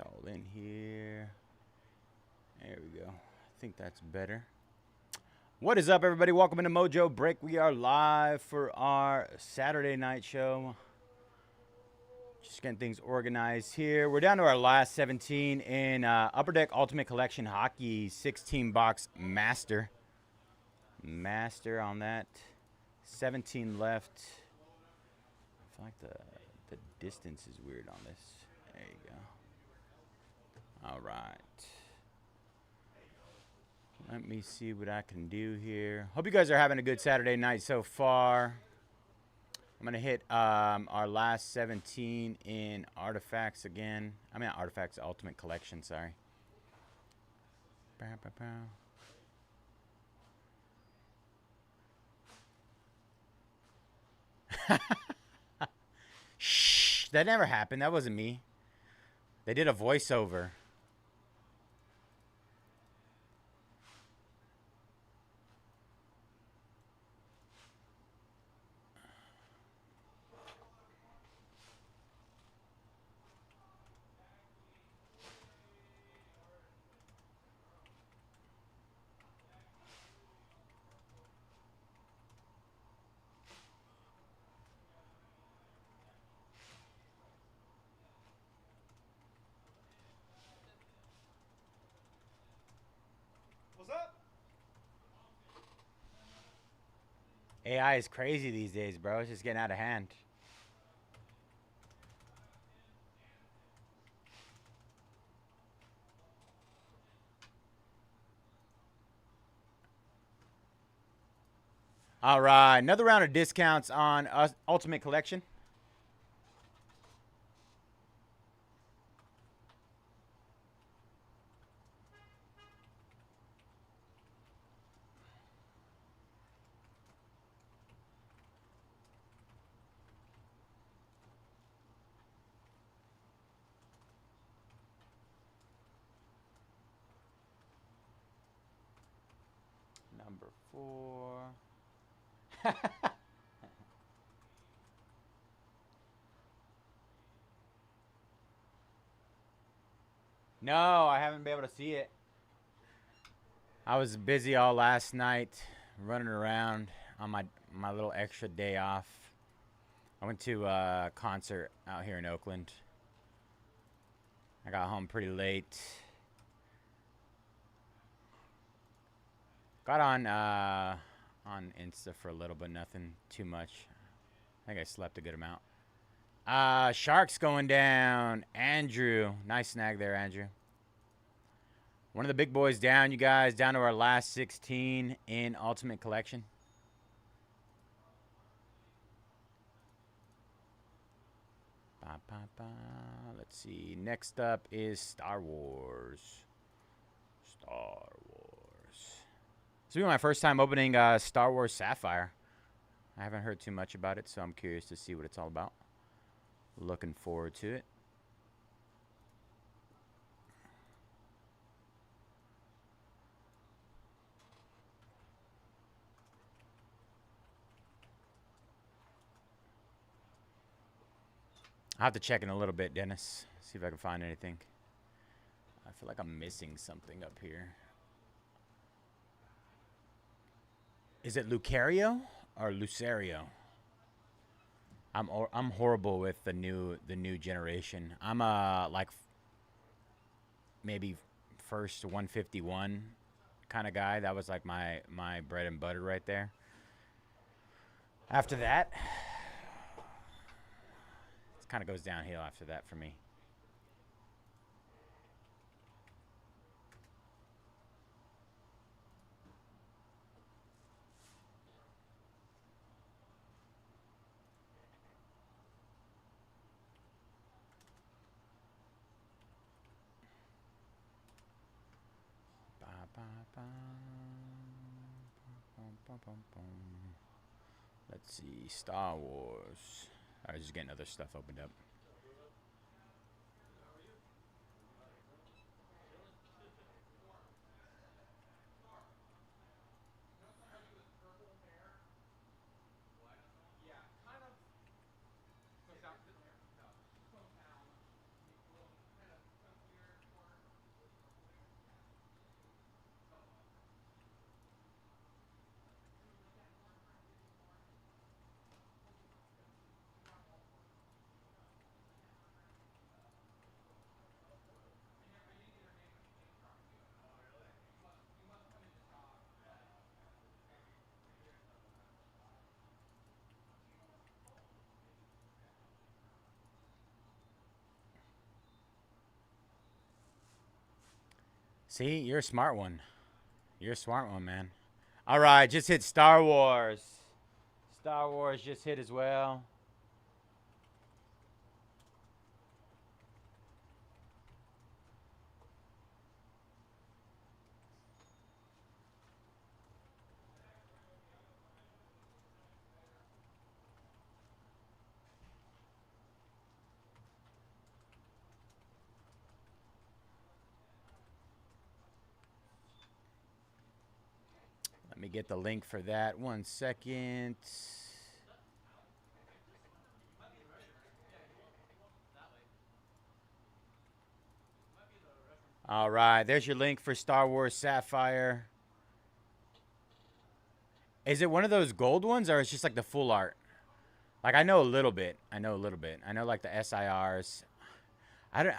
all in here. There we go. I think that's better. What is up, everybody? Welcome into Mojobreak. We are live for our Saturday night show. Just getting things organized here. We're down to our last 17 in Upper Deck Ultimate Collection Hockey 16-box Master. Master on that. 17 left. I feel like the distance is weird on this. There you go. All right. Let me see what I can do here. Hope you guys are having a good Saturday night so far. I'm going to hit our last 17 in Artifacts again. I mean, Artifacts Ultimate Collection, sorry. Bow, bow, bow. Shh, that never happened. That wasn't me. They did a voiceover. What's up? AI is crazy these days, bro. It's just getting out of hand. All right, another round of discounts on Ultimate Collection. Number 4. No, I haven't been able to see it. I was busy all last night running around on my little extra day off. I went to a concert out here in Oakland. I got home pretty late. Got on Insta for a little, but nothing too much. I think I slept a good amount. Sharks going down. Andrew. Nice snag there, Andrew. One of the big boys down, you guys. Down to our last 16 in Ultimate Collection. Ba, ba, ba. Let's see. Next up is Star Wars. Star Wars. This will be my first time opening Star Wars Sapphire. I haven't heard too much about it, so I'm curious to see what it's all about. Looking forward to it. I'll have to check in a little bit, Dennis. See if I can find anything. I feel like I'm missing something up here. Is it Lucario or Lucario? I'm horrible with the new generation. I'm like maybe first 151 kind of guy. That was like my bread and butter right there. After that, it kind of goes downhill after that for me. Let's see, Star Wars. I was just getting other stuff opened up. See, you're a smart one. You're a smart one, man. All right, just hit Star Wars. Star Wars just hit as well. Let me get the link for that. 1 second. All right, there's your link for Star Wars Sapphire. Is it one of those gold ones, or it's just like the full art? Like I know a little bit. I know like the SIRs. I don't.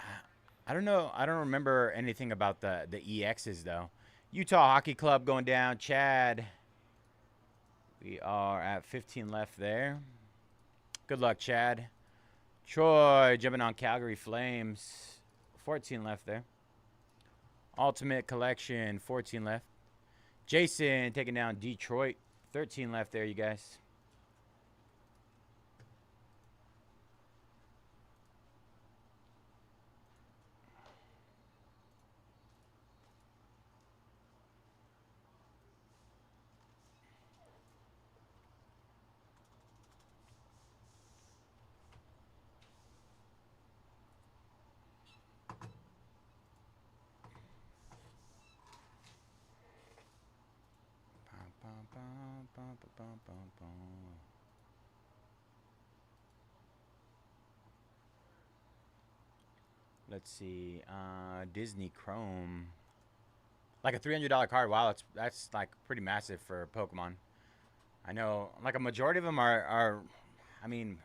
I don't know. I don't remember anything about the EXs though. Utah Hockey Club going down. Chad. We are at 15 left there. Good luck, Chad. Troy jumping on Calgary Flames. 14 left there. Ultimate Collection. 14 left. Jason taking down Detroit. 13 left there, you guys. Let's see. Disney Chrome. Like a $300 card. Wow, that's like pretty massive for Pokemon. I know, like a majority of them are I mean,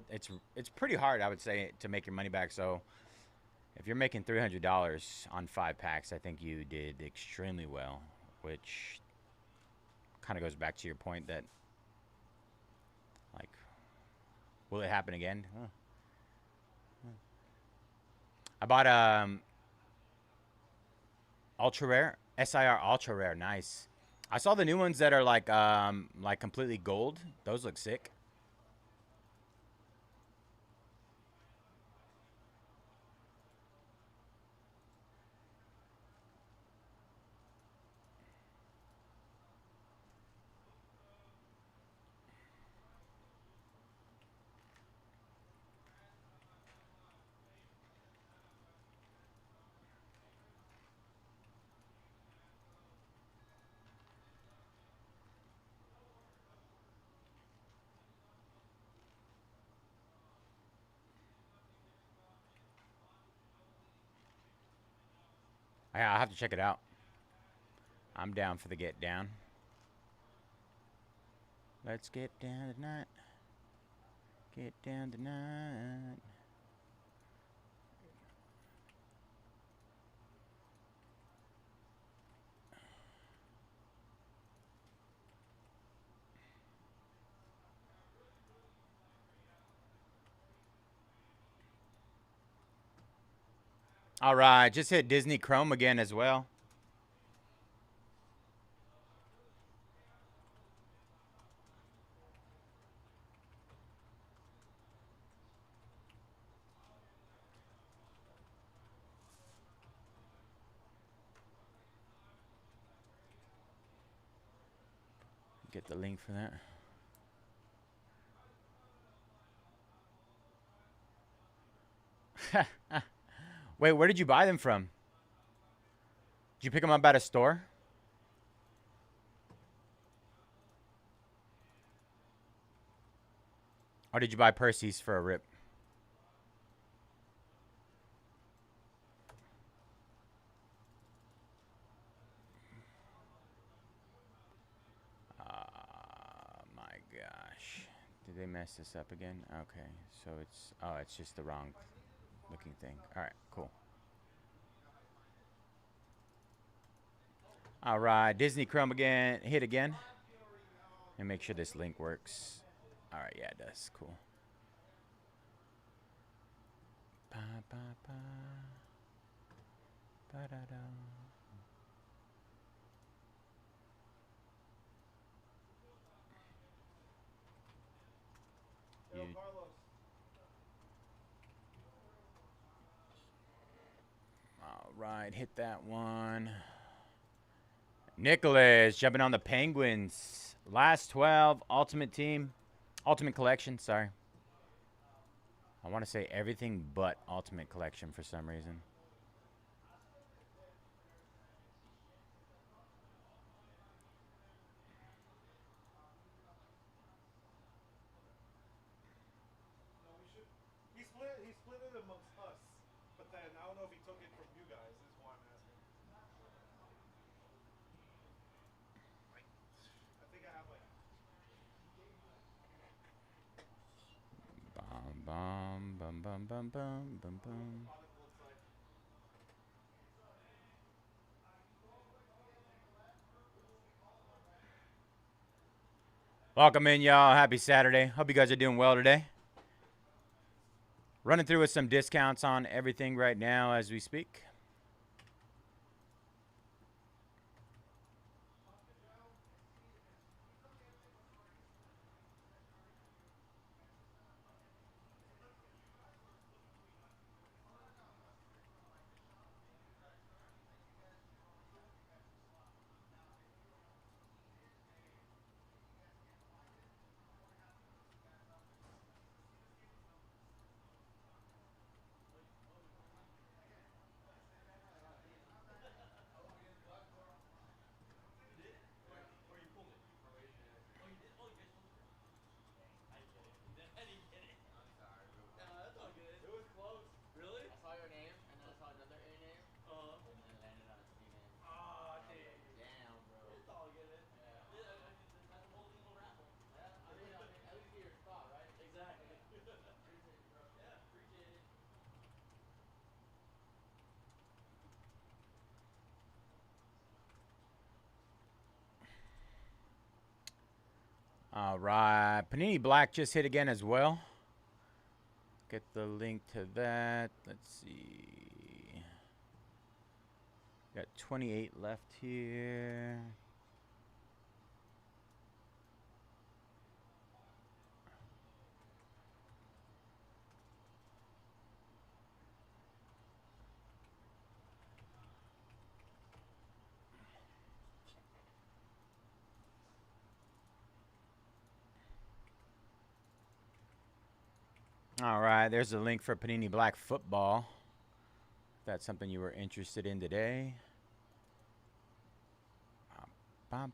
it's pretty hard, I would say, to make your money back. So if you're making $300 on 5 packs, I think you did extremely well. Which kind of goes back to your point that, like, will it happen again? Huh. I bought ultra rare SIR ultra rare. Nice. I saw the new ones that are like completely gold. Those look sick. Yeah, I'll have to check it out. I'm down for the get down. Let's get down tonight. Get down tonight. All right, just hit Disney Chrome again as well. Get the link for that. Wait, where did you buy them from? Did you pick them up at a store? Or did you buy Percy's for a rip? My gosh. Did they mess this up again? Okay, so it's just the wrong looking thing. All right, cool. All right, Disney Chrome again. Hit again. And make sure this link works. All right, yeah, it does. Cool. Ba, ba, ba. Ba, da, da. right, hit that one. Nicholas jumping on the Penguins. Last 12, Ultimate Team. Ultimate Collection, sorry. I want to say everything but Ultimate Collection for some reason. No, we should. He split it amongst us, but then I don't know if he took it from you guys. Is why I'm asking. I think I have like. Bum, bum, bum, bum, bum, bum, I don't know what the bum. product looks like. Welcome in, y'all. Happy Saturday. Hope you guys are doing well today. Running through with some discounts on everything right now as we speak. All right. Panini Black just hit again as well. Get the link to that. Let's see. Got 28 left here. All right, there's the link for Panini Black Football. If that's something you were interested in today. Why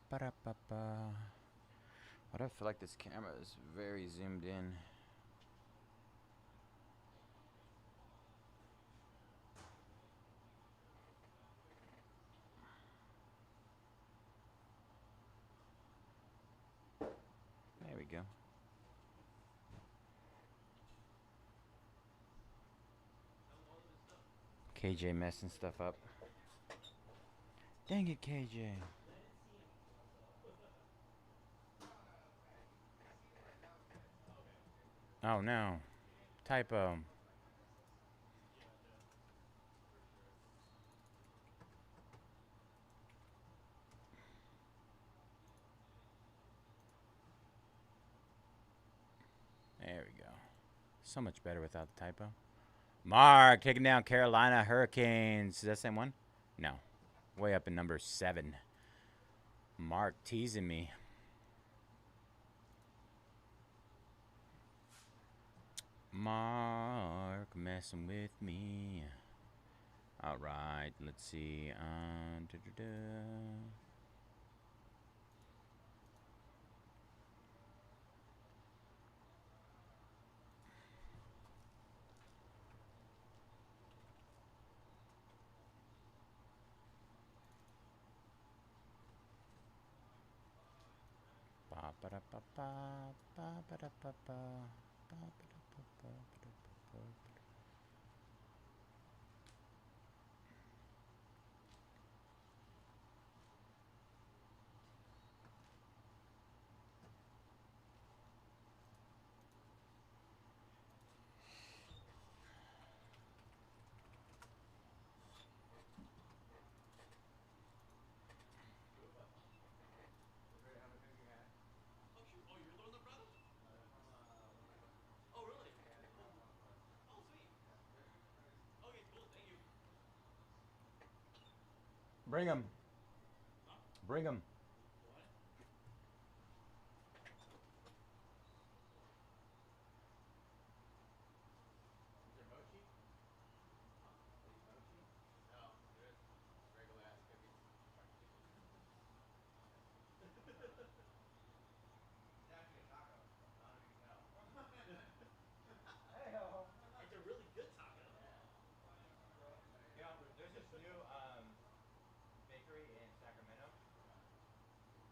do I feel like this camera is very zoomed in? There we go. KJ messing stuff up. Dang it, KJ. Oh no. Typo. There we go. So much better without the typo. Mark taking down Carolina Hurricanes. Is that the same one? No. Way up in number 7. Mark teasing me. Mark messing with me. All right, let's see. Bring him. Bring him. It's a really good taco. You know, there's this new bakery in Sacramento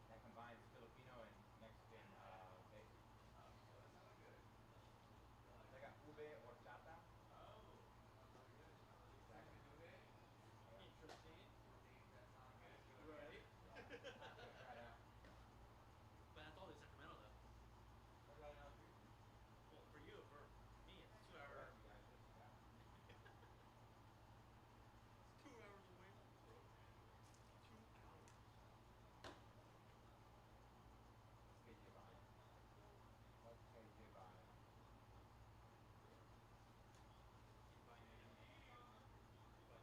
that combines Filipino and Mexican bakery. They got ube horchata. Interesting. Right. Try it out. But that's all in Sacramento, though. Well, for you, for me, it's 2 hours. It's 2 hours away, bro. 2 hours. No, only one tonight. Another one here. Yep.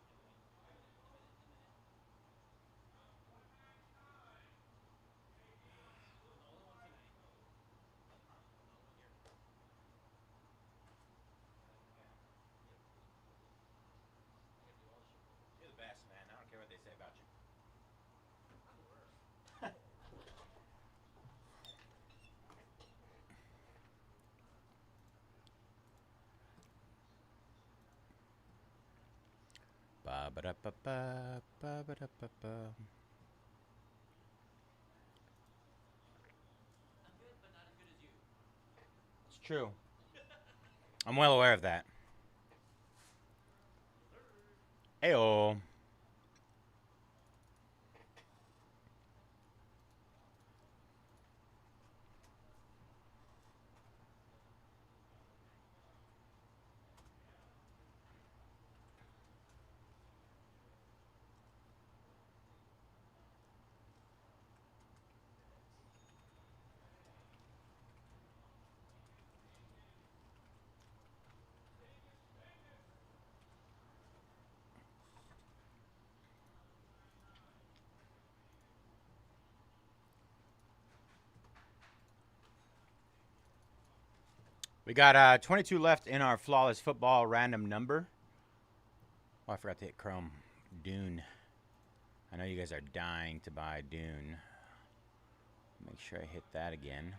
I gotta do all the shipping. You're the best, man. I don't care what they say about you. I'm the worst. Ba ba da ba ba ba ba da ba ba. I'm good, but not as good as you. It's true. I'm well aware of that. Yes, sir. Ayo. We got 22 left in our flawless football random number. Oh, I forgot to hit Chrome. Dune. I know you guys are dying to buy Dune. Make sure I hit that again.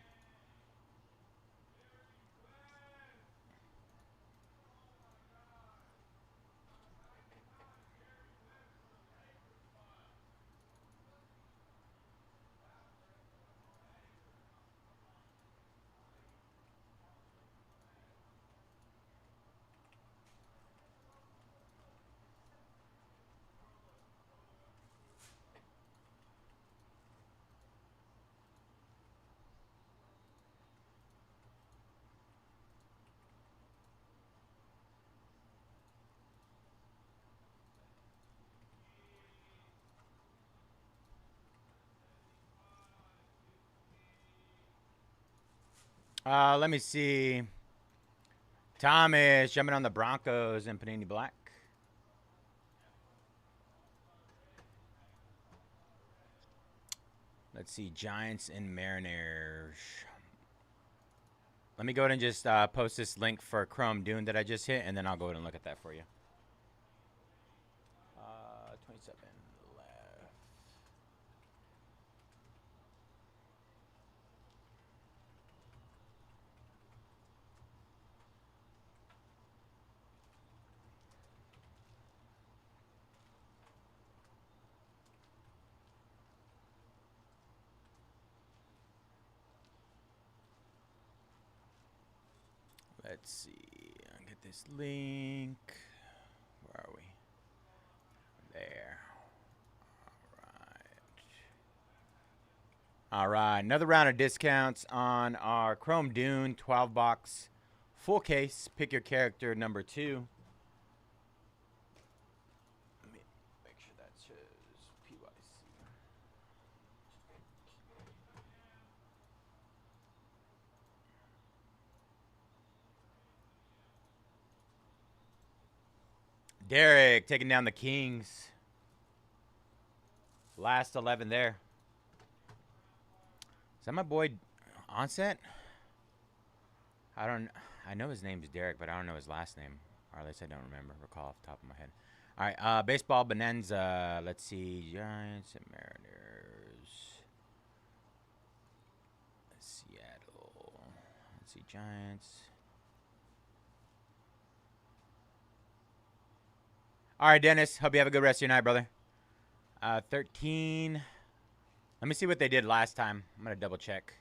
Let me see. Thomas jumping on the Broncos and Panini Black. Let's see. Giants and Mariners. Let me go ahead and just post this link for Chrome Dune that I just hit, and then I'll go ahead and look at that for you. 27 left. Let's see. I'll get this link. Where are we? There. All right. Another round of discounts on our Chrome Dune 12 box full case. Pick your character number 2. Let me make sure that shows PYC. Derek taking down the Kings. Last 11 there. Is that my boy Onset? I don't. I know his name's Derek, but I don't know his last name, or at least I don't recall off the top of my head. All right, baseball bonanza. Let's see, Giants and Mariners. Seattle. Let's see, Giants. All right, Dennis. Hope you have a good rest of your night, brother. 13. Let me see what they did last time. I'm gonna double check.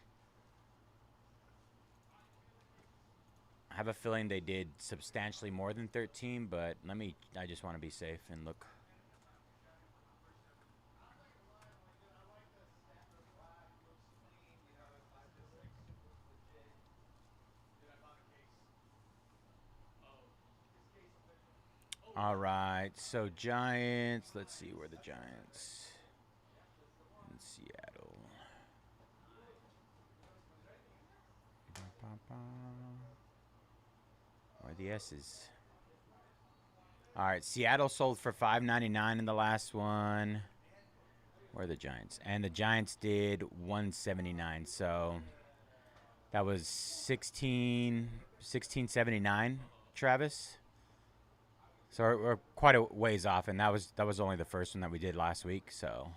I have a feeling they did substantially more than 13, but I just want to be safe and look. All right, so Giants. Let's see where the Giants in Seattle. Where are the S's? All right, Seattle sold for $5.99 in the last one. Where are the Giants? And the Giants did $179. So that was 1679, Travis. So we're quite a ways off, and that was only the first one that we did last week. So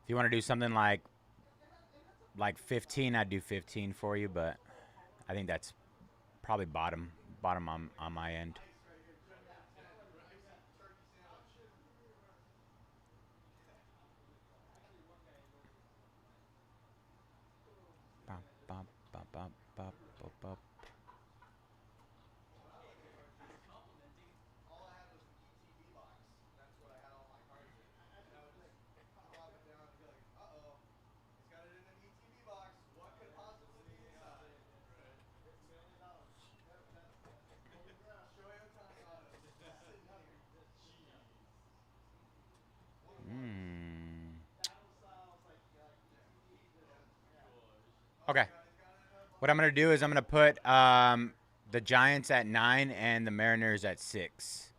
if you want to do something like 15, I'd do 15 for you, but I think that's probably bottom on my end. Bop, bop, bop, bop, bop, bop, bop. Okay. What I'm gonna do is I'm gonna put the Giants at 9 and the Mariners at 6.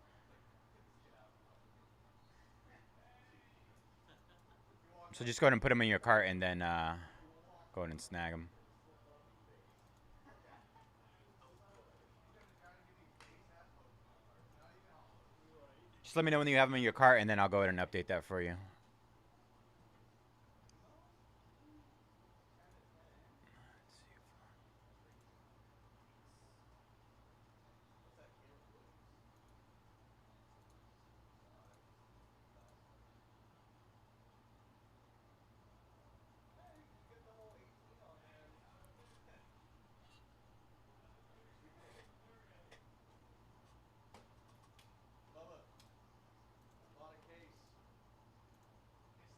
So just go ahead and put them in your cart and then go ahead and snag them. Just let me know when you have them in your cart, and then I'll go ahead and update that for you.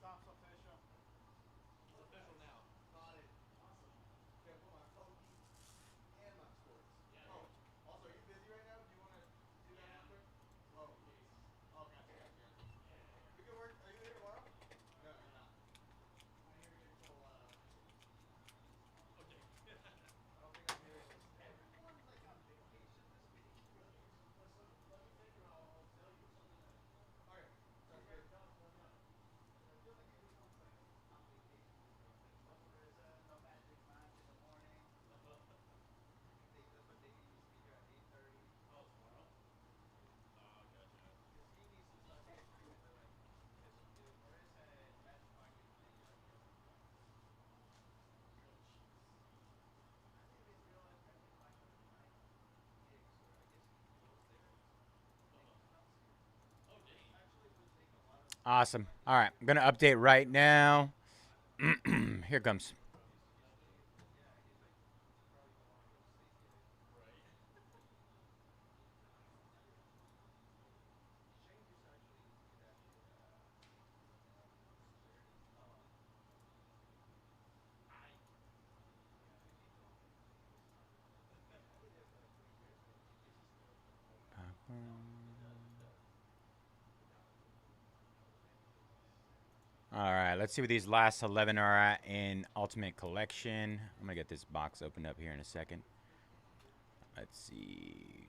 Stop's official. It's official now. Got it. Awesome. Okay, put my pokey and my sports. Yeah. Oh, also, are you busy right now? Do you want to do that real quick? Oh. Oh, gotcha, gotcha, gotcha. We can work. Are you here tomorrow? No, you're not. I'm here until okay. I don't think I'm here until everyone's like on vacation this week. Really? Let me think and I'll tell you. Okay. Sounds good. Tell us when you know. It feels like everyone's like on vacation this week. Like no magic match in the morning. That's what they needs to be here at 8:30. Oh, tomorrow? Oh, gotcha. Because he needs to start getting treatment. They're like, because Maurice had magic market and they like killed him. I didn't even realize magic market was like gigs, or I guess he goes there and comes here. Oh, dang. Actually would make a lot of sense. Awesome. All right, I'm gonna update right now. Here comes. All right, let's see what these last 11 are at in Ultimate Collection. I'm going to get this box opened up here in a second. Let's see.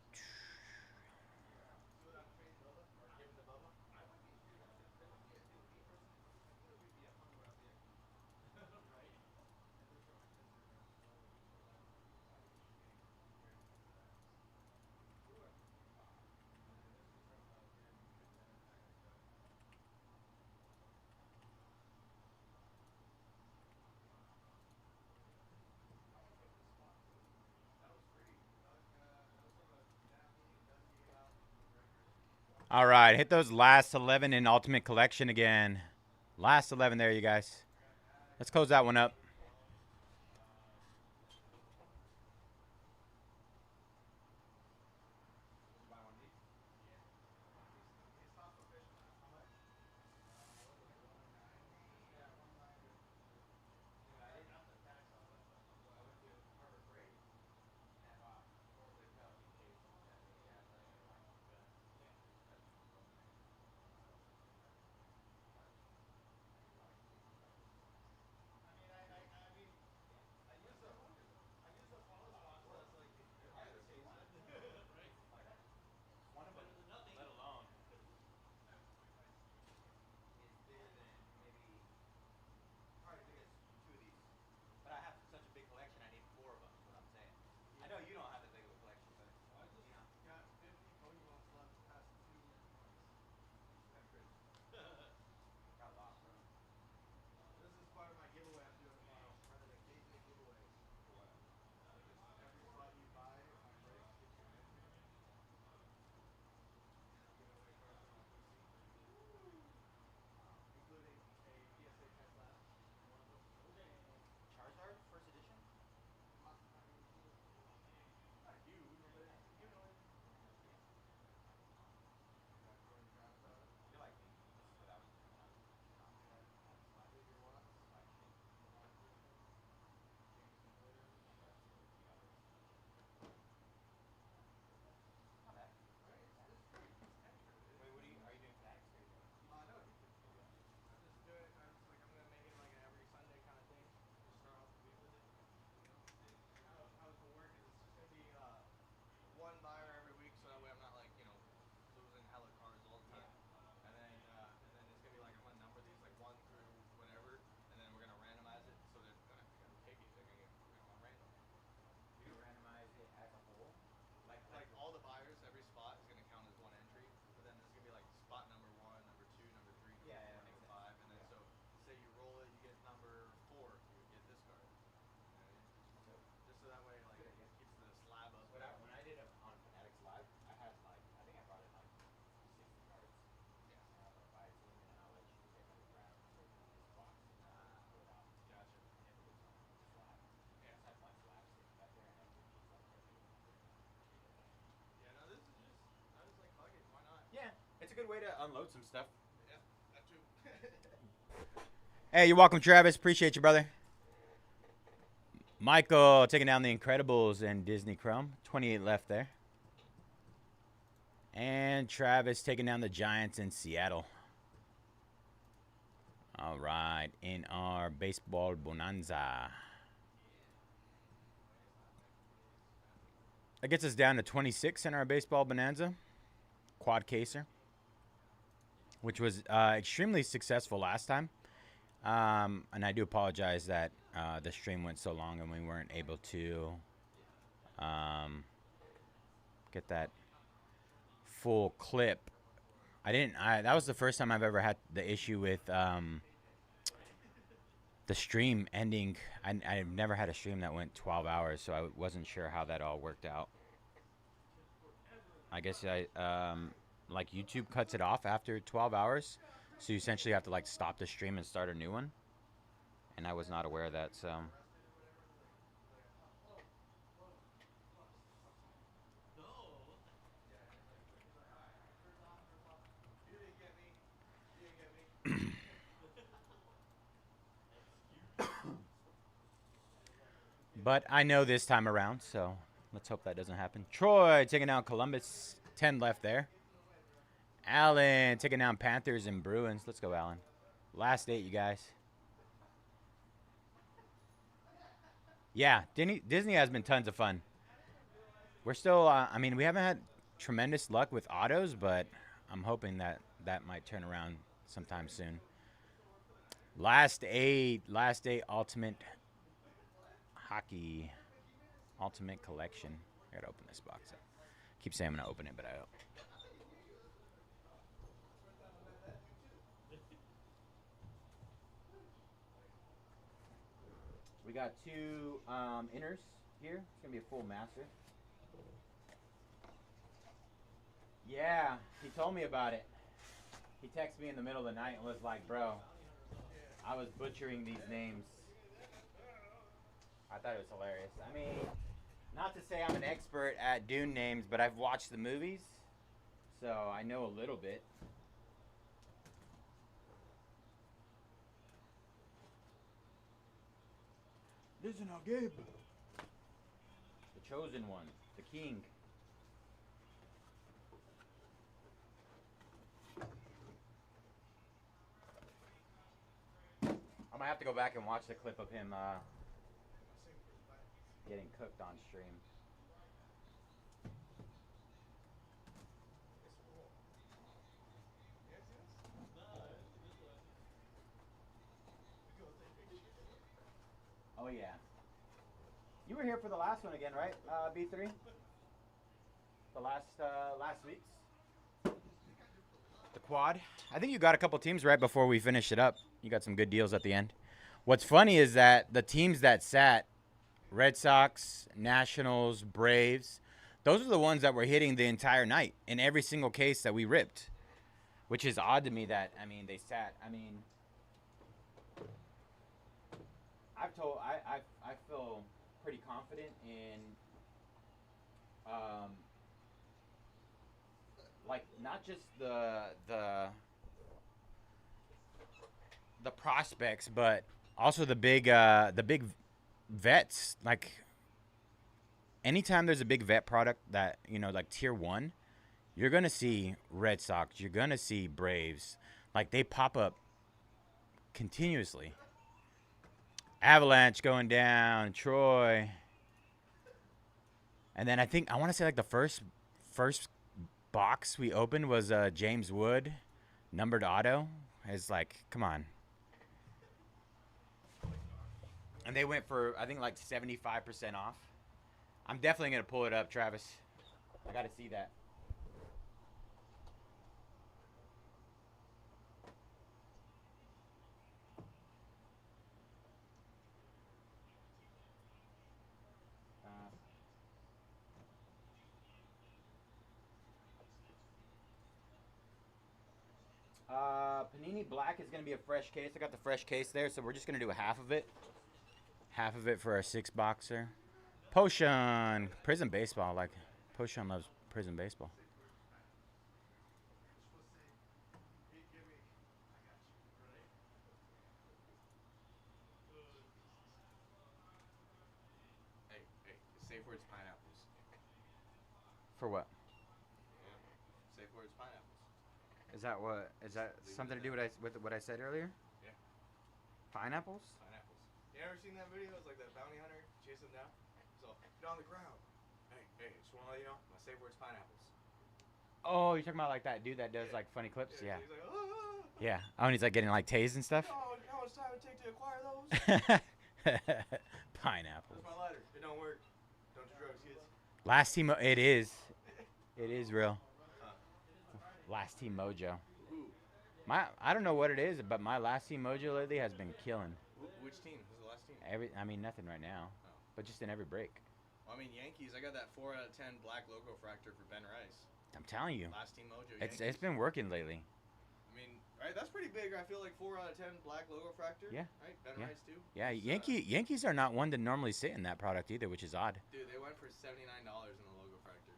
All right, hit those last 11 in Ultimate Collection again. Last 11 there, you guys. Let's close that one up. One buyer every week, so that way I'm not like, losing hella cards all the time. And then it's gonna be like I'm gonna number these like 1 through whatever, and then we're gonna randomize it. So they're gonna picky. They're gonna get random. You randomize it as a whole? Like all the buyers, every spot is gonna count as one entry. But then there's gonna be like spot number 1, number 2, number 3, number 4, number 5, and then so say you roll it, you get number 4, you would get this card. You know what I mean? Just so that way like it keeps the slab up. When I did it on Fanatics Live, I had like, I think I brought in like 60 cards. Yeah. And I was like, buy a team, and then I'll let you pick like a random certain on this box, and then I'll pull it out. Gotcha. And it was on a slab. Yeah. I just had one slab sitting back there, and then we just like kept doing number. Yeah, no, this is just, I was like, fuck it, why not? Yeah, it's a good way to unload some stuff. Yeah, that too. Hey, you're welcome, Travis. Appreciate you, brother. Michael taking down the Incredibles and Disney Chrome. 28 left there. And Travis taking down the Giants in Seattle. All right, in our baseball bonanza. That gets us down to 26 in our baseball bonanza. Quad caser. Which was extremely successful last time. And I do apologize that the stream went so long and we weren't able to get that full clip. That was the first time I've ever had the issue with the stream ending. I've never had a stream that went 12 hours, so I wasn't sure how that all worked out. I guess like YouTube cuts it off after 12 hours, so you essentially have to like stop the stream and start a new one. And I was not aware of that, so. You didn't get me. You didn't get me. But I know this time around, so let's hope that doesn't happen. Troy taking down Columbus. 10 left there. Allen taking down Panthers and Bruins. Let's go, Allen. Last 8, you guys. Yeah, Disney has been tons of fun. We're still, I mean, we haven't had tremendous luck with autos, but I'm hoping that that might turn around sometime soon. Last 8 Ultimate Hockey Ultimate Collection. I gotta open this box up. Keep saying I'm gonna open it, but I don't. We got 2 inners here. It's gonna be a full master. Yeah, he told me about it. He texted me in the middle of the night and was like, "Bro, I was butchering these names." I thought it was hilarious. I mean, not to say I'm an expert at Dune names, but I've watched the movies, so I know a little bit. Listen now, Gabe. The chosen one, the king. I might have to go back and watch the clip of him getting cooked on stream. Oh yeah. You were here for the last one again, right? B3. The last week's. The quad. I think you got a couple teams right before we finished it up. You got some good deals at the end. What's funny is that the teams that sat, Red Sox, Nationals, Braves, those are the ones that were hitting the entire night in every single case that we ripped, which is odd to me that, I mean, they sat. I mean, I feel pretty confident in like not just the prospects, but also the big vets. Like anytime there's a big vet product that, you know, like tier 1, you're going to see Red Sox, you're going to see Braves. Like they pop up continuously. Avalanche going down, Troy. And then I want to say like the first box we opened was James Wood numbered auto. It's like, come on. And they went for, I think, like 75% off. I'm definitely going to pull it up, Travis. I got to see that. Panini Black is going to be a fresh case. I got the fresh case there, so we're just going to do a half of it. Half of it for our 6-boxer. Potion. Prison Baseball. Like, Potion loves Prison Baseball. Hey, safe words pineapples. For what? Yeah. Safe words pineapples. Is that what? Is that something to do with what I said earlier? Yeah. Pineapples? Pineapples. You ever seen that video? It's like the bounty hunter chasing him down. So get on the ground. Hey, just want to let you know my safe word's pineapples. Oh, you're talking about like that dude that does like funny clips? Yeah. He's like, oh. Yeah. Oh, and he's like getting like tased and stuff? Oh, you know how much time it take to acquire those? Pineapples. That's my lighter. It don't work. Don't do drugs, kids. Last team. It is. It is real. Last team mojo. Ooh. I don't know what it is, but my last team mojo lately has been killing. Which team? Who's the last team? I mean nothing right now, but just in every break. Well, I mean Yankees. I got that 4 out of 10 black logo fractor for Ben Rice. I'm telling you. Last team mojo. It's been working lately. I mean, right? That's pretty big. I feel like 4 out of 10 black logo fractor. Yeah. Right. Ben Yeah. Rice too. Yeah, It's, Yankees are not one to normally sit in that product either, which is odd. Dude, they went for $79 in the logo fractor.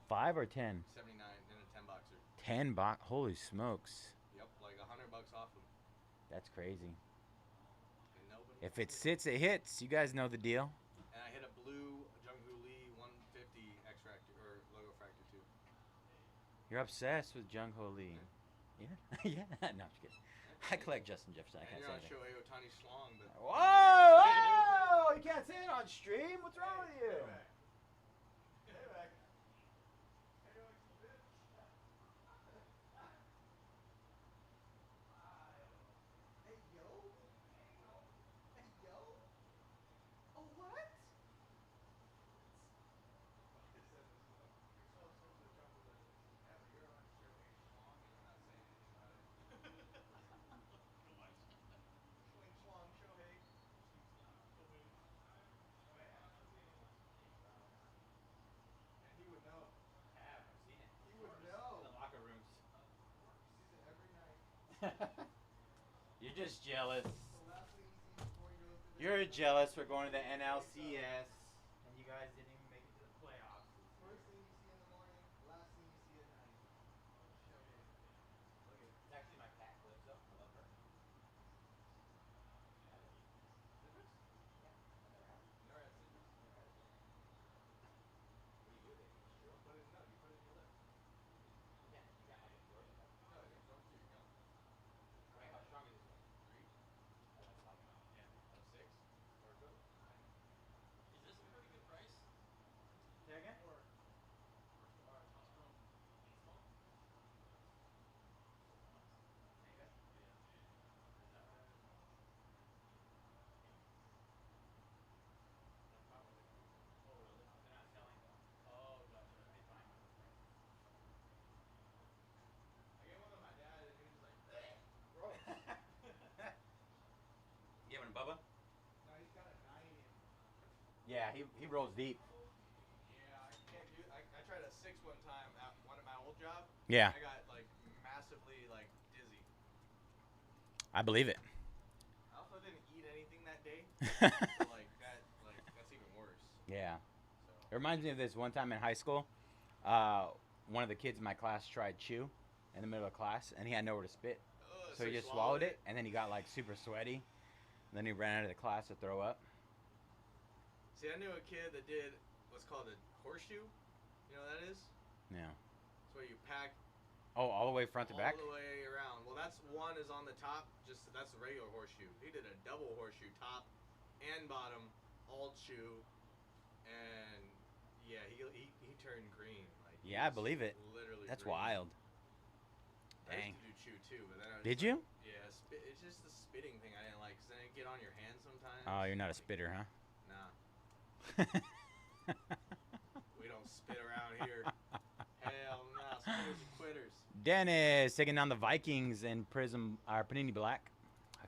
5 or 10? 79 in a 10 boxer. 10 box. Holy smokes. Yep, like $100 off them. That's crazy. And nobody. If it sits, it hits. You guys know the deal. And I hit a blue Jung-Hoo Lee 150 X fractor or logo fractor too. You're obsessed with Jung Ho Lee. Yeah? Yeah? No, I'm just kidding. I collect Justin Jefferson. I And can't you're say on anything. show Otani Schlong, but Whoa! Whoa! You can't say it on stream. What's wrong with you? Payback. Payback. Hey, yo, you bitch. Hey, yo. Hey, yo. Oh, what? It says this one. You're so slipped to the jungle that yeah, but you're on show A Schlong and you're not saying anything about it. What? Schling Schlong Shohei. Shohei. Shohei, I'm not supposed to say anyone's name without asking. And he would know. I have. I've seen it. He would know. In the locker rooms. He sees it every night. You're just jealous. It's the last thing he sees before he goes to bed. You're jealous for going to the NLCS, and you guys didn't even make it to the playoffs. First thing you see in the morning, last thing you see at night. Shohei. Look at it. It's actually my cat Calypso. I love her. Citrus? Yeah, I never had. You never had citrus? Never had it. What do you do with it? You just Put it no, you put it in your lip. you can't like absorb it. No, it absorbs through your gums. Wait, how strong is this one? 3 That's what I'm talking about. out of 6 or good. Is this a pretty good price Say again? for Topps Chrome baseball? Ain't good. Yeah. Is that what it is? That's about what they're going for. Oh, really? They're not selling though. Oh, gotcha. They find them for price. I gave one to my dad and he was just like, gross. Giving Bubba? No, he's got a 9 in. Yeah, he rolls deep. Yeah, I can't do. I tried a 6 one time at one of my old job. Yeah, I got like massively like dizzy. I believe it. I also didn't eat anything that day, so that's even worse. Yeah. So It reminds me of this one time in high school. One of the kids in my class tried chew in the middle of class, and he had nowhere to spit. So he just swallowed it, and then he got like super sweaty. And then he ran out of the class to throw up. See, I knew a kid that did what's called a horseshoe. You know what that is? Yeah. It's where you pack Oh, all the way front to back? all the way around. Well, that's one is on the top. That's the regular horseshoe. He did a double horseshoe, top and bottom, all chew, and yeah, he turned green. Like he Yeah, I was believe it. Literally, That's green. wild. I Dang. used to do chew too, but then I was Did just you? like, yeah, it's just the spitting thing I didn't like. Cause then it get on your hands sometimes. Oh, you're not a Like, spitter, huh? Nah, we don't spit around here. Hell no, spitters are quitters. Dennis taking down the Vikings in Prism, or Panini Black.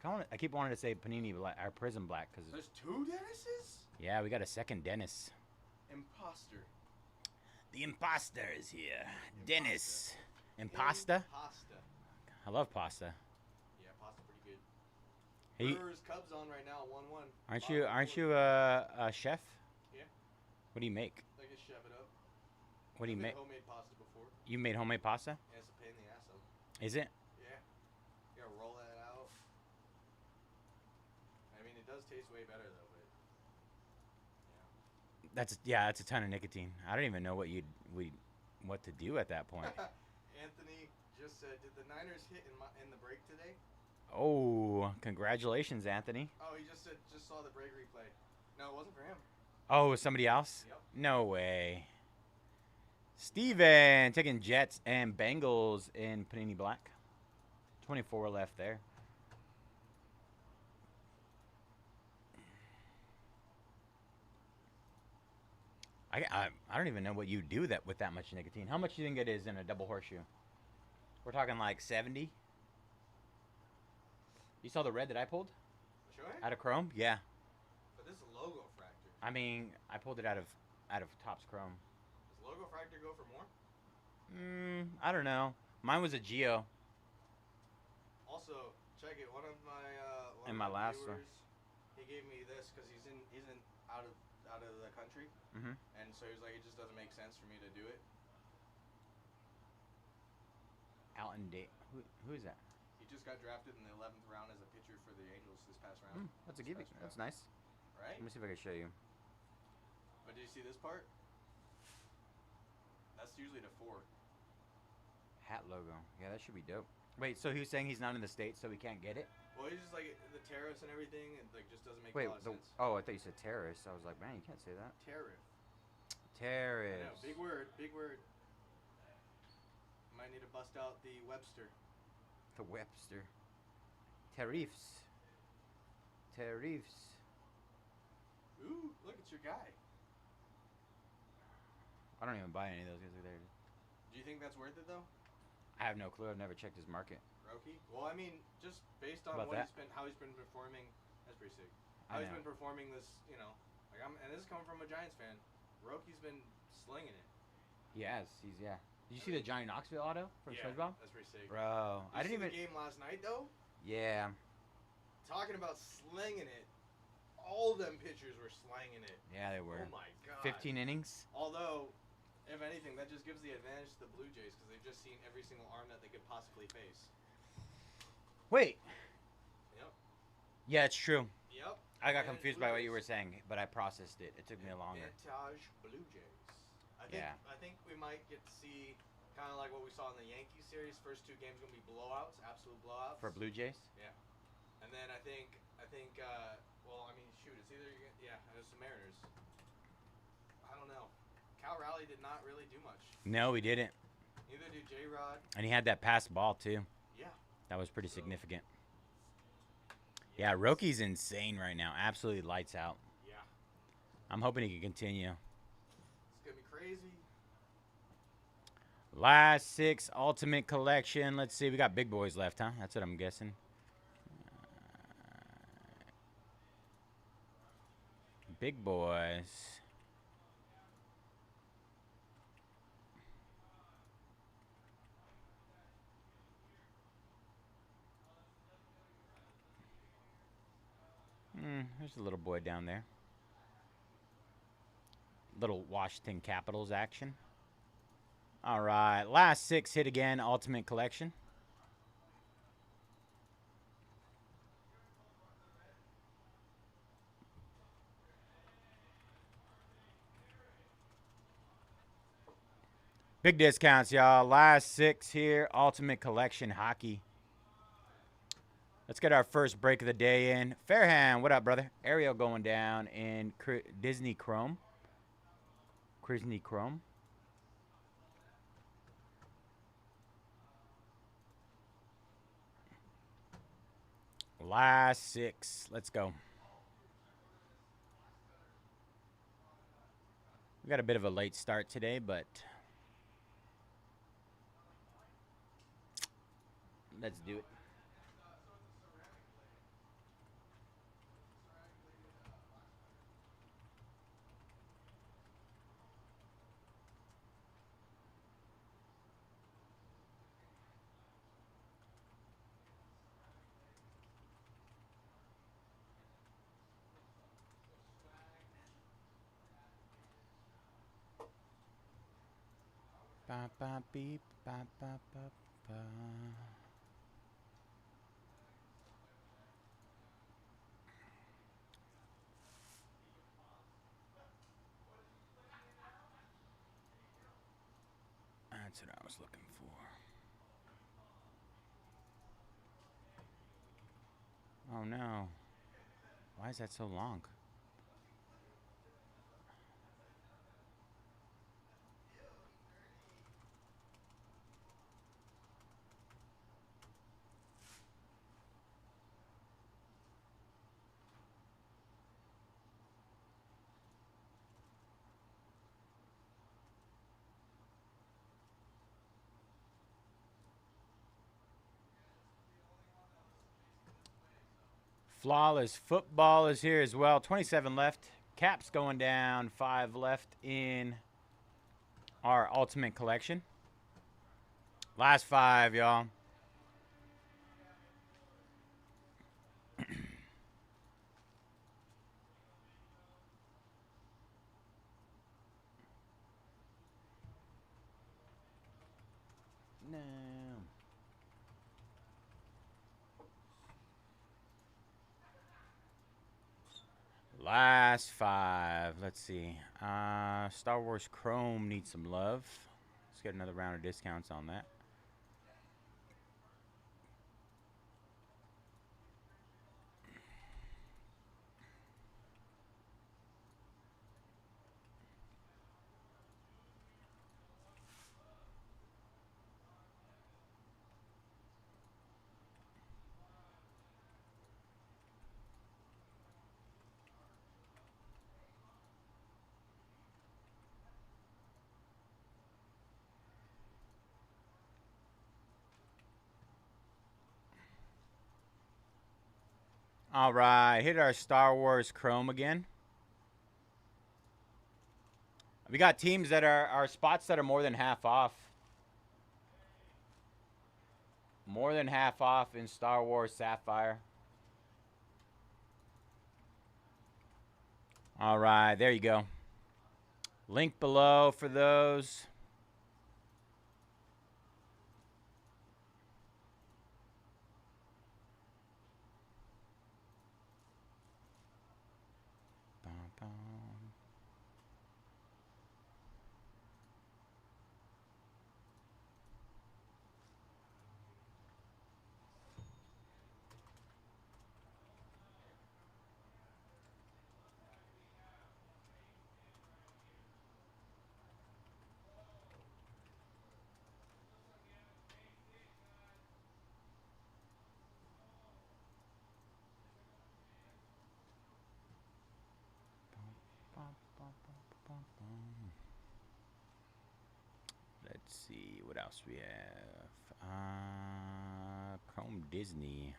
I keep wanting to say Panini Black, or Prism Black, because There's 2 Dennises? yeah, we got a second Dennis. Imposter. The imposter is here. Dennis. Impasta? Pasta. I love pasta. Yeah, pasta pretty good. Hey, Brewers Cubs on right now, 1-1. aren't you a chef? Yeah. What do you make? I just shove it up. What do you I've made make? homemade pasta before. You made homemade pasta? Yeah, it's a pain in the ass though. Is it? Yeah. You gotta roll that out. I mean, it does taste way better though, but That's a ton of nicotine. I don't even know what what to do at that point. Anthony just said, "Did the Niners hit in the break today?" Oh, congratulations, Anthony. Oh, he just saw the break replay. No, it wasn't for him. Oh, it was somebody else? Yep. No way. Steven taking Jets and Bengals in Panini Black. 24 left there. I don't even know what you do with that much nicotine. How much do you think it is in a double horseshoe? We're talking like 70? You saw the red that I pulled? Sure. Out of Chrome? Yeah. But this is logo fractor. I mean, I pulled it out of Topps Chrome. Does logo fractor go for more? I don't know. Mine was a Geo. Also, check it. One of my And my last one. viewers, he gave me this because he's out of the country, Mm-hmm. and so he was like, it just doesn't make sense for me to do it. Alton Day. Who is that? He just got drafted in the 11th round as a pitcher for the Angels this past round. That's a This gimmick. past That's draft. nice. Right? Let me see if I can show you. But did you see this part? That's usually the 4. Hat logo. Yeah, that should be dope. Wait, so he was saying he's not in the States, so he can't get it? Well, he's just like the tariffs and everything. It like just doesn't make Wait, a lot of sense. oh, I thought you said terrorist. I was like, man, you can't say that. Tariff. I know. Terrorist. Big word. Big word. Might need to bust out the Webster. The Webster. Tariffs. Tariffs. Ooh, look, it's your guy. I don't even buy any of those guys there. Do you think that's worth it though? I have no clue. I've never checked his market. Roki? Well, I mean, just based on About what that? how he's been performing. That's pretty sick. I How he's know. been performing this, like and this is coming from a Giants fan. Roki's been slinging it. He has. Yeah. Did you see the Johnny Knoxville auto from SpongeBob? That's pretty sick. Bro, I didn't even. The game last night though. Yeah. Talking about slinging it, all them pitchers were slanging it. Yeah, they were. Oh my god. 15 innings. Although, if anything, that just gives the advantage to the Blue Jays because they've just seen every single arm that they could possibly face. Wait. Yep. Yeah, it's true. Yep. I got And confused Blue by what Jays. you were saying, but I processed it. It took me longer. Vintage Blue Jays. I think we might get to see kind of like what we saw in the Yankees series. First two games gonna be blowouts, absolute blowouts. For Blue Jays? Yeah. And then I think well, I mean, shoot, it's either there's some Mariners. I don't know. Cal Raleigh did not really do much. No, he didn't. Neither did J-Rod. And he had that pass ball, too. Yeah. That was pretty significant. Yeah, Roki's insane right now. Absolutely lights out. Yeah. I'm hoping he can continue. It's gonna be crazy. Last 6 Ultimate Collection. Let's see. We got big boys left, huh? That's what I'm guessing. Big boys. There's a little boy down there. Little Washington Capitals action. All right. Last 6 hit again. Ultimate Collection. Big discounts, y'all. Last 6 here. Ultimate Collection Hockey. Let's get our first break of the day in. Fairhand, what up, brother? Ariel going down in Disney Chrome. Disney Chrome. Last 6. Let's go. We got a bit of a late start today, but let's do it. Ba ba beep ba ba ba ba. That's what I was looking for. Oh no. Why is that so long? Flawless football is here as well. 27 left. Caps going down. 5 left in our Ultimate Collection. Last 5, y'all. No. Last 5. Let's see. Star Wars Chrome needs some love. Let's get another round of discounts on that. All right, hit our Star Wars Chrome again. We got teams that are spots that are more than half off. More than half off in Star Wars Sapphire. All right, there you go. Link below for those. Let's see what else we have. Chrome Disney.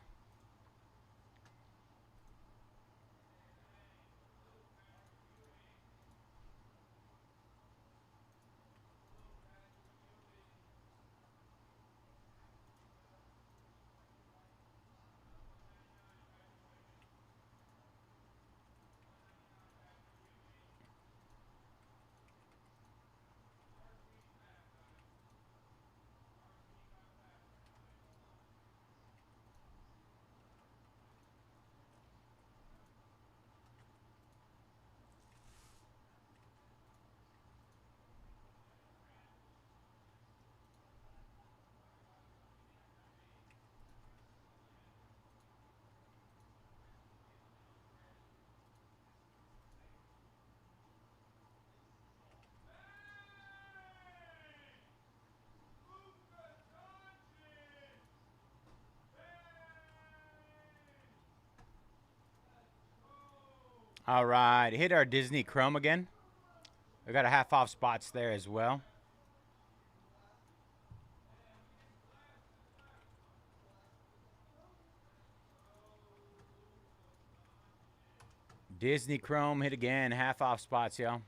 All right, hit our Disney Chrome again. We got a half off spots there as well. Disney Chrome hit again, half off spots, yo.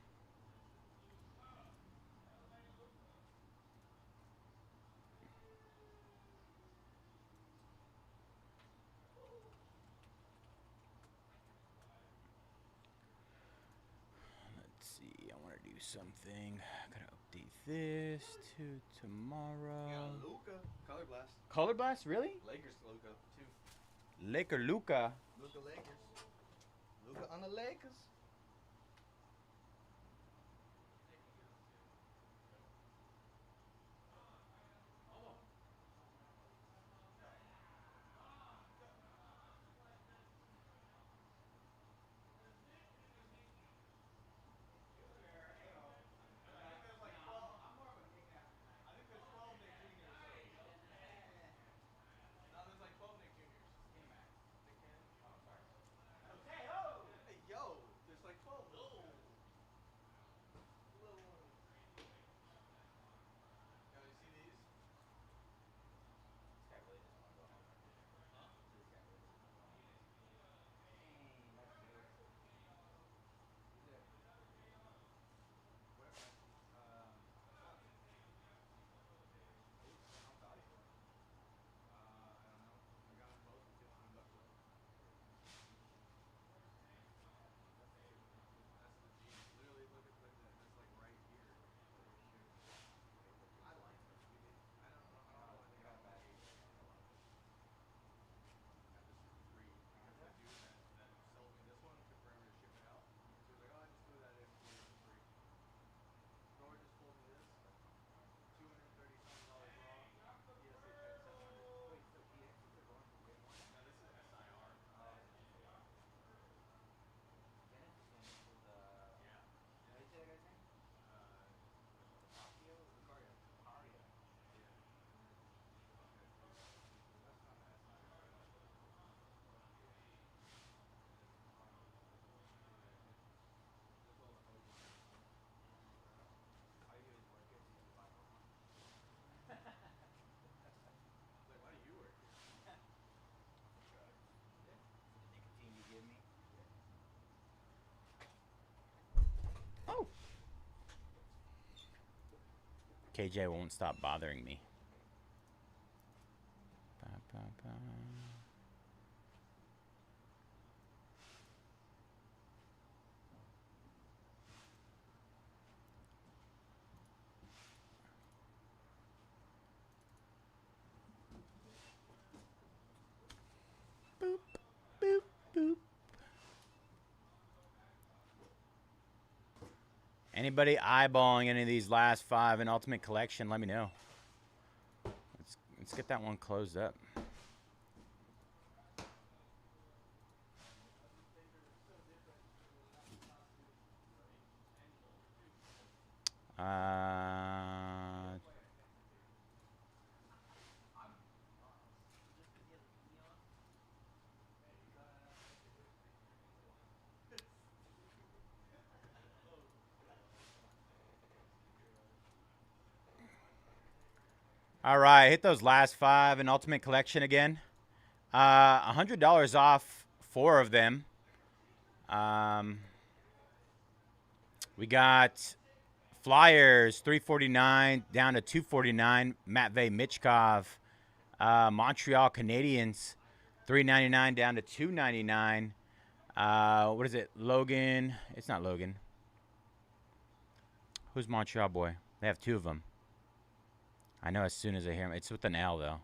Let's see, I want to do something. Gotta update this to tomorrow. Yeah, Luca. Color Blast. Color Blast, really? Lakers Luca, too. Laker Luca. Luca Lakers. Luca on the Lakers. No, there's like 12 Nick Juniors. Nick Cannon. Oh, sorry. Hey, yo! KJ won't stop bothering me. Ba, ba, ba. Boop, boop, boop. Anybody eyeballing any of these last 5 in Ultimate Collection, let me know. Let's get that one closed up. All right, hit those last 5 in Ultimate Collection again. $100 off 4 of them. We got Flyers, $349 down to $249. Matvey Michkov. Montreal Canadiens, $399 down to $299. What is it? Logan. It's not Logan. Who's Montreal boy? They have 2 of them. I know as soon as I hear him. It's with an L, though.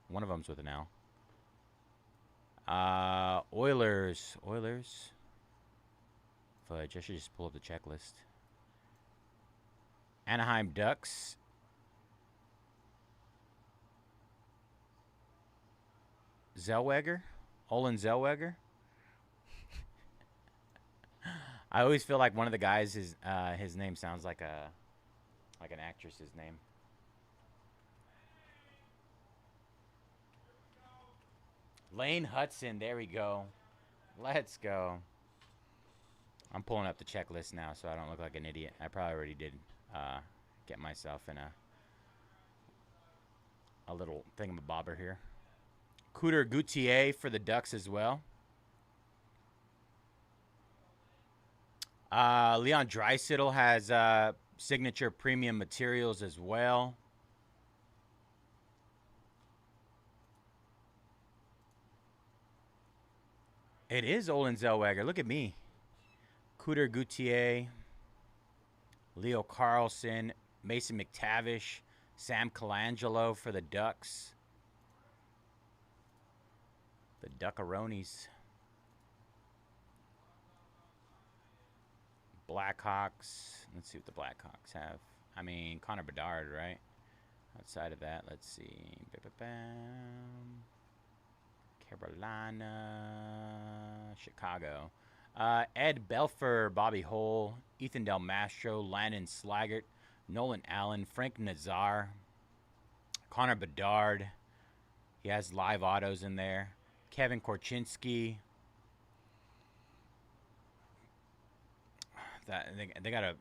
One of them's with an L. Oilers. Fudge. I should just pull up the checklist. Anaheim Ducks. Zellweger. Olin Zellweger. I always feel like one of the guys, his name sounds like an actress's name. Lane Hudson, there we go. Let's go. I'm pulling up the checklist now so I don't look like an idiot. I probably already did get myself in a little thingamabobber here. Cooter Gauthier for the Ducks as well. Leon Draisaitl has signature premium materials as well. It is Olin Zellweger. Look at me. Cooter Gauthier, Leo Carlson, Mason McTavish, Sam Colangelo for the Ducks. The Duckaronis. Blackhawks. Let's see what the Blackhawks have. I mean, Connor Bedard, right? Outside of that, let's see. Carolina, Chicago. Ed Belfer, Bobby Hull, Ethan Del Mastro, Landon Slaggert, Nolan Allen, Frank Nazar, Connor Bedard. He has live autos in there. Kevin Korchinski. They got a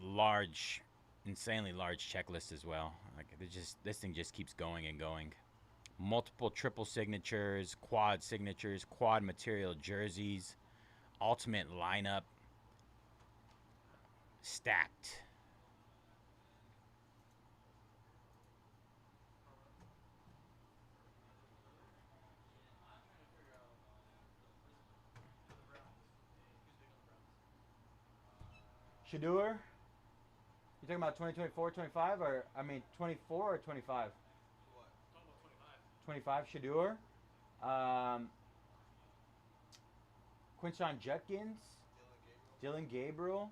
large, insanely large checklist as well. Like this thing just keeps going and going. Multiple triple signatures, quad material jerseys, ultimate lineup, stacked. Shador? You talking about 2024, 25, or I mean 24 or 25? What? Talking about 25. 25 Shador. Quinshon Judkins, Dylan Gabriel,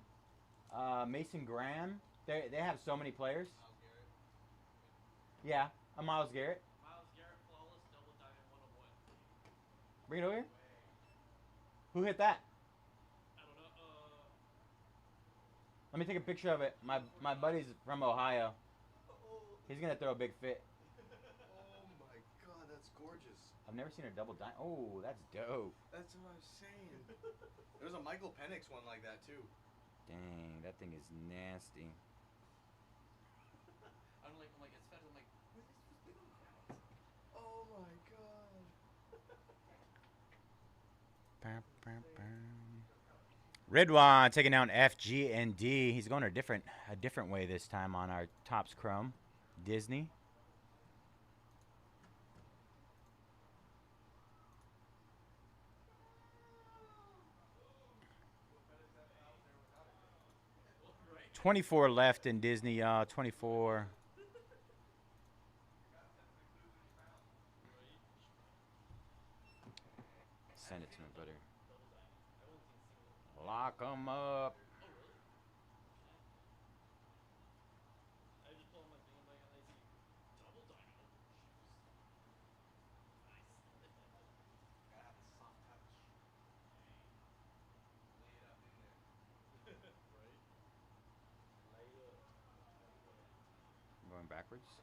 Mason Graham. They have so many players. Miles Garrett. Yeah, a Miles Garrett. Miles Garrett, flawless, double diamond, 101. Bring it over here. Who hit that? I don't know. Let me take a picture of it. My buddy's from Ohio. He's gonna throw a big fit. Oh my god, that's gorgeous. I've never seen a double dime. Oh, that's dope. That's what I was saying. There's a Michael Penix one like that too. Dang, that thing is nasty. I'm like, it's fed. I'm like, where is this big crowd? Oh my god. Ridwan taking down F, G, and D. He's going a different way this time on our Topps Chrome. Disney. Right. 24 left in Disney, y'all. 24. Right. Send it to me, brother. Double diamond. I've only seen single. Lock 'em up. Oh really? Okay. I just pull on my thing and like, and I see double diamond. Oh jeez. Nice. Gotta have a soft touch. Lay it up in there. Right. Lay it up. Lay it up. Going backwards.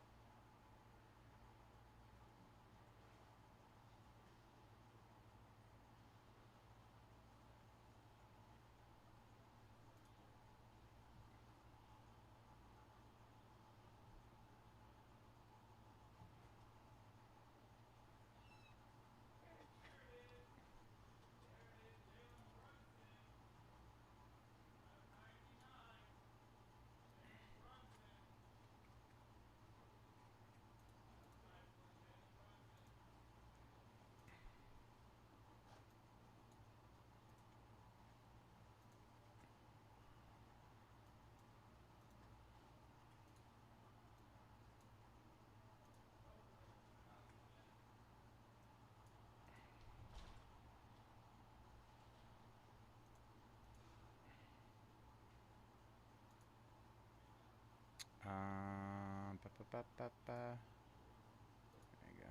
There you go.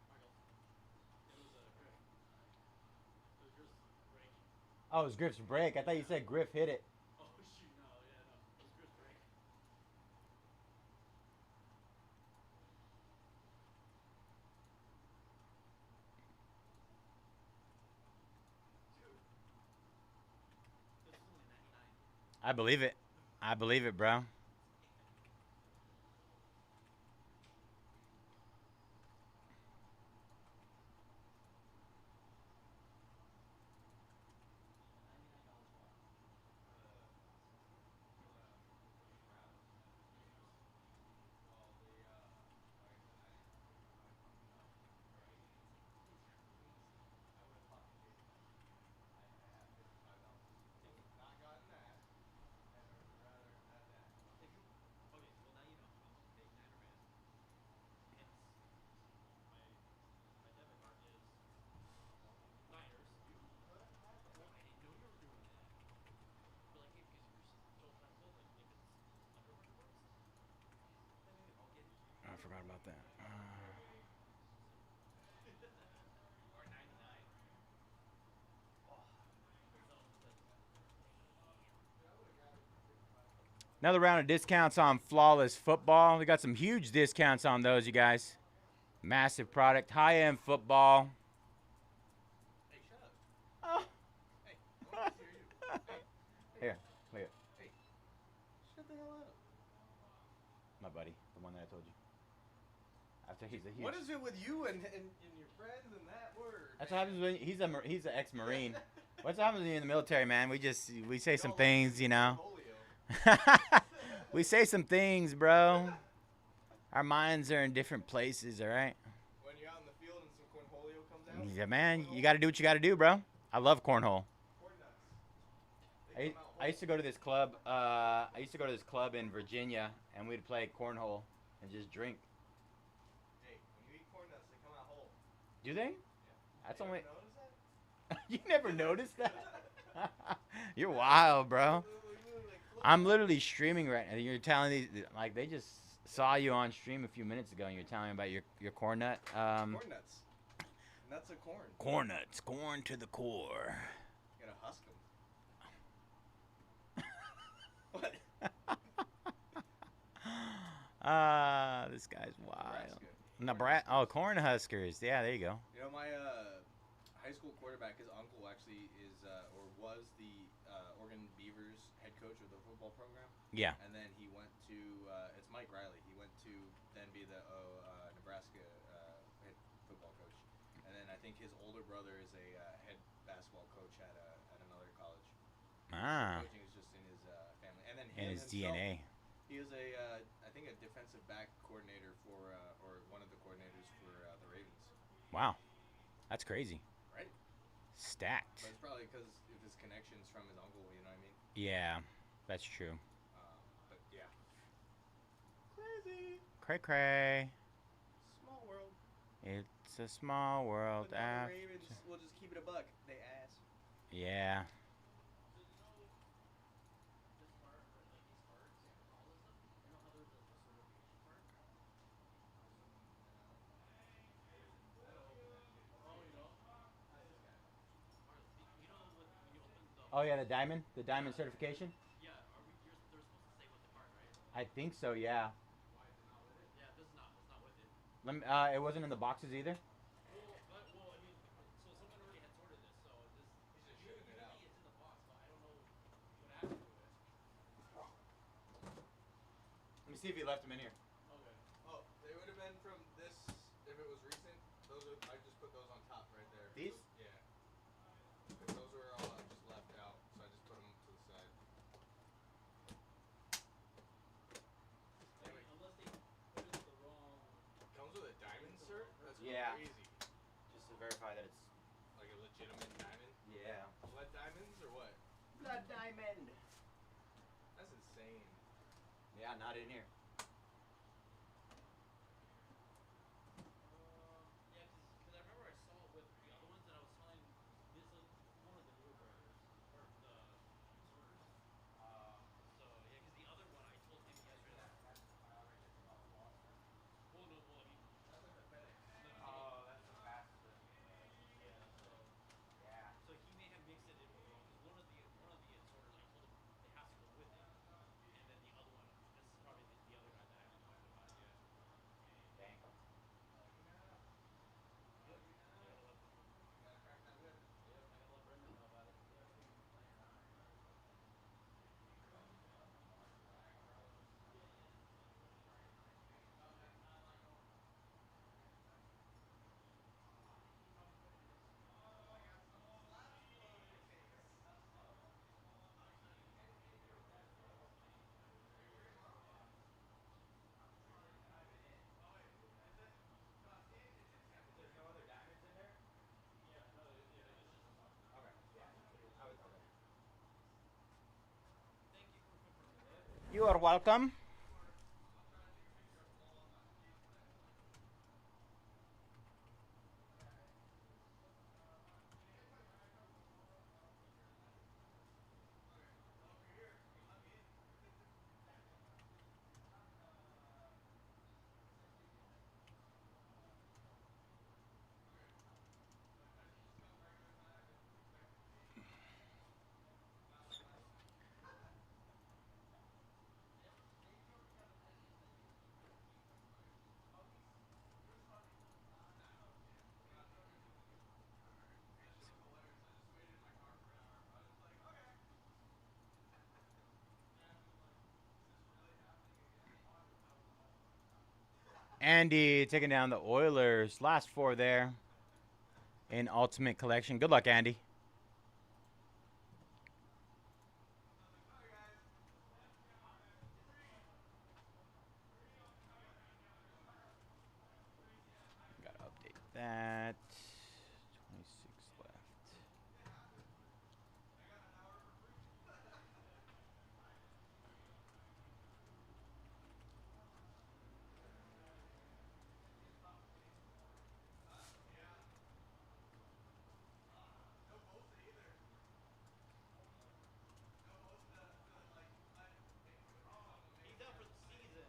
Cardinals. It was Griff. It was Griff's break. Oh, it was Griff's break. I thought you said Griff hit it. Oh shoot, no, yeah, no. It was Griff's break. Dude. This was only 99. I believe it. I believe it, bro. $99 what? Well, like the 94 25 bumped up. Right? It's crazy. I would have pocket change. I have $55. If Would have not gotten that, and I would rather have that. if you okay, well now you know. Big Niner fan. Hence my debit card is Niners. You could have had that. Well, I didn't know you were doing that. But like, hey, because you're still trying to pull, like, if it's under 100 bucks, then maybe I'll get it. I forgot about that. Or 99. Oh, because that one was like, damn. Dude, I would have grabbed it for 55 bucks. Another round of discounts on Flawless Football. We got some huge discounts on those, you guys. Massive product. High-end football. Hey, shut up. Oh. Hey, I want to hear you. Hey, Here, here, Hey, shut the hell up. my buddy, the one that I told you. After he's a huge. What is it with you and your friends and that word? That's what happens when he's an ex-marine. What's happens when you're in the military, man? We say some things, you know. We say some things, bro. Our minds are in different places, all right? When you're out in the field and some cornholio comes out. Yeah, man, you got to do what you got to do, bro. I love cornhole. Corn nuts. They come out I used to go to this club. I used to go to this club in Virginia, and we'd play cornhole and just drink. Hey, when you eat corn nuts, they come out whole. Do they? Yeah. That's You only. ever notice that? You never noticed that? You're wild, bro. I'm literally streaming right now. You're telling these like they just saw you on stream a few minutes ago, and you're telling me about your corn nut. Corn nuts. Nuts of corn. Corn nuts, corn to the core. You gotta husk them. What? This guy's wild. Nebraska. Oh, corn huskers. Yeah, there you go. You know, my high school quarterback, his uncle actually is or was the Oregon Beavers head coach of the football program. Yeah. And then he went to it's Mike Riley. He went to then be the Nebraska head football coach. And then I think his older brother is a head basketball coach at another college. Ah. Coaching is just in his family. And then In him his himself, DNA. He is a I think a defensive back coordinator for or one of the coordinators for the Ravens. Wow. That's crazy. Right. Stacked. But it's probably because of his connections from his uncle. You know what I mean? Yeah, that's true. But yeah. Crazy. Cray cray. Small world. It's a small world But now after. the Ravens, we'll just keep it a buck. They ass. Yeah. This part, like these cards and all this stuff, you know how there's a certification part? I don't open that shit. Oh, you don't? Ask this guy. You know when you open the. Oh yeah, the diamond certification. Yeah, they're supposed to say with the card, right? I think so. Yeah. Why is it not with it? Yeah, this is not. It's not with it. Let me, it wasn't in the boxes either. Well, I mean, so someone already had sorted this, so this. He's just shipping it out. Usually it's in the box, but I don't know what happened to it. Let me see if he left them in here. Okay. Oh, they would have been from this if it was recent. Those are, I just put those on top right there. These? Yeah. Because those were all just left out, so I just put them to the side. Like, unless they put in the wrong. Comes with a diamond cert? That's Yeah. crazy. Just to verify that it's. Like a legitimate diamond? Yeah. Blood diamonds or what? Blood diamond. That's insane. Yeah, not in here. Yeah, because I remember I saw it with the other ones, and I was telling this one of the newer brothers or the sorters. So yeah, because the other one I told him yesterday. Well, no, well, I mean, that's like the FedEx. No, that's the fast. yeah, so. Yeah. So he may have mixed it in with the wrong, because one of the sorters I told him they have to go with it, and then the other one, this is probably the other guy that I haven't talked about it yet. Dang. Yep. I gotta let. Gotta crack that whip. Yep. I gotta let Brendan know about it. There's no other diamonds in there? Yeah. No. Yeah. It's just the box. Okay. Yeah. I was okay. Thank you for confirming that. You are welcome. Andy taking down the Oilers. Last four there in Ultimate Collection. Good luck, Andy. Gotta update that. 26 left. He's out for the season.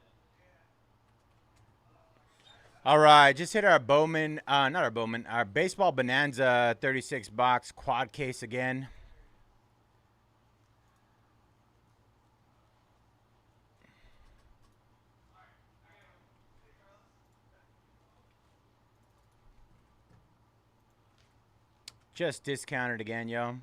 All right, just hit our Bowman, not our Bowman, our Baseball Bonanza 36 box quad case again. Just discounted again, yo.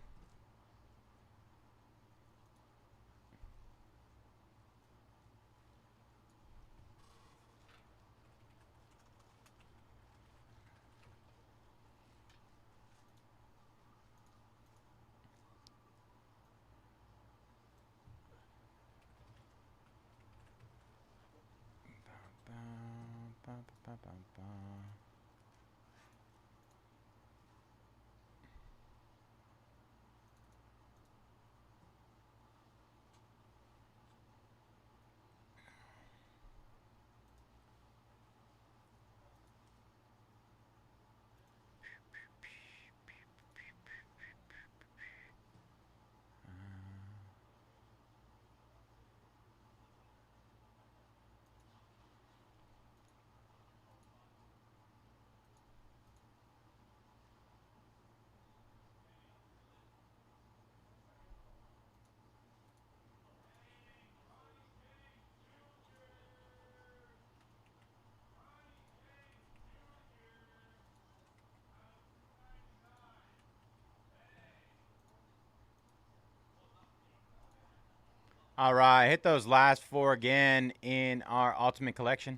All right, hit those last four again in our Ultimate Collection.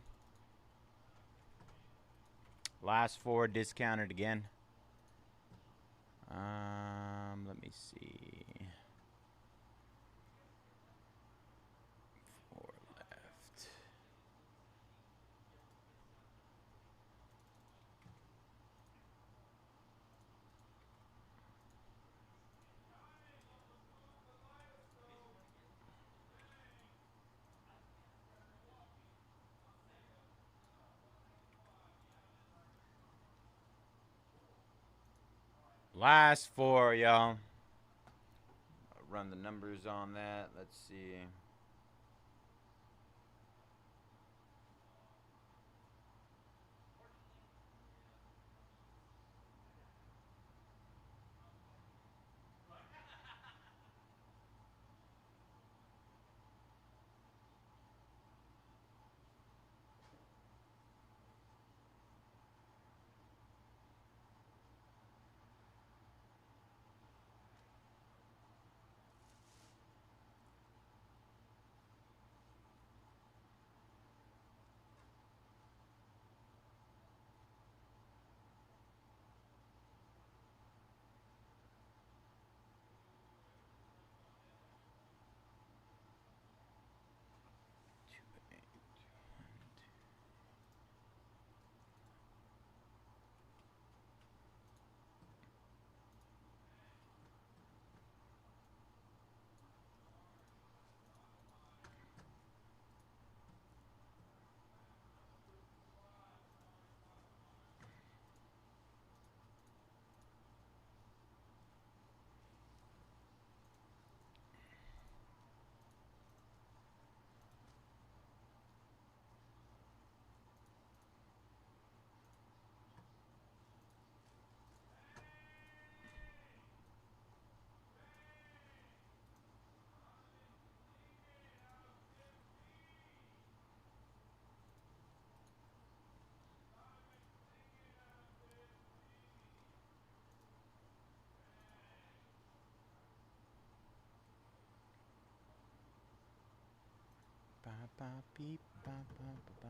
Last four discounted again. Let me see. Four left. Last four, y'all. Run the numbers on that. Let's see. Ba, ba, beep, ba, ba, ba, ba.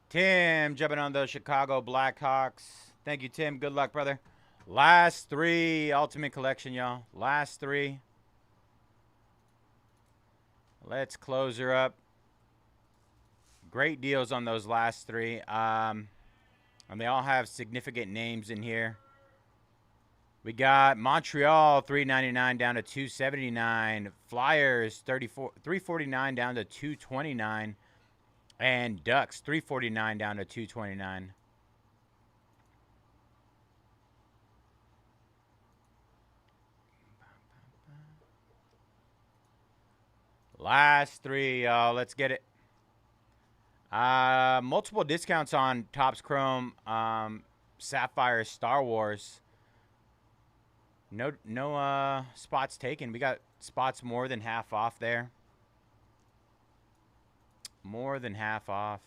Tim jumping on the Chicago Blackhawks. Thank you, Tim. Good luck, brother. Last 3 Ultimate Collection, y'all. Last 3. Let's close her up. Great deals on those last 3. And they all have significant names in here. We got Montreal $3.99 down to $2.79. Flyers $3.49 down to $2.29. And Ducks $3.49 down to $2.29. Last 3, y'all. Let's get it. Multiple discounts on Topps Chrome Sapphire Star Wars. No spots taken. We got spots more than half off there. More than half off.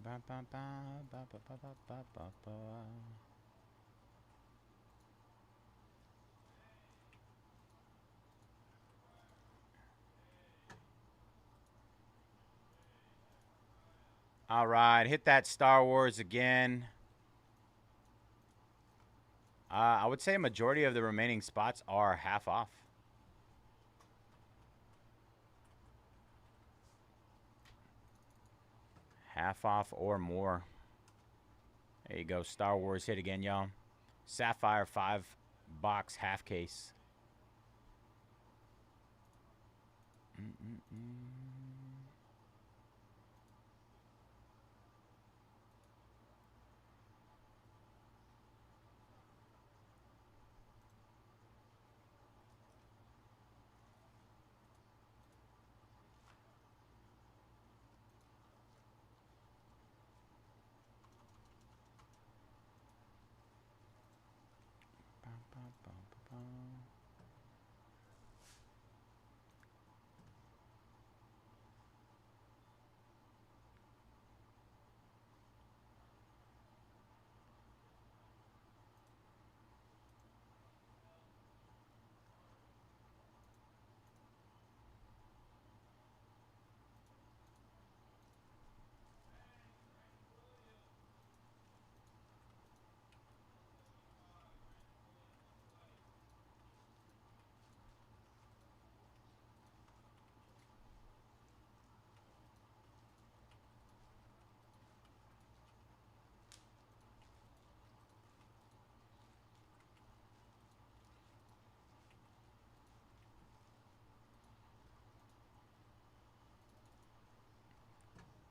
Ba, ba, ba, ba, ba, ba, ba, ba, ba, ba. All right, hit that Star Wars again. I would say a majority of the remaining spots are half off. Half off or more. There you go. Star Wars hit again, y'all. Sapphire 5-box half case.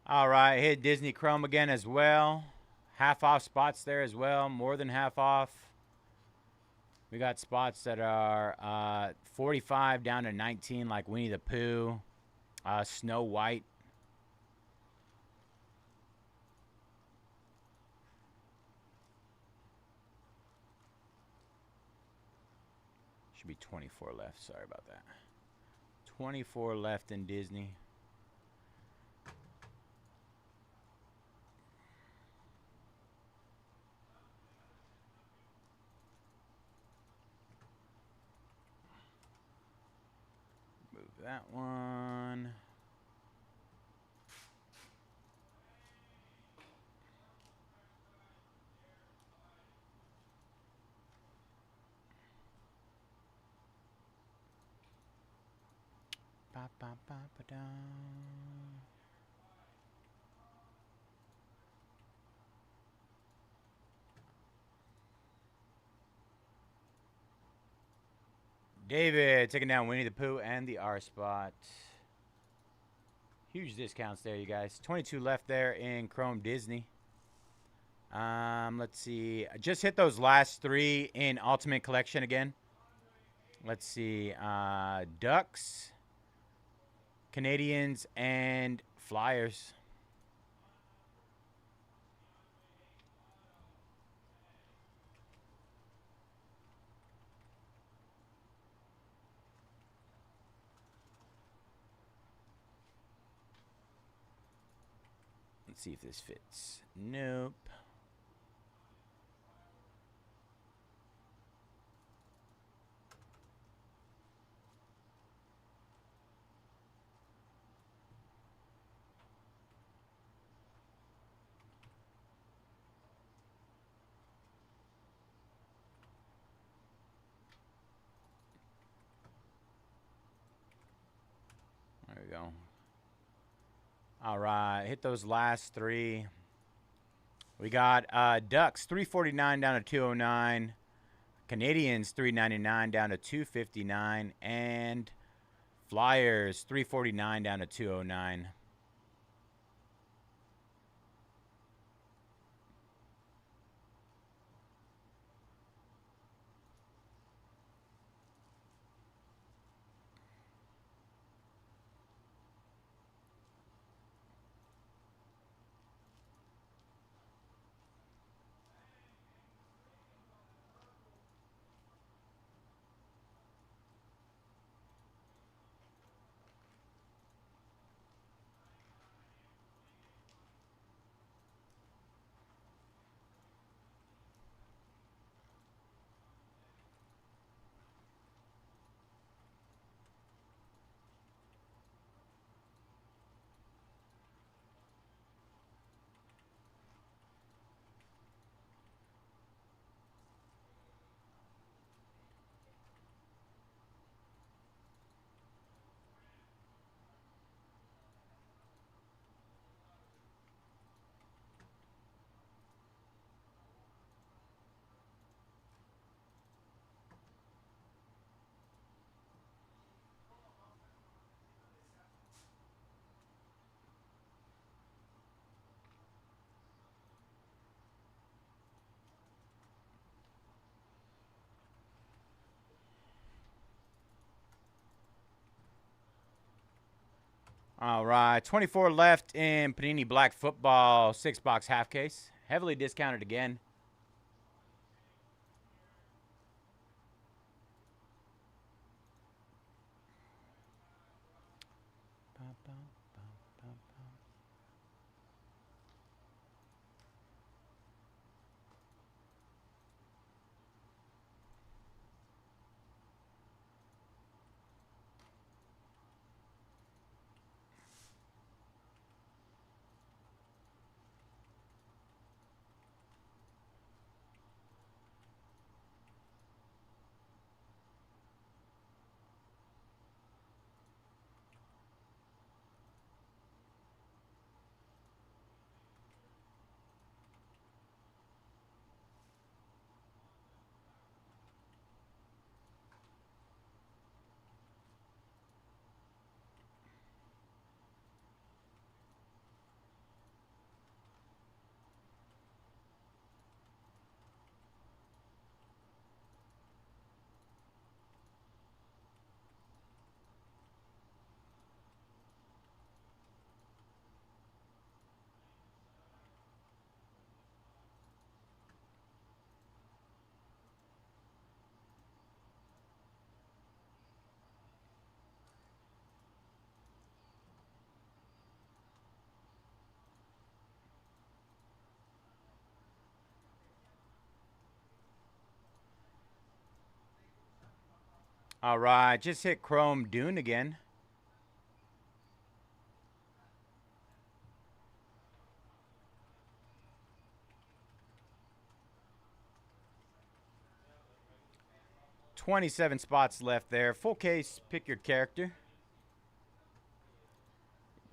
All right, hit Disney Chrome again as well. Half off spots there as well, more than half off. We got spots that are 45 down to 19, like Winnie the Pooh, Snow White. Should be 24 left. Sorry about that. 24 left in Disney. Move that one. Ba, ba, ba, ba, da. David taking down Winnie the Pooh and the R spot. Huge discounts there, you guys. 22 left there in Chrome Disney. Let's see. I just hit those last 3 in Ultimate Collection again. Let's see. Ducks, Canadians, and Flyers. Let's see if this fits. Nope. There we go. All right, hit those last three. We got Ducks 349 down to 209, Canadians 399 down to 259, and Flyers 349 down to 209. All right, 24 left in Panini Black Football 6-box half case. Heavily discounted again. All right, just hit Chrome Dune again. $27 spots left there. Full case, pick your character.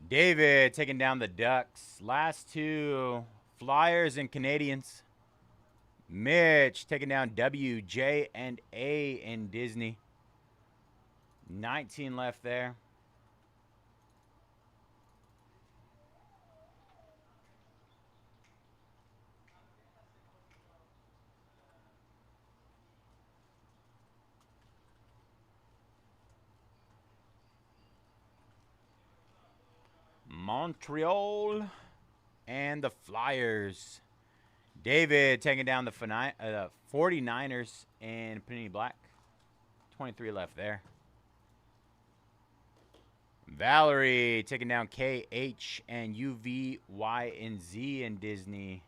David taking down the Ducks. Last two, Flyers and Canadians. Mitch taking down W, J, and A in Disney. 19 left there. Montreal and the Flyers. David taking down the 49ers in Panini Black. 23 left there. Valerie taking down K, H, and U, V, Y, and Z in Disney.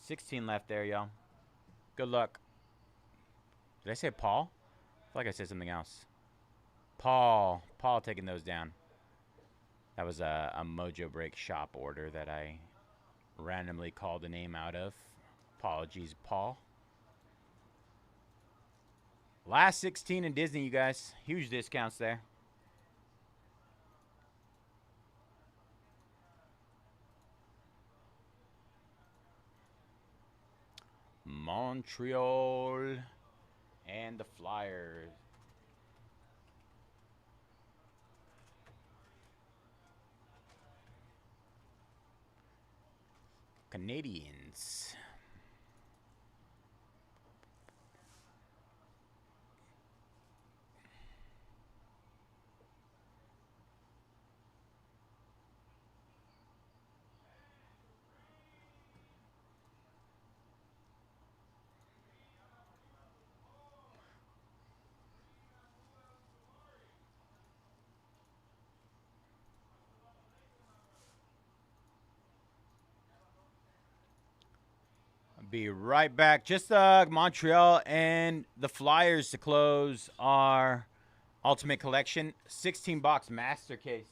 16 left there, y'all. Good luck. Did I say Paul? I feel like I said something else. Paul taking those down. That was a Mojobreak shop order that I randomly called the name out of. Apologies, Paul. Last 16 in Disney, you guys. Huge discounts there. Montreal and the Flyers. Canadians. Be right back. Just Montreal and the Flyers to close our Ultimate Collection 16-box master case.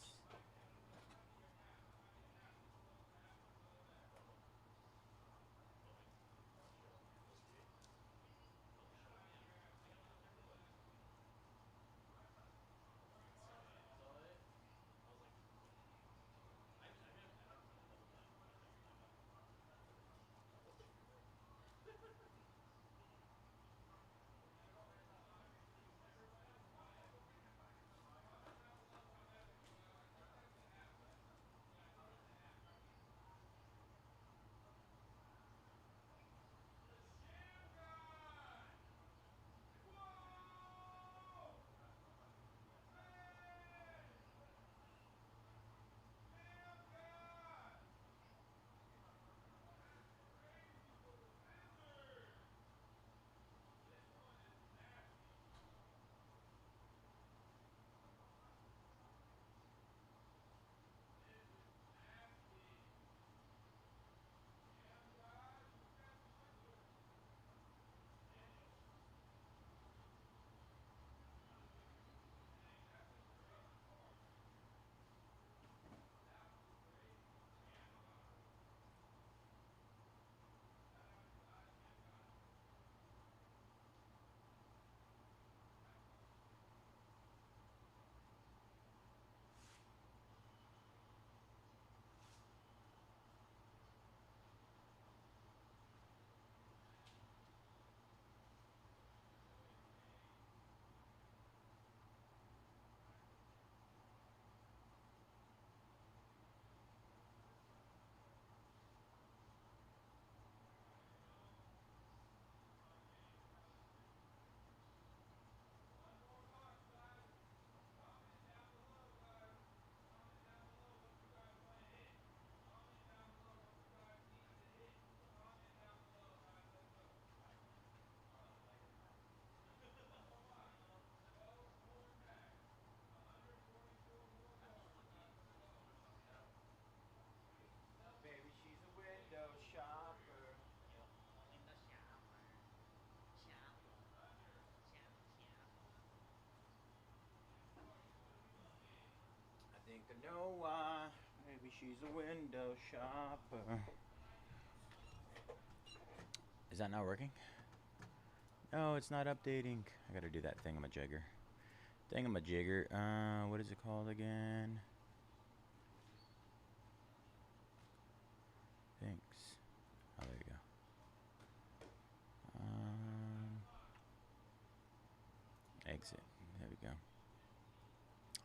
Baby, she's a window shopper. I think I know why. Maybe she's a window shopper. Is that not working? No, it's not updating. I gotta do that thingamajigger. What is it called again? Thanks. Oh, there you go. Exit. There we go.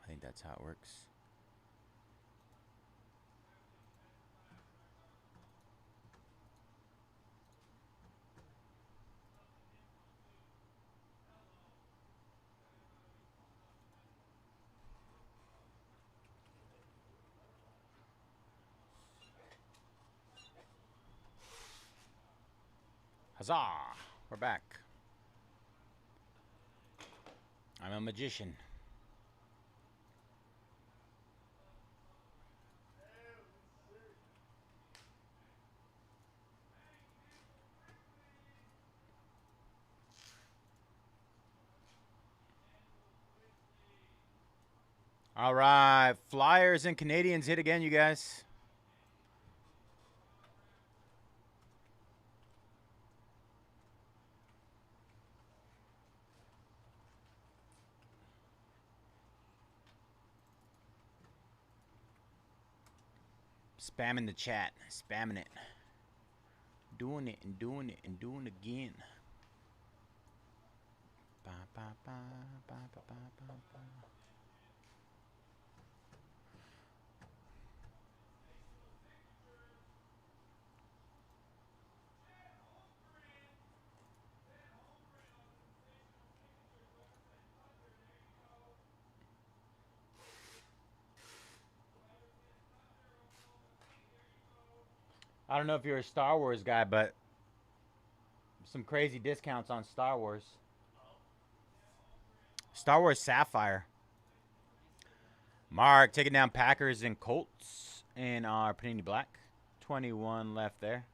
I think that's how it works. Huzzah! We're back. I'm a magician. All right. Flyers and Canadians hit again, you guys. Spamming the chat. Spamming it. Doing it and doing it and doing it again. Ba, ba, ba, ba, ba, ba, ba, ba. I don't know if you're a Star Wars guy, but some crazy discounts on Star Wars. Star Wars Sapphire. Mark taking down Packers and Colts in our Panini Black. 21 left there.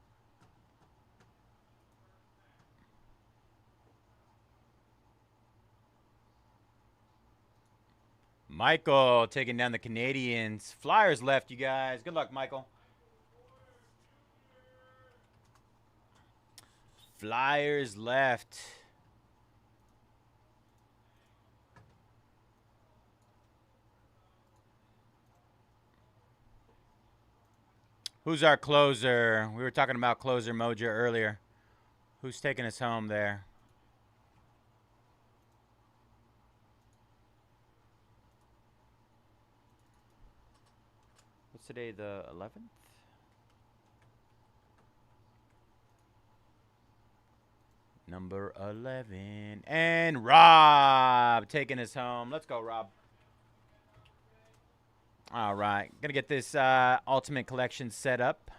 Michael taking down the Canadians. Flyers left, you guys. Good luck, Michael. Flyers left. Who's our closer? We were talking about closer Mojo earlier. Who's taking us home there? What's today, the 11th? Number 11. And Rob taking us home. Let's go, Rob. All right. Going to get this Ultimate Collection set up.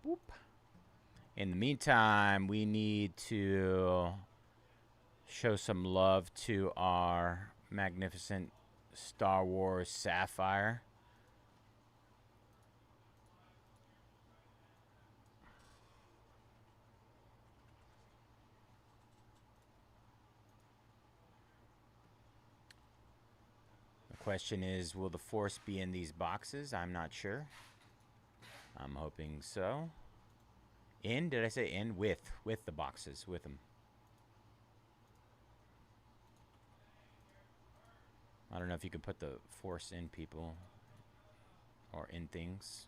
Boop. In the meantime, we need to show some love to our magnificent Star Wars Sapphire. Question is, will the Force be in these boxes? I'm not sure. I'm hoping so. In? Did I say in? With the boxes. With them. I don't know if you can put the Force in people or in things.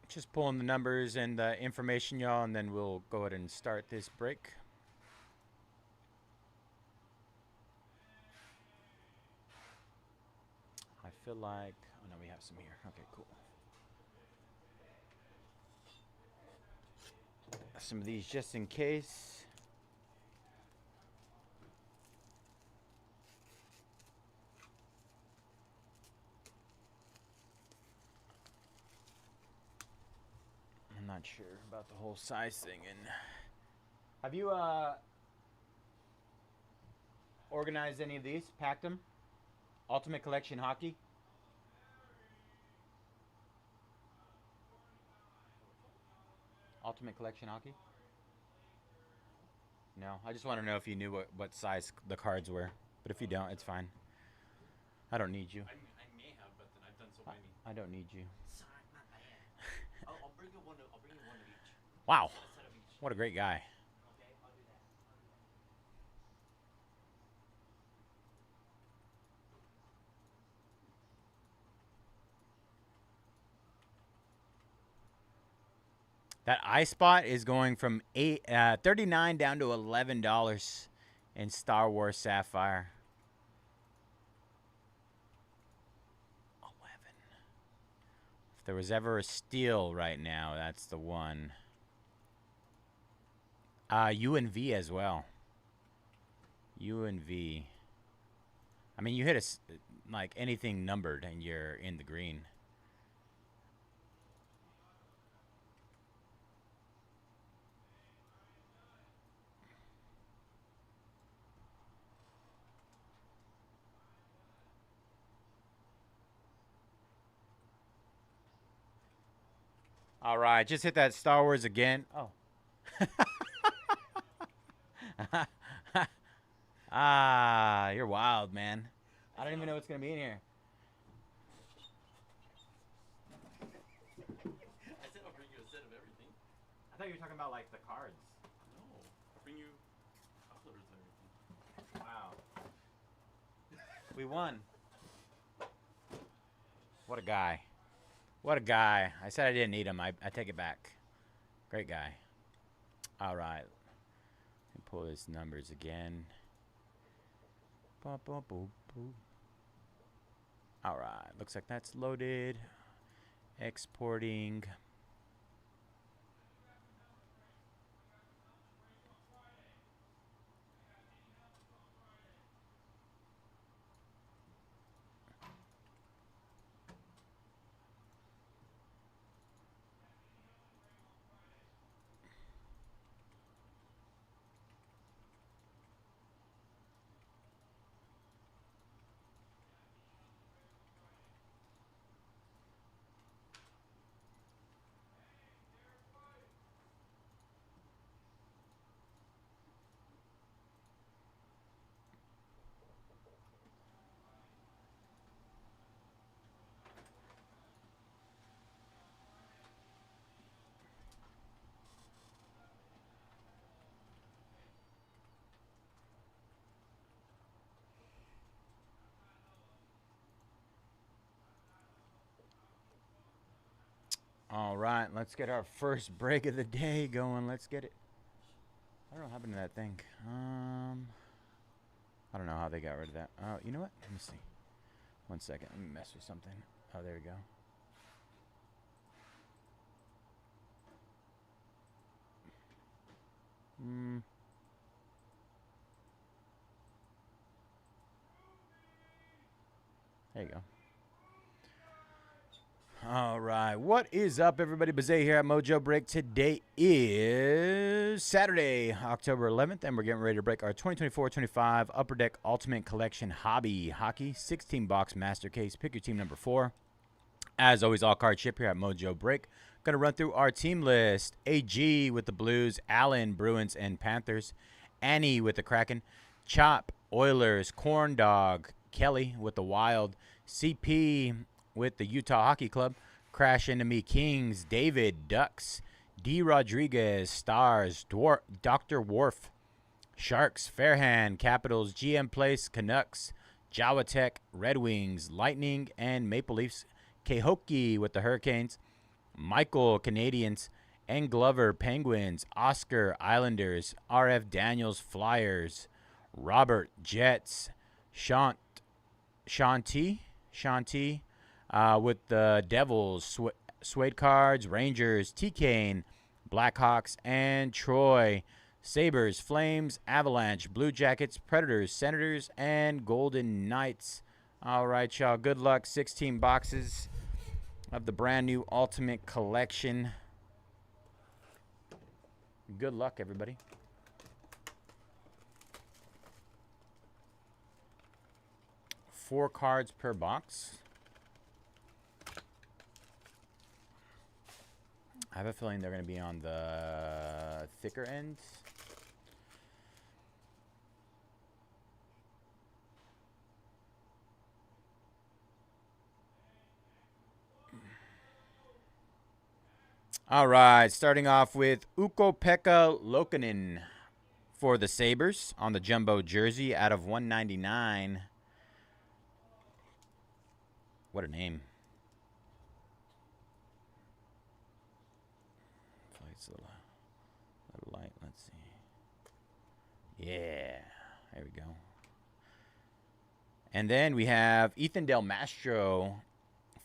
Just pulling the numbers and the information, y'all, and then we'll go ahead and start this break. I feel like... Oh, no, we have some here. Okay, cool. Some of these just in case. I'm not sure about the whole size thing. And have you organized any of these? Packed them? Ultimate Collection Hockey? Ultimate Collection Hockey? No, I just want to know if you knew what size the cards were. But if you don't, it's fine. I don't need you. I may have, but then I've done so many. I don't need you. Sorry, not bad. I'll bring you one. I'll bring you one of each. Wow. A set of each. What a great guy. Okay, I'll do that. That eye spot is going from $39 down to $11 in Star Wars Sapphire. 11. If there was ever a steal right now, that's the one. U and V as well. U and V. I mean, you hit like anything numbered and you're in the green. All right, just hit that Star Wars again. Oh. Ah, you're wild, man. I don't even know what's gonna be in here. I said I'll bring you a set of everything. I thought you were talking about like the cards. No, I'll bring you customers and everything. Wow. We won. What a guy. What a guy. I said I didn't need him. I take it back. Great guy. All right. Let me pull his numbers again. All right. Looks like that's loaded. Exporting. All right, let's get our first break of the day going. Let's get it. I don't know what happened to that thing. I don't know how they got rid of that. Oh, you know what? Let me see. 1 second. Let me mess with something. Oh, there we go. There you go. All right. What is up, everybody? Bayze here at Mojobreak. Today is Saturday, October 11th, and we're getting ready to break our 2024-25 Upper Deck Ultimate Collection Hobby Hockey 16-box Master Case. Pick your team number 4. As always, all card ship here at Mojobreak. Going to run through our team list. AG with the Blues, Allen, Bruins, and Panthers. Annie with the Kraken. Chop, Oilers, Corn Dog, Kelly with the Wild. CP with the Utah Hockey Club. Crash Into Me Kings, David, Ducks, D. Rodriguez, Stars, Dr. Worf, Sharks, Fairhand, Capitals, GM Place, Canucks, Jawa Tech, Red Wings, Lightning, and Maple Leafs. Kehoki with the Hurricanes, Michael, Canadians, and Glover, Penguins, Oscar, Islanders, RF Daniels, Flyers, Robert, Jets, Shanti, with the Devils, Suede Cards, Rangers, T-Kane, Blackhawks, and Troy. Sabres, Flames, Avalanche, Blue Jackets, Predators, Senators, and Golden Knights. All right, y'all. Good luck. 16 boxes of the brand new Ultimate Collection. Good luck, everybody. Four cards per box. I have a feeling they're going to be on the thicker end. All right, starting off with Ukko-Pekka Luukkonen for the Sabres on the jumbo jersey out of 199. What a name. It's a little light. Let's see. Yeah, there we go. And then we have Ethan Del Mastro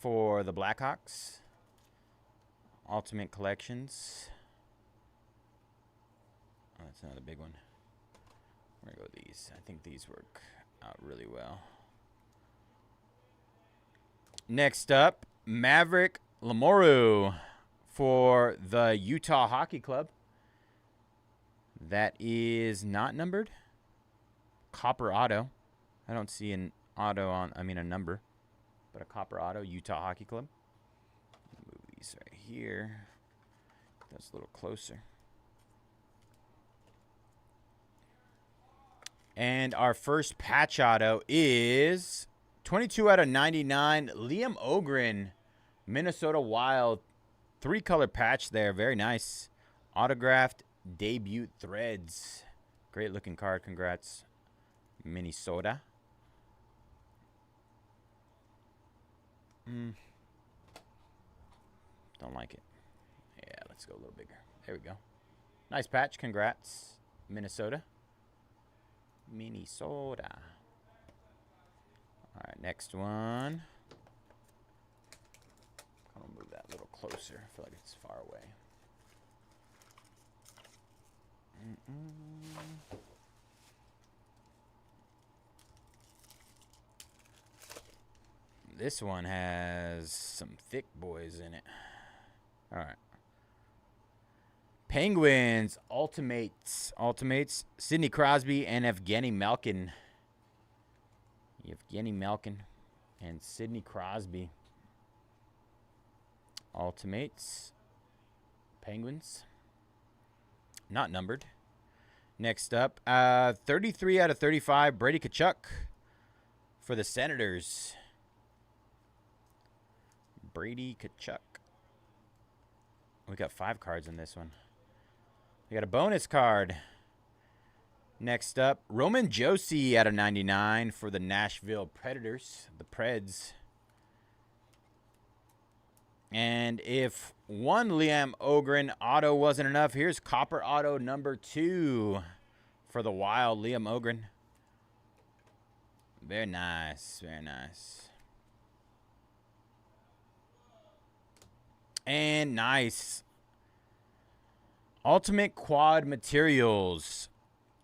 for the Blackhawks. Ultimate Collections. Oh, that's another big one. We're going to go with these. I think these work out really well. Next up, Maverick Lamoureux for the Utah Hockey Club. That is not numbered. Copper auto. I don't see an auto on, a number. But a copper auto, Utah Hockey Club. Move these right here. That's a little closer. And our first patch auto is 22 out of 99. Liam Ogren, Minnesota Wild. 3-color patch there. Very nice. Autographed debut threads. Great looking card. Congrats, Minnesota. Don't like it. Yeah, let's go a little bigger. There we go. Nice patch. Congrats, Minnesota. Minnesota. All right, next one. I'm going to move that a little closer. I feel like it's far away. This one has some thick boys in it. All right. Penguins, Ultimates, Sidney Crosby and Evgeny Malkin. Evgeny Malkin and Sidney Crosby. Ultimates, Penguins. Not numbered. Next up, 33 out of 35, Brady Tkachuk for the Senators. Brady Tkachuk. We got 5 cards in this one. We got a bonus card. Next up, Roman Josi out of 99 for the Nashville Predators, the Preds. And if one Liam Ogren auto wasn't enough, here's Copper Auto number 2 for the Wild, Liam Ogren. Very nice, very nice. And nice. Ultimate Quad Materials.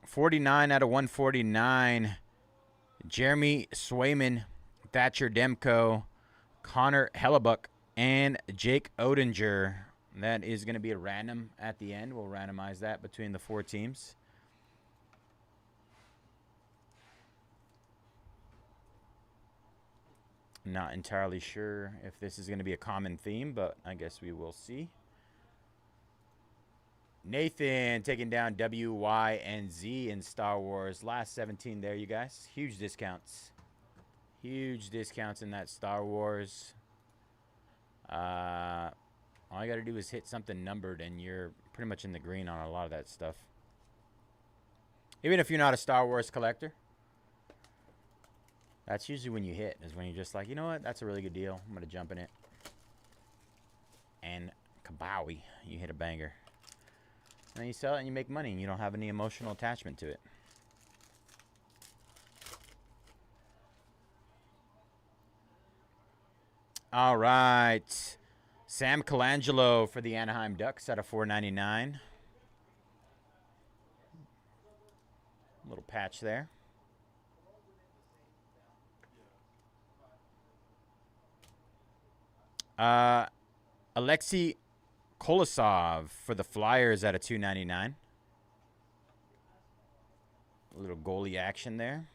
49 out of 149. Jeremy Swayman, Thatcher Demko, Connor Hellebuck, and Jake Odinger. That is going to be a random at the end. We'll randomize that between the 4 teams. Not entirely sure if this is going to be a common theme, but I guess we will see. Nathan taking down W, Y, and Z in Star Wars. Last 17 there, you guys. Huge discounts. Huge discounts in that Star Wars. All you got to do is hit something numbered, and you're pretty much in the green on a lot of that stuff. Even if you're not a Star Wars collector. That's usually when you hit, is when you're just like, you know what, that's a really good deal. I'm going to jump in it. And kabowie, you hit a banger. And then you sell it and you make money, and you don't have any emotional attachment to it. All right. Sam Colangelo for the Anaheim Ducks out of 499. Little patch there. Alexei Kolosov for the Flyers out of 299. A little goalie action there.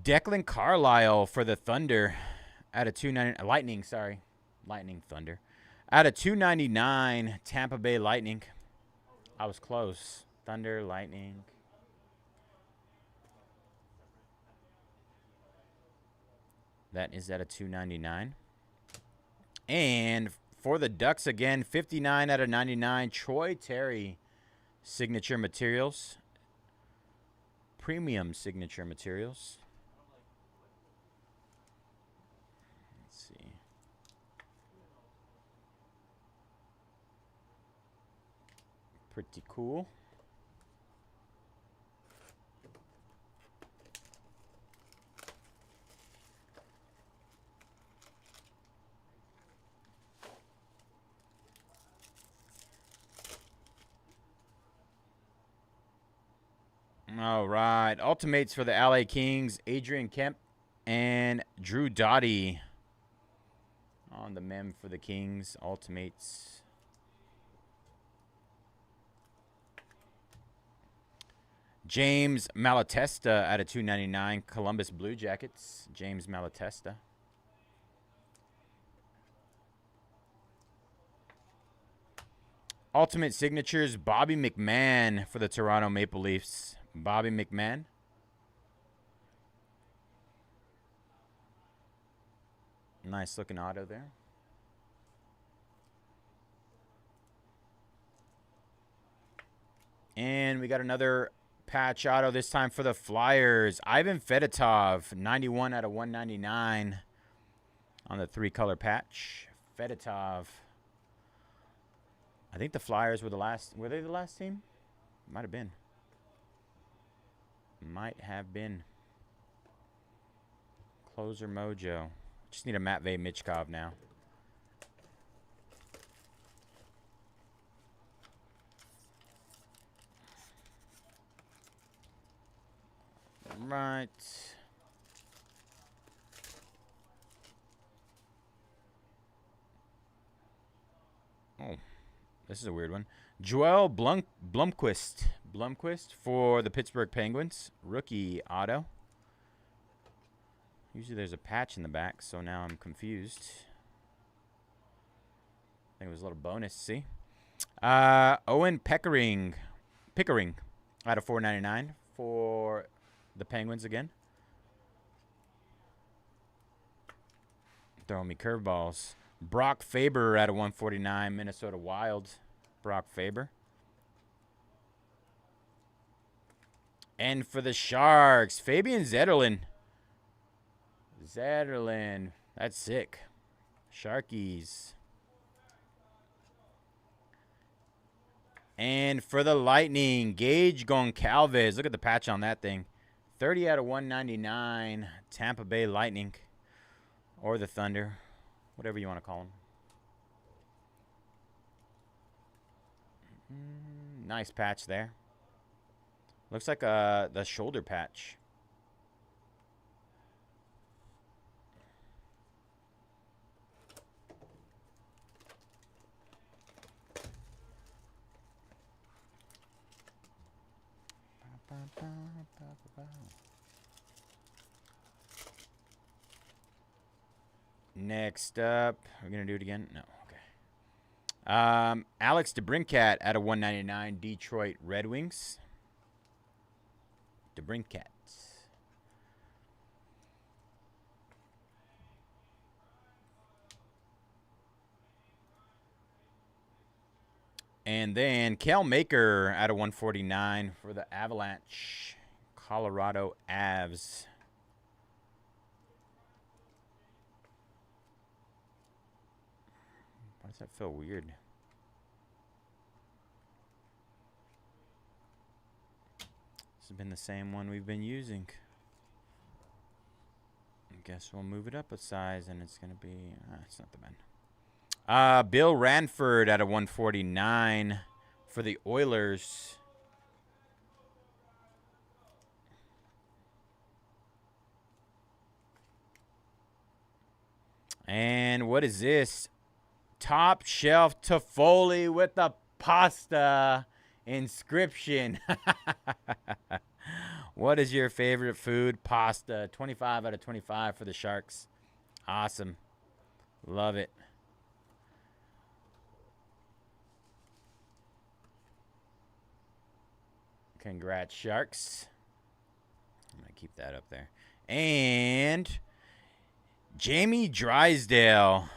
Declan Carlisle for the Thunder out of 299. Lightning, sorry. Lightning, Thunder. Out of 299, Tampa Bay Lightning. I was close. Thunder, Lightning. That is at a 299. And for the Ducks again, 59 out of 99, Troy Terry signature materials. Premium signature materials. Let's see. Pretty cool. All right. Ultimates for the LA Kings, Adrian Kemp and Drew Doughty. On the mem for the Kings, Ultimates. James Malatesta out of 299, Columbus Blue Jackets. James Malatesta. Ultimate signatures, Bobby McMahon for the Toronto Maple Leafs. Bobby McMahon. Nice looking auto there. And we got another patch auto, this time for the Flyers. Ivan Fedotov, 91 out of 199 on the 3-color patch. Fedotov. I think the Flyers were the last. Were they the last team? Might have been. Might have been. Closer Mojo. Just need a Matvey Michkov now. Right. Oh, this is a weird one. Joel Blomqvist for the Pittsburgh Penguins. Rookie auto. Usually there's a patch in the back, so now I'm confused. I think it was a little bonus, see? Owen Pickering out of 499 for the Penguins again. Throwing me curveballs. Brock Faber out of 149, Minnesota Wild. Brock Faber. And for the Sharks, Fabian Zetterlund. That's sick. Sharkies. And for the Lightning, Gage Goncalves. Look at the patch on that thing. 30 out of 199. Tampa Bay Lightning. Or the Thunder. Whatever you want to call them. Nice patch there. Looks like the shoulder patch. Next up, we're going to do it again? No, okay. Alex DeBrincat out of 199, Detroit Red Wings. DeBrincat. And then Cal Maker out of 149 for the Avalanche. Colorado Avs. Why does that feel weird? This has been the same one we've been using. I guess we'll move it up a size and it's going to be... it's not the bad. Bill Ranford out of 149 for the Oilers. And what is this? Top Shelf Toffoli with the pasta inscription. What is your favorite food? Pasta. 25 out of 25 for the Sharks. Awesome. Love it. Congrats, Sharks. I'm going to keep that up there. And Jamie Drysdale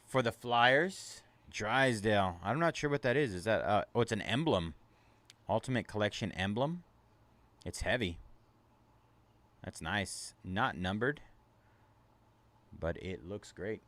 for the Flyers. Drysdale. I'm not sure what that is. Is that... oh, it's an emblem. Ultimate Collection emblem. It's heavy. That's nice. Not numbered. But it looks great.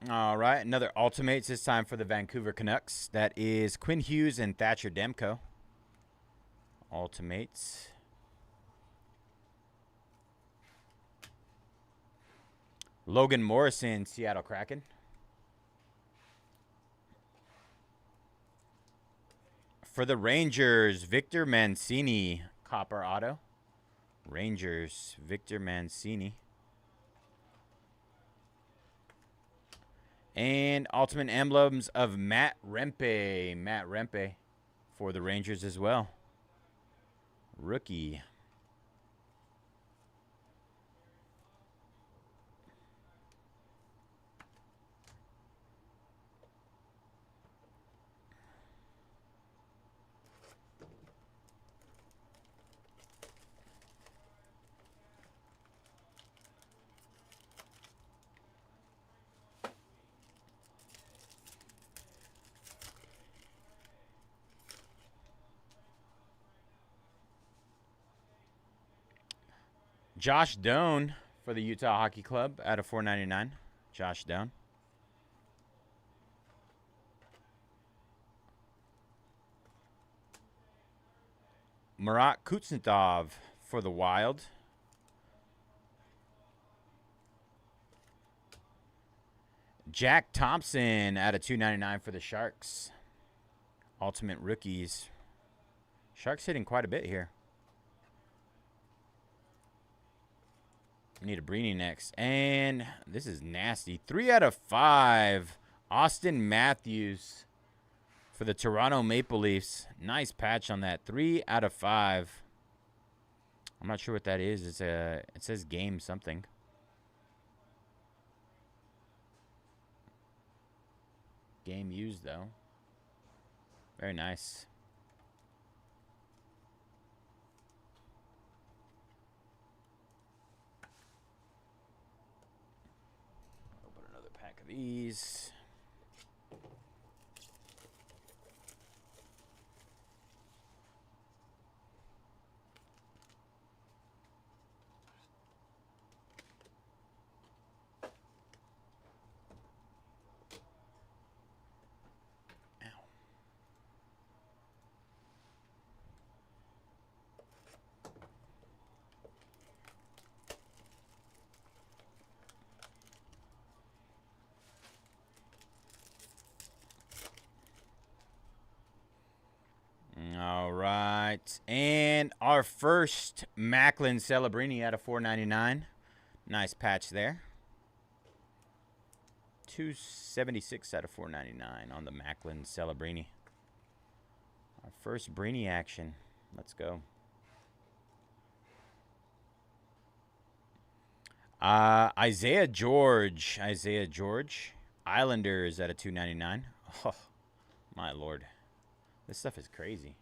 All right, another Ultimates, this time for the Vancouver Canucks. That is Quinn Hughes and Thatcher Demko. Ultimates. Logan Morrison, Seattle Kraken. for the Rangers, Victor Mancini, copper auto. Rangers, Victor Mancini. And ultimate emblems of Matt Rempe. Matt Rempe for the Rangers as well. Rookie. Josh Doan for the Utah Hockey Club out of $4.99. Josh Doan. Marat Kuznetsov for the Wild. Jack Thompson out of $2.99 for the Sharks. Ultimate rookies. Sharks hitting quite a bit here. Need a Brini next. And this is nasty. 3 out of 5. Austin Matthews for the Toronto Maple Leafs. Nice patch on that. 3 out of 5. I'm not sure what that is. It's it says game something. Game used though. Very nice. Open another pack of these. All right. And our first Macklin Celebrini out of $4.99. Nice patch there. 276 out of $4.99 on the Macklin Celebrini. Our first Brini action. Let's go. Isaiah George. Islanders at a $2.99. Oh, my lord. This stuff is crazy.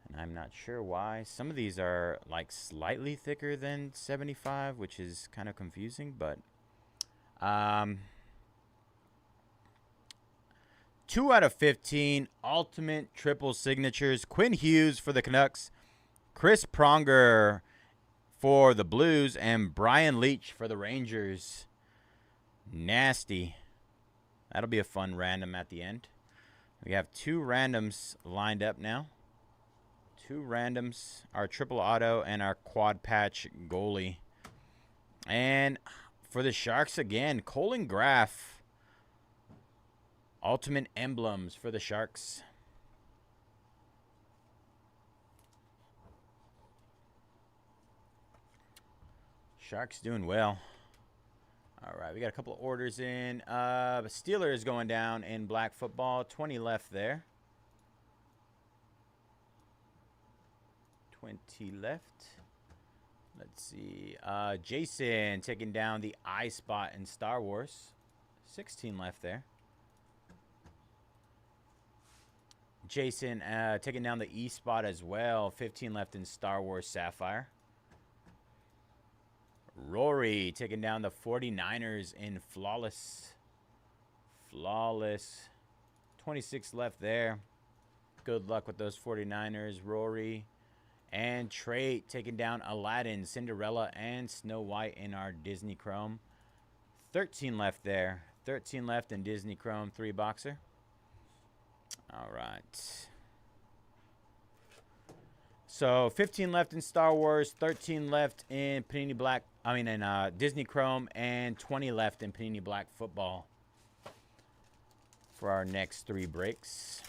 And I'm not sure why. Some of these are like slightly thicker than 75, which is kind of confusing, but 2 out of 15 ultimate triple signatures. Quinn Hughes for the Canucks, Chris Pronger for the Blues, and Brian Leetch for the Rangers. Nasty. That'll be a fun random at the end. We have 2 randoms lined up now. 2 randoms, our triple auto and our quad patch goalie. And for the Sharks again, Colin Graff. Ultimate emblems for the Sharks. Sharks doing well. All right, we got a couple of orders in. Steelers going down in black football. 20 left there. 20 left. Let's see. Jason taking down the I spot in Star Wars. 16 left there. Jason taking down the E spot as well. 15 left in Star Wars Sapphire. Rory taking down the 49ers in Flawless. 26 left there. Good luck with those 49ers, Rory. And Trey taking down Aladdin, Cinderella, and Snow White in our Disney Chrome. 13 left there. 13 left in Disney Chrome 3-boxer. All right. So 15 left in Star Wars, 13 left in Panini Black. In Disney Chrome, and 20 left in Panini Black Football. for our next 3 breaks.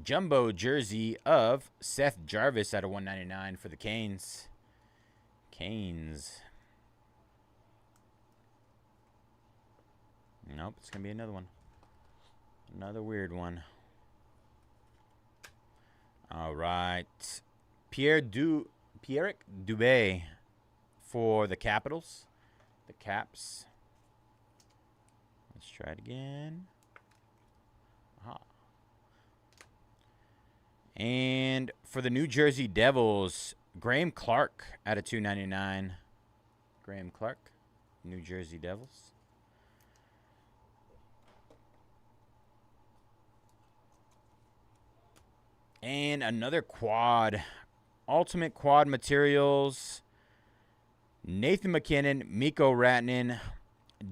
Jumbo jersey of Seth Jarvis out of 199 for the Canes. Canes. Nope, it's going to be another one. Another weird one. All right. Pierre-Eric Dubé for the Capitals. The Caps. Let's try it again. Aha. And for the New Jersey Devils, Graham Clark out of 299. Graham Clark, New Jersey Devils. And another quad. Ultimate Quad Materials. Nathan McKinnon, Mikko Rantanen,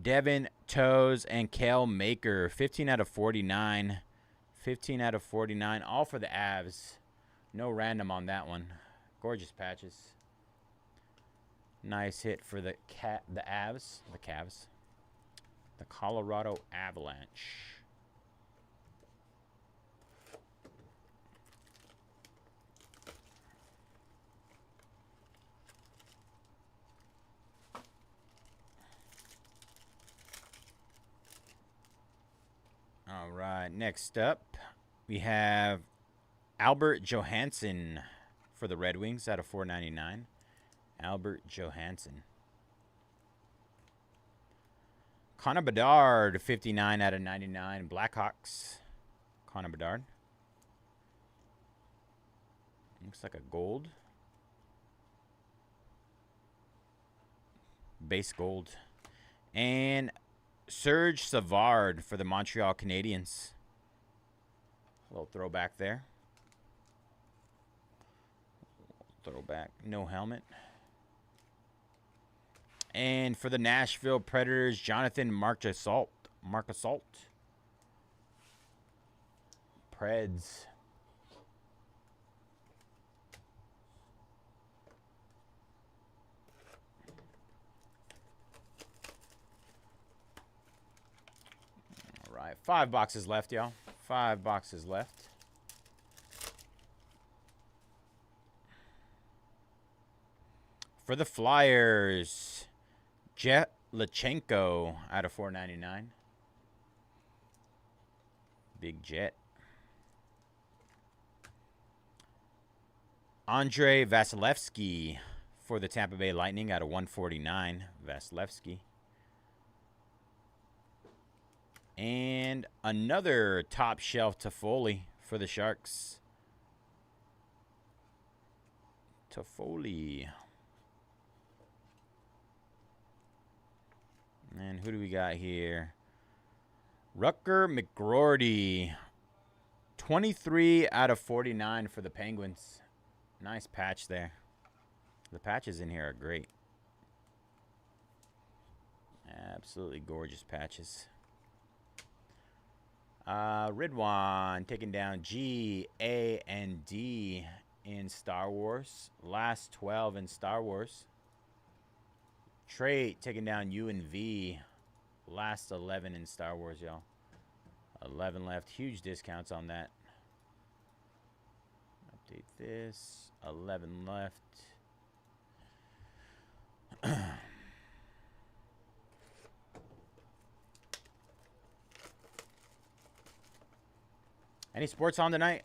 Devin Toews, and Kale Maker. 15 out of 49. 15 out of 49. All for the Avs. No random on that one. Gorgeous patches. Nice hit for the Avs. The Cavs. The Colorado Avalanche. All right, next up, we have Albert Johansson for the Red Wings out of 499. Albert Johansson. Connor Bedard, 59 out of 99. Blackhawks. Connor Bedard. Looks like a gold. Base gold. And Serge Savard for the Montreal Canadiens. A little throwback there. Throwback. No helmet. And for the Nashville Predators, Jonathan Marchessault. Preds. All right, 5 boxes left, y'all. 5 boxes left. For the Flyers, Jet Lachenko out of 499. Big Jet. Andre Vasilevsky for the Tampa Bay Lightning out of 149. Vasilevsky. And another top shelf Toffoli for the Sharks. Toffoli. And who do we got here? Rutger McGroarty. 23 out of 49 for the Penguins. Nice patch there. The patches in here are great. Absolutely gorgeous patches. Ridwan taking down G, A, and D in Star Wars. Last 12 in Star Wars. Trait taking down U and V. Last 11 in Star Wars, y'all. 11 left. Huge discounts on that. Update this. 11 left. Any sports on tonight?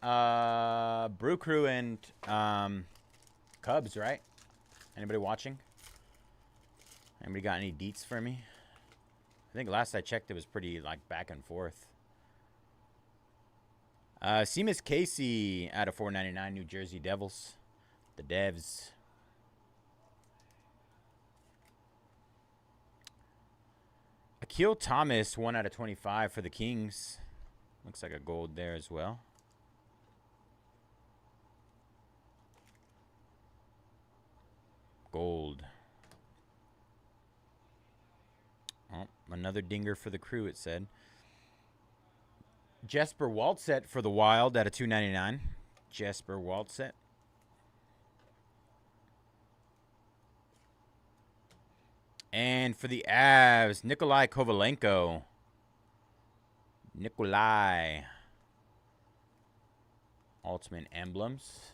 Brew Crew and Cubs, right? Anybody watching? Anybody got any deets for me? I think last I checked it was pretty like back and forth. Seamus Casey out of 499, New Jersey Devils. The Devs. Akil Thomas, 1 out of 25 for the Kings. Looks like a gold there as well. Gold. Oh, another dinger for the Crew, it said. Jesper Waltset for the Wild out of 299. Jesper Waltset. And for the Avs, Nikolai Kovalenko. Nikolai. Ultimate emblems.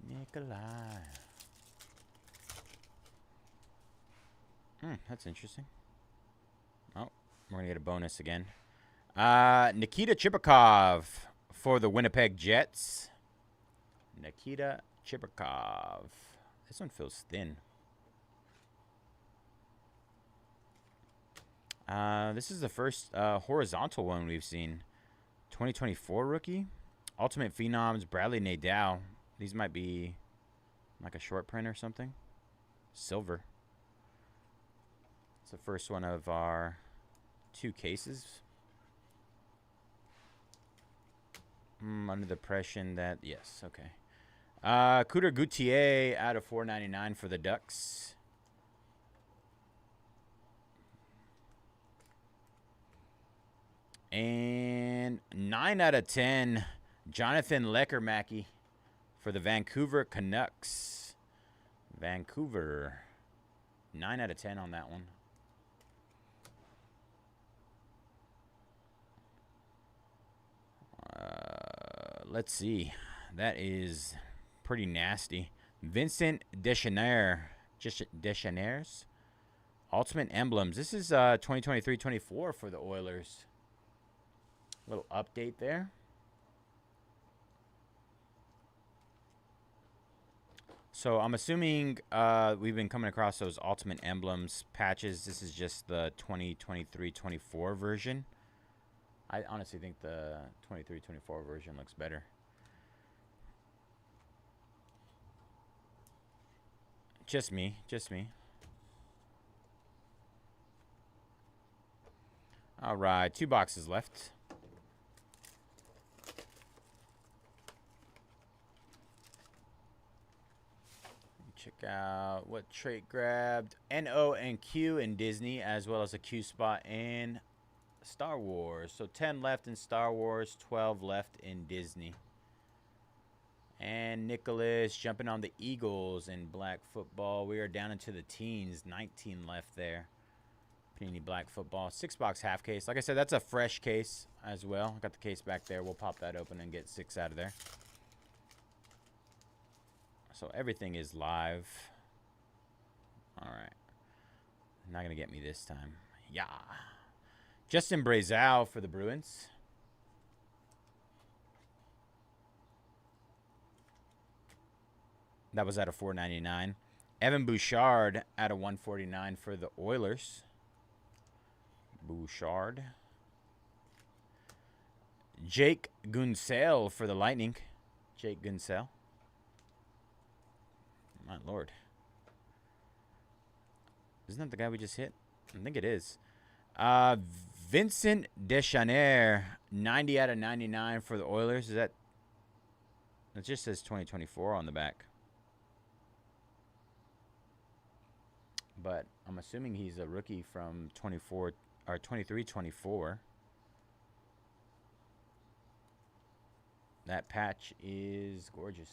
Nikolai. That's interesting. Oh, we're going to get a bonus again. Nikita Chibakov for the Winnipeg Jets. Nikita Chibakov. This one feels thin. This is the first horizontal one we've seen. 2024 rookie. Ultimate Phenoms, Bradley Nadeau. These might be like a short print or something. Silver. It's the first one of our 2 cases. Under the impression that, yes, okay. Cooter Gauthier out of 499 for the Ducks. And 9 out of 10, Jonathan Leckermacky for the Vancouver Canucks. Vancouver. 9 out of 10 on that one. Let's see. That is pretty nasty. Vincent Deschaners. Ultimate Emblems. This is 2023-24 for the Oilers. Little update there. So I'm assuming we've been coming across those Ultimate Emblems patches. This is just the 2023-24 version. I honestly think the 23-24 version looks better. Just me. All right, 2 boxes left. Check out what trait grabbed. NO and Q in Disney, as well as a Q spot in Star Wars. So 10 left in Star Wars, 12 left in Disney. And Nicholas jumping on the Eagles in black football. We are down into the teens. 19 left there. Panini black football. 6-box half case. Like I said, that's a fresh case as well. Got the case back there. We'll pop that open and get 6 out of there. So everything is live. All right. Not going to get me this time. Yeah. Justin Brazeau for the Bruins. That was out of $4.99. Evan Bouchard out of $149 for the Oilers. Bouchard. Jake Gunsel for the Lightning. Jake Gunsel. My lord. Isn't that the guy we just hit? I think it is. Vincent Deschaners, 90 out of 99 for the Oilers. Is that? It just says 2024 on the back. But I'm assuming he's a rookie from 24 or 23-24. That patch is gorgeous.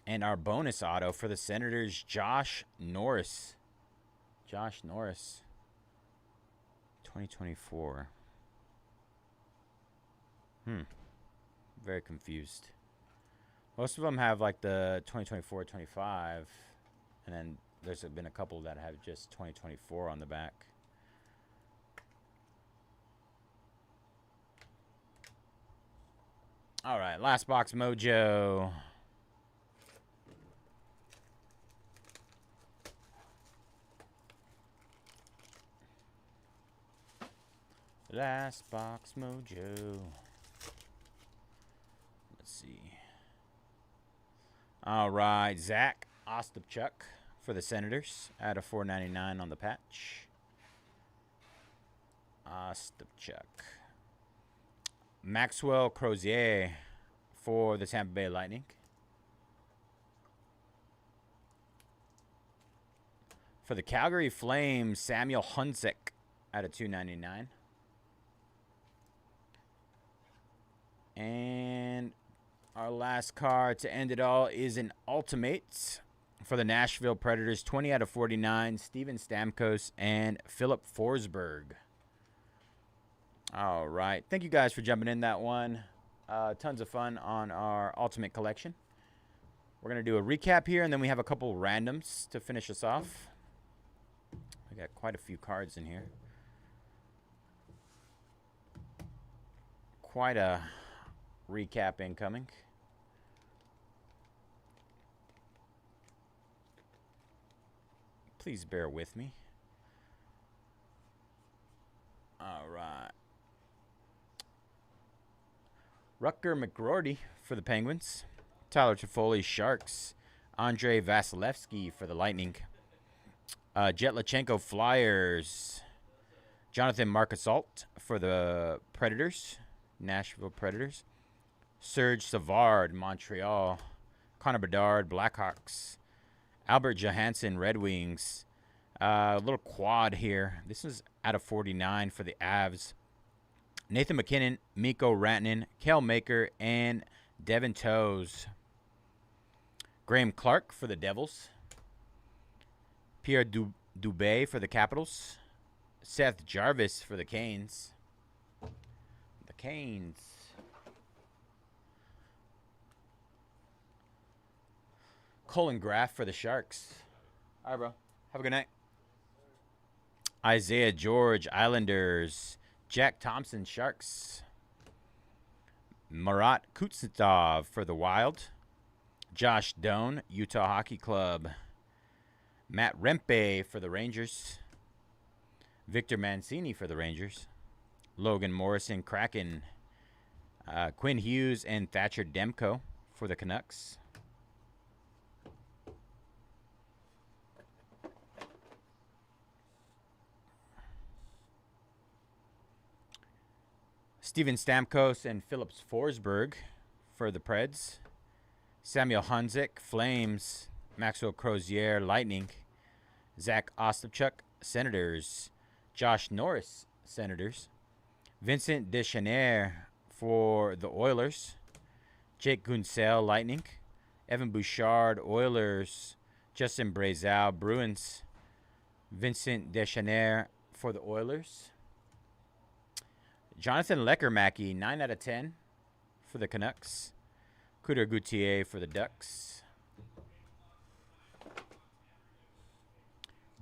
And our bonus auto for the Senators, Josh Norris. Josh Norris. 2024. Very confused. Most of them have like the 2024-25. And then there's been a couple that have just 2024 on the back. All right, last box mojo. Last box mojo. Let's see. All right, Zach Ostapchuk for the Senators out of $4.99 on the patch. Ostapchuk. Maxwell Crozier for the Tampa Bay Lightning. For the Calgary Flames, Samuel Hunzik out of 299. And our last card to end it all is an Ultimate for the Nashville Predators, 20 out of 49, Steven Stamkos and Philip Forsberg. All right. Thank you guys for jumping in that one. Tons of fun on our Ultimate collection. We're going to do a recap here, and then we have a couple randoms to finish us off. We got quite a few cards in here. Quite a recap incoming. Please bear with me. All right. Rutger McGroarty for the Penguins. Tyler Toffoli, Sharks. Andrei Vasilevsky for the Lightning. Jet Lachenko, Flyers. Jonathan Marchessault for the Predators. Nashville Predators. Serge Savard, Montreal. Connor Bedard, Blackhawks. Albert Johansson, Red Wings. A little quad here. This is out of 49 for the Avs. Nathan McKinnon, Mikko Rantanen, Kel Maker, and Devin Toews. Graham Clark for the Devils. Pierre Dubé for the Capitals. Seth Jarvis for the Canes. The Canes. Colin Graff for the Sharks. All right, bro. Have a good night. Isaiah George, Islanders. Jack Thompson, Sharks. Marat Kuznetsov for the Wild. Josh Doan, Utah Hockey Club. Matt Rempe for the Rangers. Victor Mancini for the Rangers. Logan Morrison, Kraken. Quinn Hughes and Thatcher Demko for the Canucks. Steven Stamkos and Phillips Forsberg for the Preds. Samuel Hunzik, Flames. Maxwell Crozier, Lightning. Zach Ostapchuk, Senators. Josh Norris, Senators. Vincent Deschanel for the Oilers. Jake Gunsel, Lightning. Evan Bouchard, Oilers. Justin Brazeau, Bruins. Vincent Deschanel for the Oilers. Jonathan Leckermacky, 9 out of 10 for the Canucks. Cutter Gauthier for the Ducks.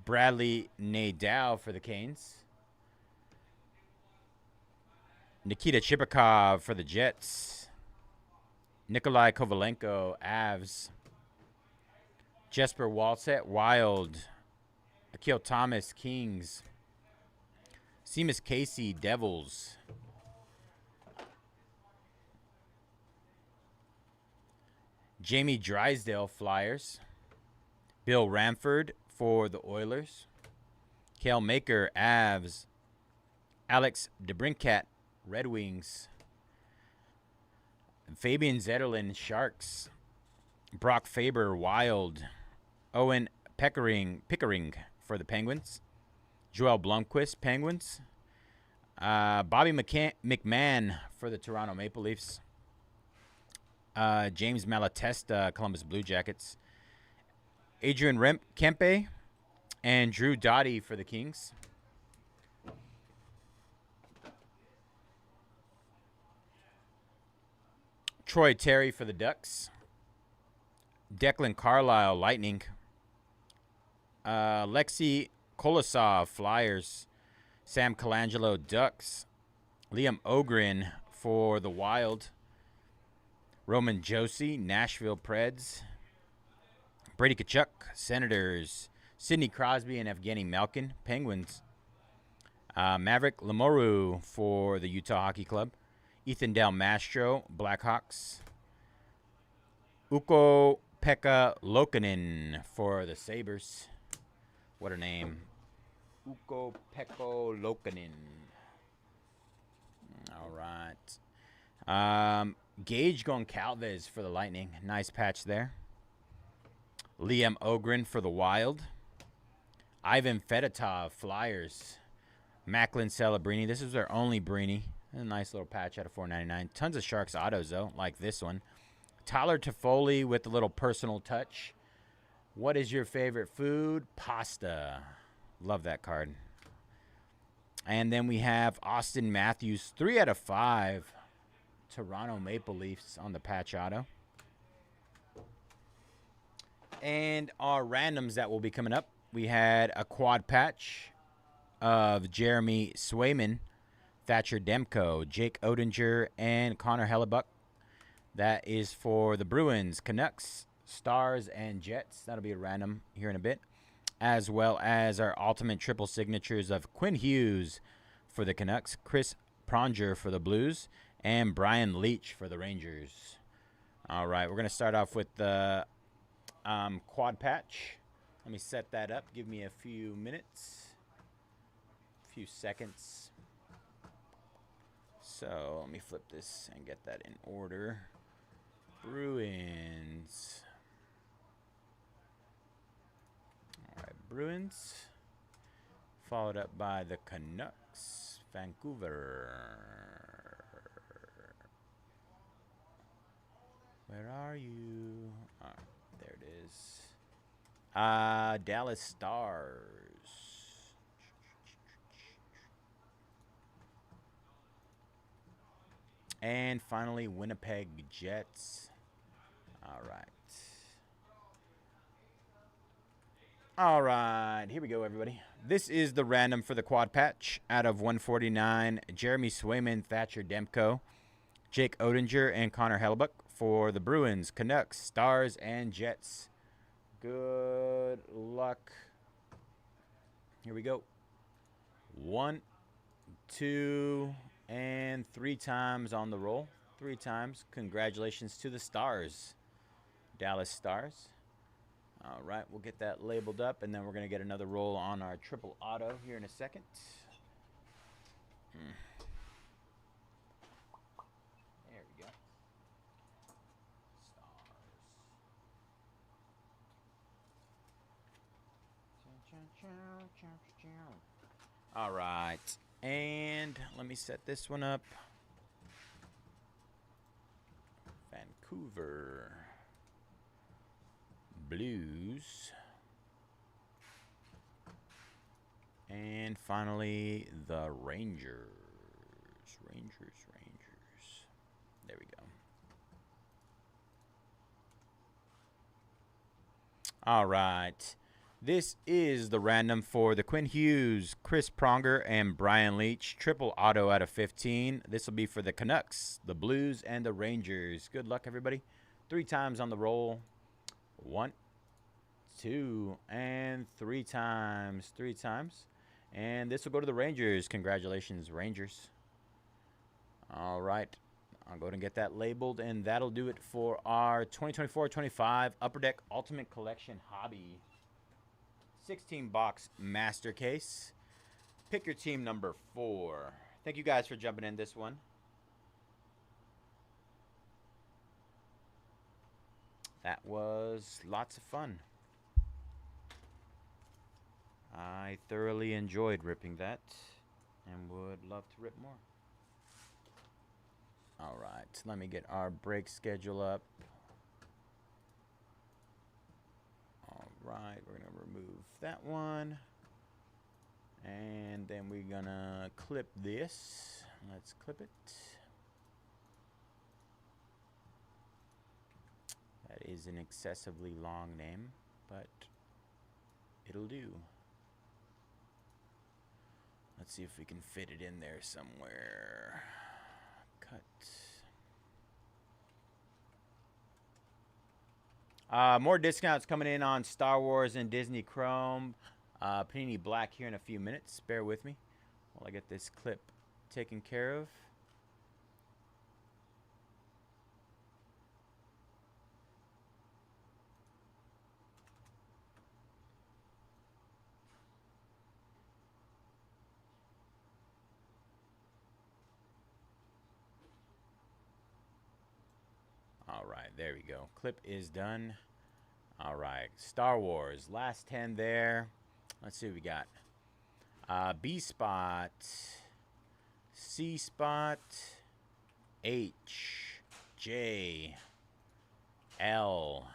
Bradley Nadeau for the Canes. Nikita Chibakov for the Jets. Nikolai Kovalenko, Avs. Jesper Walsett, Wild. Akil Thomas, Kings. Seamus Casey, Devils. Jamie Drysdale, Flyers. Bill Ramford for the Oilers. Kel Maker, Avs. Alex DeBrincat, Red Wings. Fabian Zetterlund, Sharks. Brock Faber, Wild. Owen Pickering for the Penguins. Joel Blomqvist, Penguins. Bobby McMahon for the Toronto Maple Leafs. James Malatesta, Columbus Blue Jackets. Adrian Kempe and Drew Doughty for the Kings. Troy Terry for the Ducks. Declan Carlisle, Lightning. Lexi Kolosov, Flyers. Sam Colangelo, Ducks. Liam Ogren for the Wild. Roman Josie, Nashville Preds. Brady Tkachuk, Senators. Sidney Crosby and Evgeny Malkin, Penguins. Maverick Lamoureux for the Utah Hockey Club. Ethan Del Mastro, Blackhawks. Ukko Pekka Lokinen for the Sabres. What a name. Ukko Pekka Lokinen. All right. Gage Goncalves for the Lightning. Nice patch there. Liam Ogren for the Wild. Ivan Fedotov, Flyers. Macklin Celebrini. This is their only Brini. A nice little patch out of $4.99. Tons of Sharks autos, though, like this one. Tyler Toffoli with a little personal touch. What is your favorite food? Pasta. Love that card. And then we have Austin Matthews, 3 out of 5. Toronto Maple Leafs on the patch auto. And our randoms that will be coming up. We had a quad patch of Jeremy Swayman, Thatcher Demko, Jake Odinger, and Connor Hellebuck. That is for the Bruins, Canucks, Stars, and Jets. That'll be a random here in a bit. As well as our ultimate triple signatures of Quinn Hughes for the Canucks, Chris Pronger for the Blues, and Brian Leach for the Rangers. All right, we're going to start off with the quad patch. Let me set that up. Give me a few minutes, a few seconds. So let me flip this and get that in order. Bruins. All right, Bruins. Followed up by the Canucks, Vancouver. Where are you? Oh, there it is. Dallas Stars. And finally, Winnipeg Jets. All right. All right, here we go, everybody. This is the random for the quad patch out of 149. Jeremy Swayman, Thatcher Demko, Jake Odinger, and Connor Hellebuck for the Bruins, Canucks, Stars, and Jets. Good luck. Here we go. 1, 2, and 3 times on the roll. 3 times. Congratulations to the Stars. Dallas Stars. All right, we'll get that labeled up, and then we're going to get another roll on our triple auto here in a second. There we go. Stars. All right, and let me set this one up. Vancouver Blues. And finally, the Rangers. Rangers. There we go. All right. This is the random for the Quinn Hughes, Chris Pronger, and Brian Leach. Triple auto out of 15. This will be for the Canucks, the Blues, and the Rangers. Good luck, everybody. 3 times on the roll. 1, 2, and 3 times. 3 times. And this will go to the Rangers. Congratulations, Rangers. All right. I'll go ahead and get that labeled, and that'll do it for our 2024-25 Upper Deck Ultimate Collection Hobby 16-box master case. Pick your team number 4. Thank you guys for jumping in this one. That was lots of fun. I thoroughly enjoyed ripping that and would love to rip more. All right, let me get our break schedule up. All right, we're going to remove that one. And then we're going to clip this. Let's clip it. That is an excessively long name, but it'll do. Let's see if we can fit it in there somewhere. Cut. More discounts coming in on Star Wars and Disney Chrome. Panini Black here in a few minutes. Bear with me while I get this clip taken care of. All right, there we go. Clip is done. All right, Star Wars, last 10 there. Let's see what we got. B spot, C spot, H, J, L,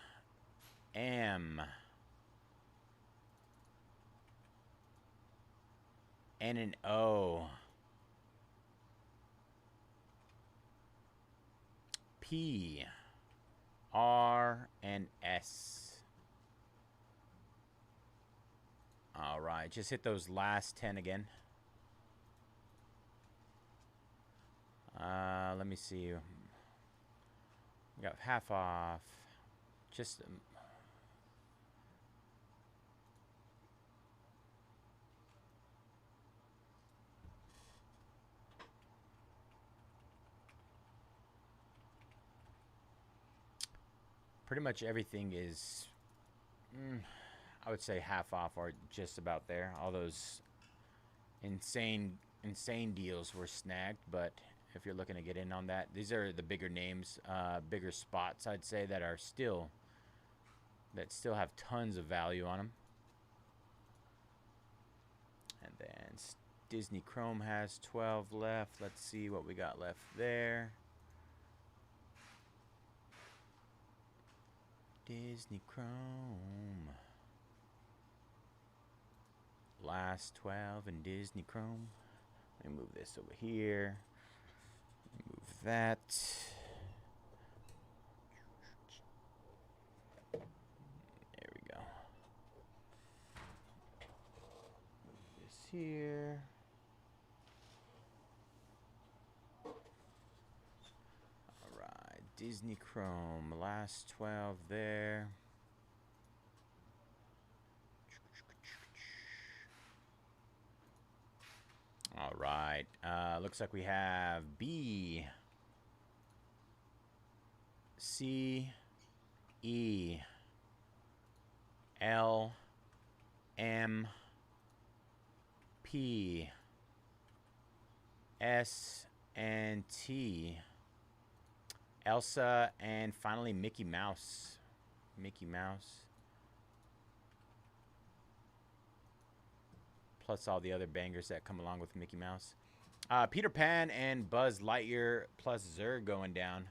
M, N and O, P, R, and S. All right, just hit those last 10 again. Let me see. We got half off. Just pretty much everything is, I would say half off or just about there. All those insane deals were snagged, but if you're looking to get in on that, these are the bigger names, bigger spots, I'd say, that still have tons of value on them. And then Disney Chrome has 12 left. Let's see what we got left there. Disney Chrome. Last 12 in Disney Chrome. Let me move this over here. Move that. There we go. Move this here. Alright, Disney Chrome. Last 12 there. All right. Looks like we have B, C, E, L, M, P, S, and T. Elsa, and finally Mickey Mouse. Mickey Mouse. Plus all the other bangers that come along with Mickey Mouse. Peter Pan and Buzz Lightyear plus Zerg going down.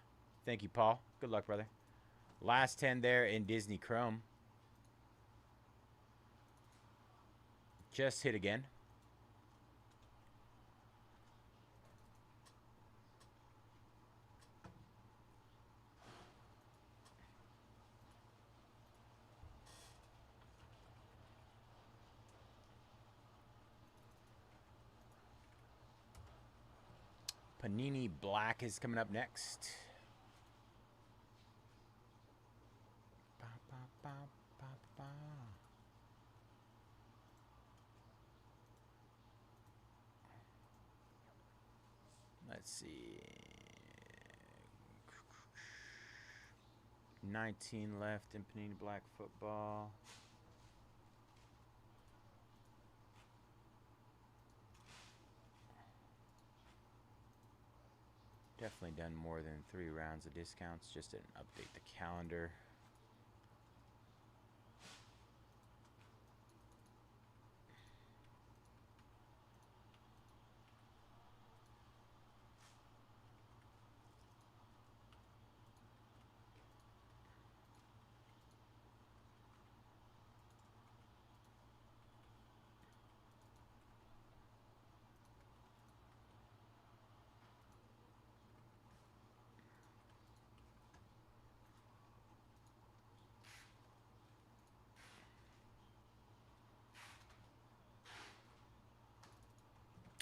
Thank you, Paul. Good luck, brother. Last 10 there in Disney Chrome. Just hit again. Panini Black is coming up next. Ba, ba, ba, ba, ba. Let's see. 19 left in Panini Black football. Definitely done more than 3 rounds of discounts. Just didn't update the calendar.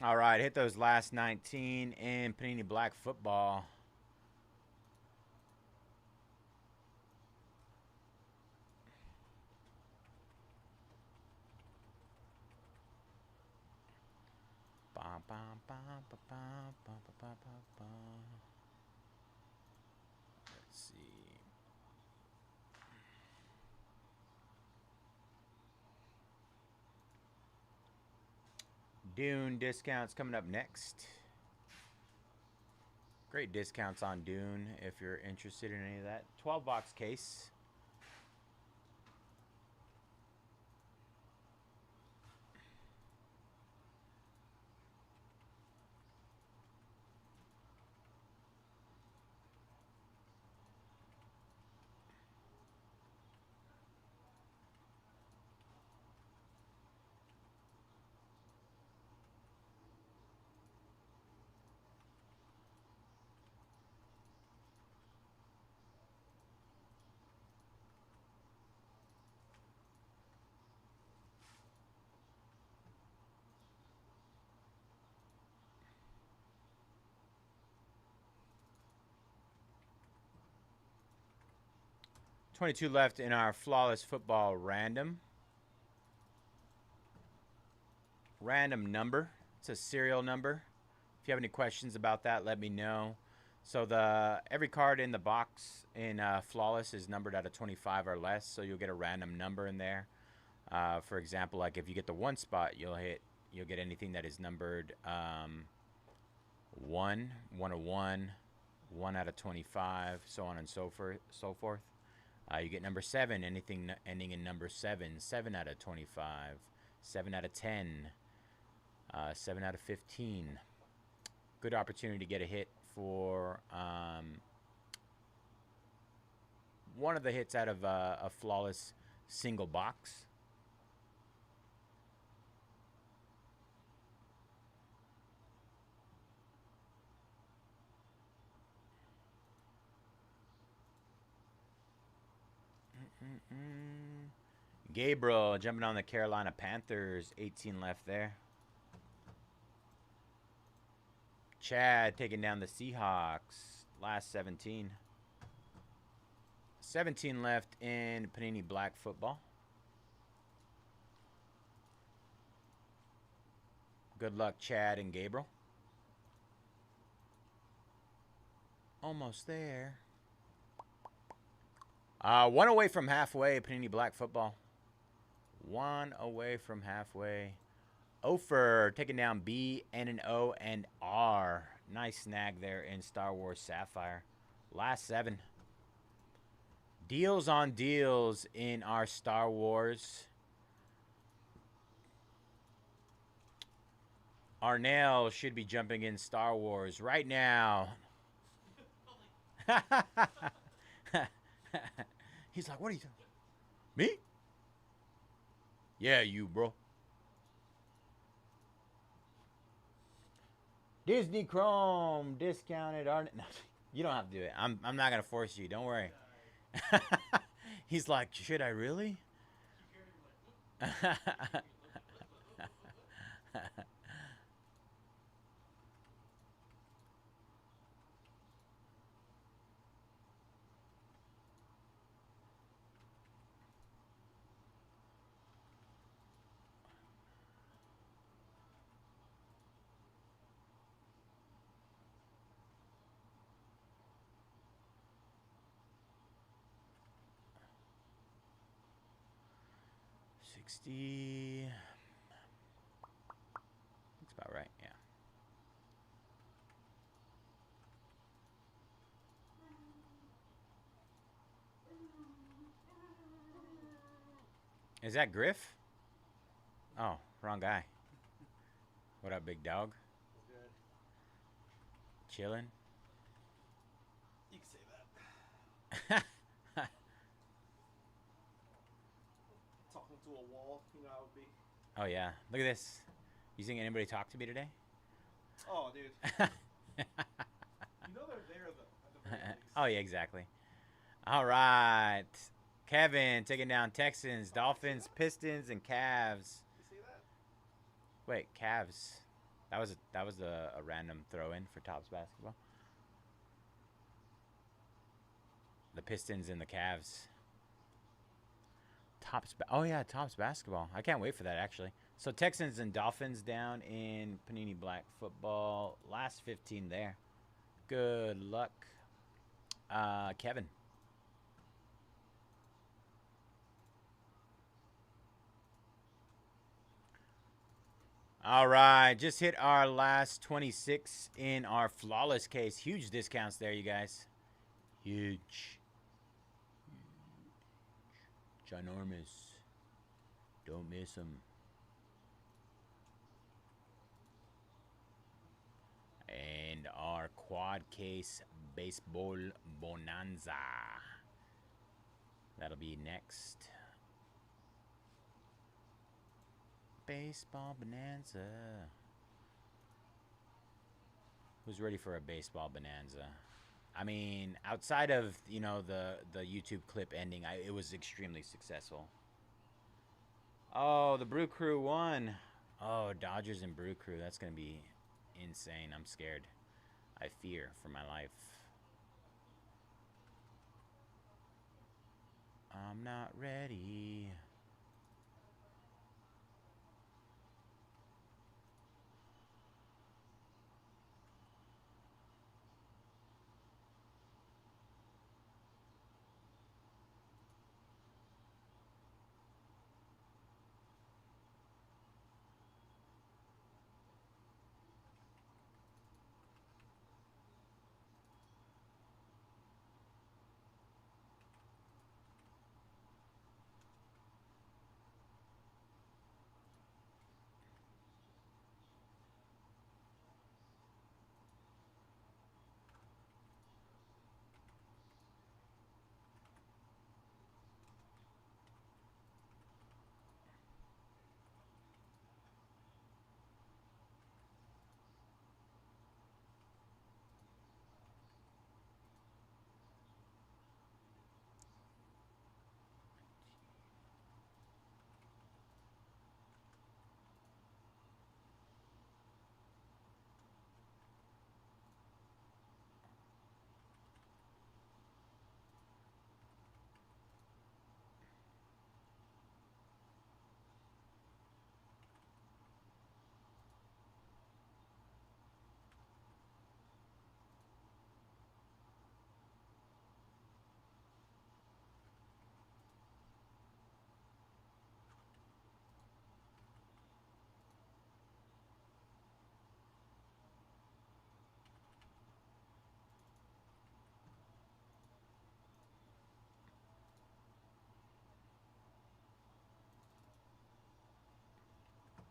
All right, hit those last 19 in Panini Black football. Ba, ba, ba, ba, ba, ba, ba, ba, ba. Let's see. Dune discounts coming up next. Great discounts on Dune if you're interested in any of that. 12-box case. 22 left in our flawless football random. Random number. It's a serial number. If you have any questions about that, let me know. So every card in the box in flawless is numbered out of 25 or less, so you'll get a random number in there. For example, like if you get the 1 spot, you'll get anything that is numbered 1, 1 of 1, 1 out of 25, so on and so forth. You get number 7, anything ending in number 7, 7 out of 25, 7 out of 10, 7 out of 15. Good opportunity to get a hit for one of the hits out of a flawless single box. Gabriel jumping on the Carolina Panthers. 18 left there. Chad taking down the Seahawks. Last 17. 17 left in Panini Black Football. Good luck, Chad and Gabriel. Almost there. 1 away from halfway, Panini Black Football. 1 away from halfway. Ofer taking down B, N, and O, and R. Nice snag there in Star Wars Sapphire. Last 7. Deals on deals in our Star Wars. Arnell should be jumping in Star Wars right now. He's like, what are you doing? Me? Yeah, you, bro. Disney Chrome discounted art. No, you don't have to do it. I'm not gonna force you. Don't worry. He's like, should I really? $60. That's about right, yeah. Is that Griff? Oh, wrong guy. What up, big dog? Good. Chilling? You can say that. Talking to a wall, you know how it would be. Oh, yeah. Look at this. You think anybody talked to me today? Oh, dude. You know they're there at the very least. Oh, yeah, exactly. All right. Kevin taking down Texans, Dolphins, Pistons, and Cavs. You see that? Wait, Cavs. That was a random throw-in for Topps Basketball. The Pistons and the Cavs. Oh, yeah, Topps Basketball. I can't wait for that, actually. So Texans and Dolphins down in Panini Black Football. Last 15 there. Good luck, Kevin. All right, just hit our last 26 in our flawless case. Huge discounts there, you guys. Huge. Ginormous. Don't miss them. And our quad case baseball bonanza. That'll be next. Baseball bonanza. Who's ready for a baseball bonanza? I mean, outside of, you know, the YouTube clip ending, it was extremely successful. Oh, the Brew Crew won. Oh, Dodgers and Brew Crew. That's going to be insane. I'm scared. I fear for my life. I'm not ready.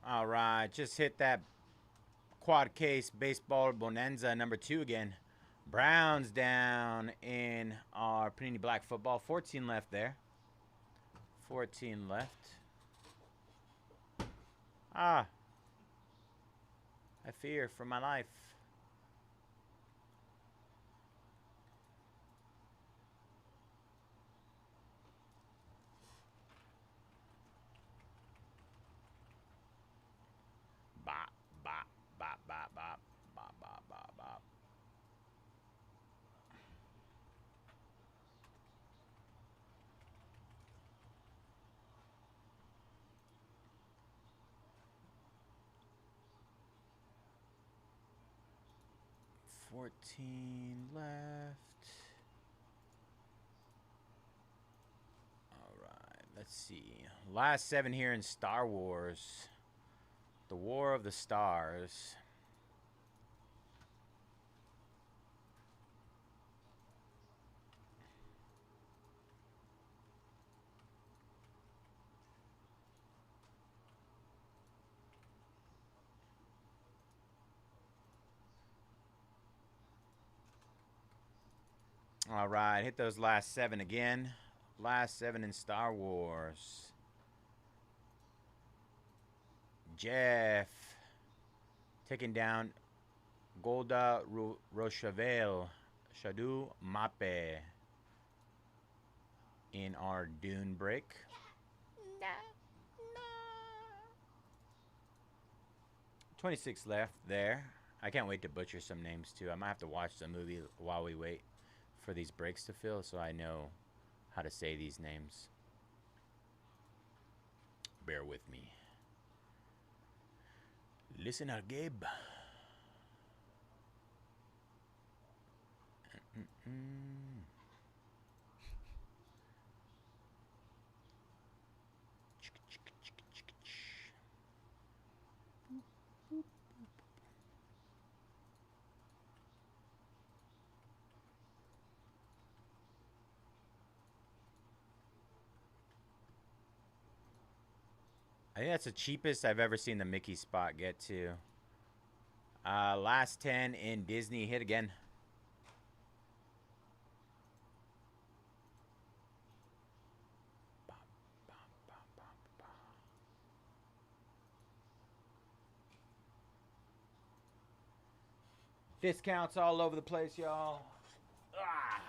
All right, just hit that quad case baseball bonanza number 2 again. Browns down in our Panini Black football. 14 left there. 14 left. Ah, I fear for my life. Bop, bop, bop, bop, bop, bop, bop, bop, bop. $14 left. All right, let's see. Last 7 here in Star Wars. The War of the Stars. All right, hit those last 7 again. Last 7 in Star Wars. Jeff taking down Golda Rochevel, Shadu Mape in our Dune break. 26 left there. I can't wait to butcher some names too. I might have to watch the movie while we wait for these breaks to fill so I know how to say these names. Bear with me. Listen, Gabe. I think that's the cheapest I've ever seen the Mickey spot get to. Last 10 in Disney. Hit again. Discounts all over the place, y'all. Ah.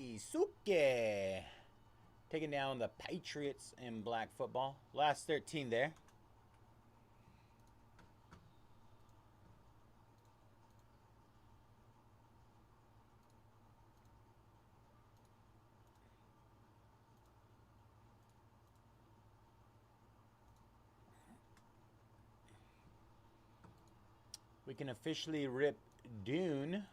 Isuke taking down the Patriots in black football. Last 13 there. We can officially rip Dune.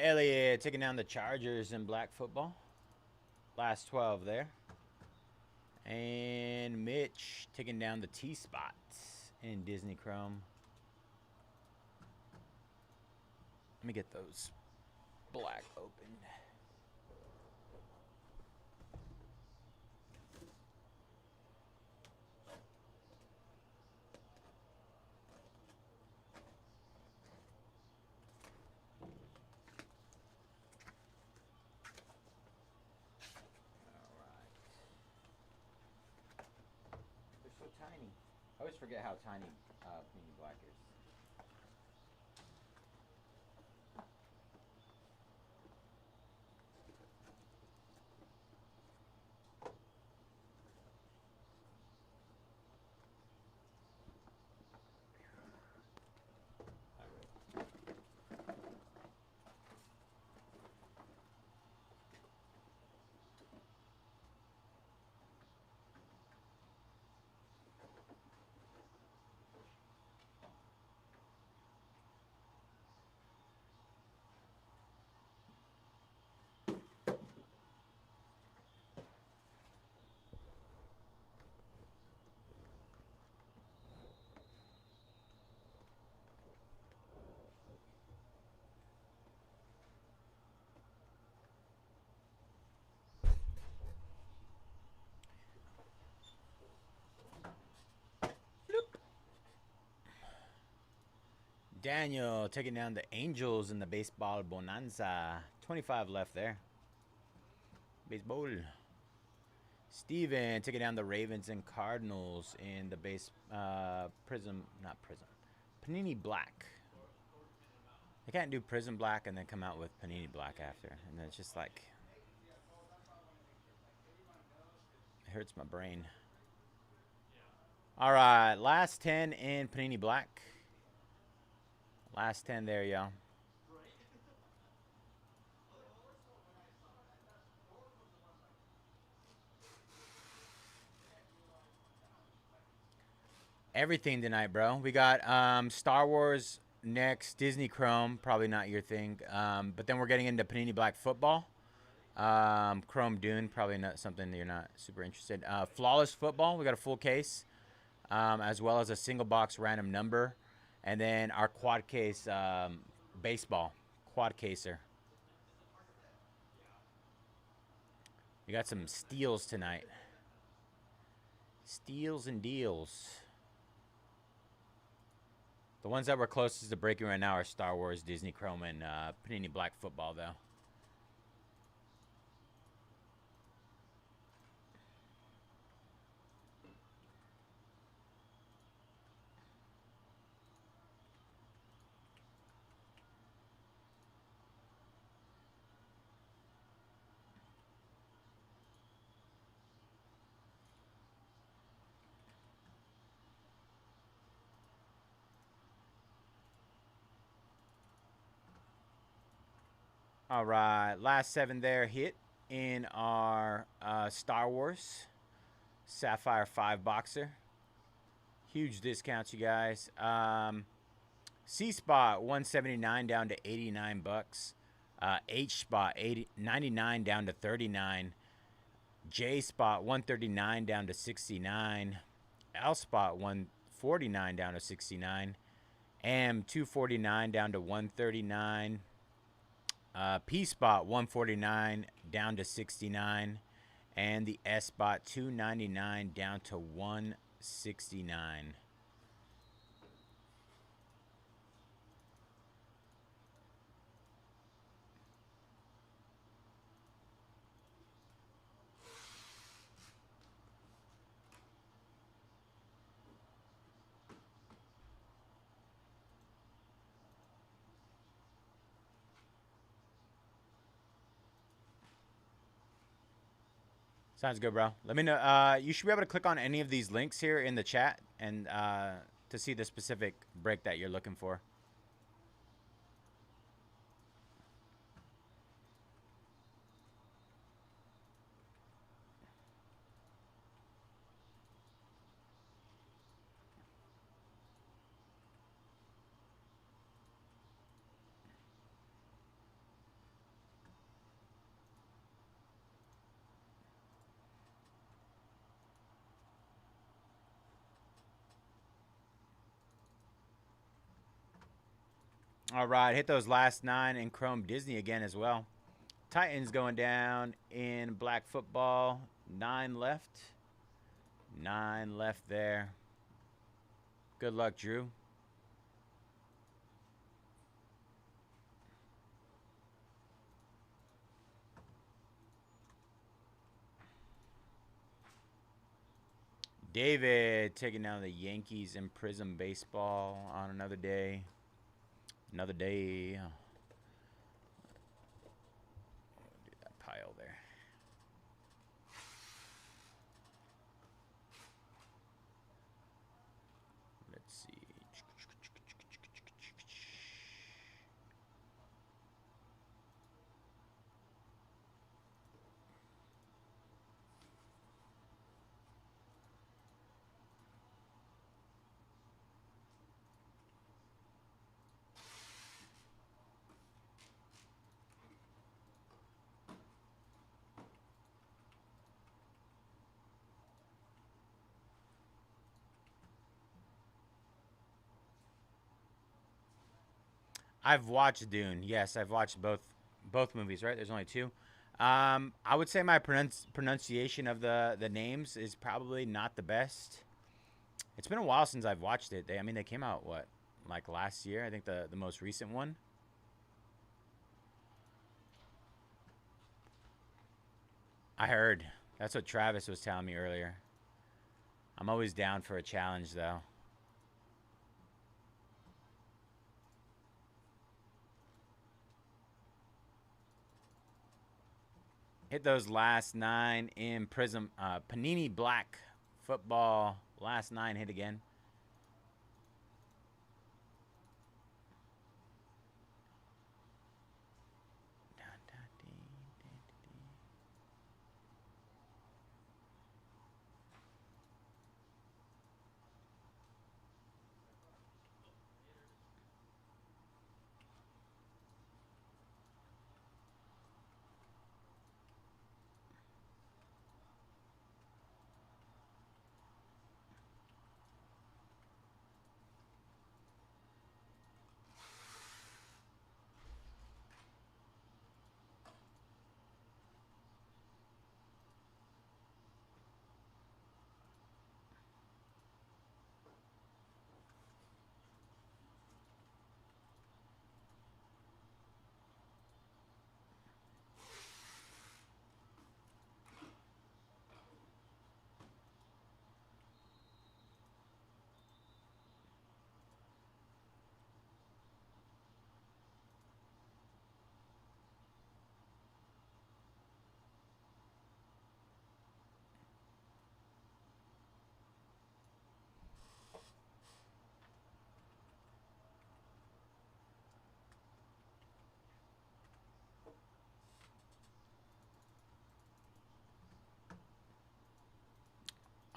Elliott taking down the Chargers in black football. Last 12 there. And Mitch taking down the T-Spots in Disney Chrome. Let me get those black opened. I always forget how tiny Panini Black is. Daniel taking down the Angels in the baseball Bonanza. 25 left there. Baseball. Steven taking down the Ravens and Cardinals in the Prism, not Prism, Panini Black. They can't do Prism Black and then come out with Panini Black after. And it's just like, it hurts my brain. All right, last 10 in Panini Black. Last 10 there, y'all. Everything tonight, bro. We got Star Wars next, Disney Chrome, probably not your thing. But then we're getting into Panini Black Football. Chrome Dune, probably not something that you're not super interested. Flawless Football, we got a full case, as well as a single box random number. And then our quad case baseball, quad caser. We got some steals tonight. Steals and deals. The ones that we're closest to breaking right now are Star Wars, Disney Chrome, and Panini Black Football, though. All right, last 7 there hit in our Star Wars Sapphire 5 boxer. Huge discounts, you guys. C spot 179 down to 89 bucks. H spot 99 down to 39. J spot 139 down to 69. L spot 149 down to 69. M 249 down to 139. P spot 149 down to 69, and the S spot 299 down to 169. Sounds good, bro. Let me know. You should be able to click on any of these links here in the chat and to see the specific break that you're looking for. All right, hit those last 9 in Chrome Disney again as well. Titans going down in Black Football. 9 left. 9 left there. Good luck, Drew. David taking down the Yankees in Prism Baseball on another day. Another day. Do that pile there. Let's see. I've watched Dune. Yes, I've watched both movies. Right? There's only two. I would say my pronunciation of the names is probably not the best. It's been a while since I've watched it. They came out what, like last year? I think the most recent one. I heard. That's what Travis was telling me earlier. I'm always down for a challenge though. Hit those last 9 in Prism. Panini Black football. Last 9 hit again.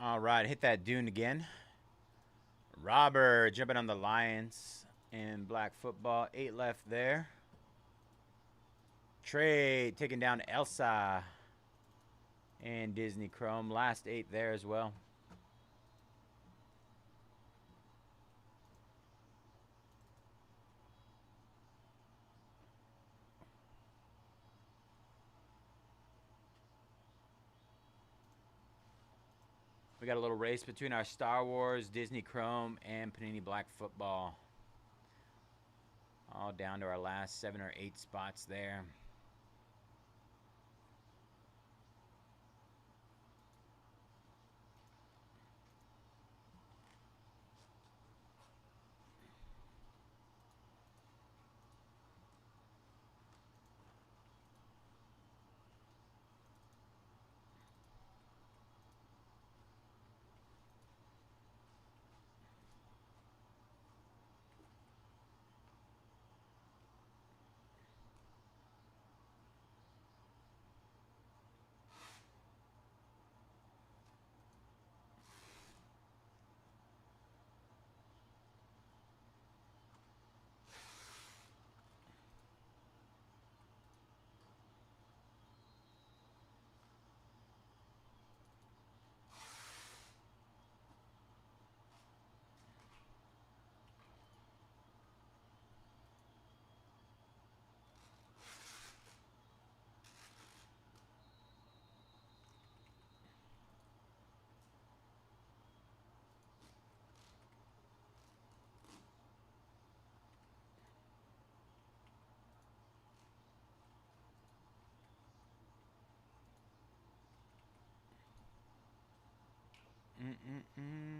All right, hit that Dune again. Robert jumping on the Lions in black football. 8 left there. Trade taking down Elsa and Disney Chrome. Last 8 there as well. We got a little race between our Star Wars, Disney Chrome, and Panini Black Football. All down to our last 7 or 8 spots there. Mm.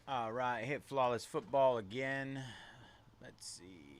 All right, hit flawless football again. Let's see.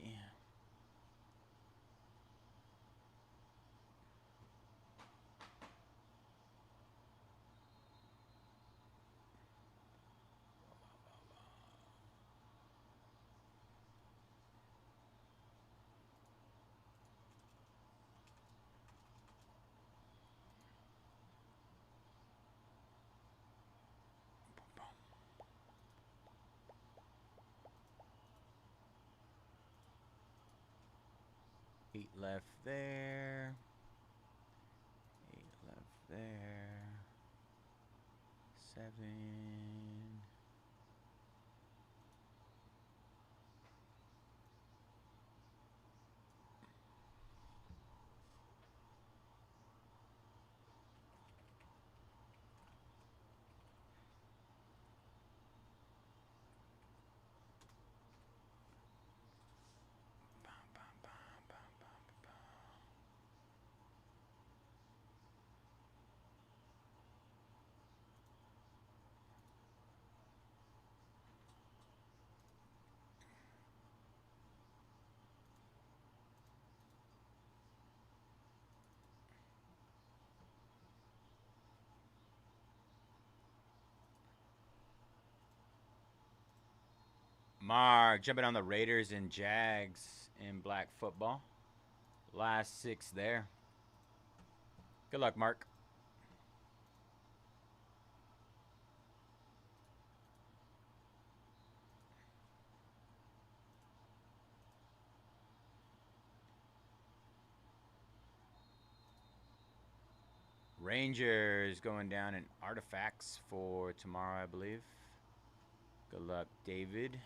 Eight left there. Eight left there. 7. Mark jumping on the Raiders and Jags in black football. Last 6 there. Good luck, Mark. Rangers going down in artifacts for tomorrow, I believe. Good luck, David.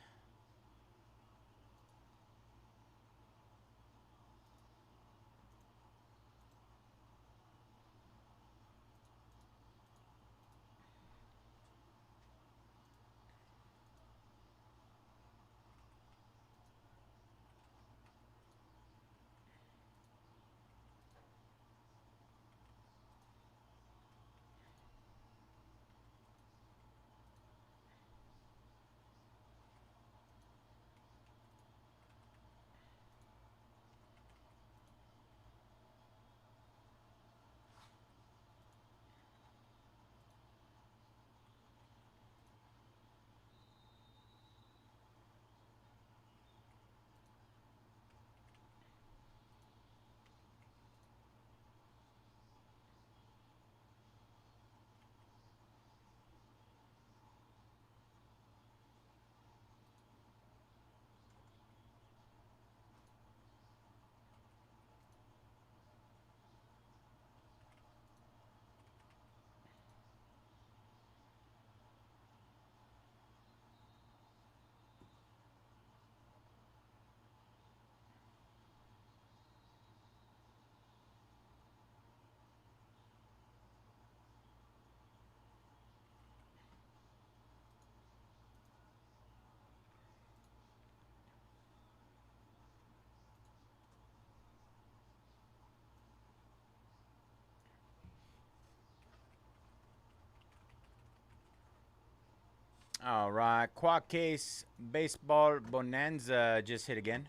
All right, quad case baseball bonanza just hit again.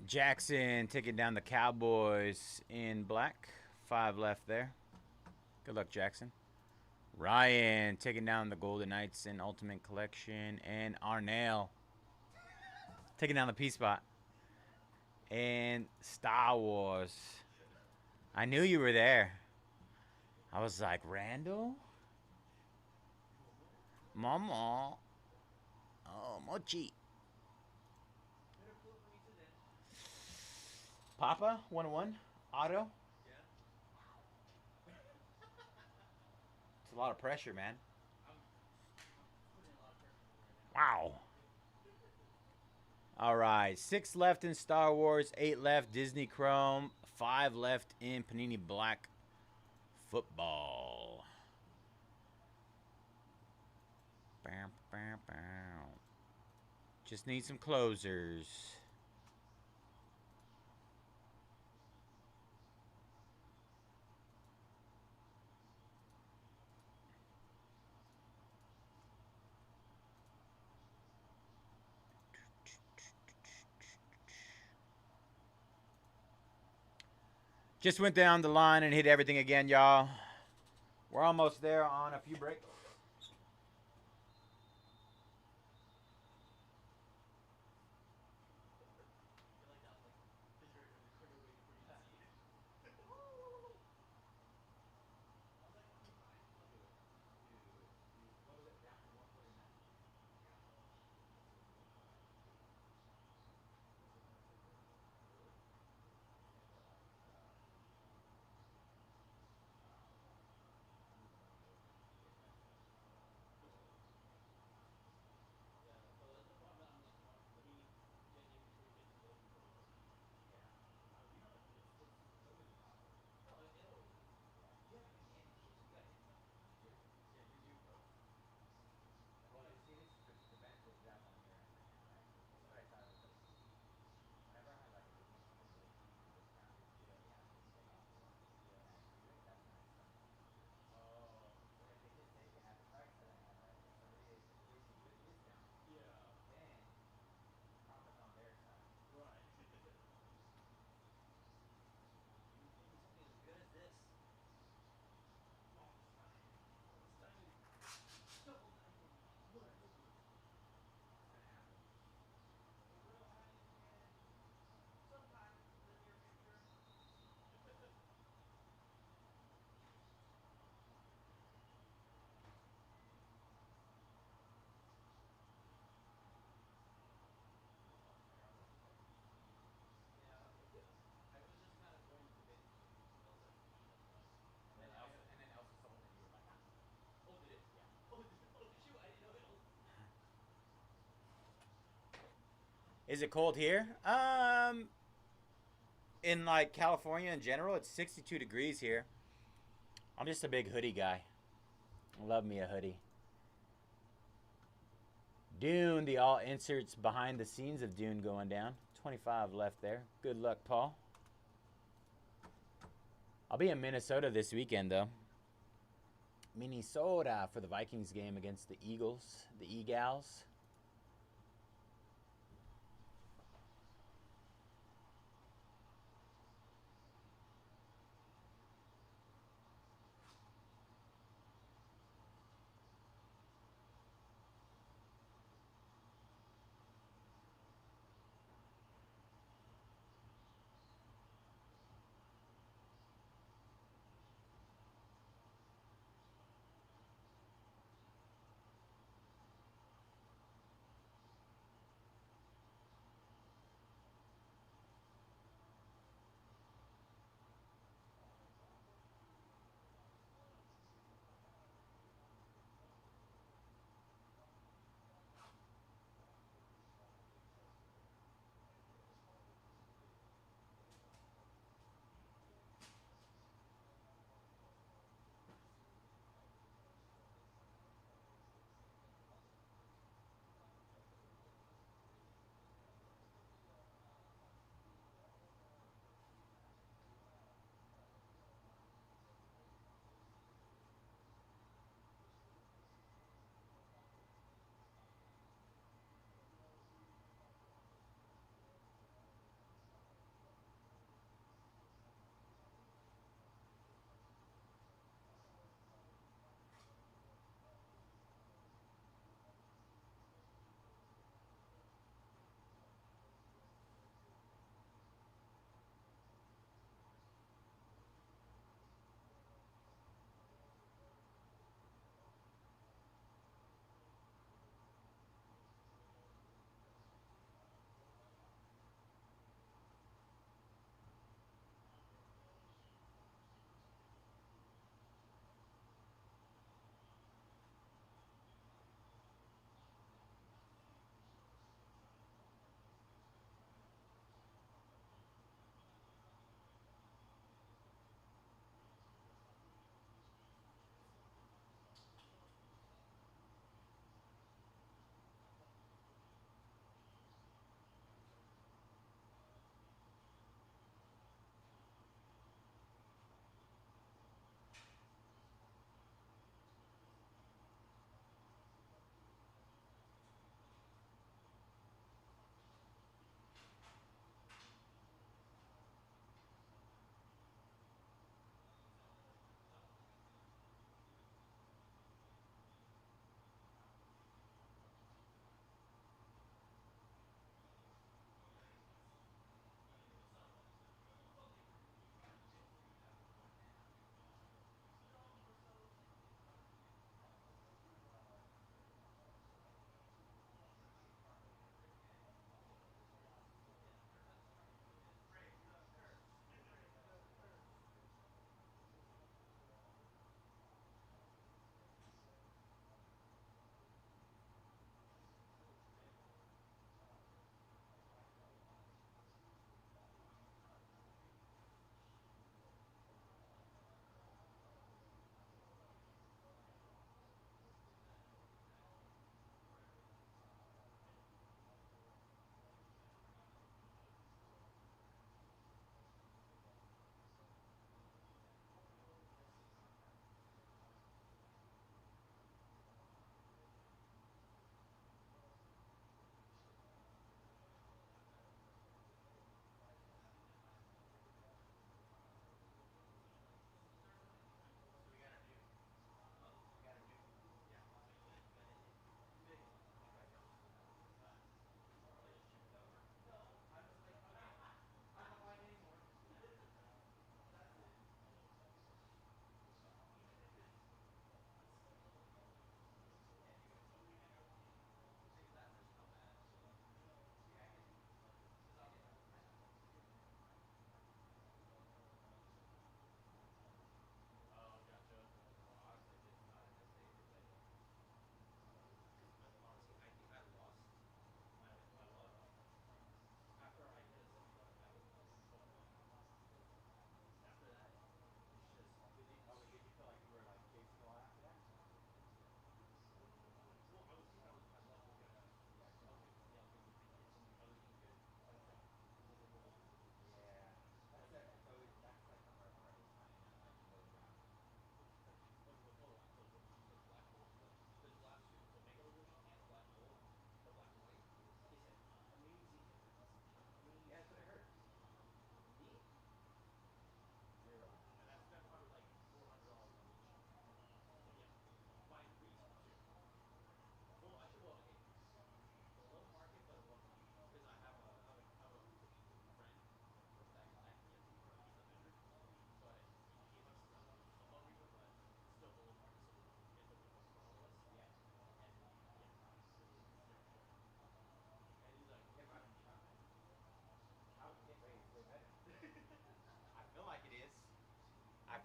Jackson taking down the Cowboys in black. 5 left there. Good luck, Jackson. Ryan taking down the Golden Knights in Ultimate Collection. And Arnell taking down the P spot and Star Wars. I knew you were there. I was like, Randall? Mama. Oh, Mochi. Better pull it for me too then. Papa, 101. Auto. Yeah. It's a lot of pressure, man. I'm putting a lot of pressure on you right now. Wow. All right. 6 left in Star Wars, 8 left Disney Chrome, 5 left in Panini Black Football. Bam, bam, bam. Just need some closers. Just went down the line and hit everything again, y'all. We're almost there on a few breaks. I feel like that was like figurative in the corner waiting for you to see it. I was like, I'll be fine. I'll do it. What was it? Down from 149? Yeah, so that's the problem. I'm like, let me get inventory, get them loaded before they go deep. Yeah. You know, it's always a process. No, it always is. Yeah, and you got hit though. You do. Yeah, you do post. Well, you see, this is the benefit you have on your end right now, right? This is what I thought was like, whenever I have like a business with a really cheap and discounted, you really have to stay on for. Yeah. And I see like that's when I start to lose. Oh. But if they just take it at the price that I have, right? If somebody gives you a good discount, Yeah. then profit's on their side. Right. Give me something as good as this. Bonus diamond. Bonus diamond. Double diamond. Mojobreak. It's gonna happen. It will happen, man. Sometime in the near future. Yeah, I was just kind of going with the basic shoes because I was like, that's what. And But then I got. Elsa sold and you were like, ah. Oh, did it? Yeah. Oh, the shoe. I didn't know it. Is it cold here? In like California in general, it's 62 degrees here. I'm just a big hoodie guy. I love me a hoodie. Dune, the all inserts behind the scenes of Dune going down. 25 left there. Good luck, Paul. I'll be in Minnesota this weekend, though. Minnesota for the Vikings game against the Eagles, the E-Gals.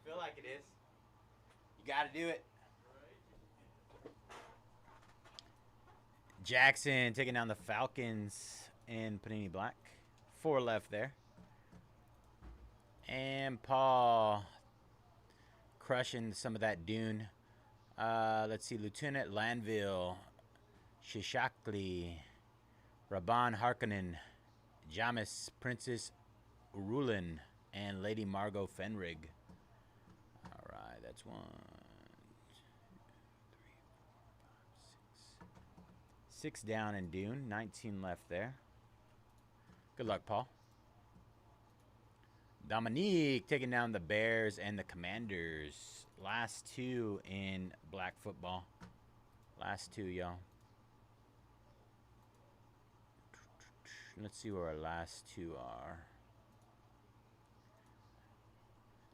feel like it is. You got to do it. Jackson taking down the Falcons in Panini Black. 4 left there. And Paul crushing some of that Dune. Let's see. Lieutenant Lanville, Shishakli, Rabban Harkonnen, Jamis, Princess Urulin, and Lady Margot Fenrig. All right, that's 1, 2, 3, 4, 5, 6. 6 down in Dune, 19 left there. Good luck, Paul. Dominique taking down the Bears and the Commanders. Last 2 in black football. Last 2, y'all. Let's see where our last 2 are.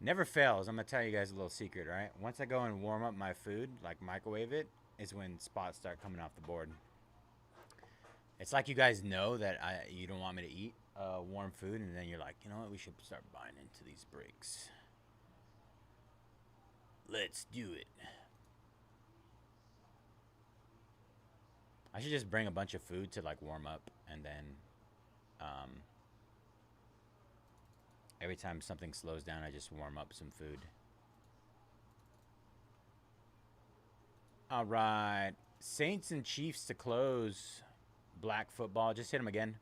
Never fails. I'm going to tell you guys a little secret, right? Once I go and warm up my food, like microwave it, is when spots start coming off the board. It's like you guys know that you don't want me to eat warm food, and then you're like, you know what? We should start buying into these breaks. Let's do it. I should just bring a bunch of food to like warm up, and then every time something slows down, I just warm up some food. All right. Saints and Chiefs to close black football. Just hit them again.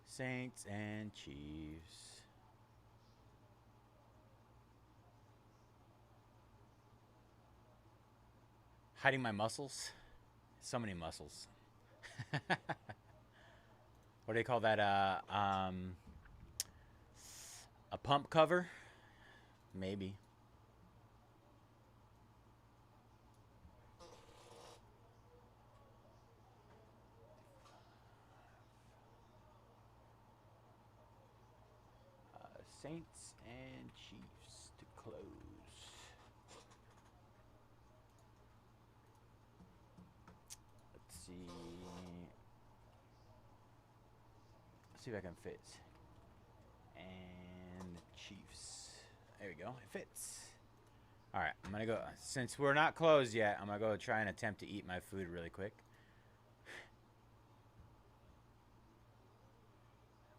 Saints and Chiefs. Hiding my muscles. So many muscles. What do they call that? A pump cover? Maybe. Saints and Chiefs to close. Let's see. Let's see if I can fit. And Chiefs. There we go. It fits. All right, I'm gonna go. Since we're not closed yet, I'm gonna go try and attempt to eat my food really quick.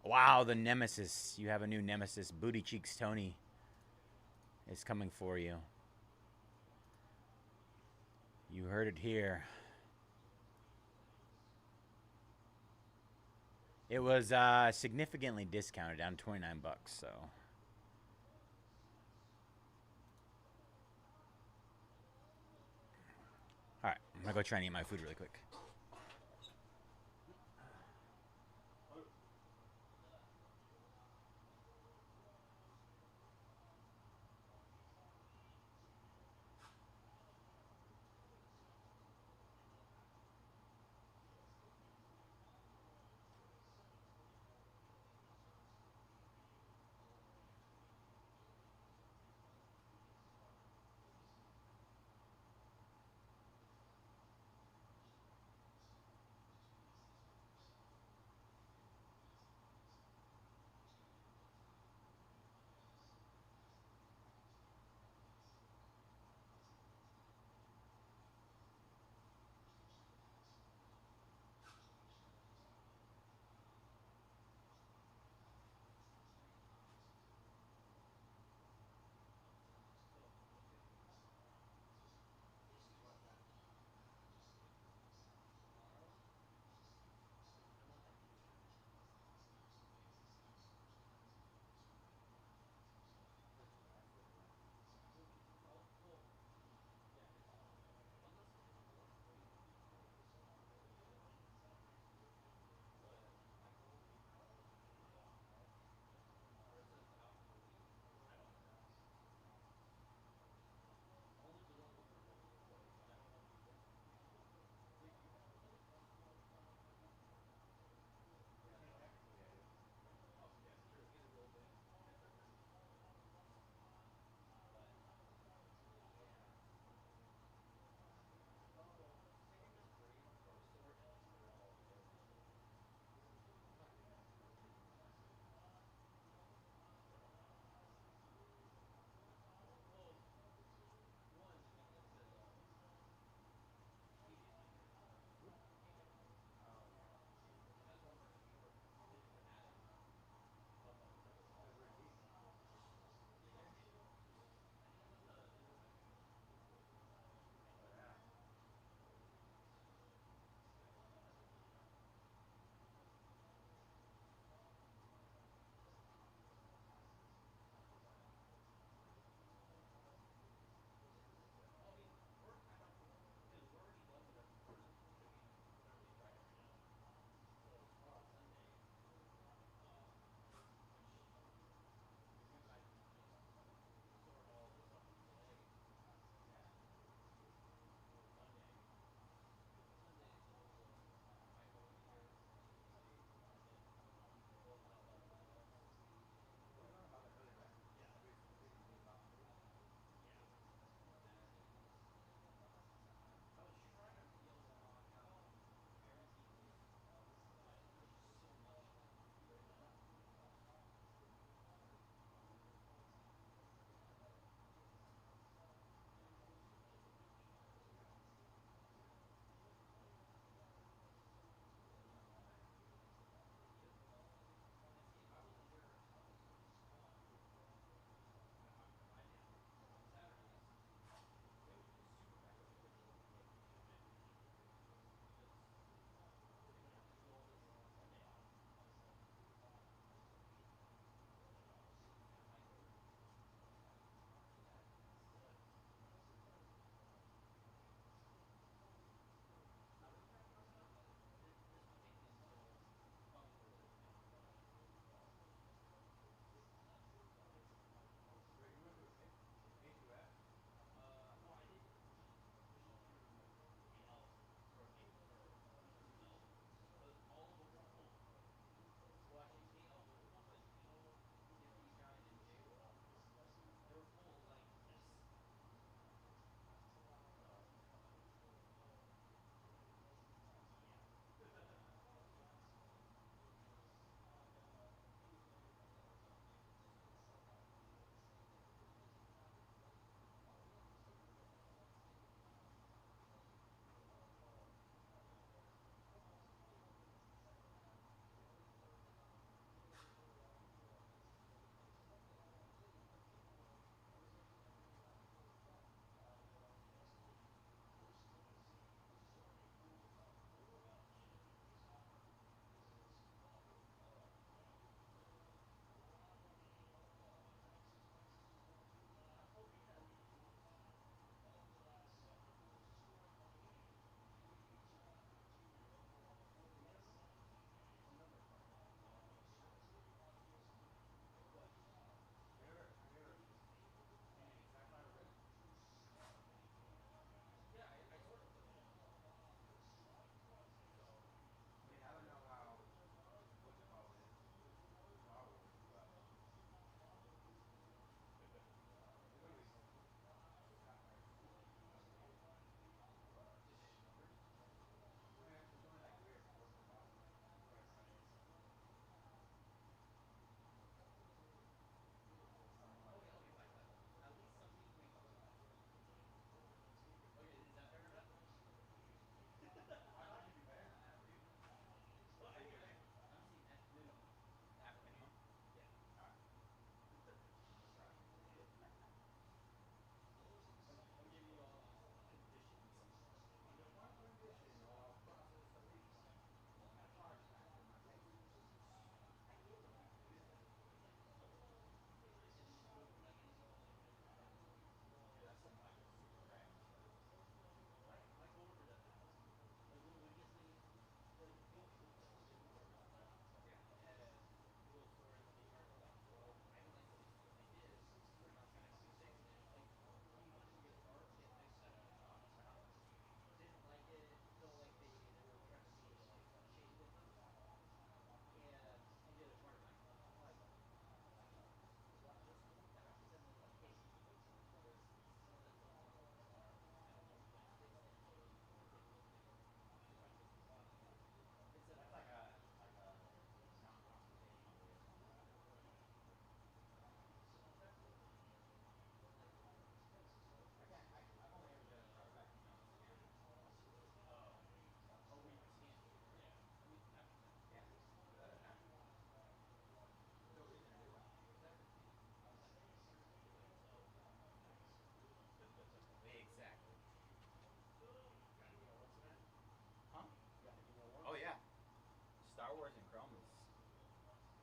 Wow, the nemesis. You have a new nemesis. Booty Cheeks Tony is coming for you. You heard it here. It was significantly discounted, down 29 bucks, so. All right, I'm gonna go try and eat my food really quick.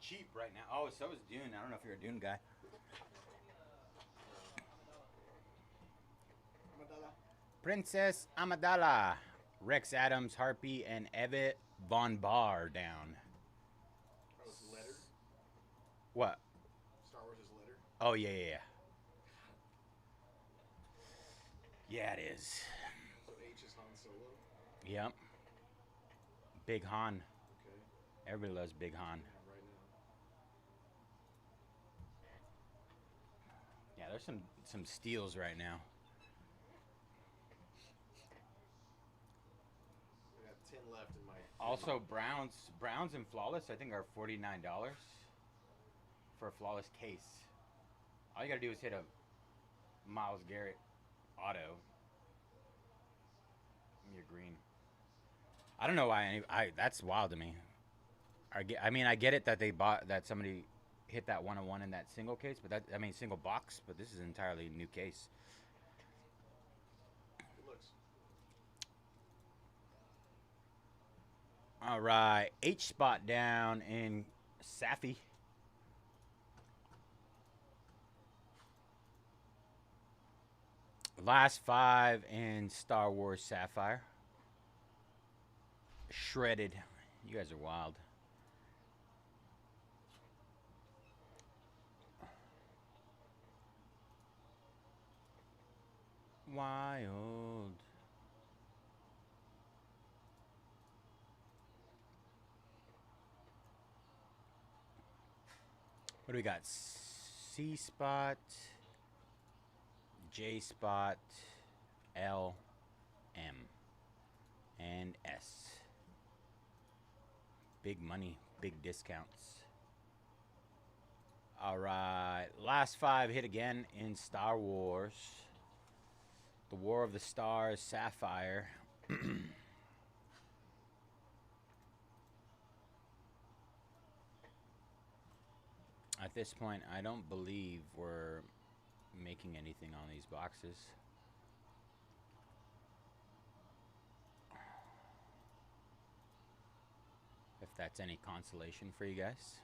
cheap right now. Oh, so is Dune. I don't know if you're a Dune guy. Amadala. Princess Amidala, Rex Adams, Harpy, and Evet Von Bar down. That was letter. What? Star Wars is letter. Oh, yeah, yeah, yeah. Yeah, it is. So H is Han Solo. Yep. Big Han. Okay. Everybody loves Big Han. Yeah, right now. Yeah, there's some steals right now. I got 10 left in my. Also, Browns and Flawless, I think, are $49 for a Flawless case. All you gotta do is hit a Miles Garrett auto. You're green. I don't know why. That's wild to me. I mean, I get it that they bought that somebody hit that 101 in that single case, but single box. But this is an entirely new case. Good looks. All right, H spot down in Safi. Last 5 in Star Wars Sapphire. Shredded. You guys are wild. Wild. What do we got? C spot, J spot, L, M, and S. Big money, big discounts. All right, last 5 hit again in Star Wars. The War of the Stars, Sapphire. At this point, I don't believe we're making anything on these boxes. If that's any consolation for you guys.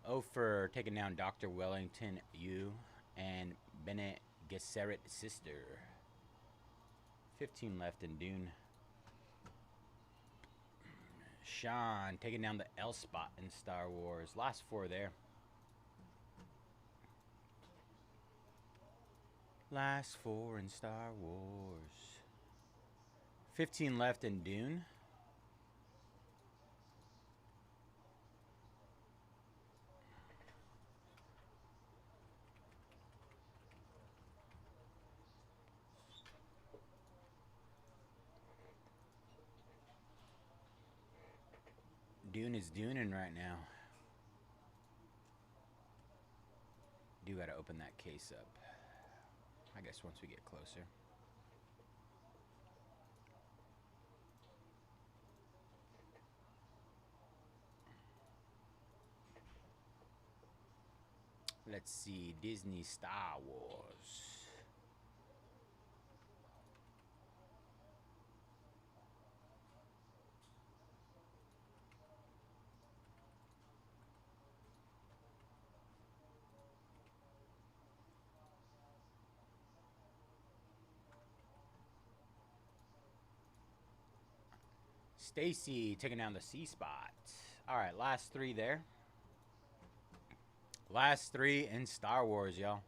Oh, for taking down Dr. Wellington U and Bene Gesserit sister. 15 left in Dune. Sean taking down the L spot in Star Wars. Last 4 there. Last 4 in Star Wars. 15 left in Dune. Dune is Duning right now. Do gotta open that case up. I guess once we get closer. Let's see, Disney Star Wars. Stacy taking down the C spot. All right, last 3 there. Last 3 in Star Wars, y'all.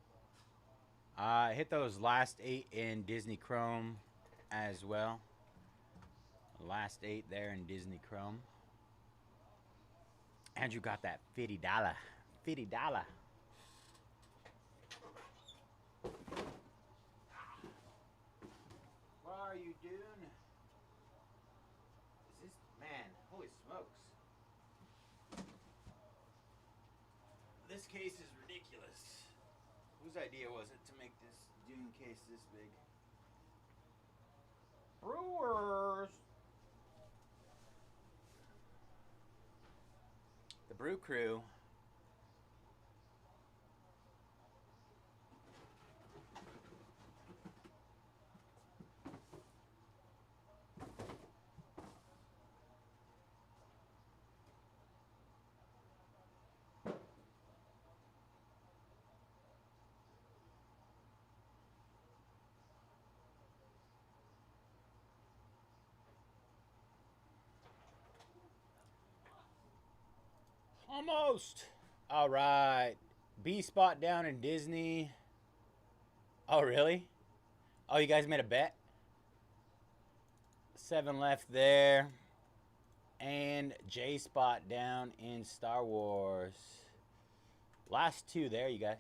Hit those last 8 in Disney Chrome as well. Last 8 there in Disney Chrome. Andrew got that $50. $50. What are you doing? Is this, man, holy smokes. This case is ridiculous. Whose idea was it to make this Dune case this big? Brewers. The Brew Crew. Almost. All right. B spot down in Disney. Oh, really? Oh, you guys made a bet? 7 left there. And J spot down in Star Wars. Last 2 there, you guys.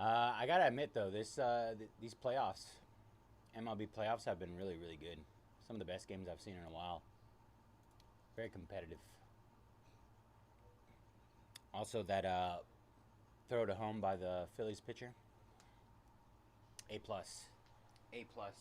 I gotta admit though, these playoffs, MLB playoffs have been really, really good. Some of the best games I've seen in a while. Very competitive. Also, that throw to home by the Phillies pitcher. A plus. A plus.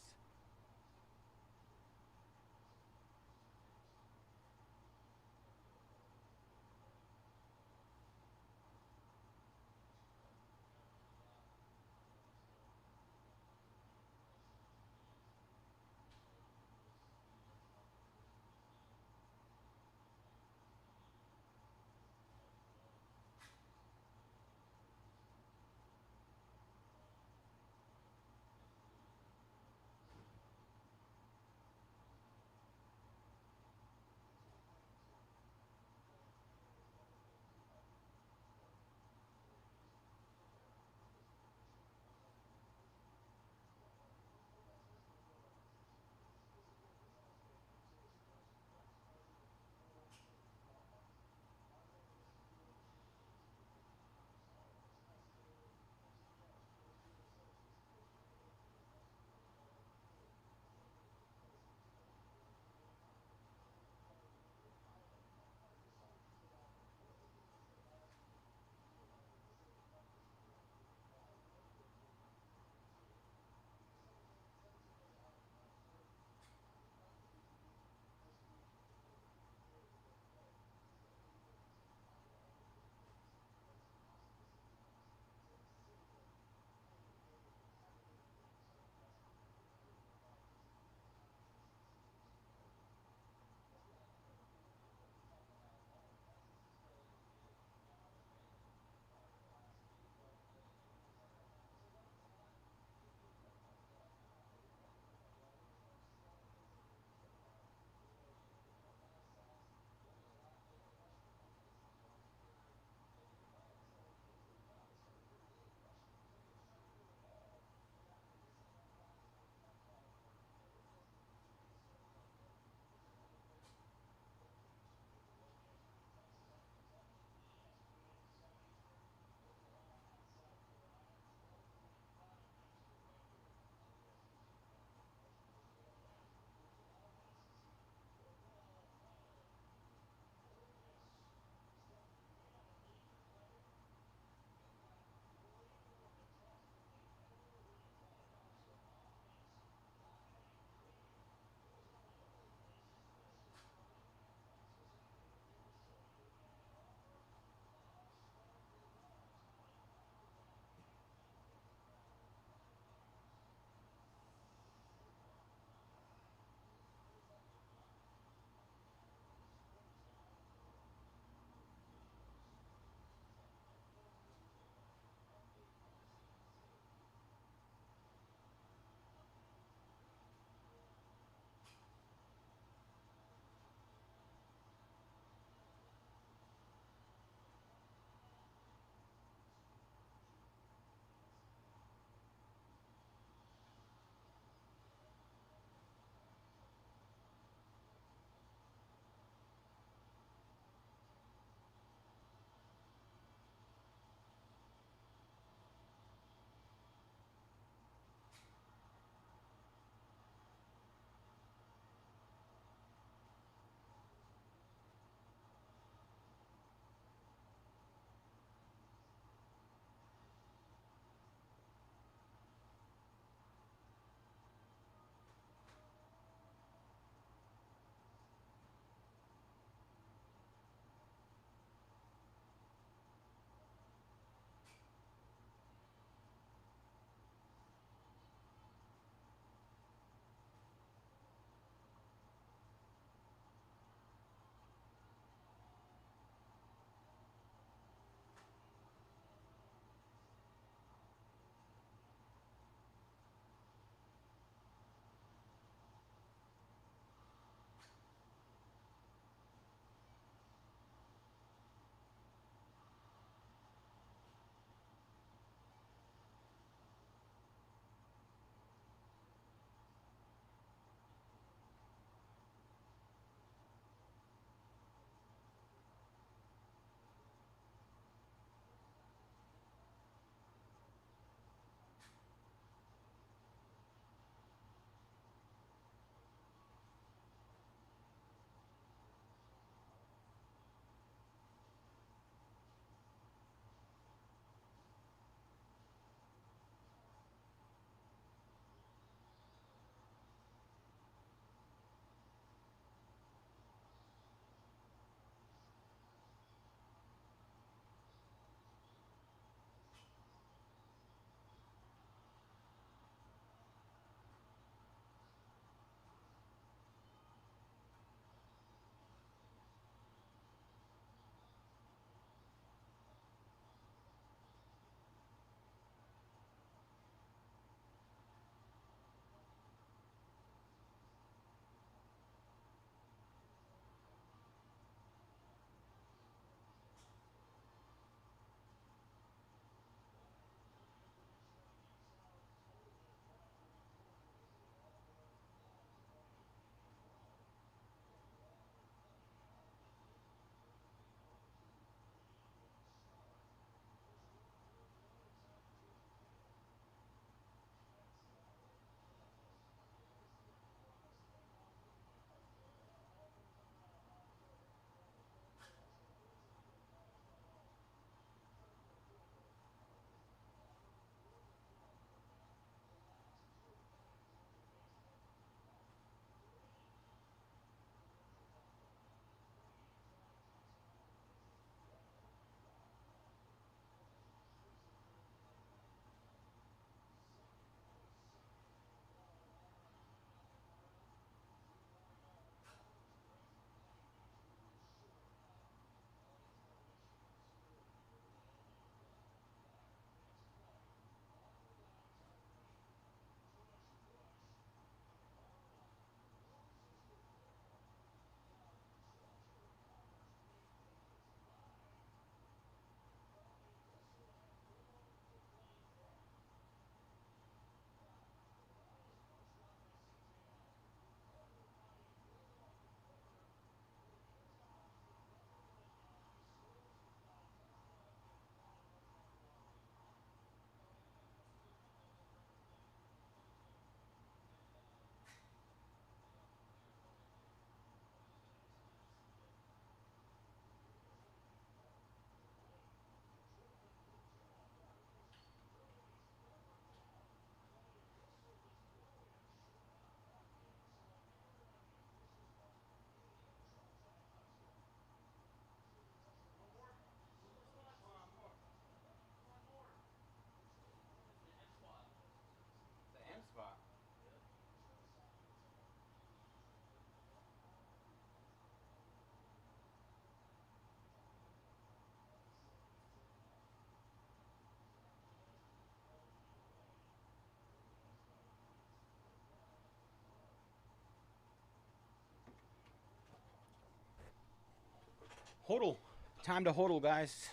Hodl. Time to hodl, guys.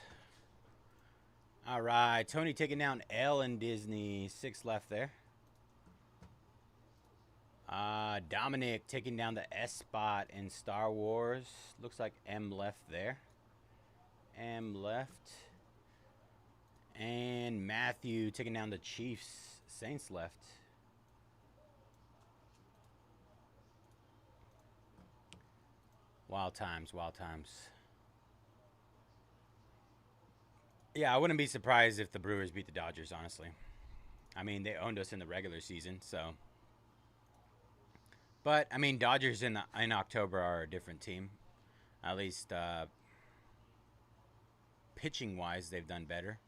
All right. Tony taking down L in Disney. 6 left there. Dominic taking down the S spot in Star Wars. Looks like M left there. M left. And Matthew taking down the Chiefs. Saints left. Wild times, wild times. Yeah, I wouldn't be surprised if the Brewers beat the Dodgers, honestly. I mean, they owned us in the regular season, so. But, I mean, Dodgers in October are a different team. At least pitching-wise, they've done better.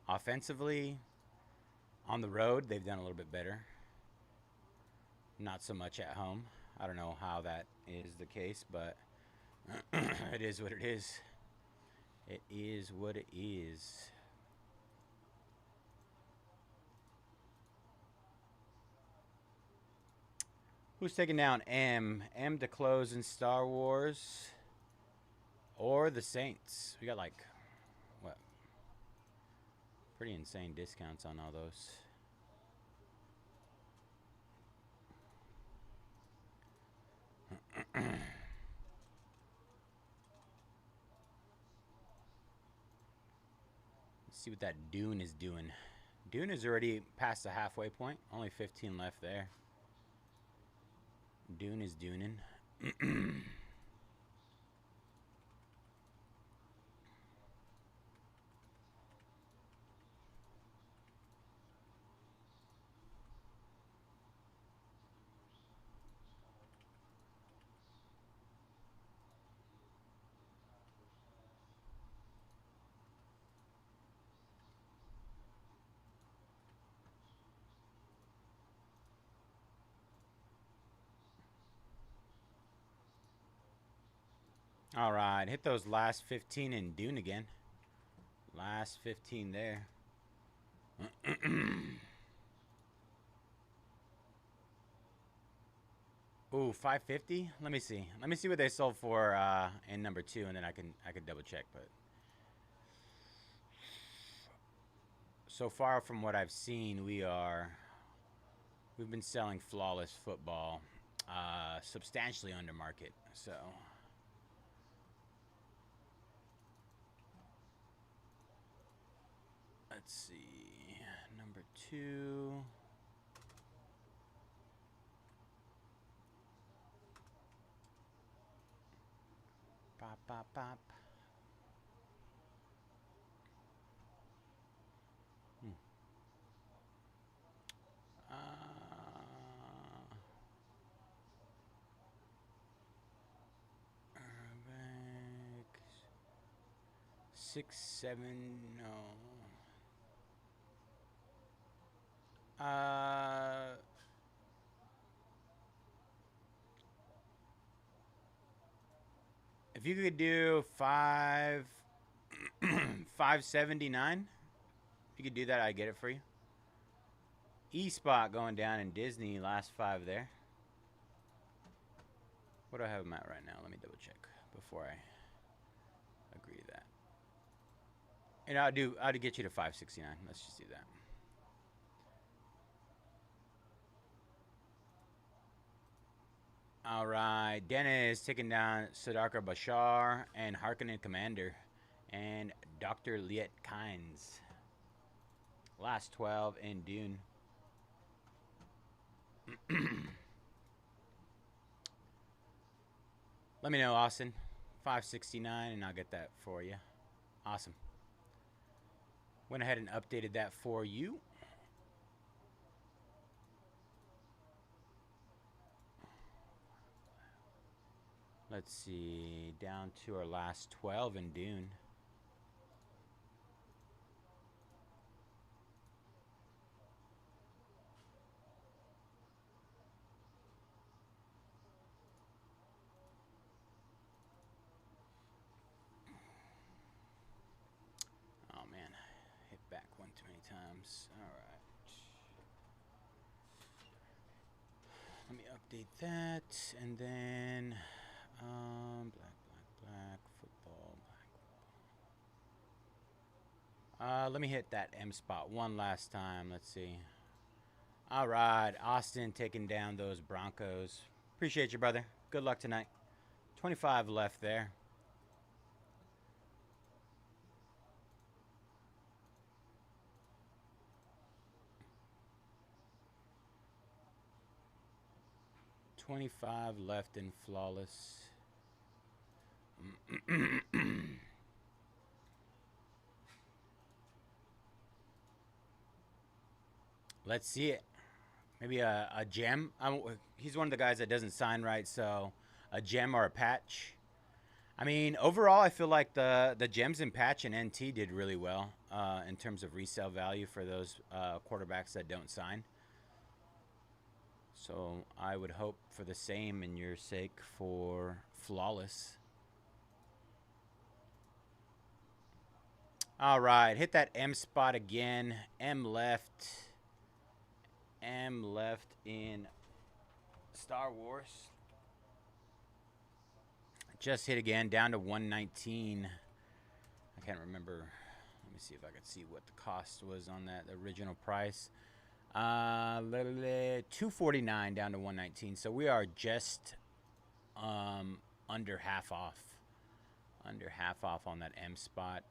Offensively, on the road, they've done a little bit better. Not so much at home. I don't know how that is the case, but it is what it is. It is what it is. Who's taking down M? M to close in Star Wars or the Saints? We got like, what? Pretty insane discounts on all those. Let's see what that Dune is doing. Dune is already past the halfway point. Only 15 left there. Dune is Duning. All right, hit those last 15 in Dune again. Last 15 there. Ooh, 550. Let me see. Let me see what they sold for in number 2, and then I can double check. But so far from what I've seen, we've been selling Flawless Football substantially under market. So. Let's see, number 2. Pop, pop, pop. Back 6, 7, no. If you could do 579, if you could do that, I'd get it for you. E spot going down in Disney, last 5 there. What do I have them at right now? Let me double check before I agree to that. And I'll get you to 569. Let's just do that. All right, Dennis taking down Siddhartha Bashar and Harkonnen Commander and Dr. Liet Kynes. Last 12 in Dune. Let me know, Austin. 569, and I'll get that for you. Awesome. Went ahead and updated that for you. Let's see, down to our last 12 in Dune. Oh man, hit back one too many times. All right. Let me update that, and then black football. Let me hit that M spot one last time. Let's see. All right, Austin taking down those Broncos. Appreciate you, brother. Good luck tonight. 25 left there. $25 left in flawless. Let's see it. Maybe a gem. He's one of the guys that doesn't sign right, so a gem or a patch. I mean, overall, I feel like the gems and patch and NT did really well in terms of resale value for those quarterbacks that don't sign. So I would hope for the same in your sake for flawless. All right, hit that M spot again. M left. M left in Star Wars. Just hit again, down to 119. I can't remember. Let me see if I can see what the cost was on that original price. 249 down to 119. So we are just under half off. Under half off on that M spot.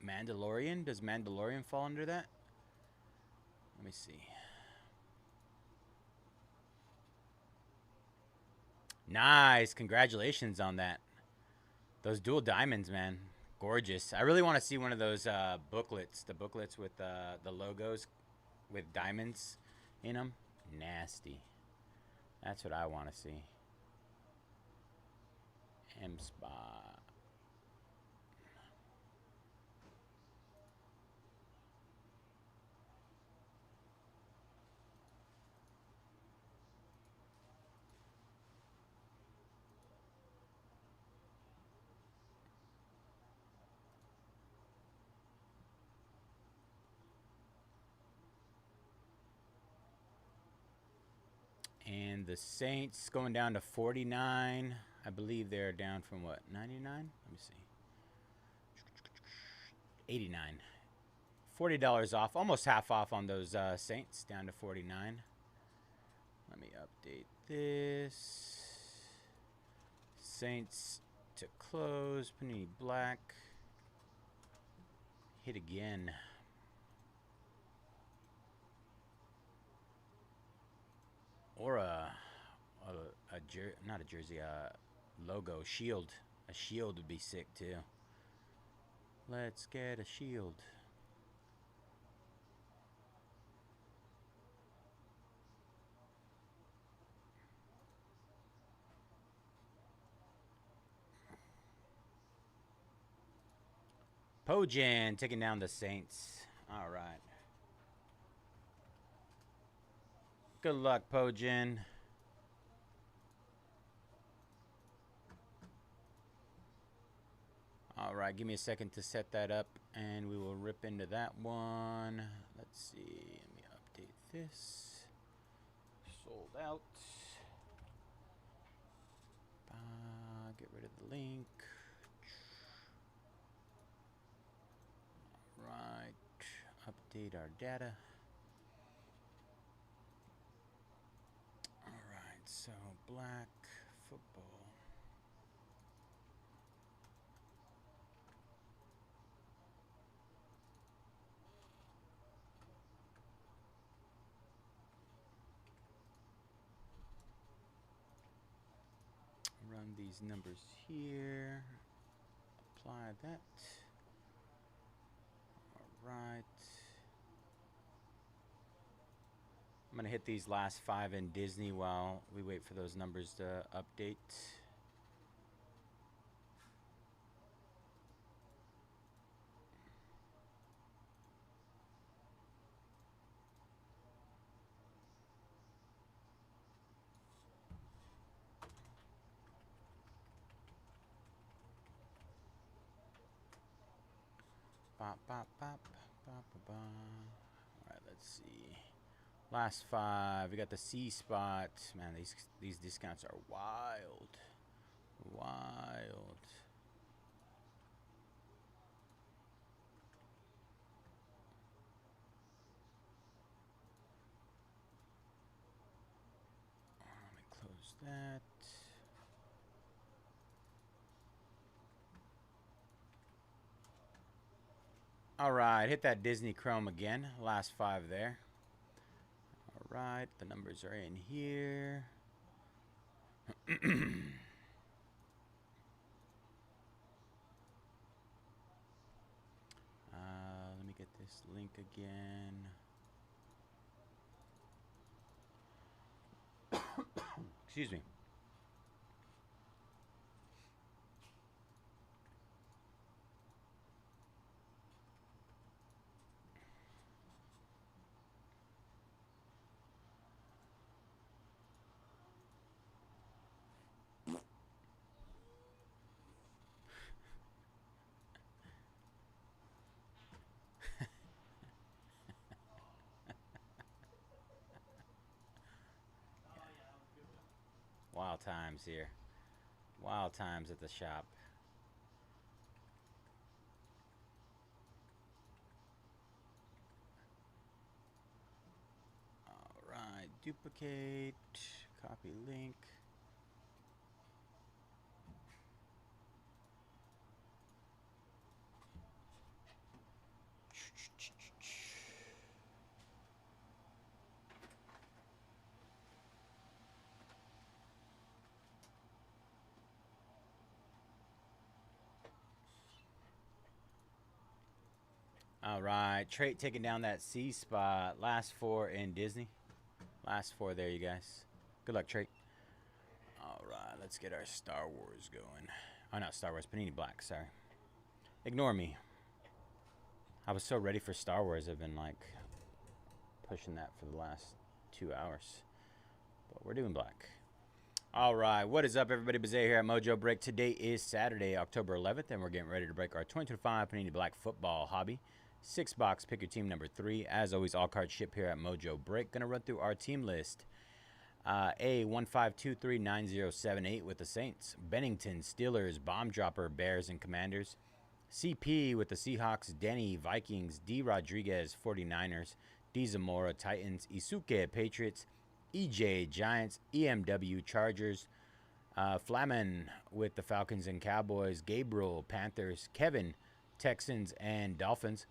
Mandalorian? Does Mandalorian fall under that? Let me see. Nice. Congratulations on that. Those dual diamonds, man. Gorgeous. I really want to see one of those booklets. The booklets with the logos with diamonds in them. Nasty. That's what I want to see. M spot. And the Saints going down to 49. I believe they're down from what? 99? Let me see. 89. $40 off. Almost half off on those Saints. Down to 49. Let me update this. Saints to close. Panini Black. Hit again. Or not a jersey, logo, shield. A shield would be sick too. Let's get a shield. Pojan taking down the Saints. All right. Good luck, Pojan. All right, give me a second to set that up, and we will rip into that one. Let's see. Let me update this. Sold out. Get rid of the link. All right. Update our data. All right, so black football. Run these numbers here. Apply that. All right. I'm going to hit these last 5 in Disney while we wait for those numbers to update. Bop, bop, bop, bop, bop, bop. All right, let's see. Last 5. We got the C spot. Man, these discounts are wild. Wild. Let me close that. All right, hit that Disney Chrome again. Last 5 there. All right, the numbers are in here. Let me get this link again. Excuse me. Wild times here. Wild times at the shop. All right, duplicate, copy link. All right, Trait taking down that C spot. Last 4 in Disney. Last 4 there, you guys. Good luck, Trait. All right, let's get our Star Wars going. Oh, not Star Wars, Panini Black, sorry. Ignore me. I was so ready for Star Wars. I've been like pushing that for the last 2 hours. But we're doing black. All right, what is up, everybody? Bayze here at Mojobreak. Today is Saturday, October 11th, and we're getting ready to break our 2025 Panini Black Football hobby. 6-box, pick your team number 3. As always, all cards ship here at Mojobreak. Gonna run through our team list. A15239078 with the Saints. Bennington, Steelers, Bomb Dropper, Bears, and Commanders. CP with the Seahawks. Denny, Vikings. D. Rodriguez, 49ers. D. Zamora, Titans. Isuke, Patriots. EJ, Giants. EMW, Chargers. Flaman with the Falcons and Cowboys. Gabriel, Panthers. Kevin, Texans and Dolphins.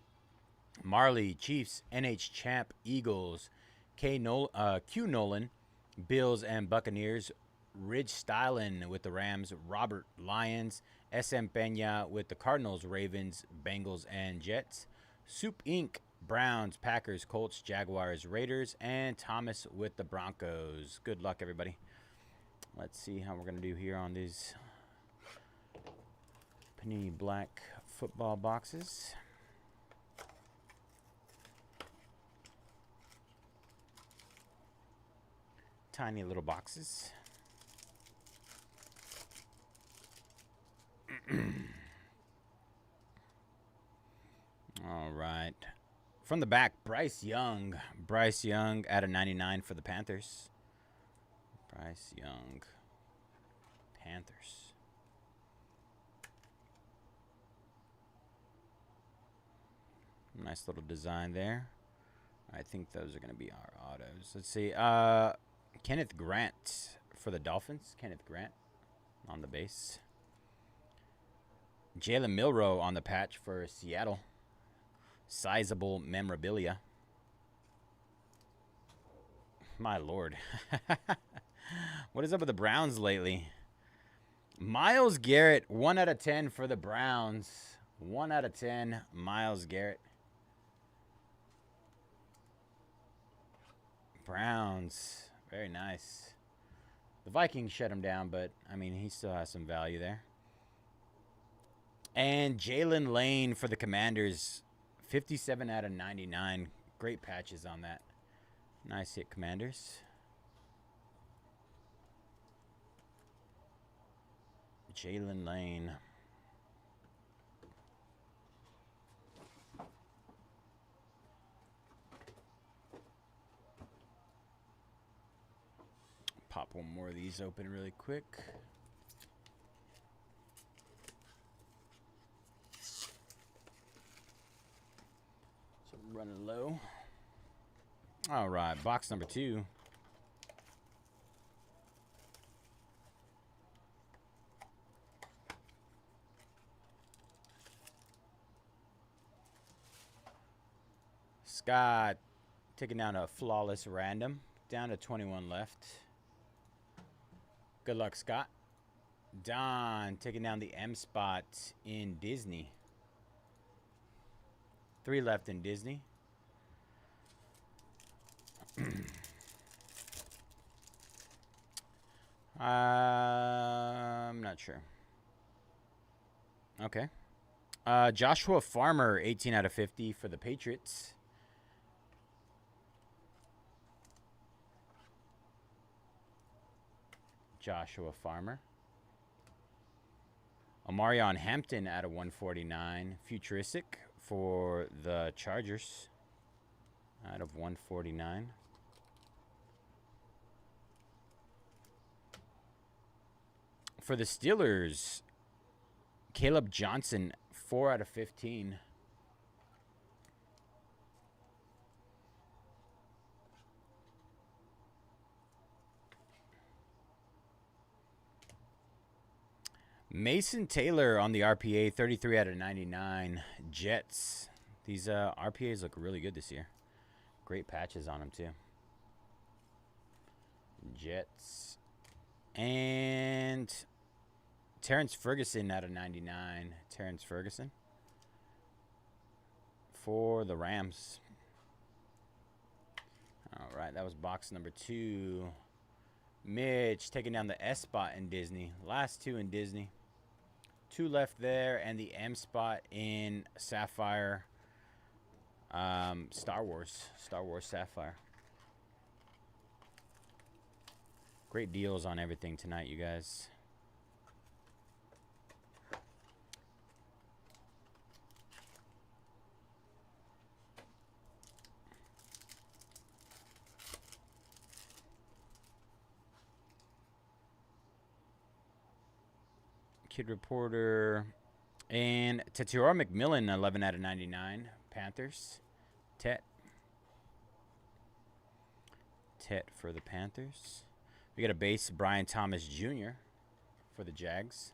Marley, Chiefs. NH Champ, Eagles. Q Nolan, Bills and Buccaneers. Ridge Stylen with the Rams. Robert, Lions. SM Peña with the Cardinals, Ravens, Bengals, and Jets. Soup Inc., Browns, Packers, Colts, Jaguars, Raiders, and Thomas with the Broncos. Good luck, everybody. Let's see how we're going to do here on these Panini Black football boxes. Tiny little boxes. All right. From the back, Bryce Young. Bryce Young at a 99 for the Panthers. Bryce Young. Panthers. Nice little design there. I think those are going to be our autos. Let's see. Kenneth Grant for the Dolphins. Kenneth Grant on the base. Jalen Milroe on the patch for Seattle. Sizable memorabilia. My lord. What is up with the Browns lately? Myles Garrett, 1 out of 10 for the Browns. 1 out of 10, Myles Garrett. Browns. Very nice. The Vikings shut him down, but, I mean, he still has some value there. And Jalen Lane for the Commanders. 57 out of 99. Great patches on that. Nice hit, Commanders. Jalen Lane. Pop one more of these open really quick. running low. All right, box number 2. Scott taking down a flawless random. Down to 21 left. Good luck, Scott. Don taking down the M spot in Disney. 3 left in Disney. I'm not sure. Okay. Joshua Farmer, 18 out of 50 for the Patriots. Joshua Farmer. Omarion Hampton out of 149. Futuristic for the Chargers. Out of 149. For the Steelers, Caleb Johnson, 4 out of 15. Mason Taylor on the RPA, 33 out of 99. Jets. These RPAs look really good this year. Great patches on them, too. Jets. And Terrence Ferguson out of 99. Terrence Ferguson for the Rams. All right, that was box number 2. Mitch taking down the S spot in Disney. Last 2 in Disney. 2 left there, and the M spot in Sapphire. Star Wars Sapphire. Great deals on everything tonight, you guys. Kid Reporter. And Tatiora McMillan, 11 out of 99. Panthers. Tet for the Panthers. We got a base, Brian Thomas Jr. for the Jags.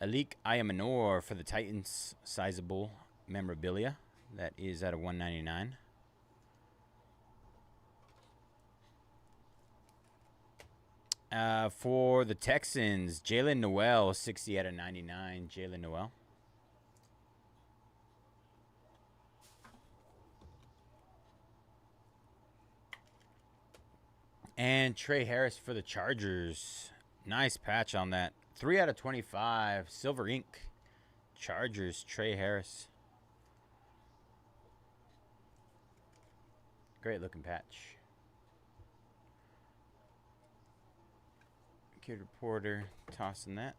Alik Ayamanor for the Titans. Sizable memorabilia. That is out of 199. For the Texans, Jalen Noel, 60 out of 99. Jalen Noel. And Trey Harris for the Chargers. Nice patch on that. 3 out of 25. Silver ink. Chargers, Trey Harris. Great looking patch. Kid Reporter tossing that.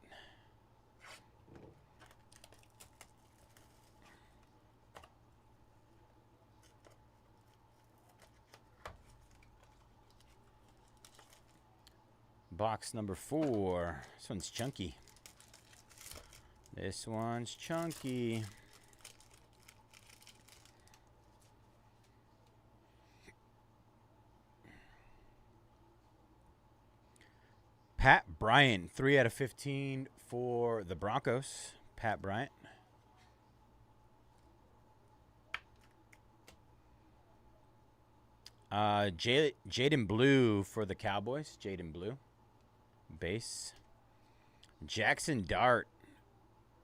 Box number 4. This one's chunky. This one's chunky. Pat Bryant, 3 out of 15 for the Broncos. Pat Bryant. Jaden Blue for the Cowboys. Jaden Blue. Base. Jackson Dart,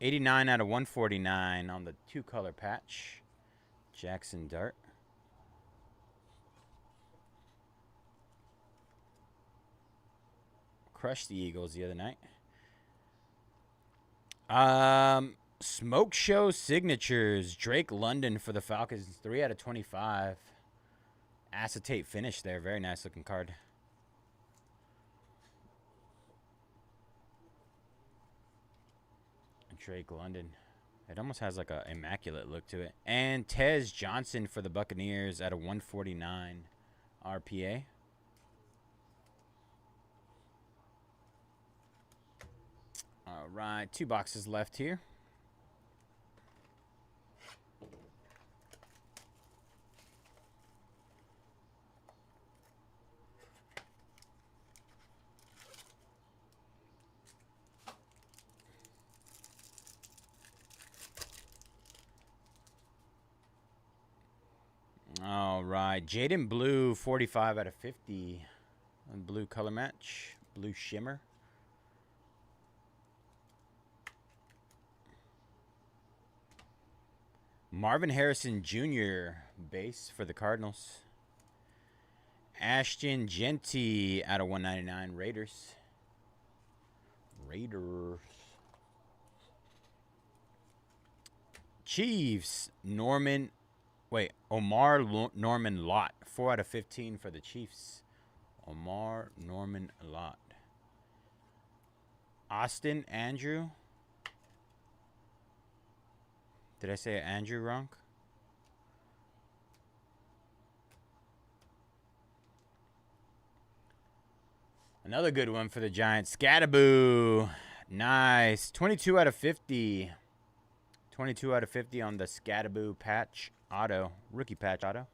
89 out of 149 on the 2-color patch. Jackson Dart. Crushed the Eagles the other night. Smoke Show Signatures. Drake London for the Falcons. 3 out of 25. Acetate finish there. Very nice looking card. Drake London. It almost has like a immaculate look to it. And Tez Johnson for the Buccaneers at a 149 RPA. All right, 2 boxes left here. All right. Jaden Blue, 45 out of 50. On blue color match. Blue shimmer. Marvin Harrison Jr. base for the Cardinals. Ashton Genty out of 199 Raiders. Chiefs, Omar Norman Lott, 4 out of 15 for the Chiefs. Omar Norman Lott. Austin Andrew. Did I say Andrew wrong? Another good one for the Giants. Scattaboo. Nice. 22 out of 50. 22 out of 50 on the Scattaboo patch auto. Rookie patch auto.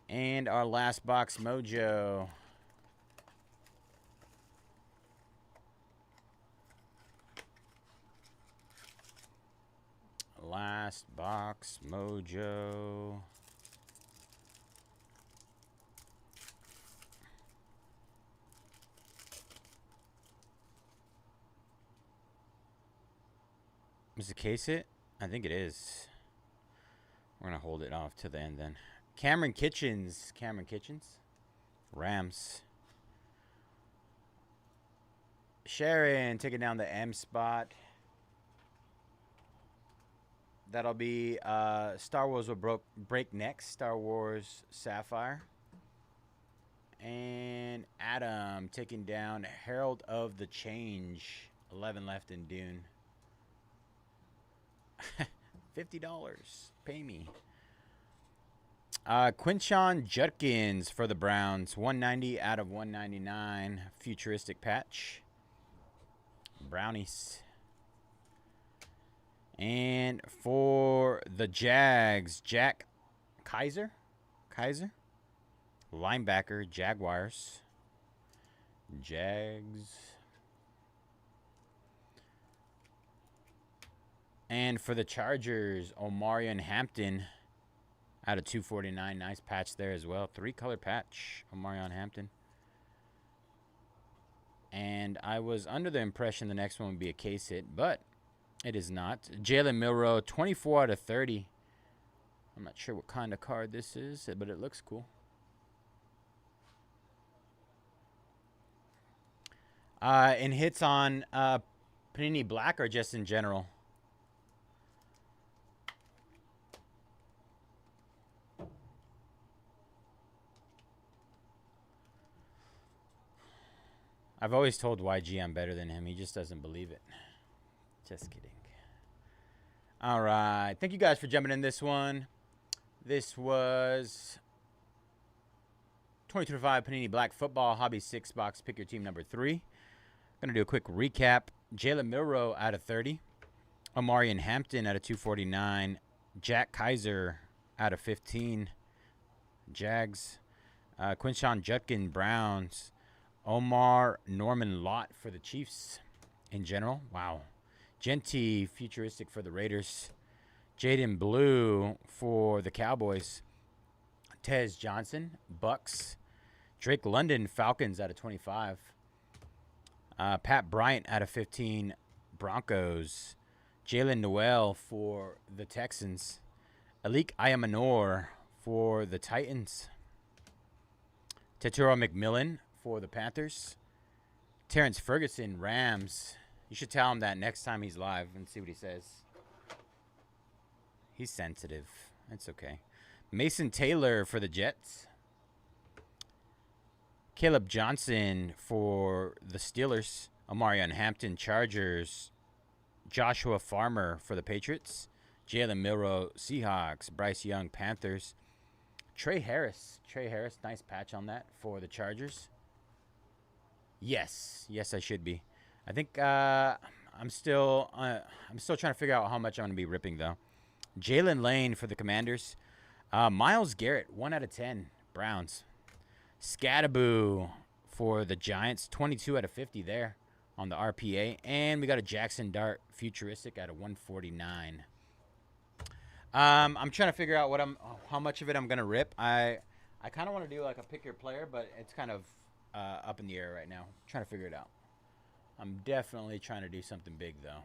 And our last box mojo. Last box mojo. Is the case it? I think it is. We're going to hold it off to the end then. Cameron Kitchens. Rams. Sharon taking down the M spot. That'll be Star Wars will break next. Star Wars Sapphire. And Adam taking down Herald of the Change. 11 left in Dune. $50. Pay me. Quinshon Judkins for the Browns. 190 out of 199. Futuristic patch. Brownies. And for the Jags, Jack Kaiser. Linebacker, Jaguars. Jags. And for the Chargers, Omarion Hampton out of 249. Nice patch there as well. 3-color patch, Omarion Hampton. And I was under the impression the next one would be a case hit, but it is not. Jalen Milroe, 24 out of 30. I'm not sure what kind of card this is, but it looks cool. And hits on Panini Black or just in general? I've always told YG I'm better than him. He just doesn't believe it. Just kidding. All right. Thank you guys for jumping in this one. This was 2025 Panini Black Football Hobby 6-box. Pick your team number 3. Going to do a quick recap. Jalen Milroe out of 30. Omarion Hampton out of 249. Jack Kaiser out of 15. Jags. Quinshon Judkins, Browns. Omar Norman Lott for the Chiefs in general. Wow. Genty, futuristic for the Raiders. Jaden Blue for the Cowboys. Tez Johnson, Bucks. Drake London, Falcons out of 25. Pat Bryant out of 15, Broncos. Jalen Noel for the Texans. Alik Ayamanor for the Titans. Teturo McMillan for the Panthers. Terrence Ferguson, Rams. You should tell him that next time he's live and see what he says. He's sensitive. That's okay. Mason Taylor for the Jets. Caleb Johnson for the Steelers. Omarion Hampton, Chargers. Joshua Farmer for the Patriots. Jalen Milroe, Seahawks. Bryce Young, Panthers. Trey Harris, nice patch on that for the Chargers. Yes, I should be. I think I'm still trying to figure out how much I'm going to be ripping though. Jalen Lane for the Commanders. Myles Garrett, 1 out of 10, Browns. Scattaboo for the Giants, 22 out of 50 there on the RPA. And we got a Jackson Dart Futuristic at a 149. I'm trying to figure out how much of it I'm gonna rip. I kind of want to do like a pick your player, but it's kind of up in the air right now. Trying to figure it out. I'm definitely trying to do something big though.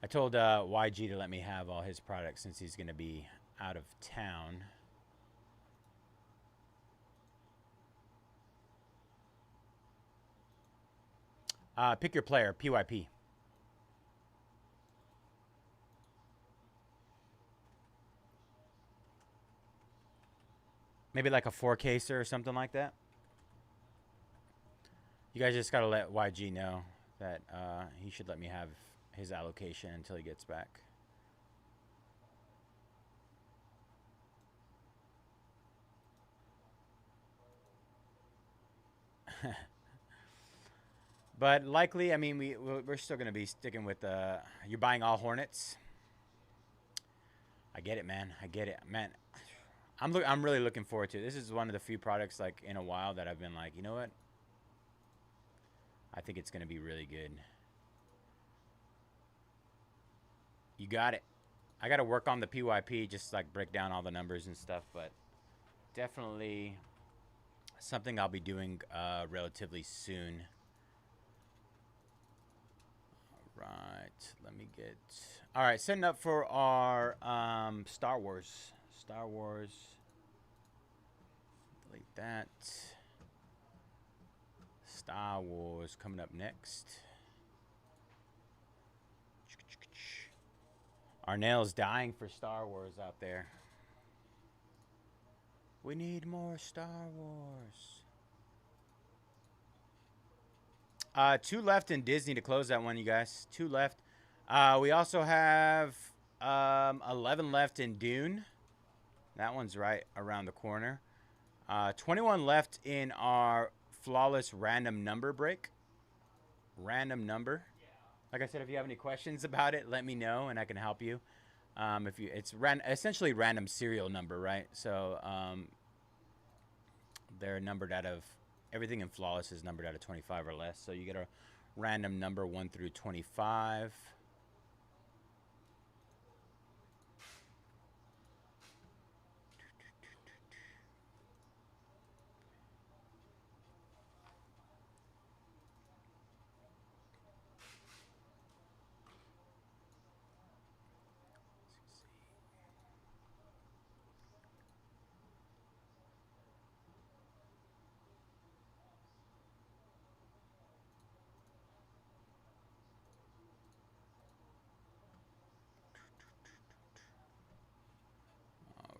I told YG to let me have all his products since he's gonna be out of town. Pick your player, PYP. Maybe like a 4-caser or something like that. You guys just gotta let YG know that he should let me have his allocation until he gets back. But likely, I mean, we're still gonna be sticking with you're buying all Hornets. I get it, man. I get it, man. I'm really looking forward to it. This is one of the few products like in a while that I've been like, you know what? I think it's gonna be really good. You got it. I got to work on the PYP, just like break down all the numbers and stuff, but definitely something I'll be doing relatively soon. All right, let me get. All right, setting up for our Star Wars. Star Wars. Delete that. Star Wars coming up next. Arnell's dying for Star Wars out there. We need more Star Wars. 2 left in Disney to close that one, you guys. 2 left. We also have 11 left in Dune. That one's right around the corner. 21 left in our flawless random number break. Random number. Like I said, if you have any questions about it, let me know and I can help you. It's essentially random serial number, right? So they're numbered out of everything in flawless is numbered out of 25 or less. So you get a random number 1 through 25.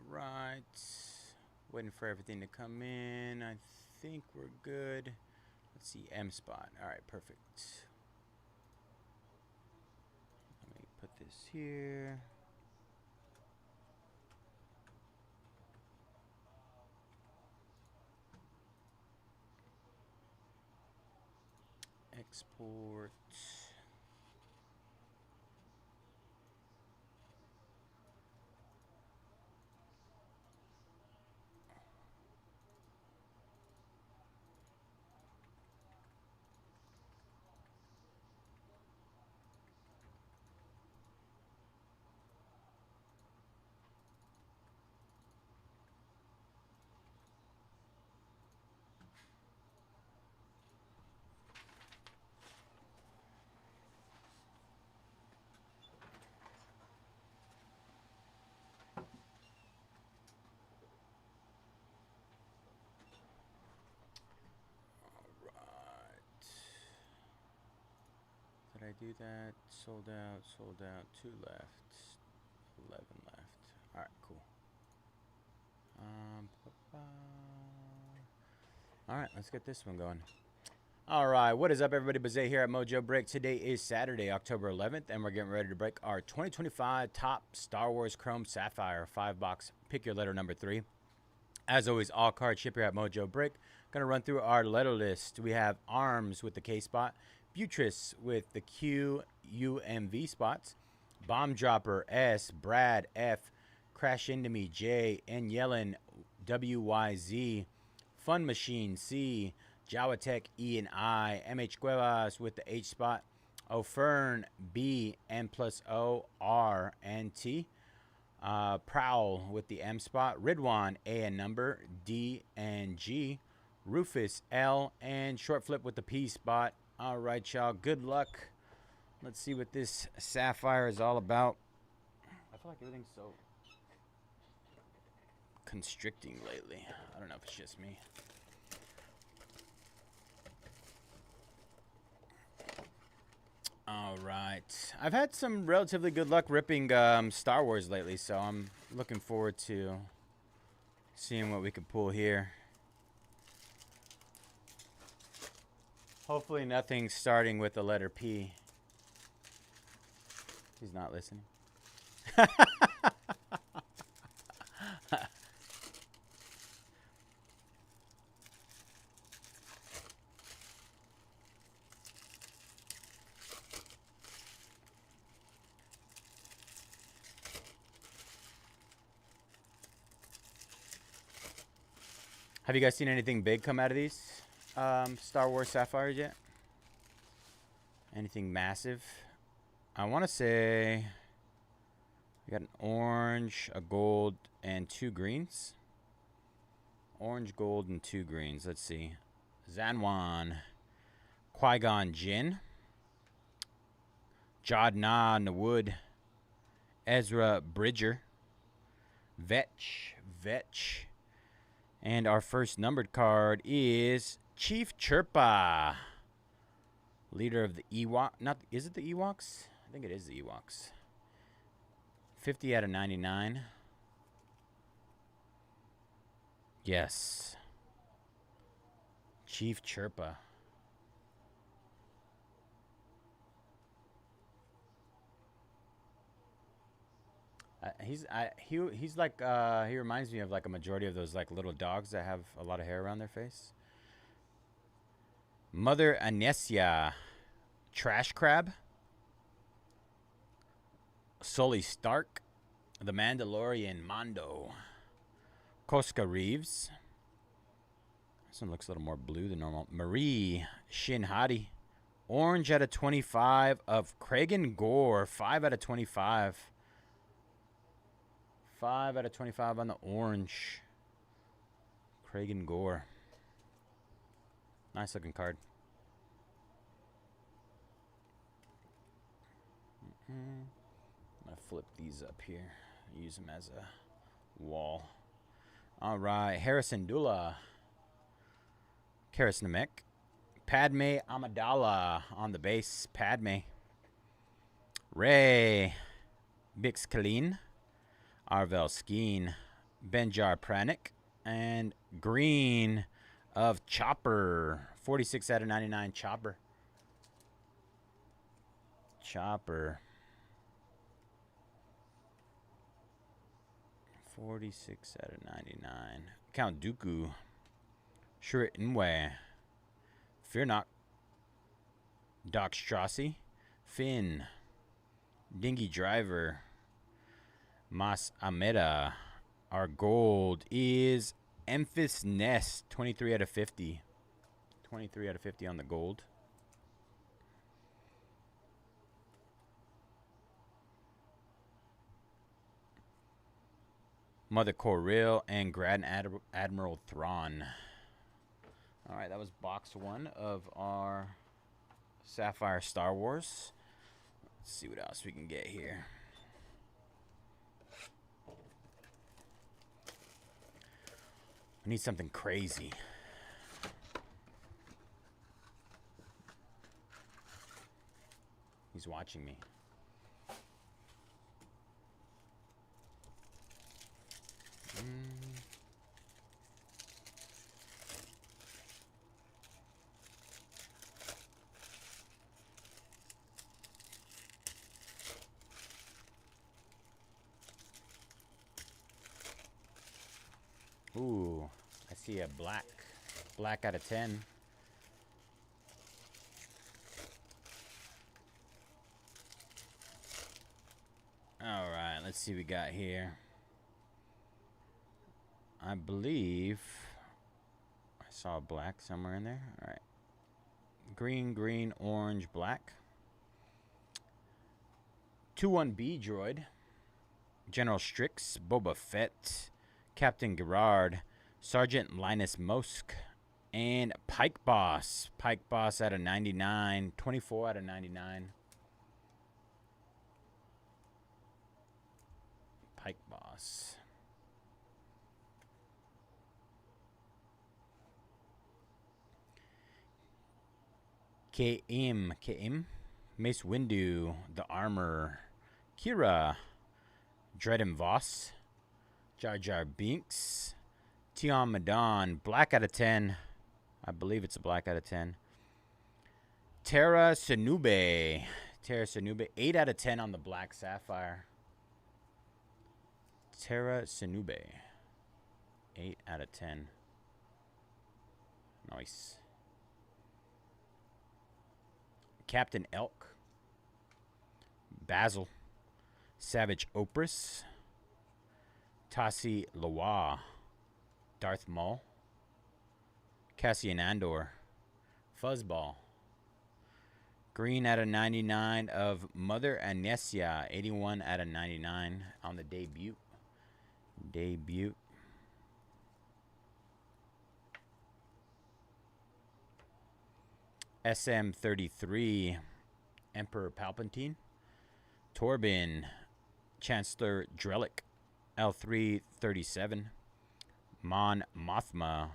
Right. Waiting for everything to come in. I think we're good. Let's see, M spot. All right, perfect. Let me put this here. Export. Did I do that? Sold out, sold out. 2 left. 11 left. All right, cool. All right, let's get this one going. All right, what is up, everybody? Bayze here at Mojobreak. Today is Saturday, October 11th, and we're getting ready to break our 2025 top Star Wars Chrome Sapphire 5-box. Pick your letter number 3. As always, all cards ship here at Mojobreak. Gonna run through our letter list. We have Arms with the K spot, Butris with the Q, U, M, V spots, Bomb Dropper S, Brad F, Crash Into Me J, N Yellen W, Y, Z, Fun Machine C, Jawatech E and I, MH Cuevas with the H spot, O'Fern B, N plus O, R and T, Prowl with the M spot, Ridwan A and number, D and G, Rufus L, and Short Flip with the P spot. All right, y'all. Good luck. Let's see what this Sapphire is all about. I feel like everything's so constricting lately. I don't know if it's just me. All right. I've had some relatively good luck ripping Star Wars lately, so I'm looking forward to seeing what we can pull here. Hopefully nothing starting with the letter P. He's not listening. Have you guys seen anything big come out of these Star Wars Sapphires yet? Anything massive? I want to say we got an orange, a gold, and 2 greens. Orange, gold, and 2 greens. Let's see. Zanwan, Qui-Gon Jinn, Jod Na Nawood, Ezra Bridger, Vetch, and our first numbered card is Chief Chirpa, leader of the Ewok. Is it the Ewoks? I think it is the Ewoks. 50 out of 99. Yes. Chief Chirpa. He's like he reminds me of like a majority of those like little dogs that have a lot of hair around their face. Mother Anesia, Trash Crab, Sully Stark, The Mandalorian Mondo, Koska Reeves. This one looks a little more blue than normal. Marie Shin Hadi, orange out of 25 of Kragan Gore, 5 out of 25. 5 out of 25 on the orange. Kragan Gore. Nice looking card. I'm going to flip these up here. Use them as a wall. All right. Harrison Dula. Karis Namek. Padme Amidala on the base. Padme. Ray Bix Kalin. Arvel Skeen, Benjar Pranik, and green of Chopper. 46 out of 99 Chopper. 46 out of 99. Count Dooku. Shurit Nwe. Fearnock. Doc Strassi. Finn. Dingy Driver. Mas Ameda. Our gold is Emphas Nest. 23 out of 50. 23 out of 50 on the gold. Mother Corrill and Grand Admiral Thrawn. All right, that was box 1 of our Sapphire Star Wars. Let's see what else we can get here. I need something crazy. He's watching me. Ooh, I see a black. Black out of 10. All right, let's see what we got here. I believe saw black somewhere in there. All right. Green, green, orange, black. 2-1B droid. General Strix, Boba Fett, Captain Gerard, Sergeant Linus Mosk, and Pike Boss. Pike Boss out of 99. 24 out of 99. Pike Boss. KM. Mace Windu, The Armor, Kira, Dredden Voss, Jar Jar Binks, Tion Madon, black out of 10. I believe it's a black out of 10. Terra Senube. 8 out of 10 on the black sapphire. Terra Senube. 8 out of 10. Nice. Captain Elk. Basil. Savage Opress. Tassi Lawa. Darth Maul. Cassian Andor. Fuzzball. Green out of 99 of Mother Anesia. 81 out of 99 on the debut. SM-33. Emperor Palpatine. Torbin. Chancellor Drellick. L3-37. Mon Mothma.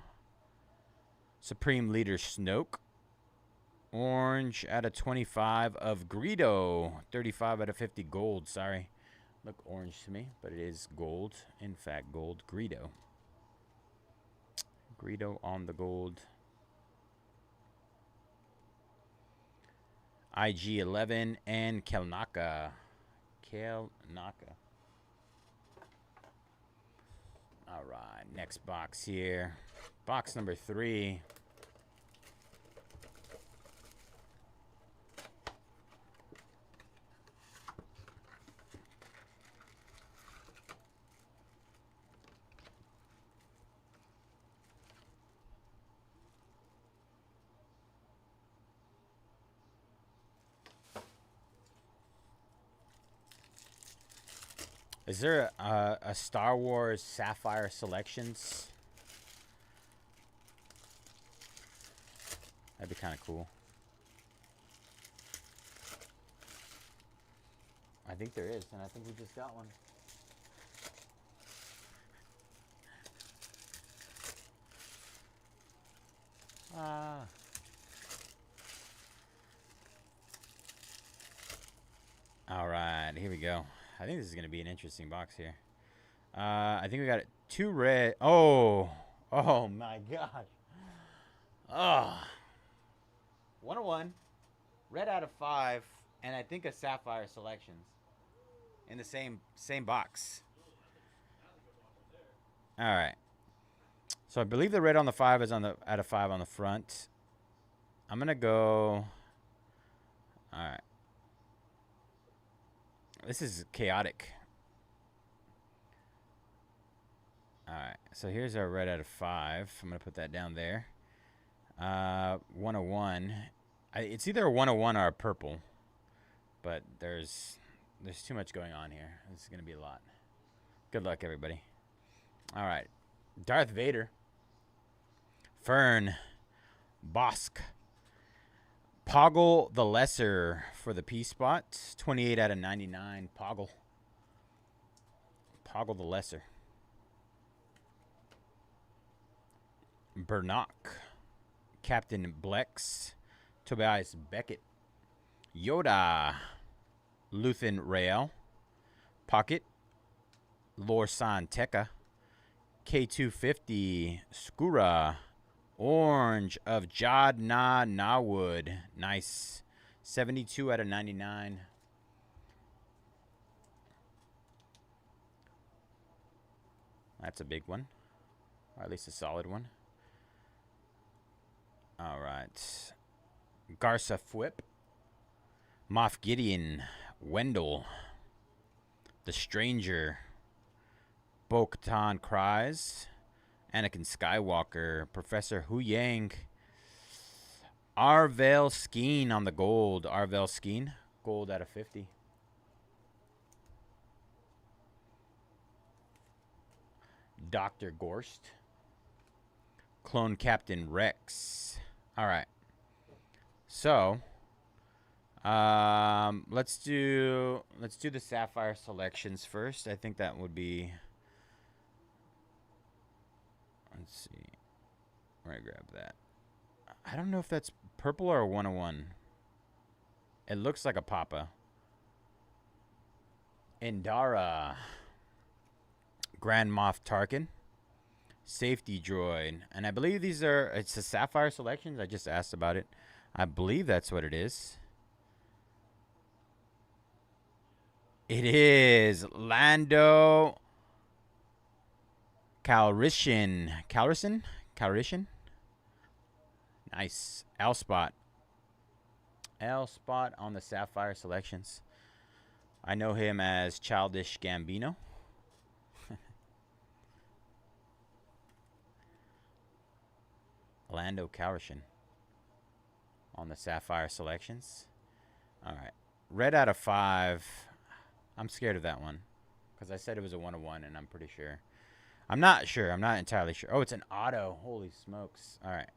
Supreme Leader Snoke. Orange out of 25 of Greedo. 35 out of 50 gold. Sorry. Look orange to me, but it is gold. In fact, gold. Greedo. Greedo on the gold. IG-11 and Kelnaka. All right, next box here. Box number 3. Is there a Star Wars Sapphire Selections? That'd be kind of cool. I think there is, and I think we just got one. All right, here we go. I think this is going to be an interesting box here. I think we got 2 red. Oh my gosh. Oh. 101. Red out of 5. And I think a Sapphire Selections. In the same box. All right. So I believe the red on the 5 is on the out of 5 on the front. I'm going to go. All right. This is chaotic. All right, so here's our red out of 5. I'm going to put that down there. 101. It's either a 101 or a purple, but there's too much going on here. This is going to be a lot. Good luck, everybody. All right, Darth Vader. Fern. Bosk. Poggle the Lesser for the P spot. 28 out of 99. Poggle. Poggle the Lesser. Burnock. Captain Blex. Tobias Beckett. Yoda. Luthen Rael. Pocket. Lorsan Tekka. K250. Skura. Orange of Jad Na Nawood. Nice. 72 out of 99. That's a big one. Or at least a solid one. All right. Garza Fwip. Moff Gideon. Wendell. The Stranger. Bo-Katan Cries. Anakin Skywalker, Professor Hu Yang, Arvel Skeen on the gold. Arvel Skeen, gold out of 50. Dr. Gorst, Clone Captain Rex. All right. So, let's do the Sapphire selections first. I think that would be. Let's see. I'm gonna grab that. I don't know if that's purple or a 101. It looks like a Papa. Indara. Grand Moff Tarkin. Safety droid. And I believe these are, it's the Sapphire selections. I just asked about it. I believe that's what it is. It is Lando Calrissian. Calrissian? Nice. L-Spot. L-Spot on the Sapphire selections. I know him as Childish Gambino. Lando Calrissian on the Sapphire selections. All right. Red out of 5. I'm scared of that one because I said it was a 101, and I'm pretty sure. I'm not sure. I'm not entirely sure. Oh, it's an auto. Holy smokes. All right.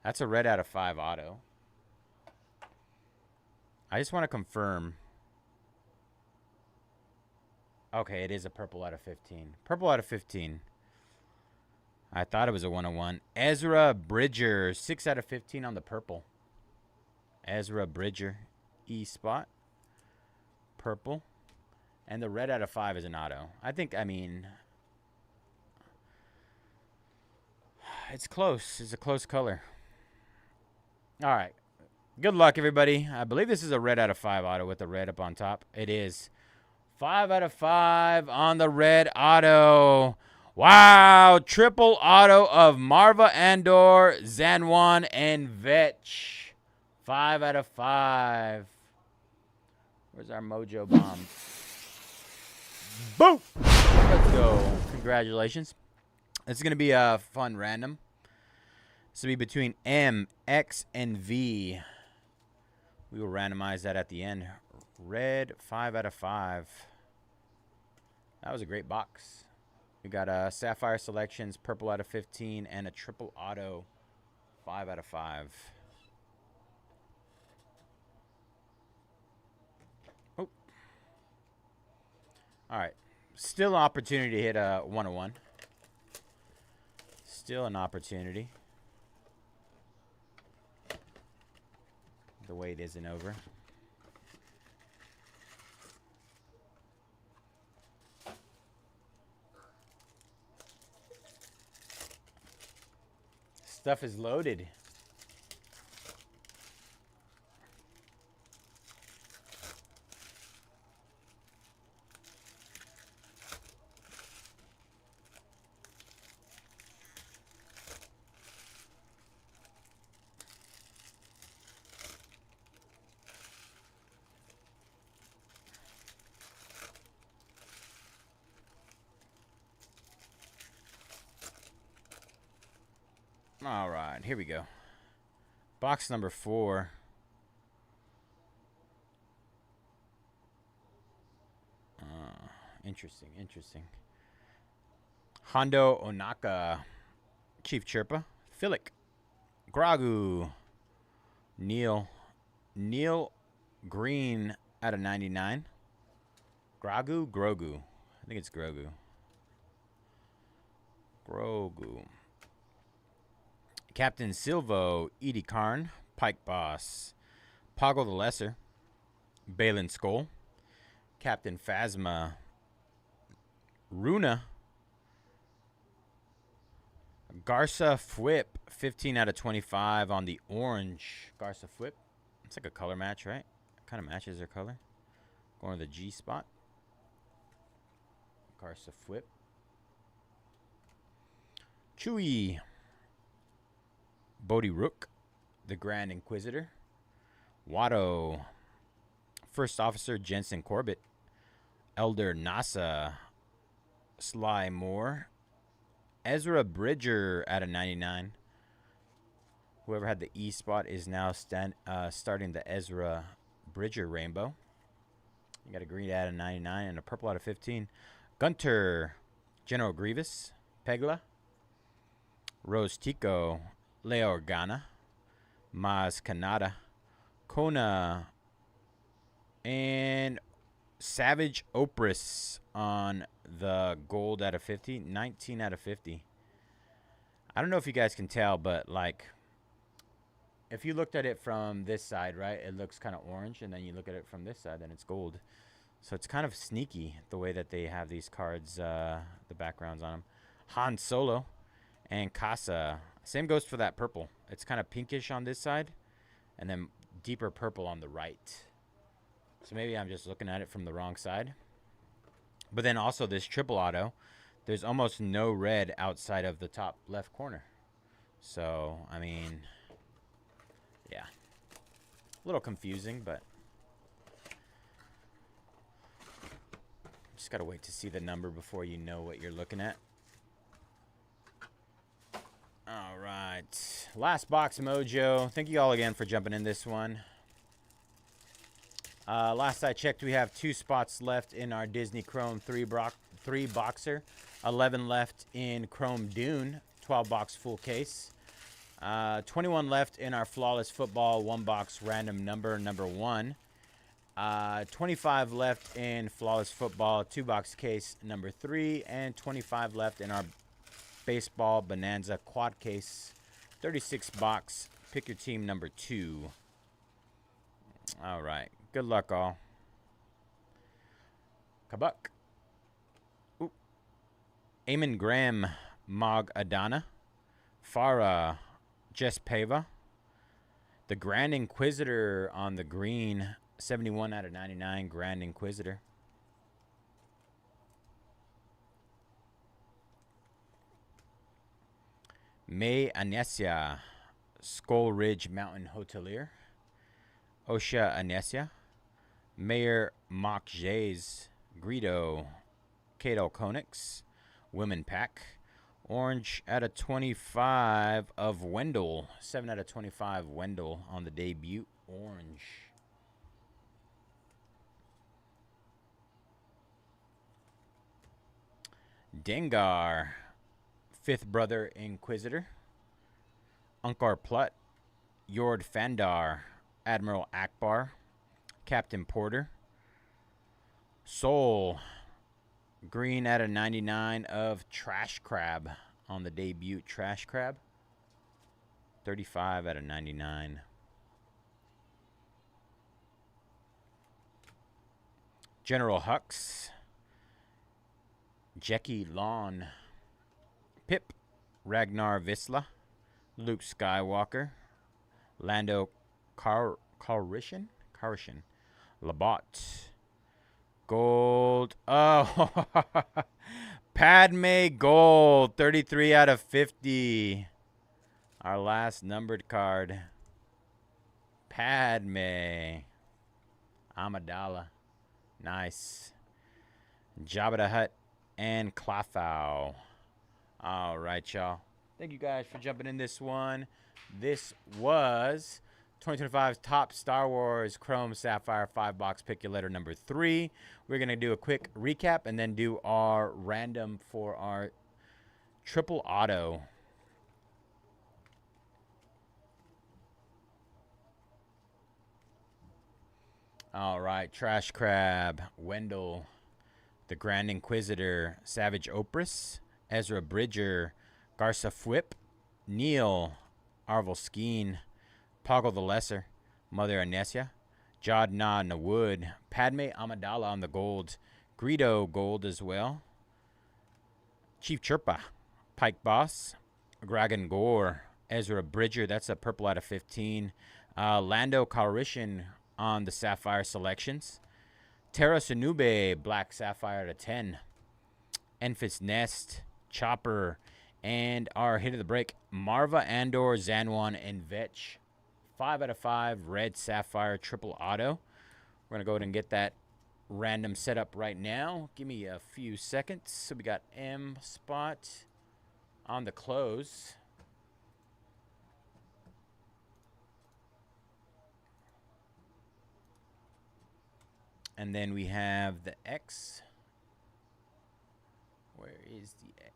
That's a red out of 5 auto. I just want to confirm. Okay, it is a purple out of 15. Purple out of 15. I thought it was a 101. Ezra Bridger, 6 out of 15 on the purple. Ezra Bridger, E-spot. Purple. And the red out of 5 is an auto. I mean, it's close. It's a close color. All right. Good luck, everybody. I believe this is a red out of 5 auto with the red up on top. It is. 5 out of 5 on the red auto. Wow. Triple auto of Marva Andor, Zanwan, and Vetch. 5 out of 5. Where's our mojo bomb? Boom! Let's go. Congratulations. It's going to be a fun random. This will be between M, X, and V. We will randomize that at the end. Red, 5 out of 5. That was a great box. We got Sapphire selections, purple out of 15, and a triple auto, 5 out of 5. Oh. All right. Still an opportunity to hit a 101. Still an opportunity. The wait isn't over. Stuff is loaded. All right, here we go. Box number 4. Interesting. Hondo Onaka, Chief Chirpa, Philic, Gragu, Neil Green out of 99. Grogu. I think it's Grogu. Captain Silvo, Edie Karn, Pike Boss, Poggle the Lesser, Balin Skull, Captain Phasma, Runa, Garza Fwip, 15 out of 25 on the orange Garza Fwip. It's like a color match, right? Kind of matches their color. Going to the G spot. Garza Fwip. Chewie. Bodhi Rook, the Grand Inquisitor. Watto. First Officer Jensen Corbett. Elder Nasa. Sly Moore. Ezra Bridger out of 99. Whoever had the E spot is now starting the Ezra Bridger rainbow. You got a green out of 99 and a purple out of 15. Gunter, General Grievous, Pegla, Rose Tico, Leo Organa, Maz Kanata, Kona, and Savage Opress on the gold out of 50. 19 out of 50. I don't know if you guys can tell, but like, if you looked at it from this side, right, it looks kind of orange, and then you look at it from this side, and it's gold. So it's kind of sneaky the way that they have these cards, the backgrounds on them. Han Solo and Casa. Same goes for that purple. It's kind of pinkish on this side, and then deeper purple on the right. So maybe I'm just looking at it from the wrong side. But then also this triple auto, there's almost no red outside of the top left corner. So, I mean, yeah. A little confusing, but just got to wait to see the number before you know what you're looking at. All right. Last box, Mojo. Thank you all again for jumping in this one. Last I checked, we have 2 spots left in our Disney Chrome 3 boxer. 11 left in Chrome Dune, 12 box full case. 21 left in our Flawless Football 1 box random number 1. 25 left in Flawless Football 2 box case number 3. And 25 left in our Baseball Bonanza quad case 36 box. Pick your team number 2. All right. Good luck, all. Kabuk. Ooh. Eamon Graham, Mog Adana. Farah, Jess Pava. The Grand Inquisitor on the green. 71 out of 99, Grand Inquisitor. May Anesia, Skull Ridge Mountain Hotelier. Osha Anesia. Mayor Mock Jays, Greedo, Kato Konix, Women Pack. Orange out of 25 of Wendell. 7 out of 25 Wendell on the debut. Orange. Dengar, 5th Brother Inquisitor. Unkar Plut, Yord Fandar, Admiral Akbar, Captain Porter. Soul, green out of 99 of Trash Crab on the debut. Trash Crab, 35 out of 99. General Hux, Jackie Lawn, Pip, Ragnar Visla, Luke Skywalker, Lando Calrissian, Labat, Gold. Oh, Padme Gold, 33 out of 50. Our last numbered card. Padme Amidala. Nice. Jabba the Hutt and Claffow. All right, y'all. Thank you guys for jumping in this one. This was 2025's top Star Wars Chrome Sapphire 5 box. Pick your letter number 3. We're going to do a quick recap and then do our random for our triple auto. All right. Trash Crab, Wendell, the Grand Inquisitor, Savage Opress, Ezra Bridger, Garza Fwip, Neil, Arvel Skeen, Poggle the Lesser, Mother Anesia, Jod Na Nawood, Padme Amidala on the gold, Greedo gold as well, Chief Chirpa, Pike Boss, Gragan Gore, Ezra Bridger, that's a purple out of 15, Lando Calrissian on the Sapphire selections, Terra Sunube, Black Sapphire out of 10, Enfys Nest, Chopper, and our hit of the break, Marva, Andor, Zanwan, and Vetch. 5 out of 5, Red Sapphire triple auto. We're going to go ahead and get that random set up right now. Give me a few seconds. So we got M spot. on the close. And then we have the X. Where is the X?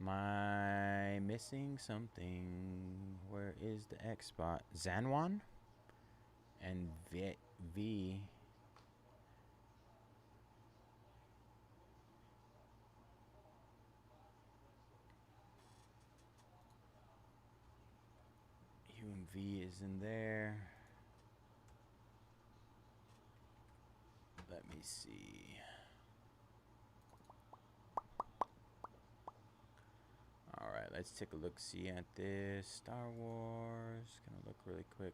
Am I missing something? Where is the X spot? Zanwan and V. U and V is in there. Let me see. All right, let's take a look. See at this Star Wars. Gonna look really quick.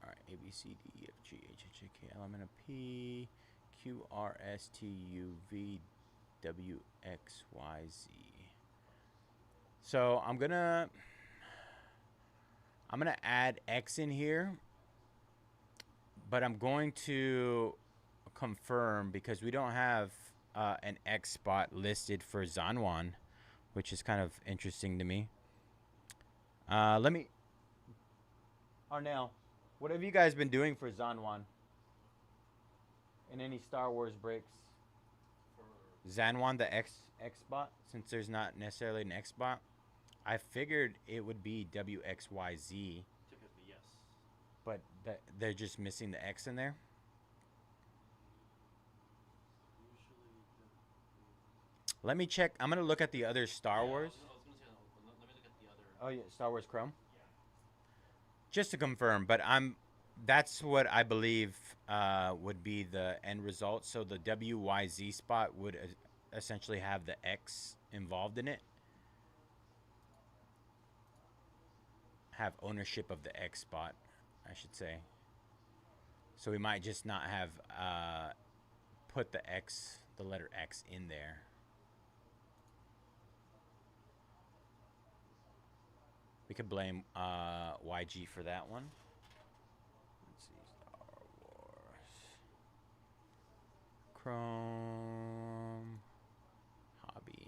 All right, A B C D E F G H I J K L M N O P Q R S T U V W X Y Z. So I'm gonna add X in here, but I'm going to confirm because we don't have an X spot listed for Zanwan, which is kind of interesting to me. Let me, Arnell, what have you guys been doing for Zanwan? In any Star Wars breaks? Zanwan, the X spot, since there's not necessarily an X spot. I figured it would be WXYZ. Typically, yes. But they're just missing the X in there. Let me check. I'm gonna look at the other Star Wars. I was gonna say, let me look at the other. Oh yeah, Star Wars Chrome. Yeah. Just to confirm, but that's what I believe would be the end result. So the WYZ spot would essentially have the X involved in it. Have ownership of the X spot, I should say. So we might just not have put the letter X in there. We could blame YG for that one. Let's see, Star Wars. Chrome. Hobby.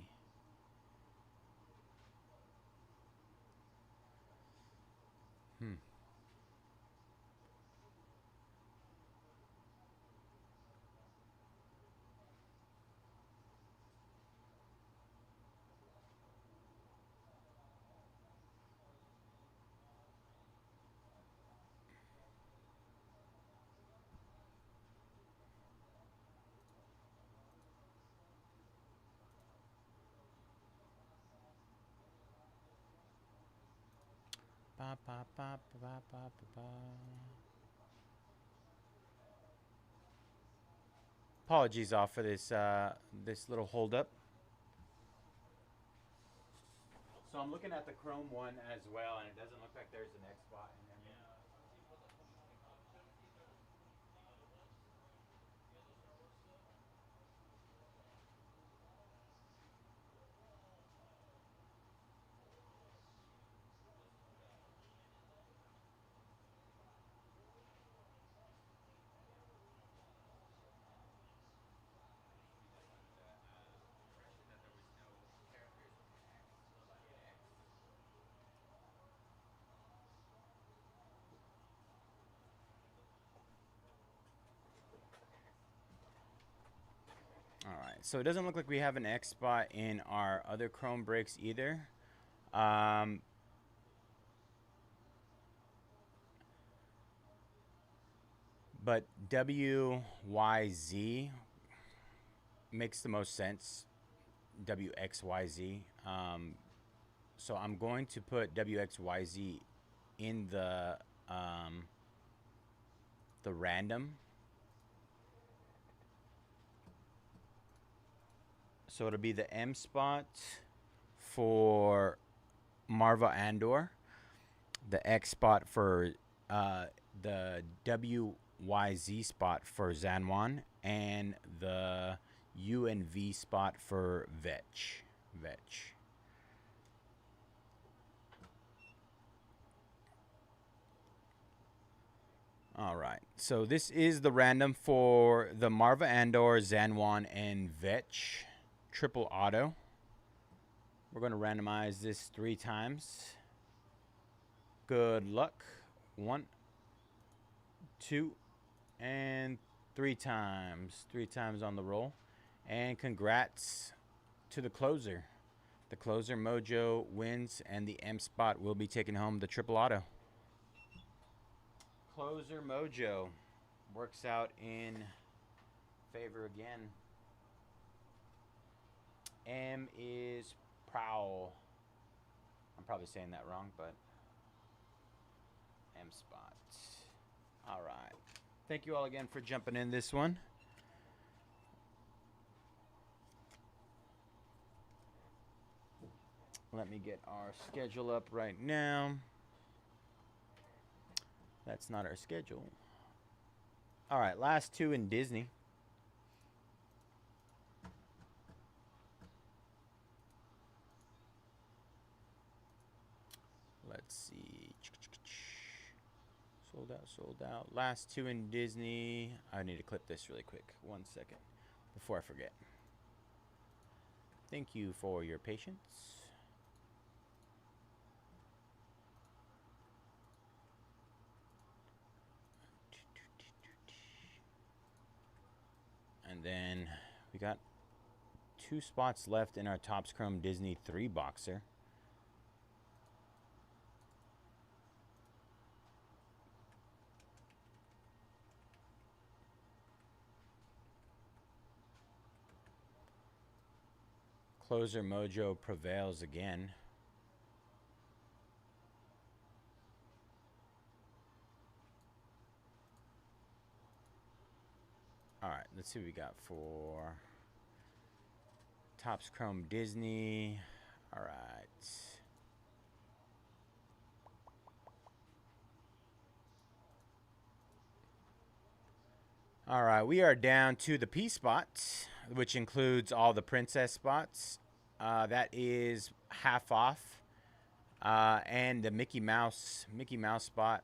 Ba, ba, ba, ba, ba, ba, ba. Apologies off for this this little holdup. So I'm looking at the Chrome one as well, and it doesn't look like there's an X spot in there. All right, so it doesn't look like we have an X spot in our other Chrome breaks either. But WYZ makes the most sense. WXYZ. So I'm going to put WXYZ in the random. So it'll be the M spot for Marva Andor, the X spot for the WYZ spot for Zanwan, and the UNV spot for Vetch. All right. So this is the random for the Marva Andor, Zanwan, and Vetch triple auto. We're going to randomize this 3 times. Good luck. 1, 2, and 3 times. 3 times on the roll. And congrats to the closer. The closer, Mojo, wins, and the M spot will be taking home the triple auto. Closer Mojo works out in favor again. M is Prowl. I'm probably saying that wrong, but M spot. All right. Thank you all again for jumping in this one. Let me get our schedule up right now. That's not our schedule. All right, last 2 in Disney. Let's see. Sold out. Last 2 in Disney. I need to clip this really quick. 1 second before I forget. Thank you for your patience. And then we got 2 spots left in our Topps Chrome Disney 3 boxer. Closer Mojo prevails again. All right, let's see what we got for Topps Chrome Disney. All right. All right, we are down to the P spot, which includes all the princess spots. That is half off. And the Mickey Mouse spot,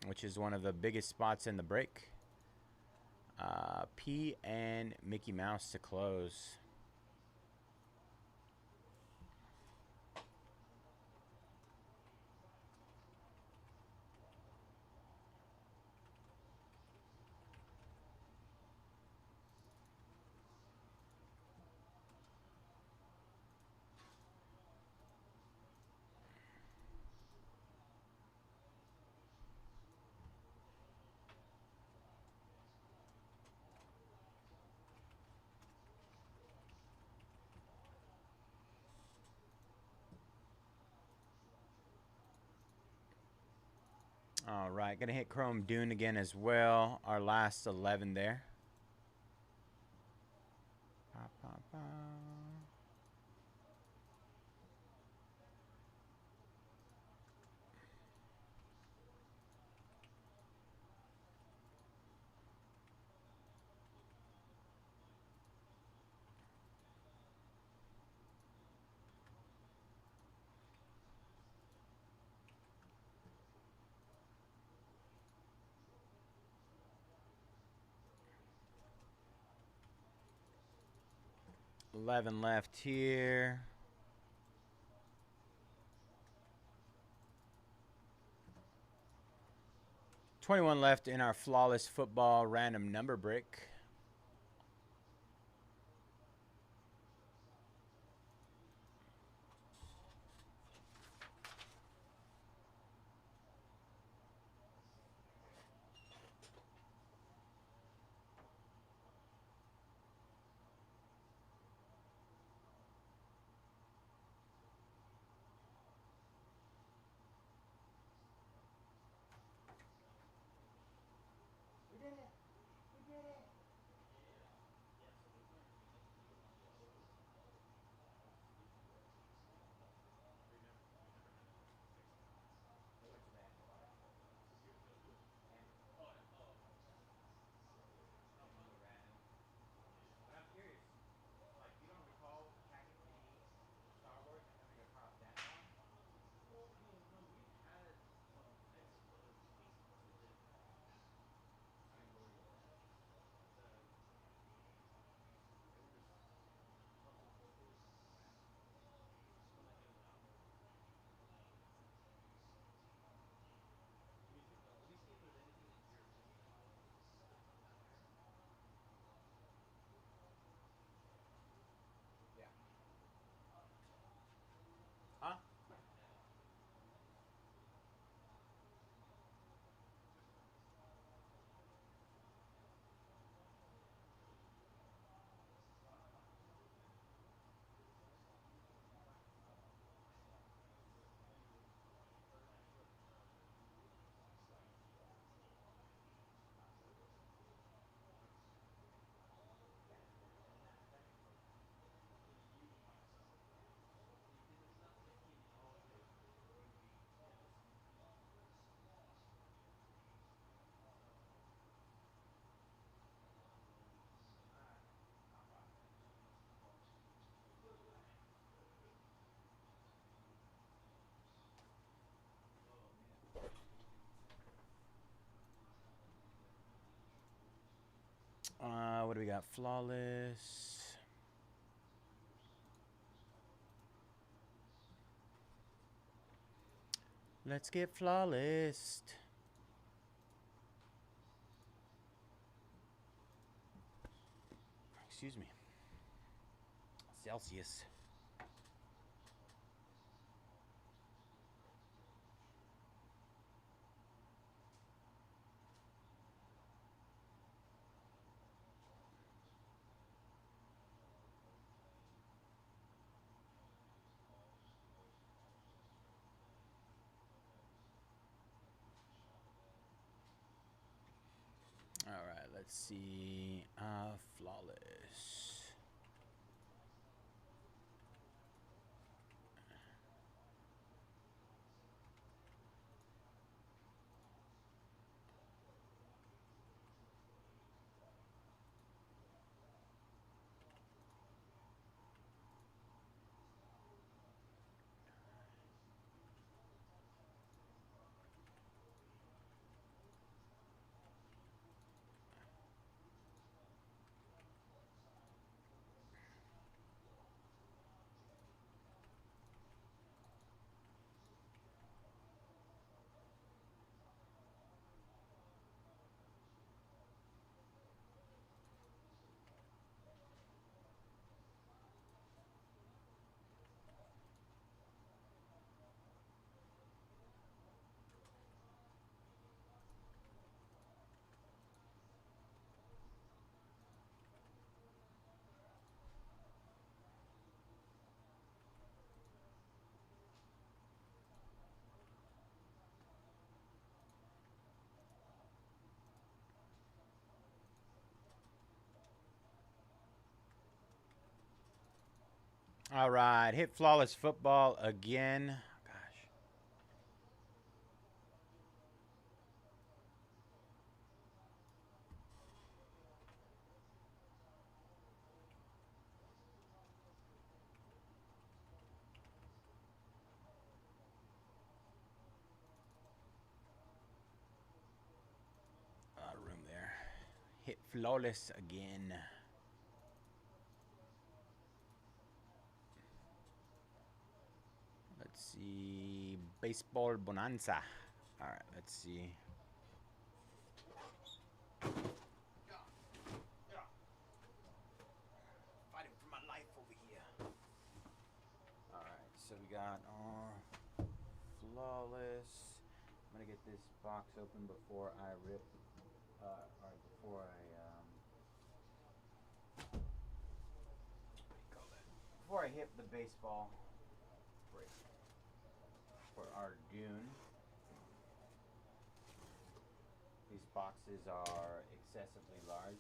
which is one of the biggest spots in the break. P and Mickey Mouse to close. All right, gonna hit Chrome Dune again as well. Our last 11 there. 11 left here. $21 left in our flawless football random number break. We did it. do we got? Flawless. Let's get flawless. Excuse me. Celsius. All right, let's see. Flawless. All right, hit flawless football again. Gosh. A lot of room there. Hit flawless again. Let's see. Baseball Bonanza. All right, let's see. Fighting for my life over here. All right, so we got flawless. I'm gonna get this box open before I rip, or before I what do you call that? Before I hit the baseball break for our Dune. These boxes are excessively large.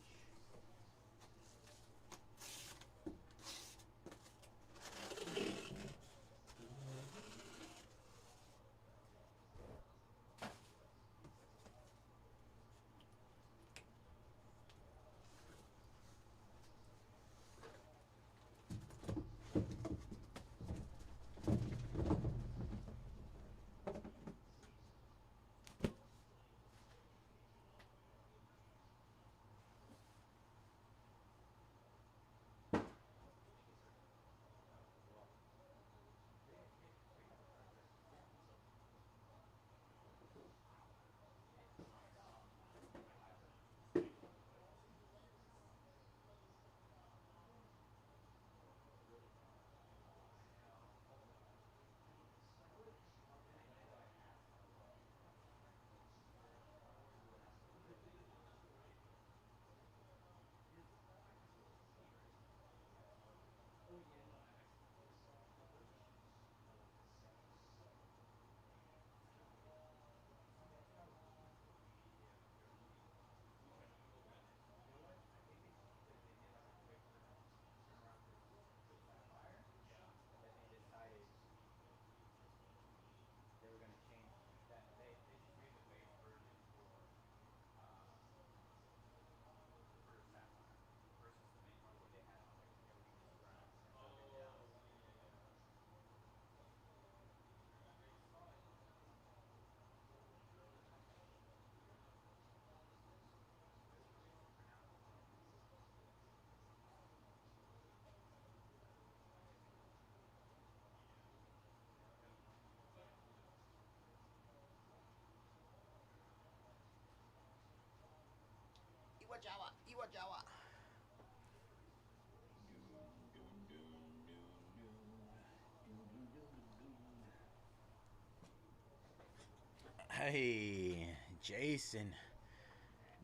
Jawa. Hey, Jason.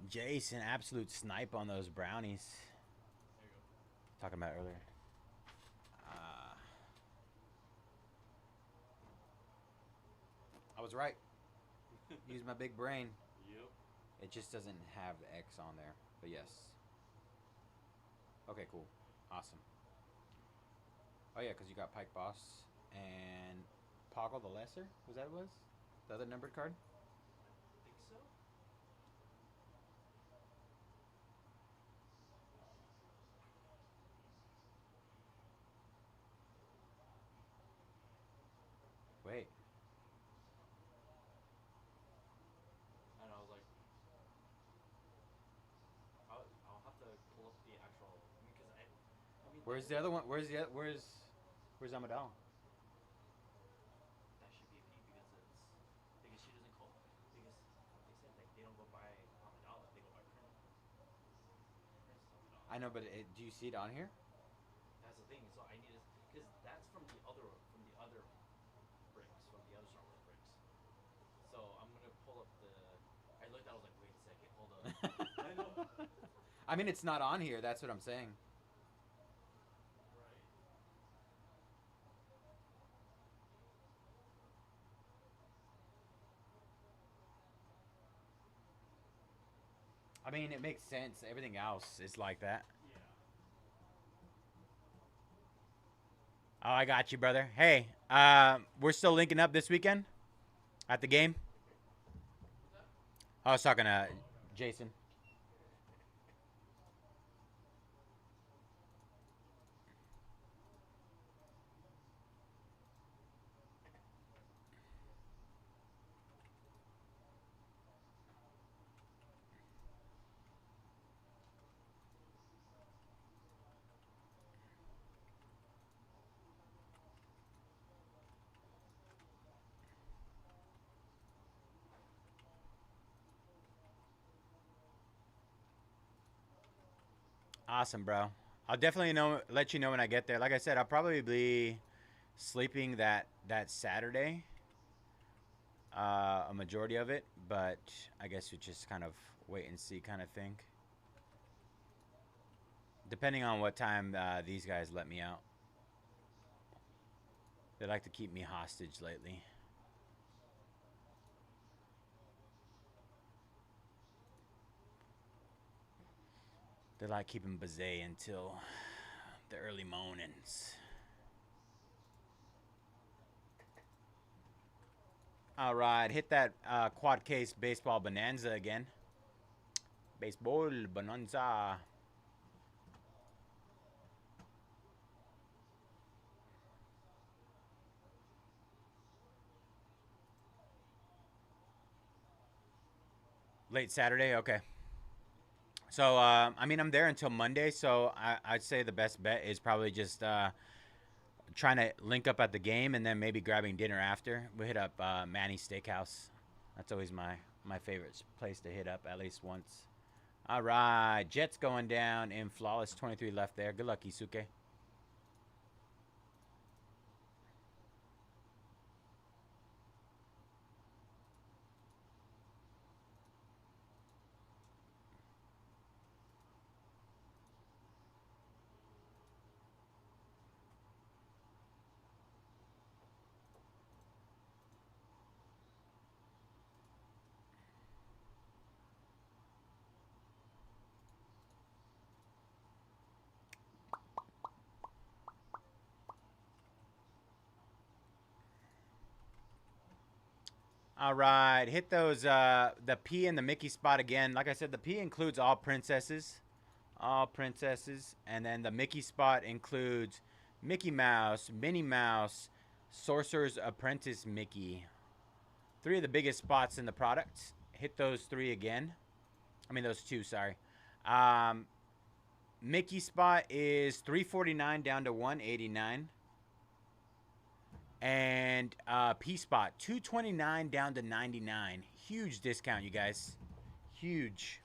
Jason, absolute snipe on those brownies. There you go. Talking about earlier. Uh, I was right. Use my big brain. Yep. It just doesn't have the X on there. But yes. Okay, cool. Awesome. Oh yeah, because you got Pike Boss and Poggle the Lesser. Was that what it was? The other numbered card? I think so. Wait. And I was like, I'll have to pull up the actual because I mean Where's the other one? Where's Amadal? that should be a P because she doesn't call because like they said like they don't go by Amidala, they go by Princess Amidala. I know, but do you see it on here? That's the thing. So I need to because that's from the other bricks from the other Star Wars bricks. So I'm gonna pull up the. I looked. I was like, wait a second, hold up. I know. I mean, it's not on here. That's what I'm saying. Right. I mean, it makes sense. Everything else is like that. Yeah. Oh, I got you, brother. Hey, we're still linking up this weekend at the game. What's that? I was talking to Oh, okay. Jason. Awesome, bro. I'll definitely let you know when I get there. Like I said, I'll probably be sleeping that Saturday, a majority of it, but I guess you just kind of wait and see kind of thing. Depending on what time these guys let me out. They like to keep me hostage lately. They like keeping Bayze until the early mornings. All right, hit that quad case baseball bonanza again. Baseball bonanza. Late Saturday, okay. So I mean, I'm there until Monday, so I'd say the best bet is probably just trying to link up at the game and then maybe grabbing dinner after. We hit up Manny's Steakhouse. That's always my favorite place to hit up at least once. All right, Jets going down in flawless. 23 left there. Good luck, Isuke. All right, hit those the P and the Mickey spot again. Like I said, the P includes all princesses, and then the Mickey spot includes Mickey Mouse, Minnie Mouse, Sorcerer's Apprentice Mickey. Three of the biggest spots in the product. Hit those three again. I mean those two. Sorry. Um, Mickey spot is 349 down to 189. And P spot 229 down to 99. Huge discount, you guys. Huge.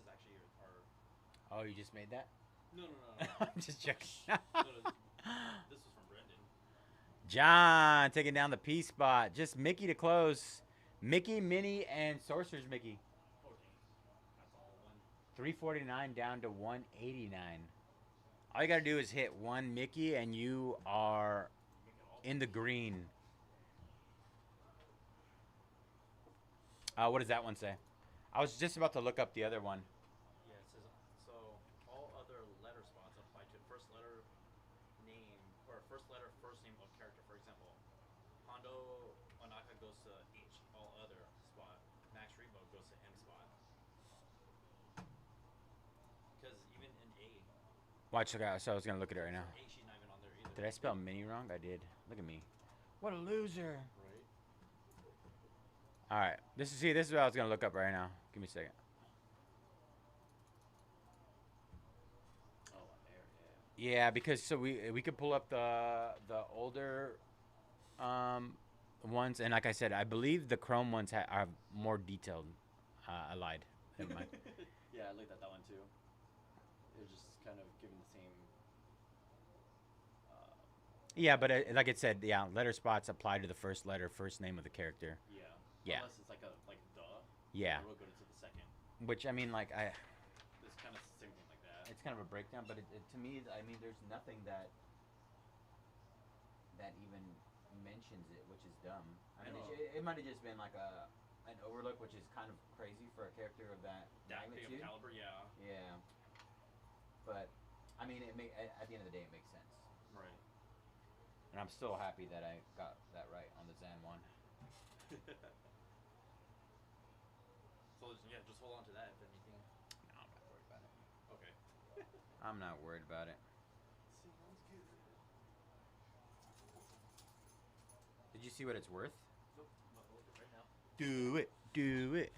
is actually our. Oh, you just made that? No. I'm just joking. This was from Brendan. John taking down the P spot. Just Mickey to close. Mickey, Minnie, and Sorcerer's Mickey. Oh dang, that's all one. 349 down to 189. All you gotta do is hit one Mickey, and you are Make it all. in the green. What does that one say? I was just about to look up the other one. Yeah, it says so. All other letter spots apply to first letter name or first letter first name of character. For example, Hondo Onaka goes to H. All other spot. Max Rebo goes to M spot. Because even in A, Watch, look out. So I was gonna look at it right now. A she's not even on there either. Did I spell Minnie wrong? I did. Look at me. What a loser. Right. All right. This is what I was gonna look up right now. Give me a second. Oh, on there, yeah. Yeah, because so we could pull up the older ones, and like I said, I believe the Chrome ones are more detailed. I lied. Never mind. Yeah, I looked at that one too. It was just kind of giving the same. Yeah, but like it said, yeah, letter spots apply to the first letter, first name of the character. Yeah. Yeah. Unless it's like the. Yeah. We'll go to the second. Which I mean, like It's kind of same thing like that. it's kind of a breakdown, but to me, I mean, there's nothing that even mentions it, which is dumb. I mean, it might have just been like an overlook, which is kind of crazy for a character of that That big of magnitude. caliber, yeah. Yeah. But I mean, at the end of the day, it makes sense. Right. And I'm still happy that I got that right on the Zan one. So yeah, just hold on to that if anything. No, I'm not worried about it. Okay. I'm not worried about it. Sounds good. Did you see what it's worth? Nope. I'm gonna look it right now. Do it. Do it.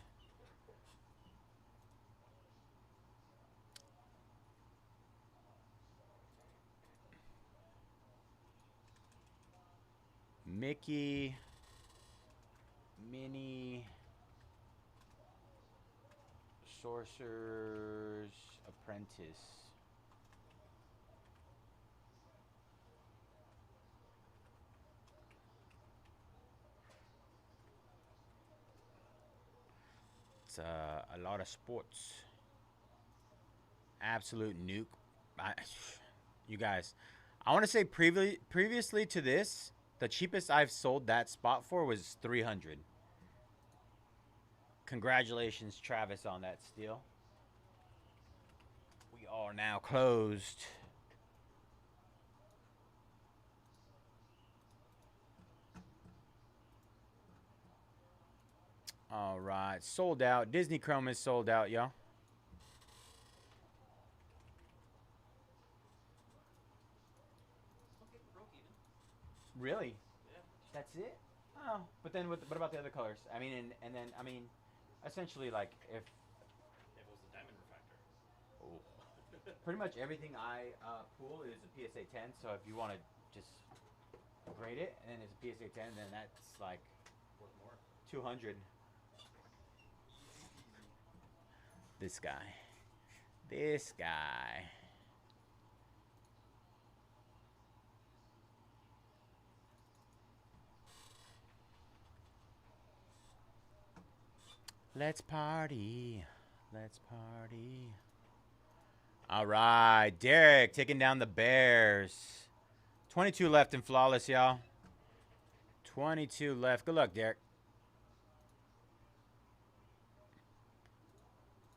Mickey, Minnie, Sorcerer's Apprentice. It's a lot of sports. Absolute nuke. You guys, I want to say previously to this, the cheapest I've sold that spot for was 300. Congratulations, Travis, on that steal. We are now closed. All right, sold out. Disney Chrome is sold out, y'all. Okay, broke even. Really? Yeah. That's it? Oh, but then what about the other colors? I mean, and then I mean, essentially like if If it was the diamond refractor. pretty much everything I pull is a PSA 10. So if you want to just grade it and then it's a PSA 10, then that's like Worth more. 200. This guy. This guy. Let's party. Let's party. All right. Derek taking down the Bears. 22 left in Flawless, y'all. 22 left. Good luck, Derek.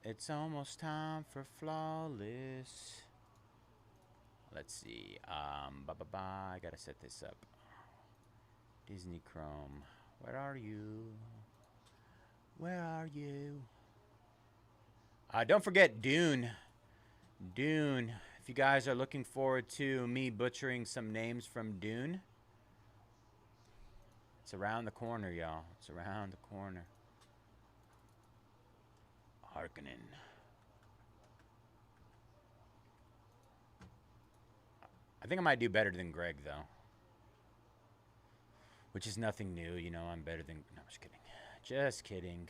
It's almost time for Flawless. Let's see. I gotta set this up. Disney Chrome. Where are you? Where are you? Don't forget Dune. Dune. If you guys are looking forward to me butchering some names from Dune, it's around the corner, y'all. It's around the corner. Harkonnen. I think I might do better than Greg, though. Which is nothing new, you know, I'm better than... No, I'm just kidding. Just kidding.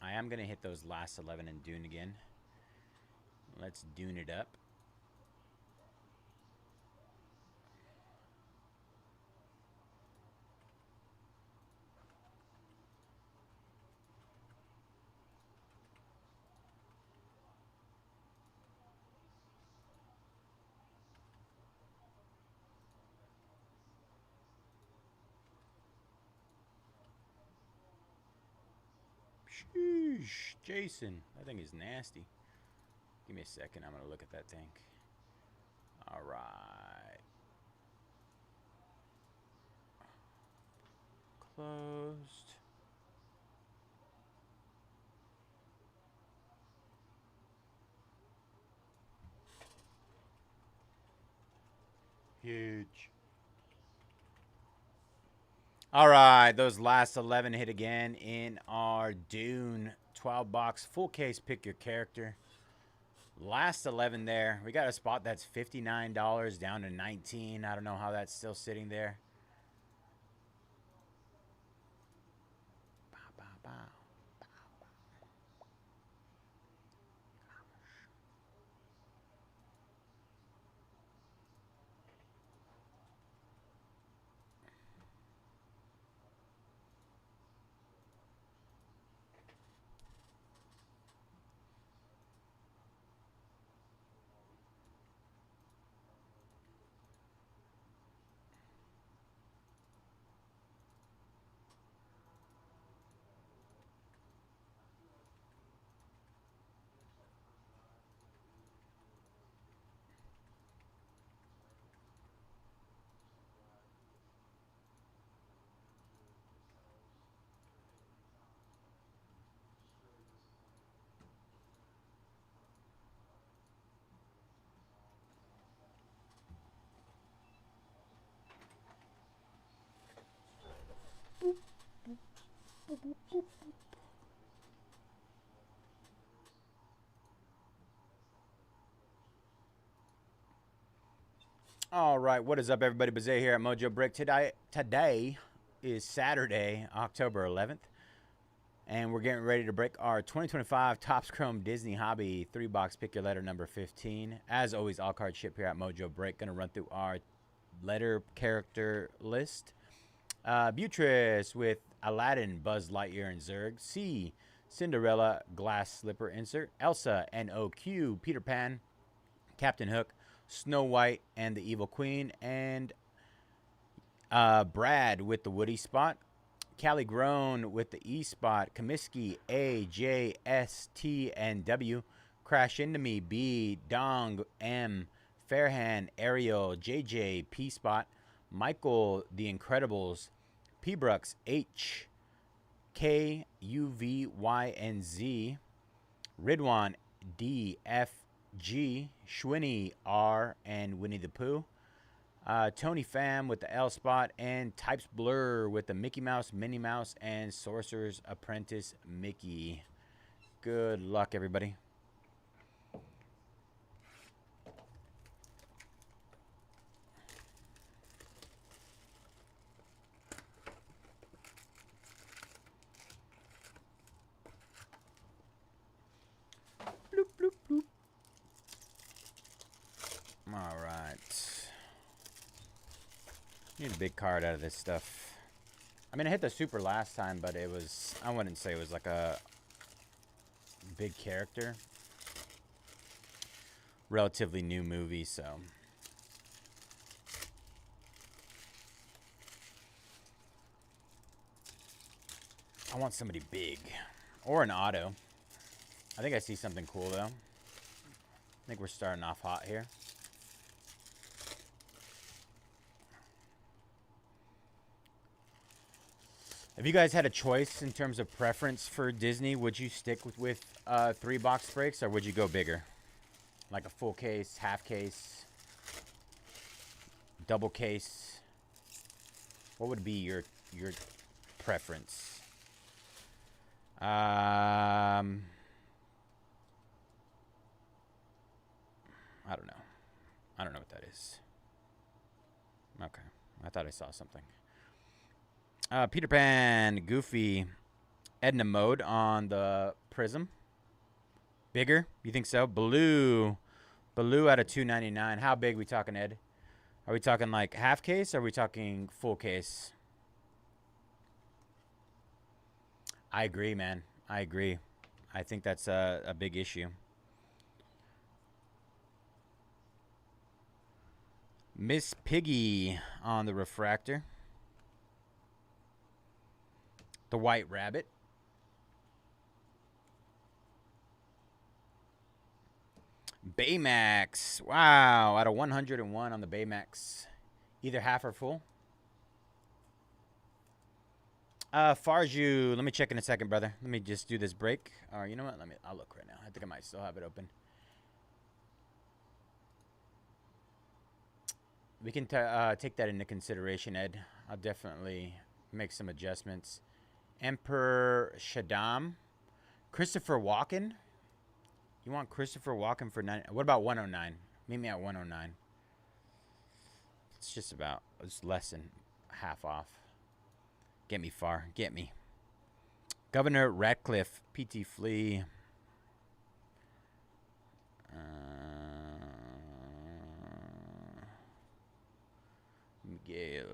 I am going to hit those last 11 in Dune again. Let's Dune it up. Sheesh, Jason. That thing is nasty. Give me a second. I'm going to look at that thing. All right. Closed. Huge. All right, those last 11 hit again in our Dune 12 box full case. Pick your character. Last 11 there. We got a spot that's $59 down to 19. I don't know how that's still sitting there. Bow, bow, bow. All right, what is up, everybody? Bayze here at Mojobreak. Today is Saturday, October 11th, and we're getting ready to break our 2025 Topps Chrome Disney Hobby 3-box pick your letter number 15. As always, all cards ship here at Mojobreak. Going to run through our letter character list. Beatrice with Aladdin, Buzz Lightyear, and Zurg. C, Cinderella, Glass Slipper insert. Elsa, NOQ, Peter Pan, Captain Hook, Snow White, and the Evil Queen. And Brad with the Woody spot. Callie Grown with the E spot. Comiskey, A, J, S, T, and W. Crash Into Me, B, Dong, M. Fairhand, Ariel, JJ, P spot. Michael, The Incredibles, P Brooks, H, K, U, V, Y, and Z. Ridwan, D, F, G. Schwinny, R, and Winnie the Pooh. Tony Pham with the L spot, and Types Blur with the Mickey Mouse, Minnie Mouse, and Sorcerer's Apprentice Mickey. Good luck, everybody. Bloop, bloop, bloop. All right. Need a big card out of this stuff. I mean, I hit the super last time, but it was, I wouldn't say it was like a big character. Relatively new movie, so. I want somebody big. Or an auto. I think I see something cool, though. I think we're starting off hot here. If you guys had a choice in terms of preference for Disney, would you stick with 3-box breaks, or would you go bigger? Like a full case, half case, double case? What would be your preference? I don't know. I don't know what that is. Okay. I thought I saw something. Peter Pan, Goofy, Edna mode on the Prism. Bigger? You think so? Blue. Blue out of 299. How big we talking, Ed? Are we talking like half case or are we talking full case? I agree, man. I agree. I think that's a big issue. Miss Piggy on the refractor. The White Rabbit. Baymax. Wow, out of 101 on the Baymax. Either half or full. Farju, let me check in a second, brother. Let me just do this break. Or you know what? I'll look right now. I think I might still have it open. We can take that into consideration, Ed. I'll definitely make some adjustments. Emperor Shaddam. Christopher Walken. You want Christopher Walken for 9? What about 109? Meet me at 109. It's just about, it's less than half off. Get me far. Get me. Governor Ratcliffe. PT Flea. Miguel.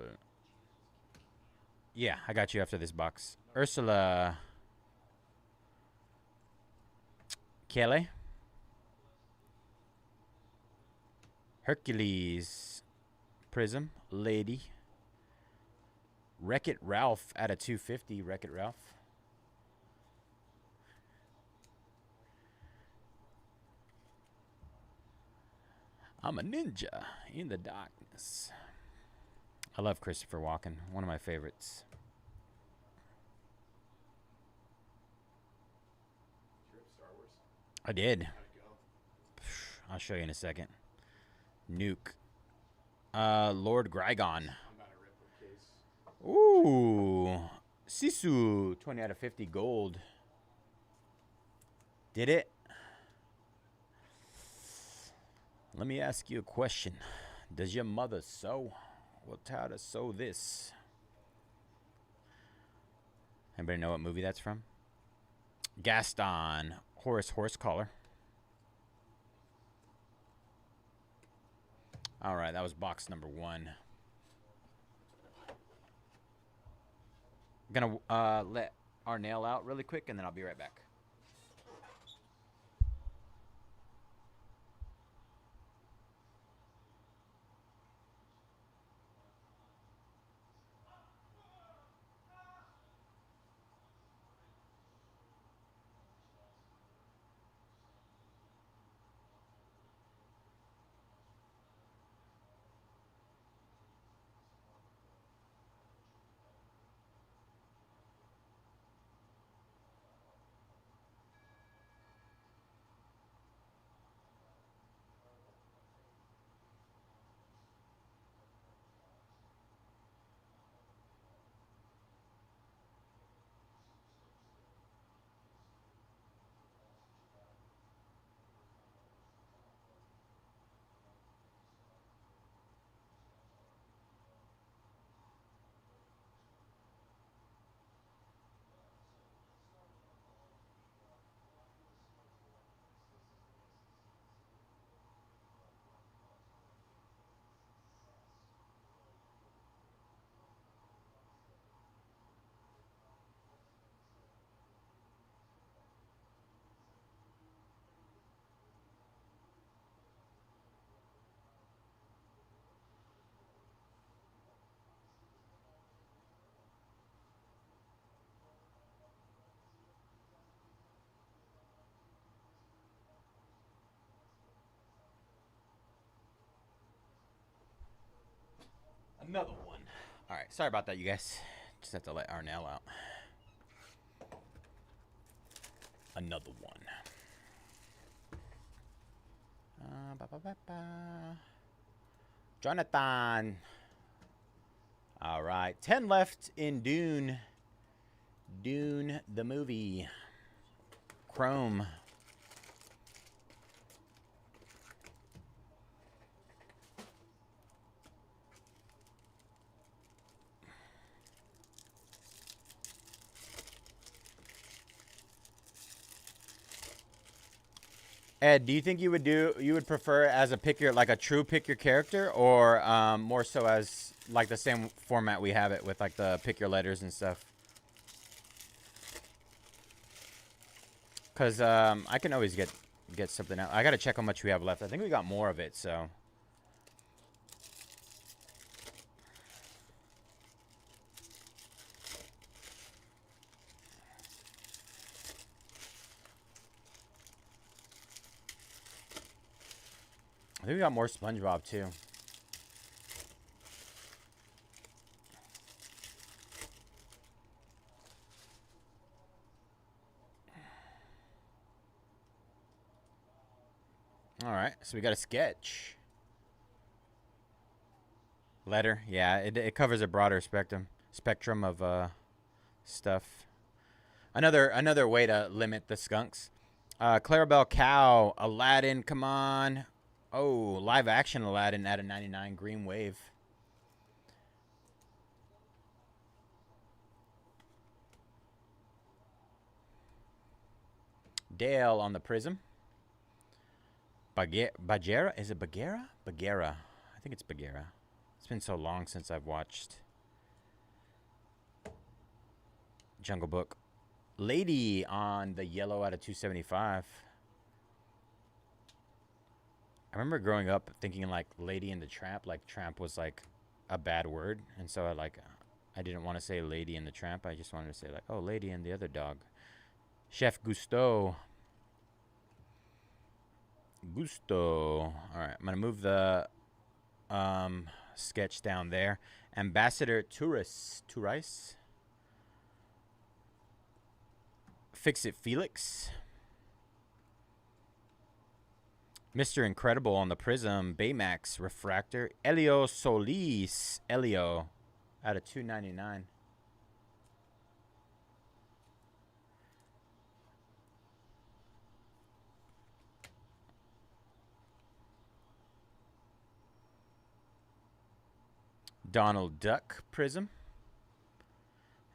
Yeah, I got you after this box. Ursula. Kelly. Hercules. Prism. Lady. Wreck-It Ralph out of 250. Wreck-It Ralph. I'm a ninja in the darkness. I love Christopher Walken. One of my favorites. Did you rip Star Wars? I did. How'd it go? I'll show you in a second. Nuke. Lord Grygon. I'm about to rip a case. Ooh. Sisu. 20 out of 50 gold. Did it? Let me ask you a question. Does your mother sew? We'll tell her to sew this. Anybody know what movie that's from? Gaston. Horace Horsecollar. All right, that was box number 1. I'm gonna let our nail out really quick, and then I'll be right back. Another one. All right, sorry about that, you guys. Just have to let our nail out. Another one. Jonathan. All right, 10 left in Dune. Dune the movie. Chrome. Ed, do you think you would prefer as a pick your, like a true pick your character, or more so as like the same format we have it with like the pick your letters and stuff? Because I can always get something out. I got to check how much we have left. I think we got more of it, so. I think we got more SpongeBob, too. All right, so we got a sketch. Letter, yeah, it covers a broader spectrum of stuff. Another way to limit the skunks. Clarabelle Cow, Aladdin, come on. Oh, live action Aladdin at a 99 green wave. Dale on the prism. Bagheera? Is it Bagheera? Bagheera. I think it's Bagheera. It's been so long since I've watched Jungle Book. Lady on the yellow out of 275. I remember growing up thinking like Lady in the Tramp, like tramp was like a bad word, and so I didn't want to say Lady in the Tramp. I just wanted to say like, oh, Lady and the other dog. Chef Gusteau. All right, I'm gonna move the sketch down there. Ambassador Touris. Fix It Felix. Mr. Incredible on the prism. Baymax refractor. Elio Solis. Elio out of 299. Donald Duck prism.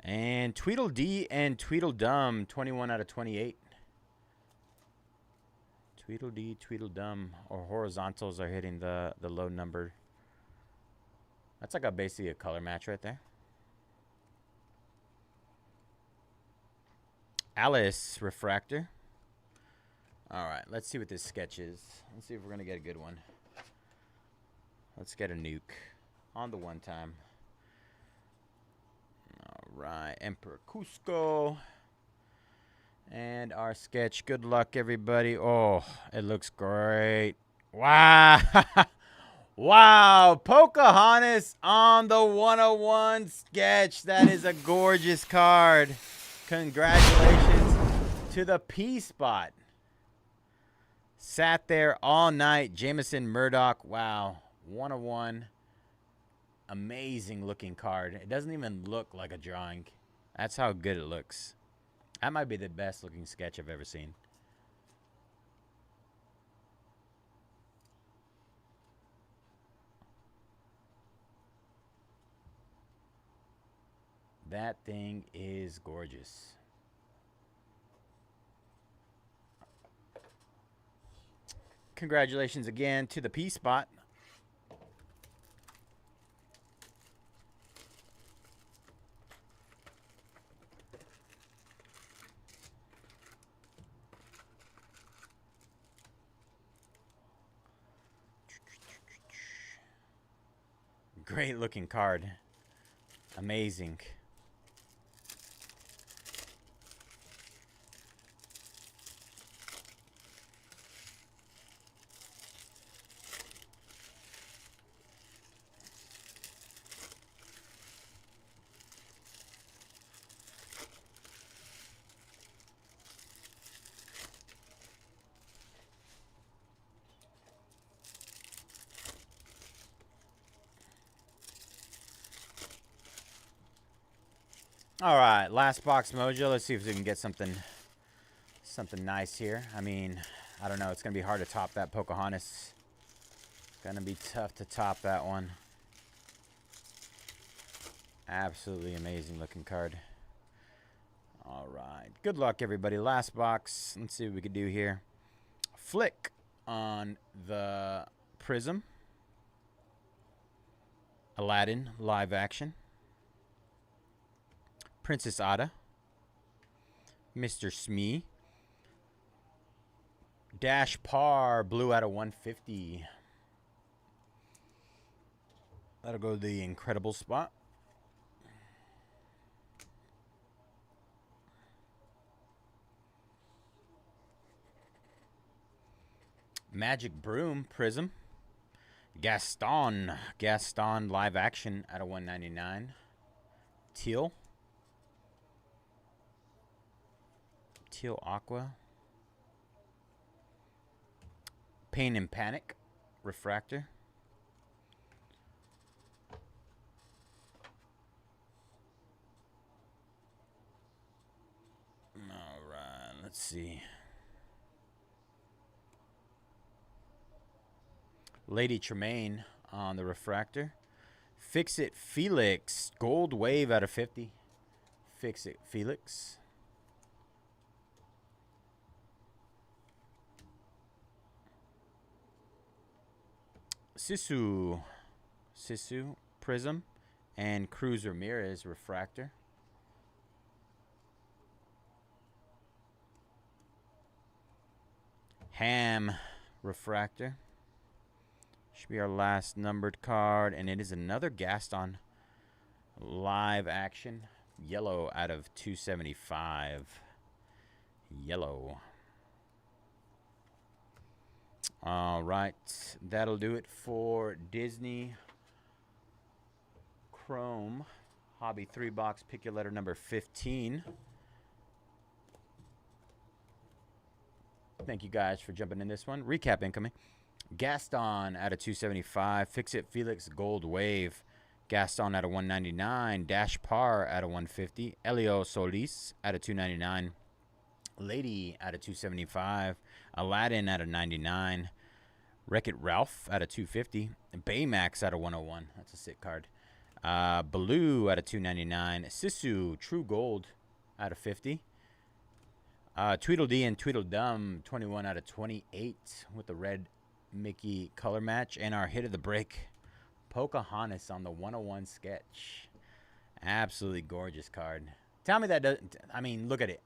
And Tweedledee and Tweedledum, 21 out of 28. Tweedledee, Tweedledum, or horizontals are hitting the low number. That's like basically a color match right there. Alice refractor. All right, let's see what this sketch is. Let's see if we're going to get a good one. Let's get a nuke on the one time. All right, Emperor Cusco. And our sketch. Good luck, everybody. Oh, it looks great. Wow. Wow. Pocahontas on the 101 sketch. That is a gorgeous card. Congratulations to the P spot. Sat there all night. Jameson Murdoch. Wow. 101. Amazing looking card. It doesn't even look like a drawing. That's how good it looks. That might be the best looking sketch I've ever seen. That thing is gorgeous. Congratulations again to the P spot. Great looking card. Amazing. All right, last box mojo. Let's see if we can get something nice here. I mean, I don't know. It's going to be hard to top that Pocahontas. It's going to be tough to top that one. Absolutely amazing looking card. All right. Good luck, everybody. Last box. Let's see what we can do here. Flick on the Prism. Aladdin live action. Princess Ada. Mr. Smee. Dash Par blue out of 150. That'll go to the incredible spot. Magic Broom Prism. Gaston live action out of 199. Teal Aqua. Pain and Panic Refractor. All right, let's see. Lady Tremaine on the refractor. Fix It Felix. Gold Wave out of 50. Fix It Felix. Sisu Prism. And Cruz Ramirez refractor. Ham refractor. Should be our last numbered card, and it is another Gaston live action. Yellow out of 275. Yellow. All right, that'll do it for Disney Chrome Hobby 3-box. Pick your letter number 15. Thank you guys for jumping in this one. Recap incoming. Gaston out of 275. Fix It Felix Gold Wave. Gaston out of 199. Dash Par out of 150. Elio Solis out of 299. Lady out of 275. Aladdin out of 99. Wreck-It Ralph out of 250. Baymax out of 101. That's a sick card. Baloo out of 299. Sisu True Gold out of 50. Tweedledee and Tweedledum 21 out of 28 with the red Mickey color match. And our hit of the break, Pocahontas on the 101 sketch. Absolutely gorgeous card. Tell me that doesn't, I mean, look at it.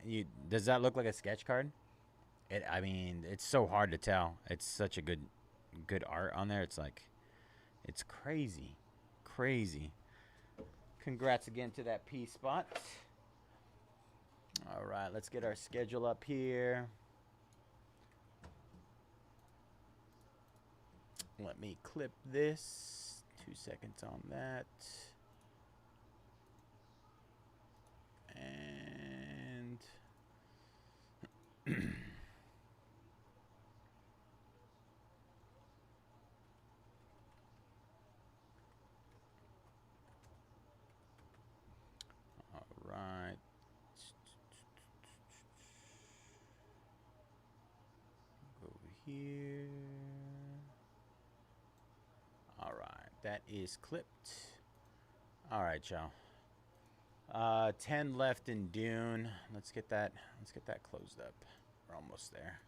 Does that look like a sketch card? I mean, it's so hard to tell. It's such a good art on there. It's like, it's crazy. Congrats again to that P spot. All right, let's get our schedule up here. Let me clip this. 2 seconds on that. And all right. Go over here. All right, that is clipped. All right, y'all. 10 left in Dune. Let's get that closed up. We're almost there.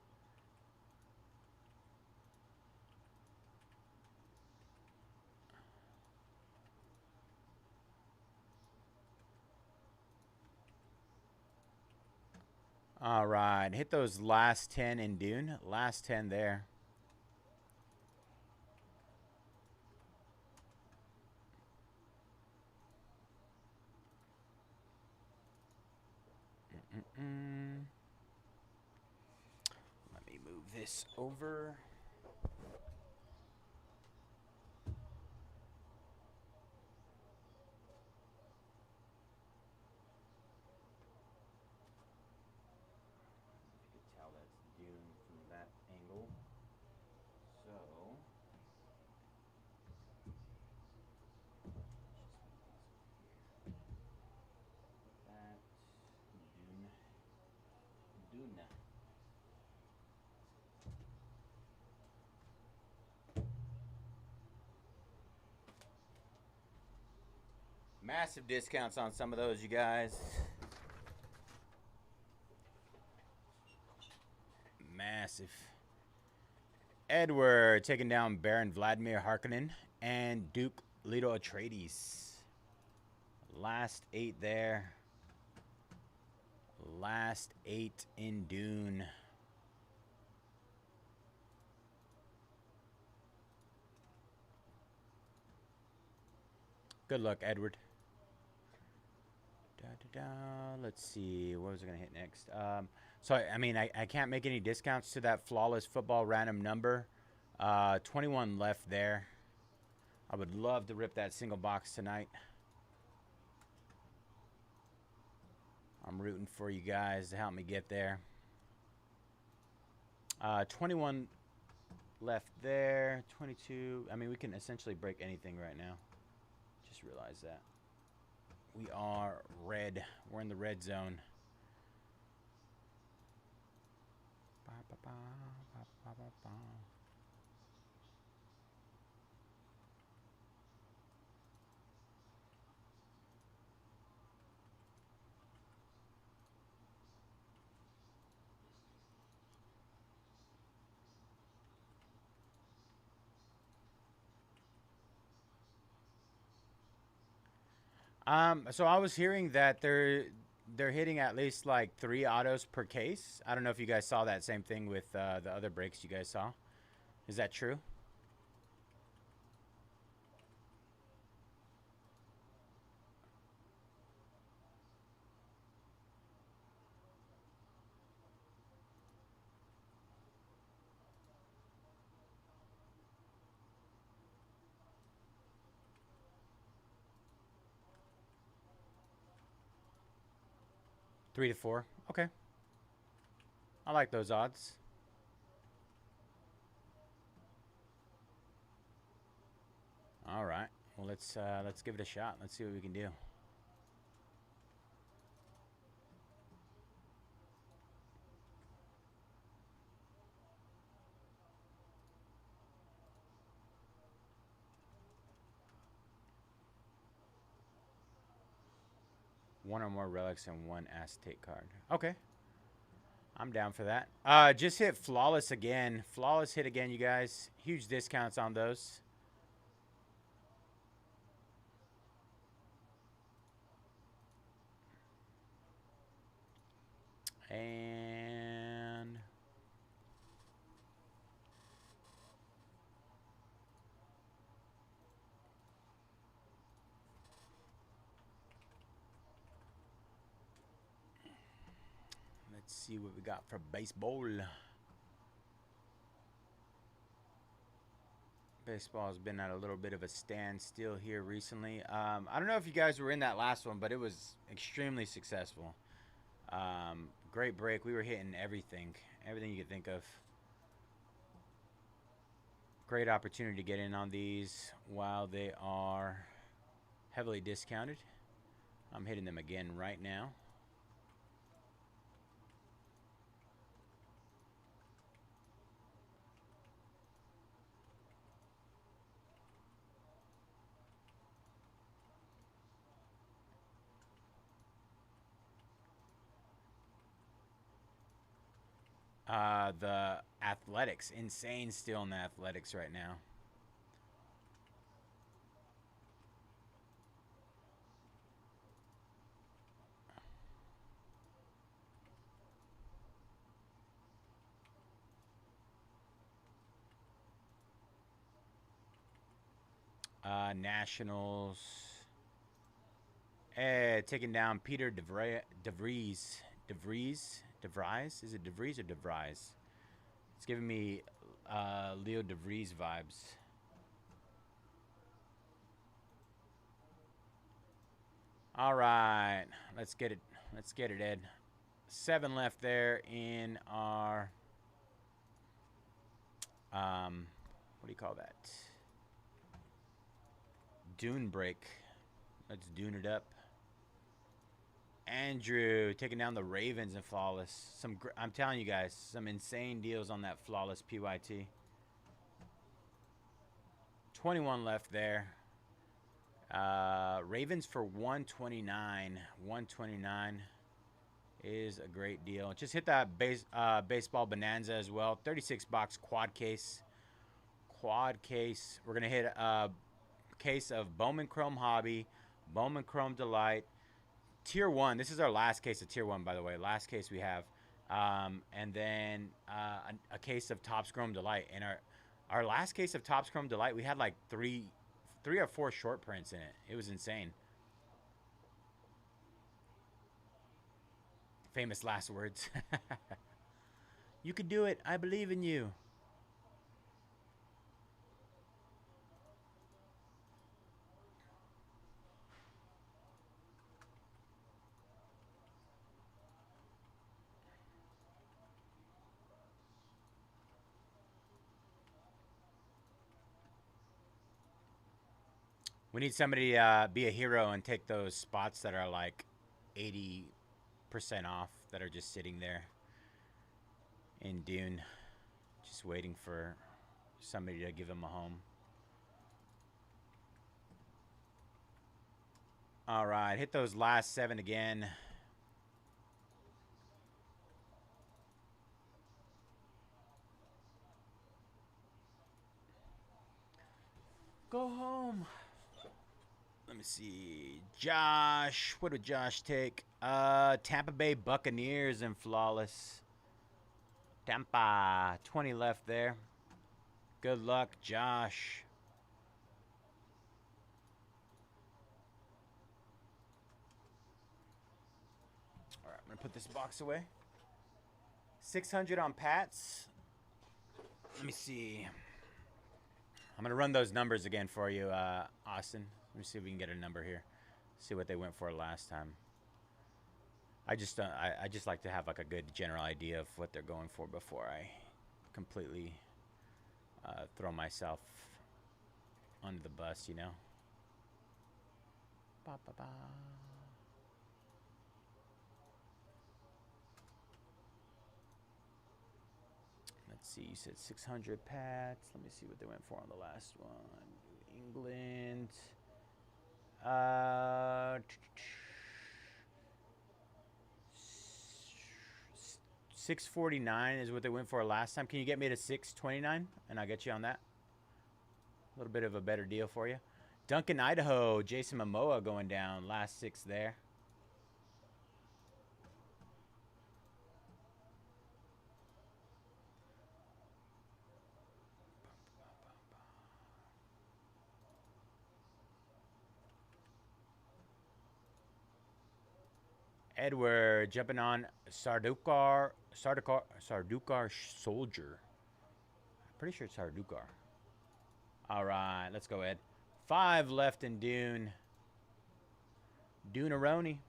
All right, hit those last 10 in Dune. Last 10 there. Let me move this over. You can tell that's Dune from that angle. So that Dune. Massive discounts on some of those, you guys. Massive. Edward taking down Baron Vladimir Harkonnen and Duke Leto Atreides. Last 8 there. Last 8 in Dune. Good luck, Edward. Let's see. What was I going to hit next? So, I mean, I can't make any discounts to that Flawless Football random number. 21 left there. I would love to rip that single box tonight. I'm rooting for you guys to help me get there. 21 left there. 22. I mean, we can essentially break anything right now. Just realize that. We are red. We're in the red zone. So I was hearing that they're hitting at least like 3 autos per case. I don't know if you guys saw that same thing with the other breaks you guys saw. Is that true? Three to 4. Okay. I like those odds. All right. Well, let's give it a shot. Let's see what we can do. One or more relics and 1 Aztec card. Okay. I'm down for that. Just hit Flawless again. Flawless hit again, you guys. Huge discounts on those. And let's see what we got for baseball. Baseball has been at a little bit of a standstill here recently. I don't know if you guys were in that last one, but it was extremely successful. Great break. We were hitting everything you could think of. Great opportunity to get in on these while they are heavily discounted. I'm hitting them again right now. The Athletics. Insane still in the Athletics right now. Nationals. Taking down Peter DeVries. DeVries? Is it DeVries or DeVries? It's giving me Leo DeVries vibes. All right, let's get it. Let's get it, Ed. 7 left there in our what do you call that? Dune break. Let's dune it up. Andrew taking down the Ravens and Flawless. I'm telling you guys, some insane deals on that Flawless PYT. 21 left there. Ravens for 129. 129 is a great deal. Just hit that baseball bonanza as well. 36 box quad case. quad case. We're gonna hit a case of Bowman Chrome Hobby, Bowman Chrome Delight, Tier 1. This is our last case of Tier 1, by the way. Last case we have. And then a case of Topps Chrome Delight. And our last case of Topps Chrome Delight, we had like three or four short prints in it. It was insane. Famous last words. You can do it. I believe in you. We need somebody to be a hero and take those spots that are like 80% off that are just sitting there in Dune, just waiting for somebody to give them a home. All right, hit those last 7 again. Go home. Let me see. Josh, what did Josh take? Tampa Bay Buccaneers and flawless. Tampa, 20 left there. Good luck, Josh. All right, I'm gonna put this box away. 600 on Pats. Let me see. I'm gonna run those numbers again for you, Austin. Let me see if we can get a number here. See what they went for last time. I just like to have like a good general idea of what they're going for before I completely throw myself under the bus, you know. Ba, ba, ba. Let's see, you said 600 Pats. Let me see what they went for on the last one. New England. 649 is what they went for last time. Can you get me to 629? And I'll get you on that. A little bit of a better deal for you. Duncan, Idaho. Jason Momoa going down. Last 6 there. Edward jumping on Sardukar Soldier. Pretty sure it's Sardukar. All right, let's go, Ed. 5 left in Dune. Dune-a-roni.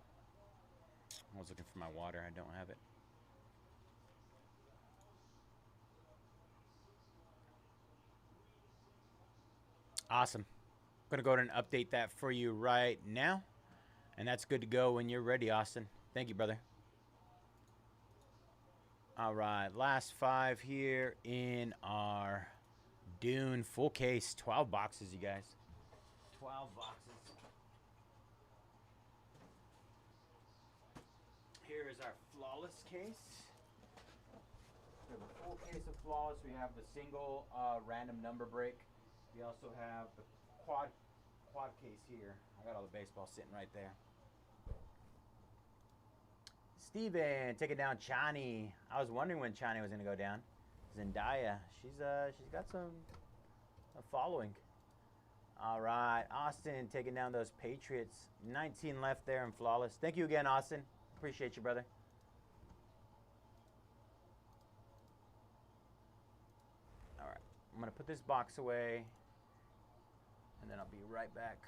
I was looking for my water. I don't have it. Awesome. I'm going to go ahead and update that for you right now. And that's good to go when you're ready, Austin. Thank you, brother. All right, last 5 here in our Dune full case. 12 boxes, you guys. 12 boxes. Here is our flawless case. We have a full case of flawless. We have the single random number break. We also have the quad case here. I got all the baseball sitting right there. Steven, taking down Chani. I was wondering when Chani was going to go down. Zendaya, she's got some following. All right, Austin taking down those Patriots. 19 left there in flawless. Thank you again, Austin. Appreciate you, brother. All right, I'm going to put this box away, and then I'll be right back.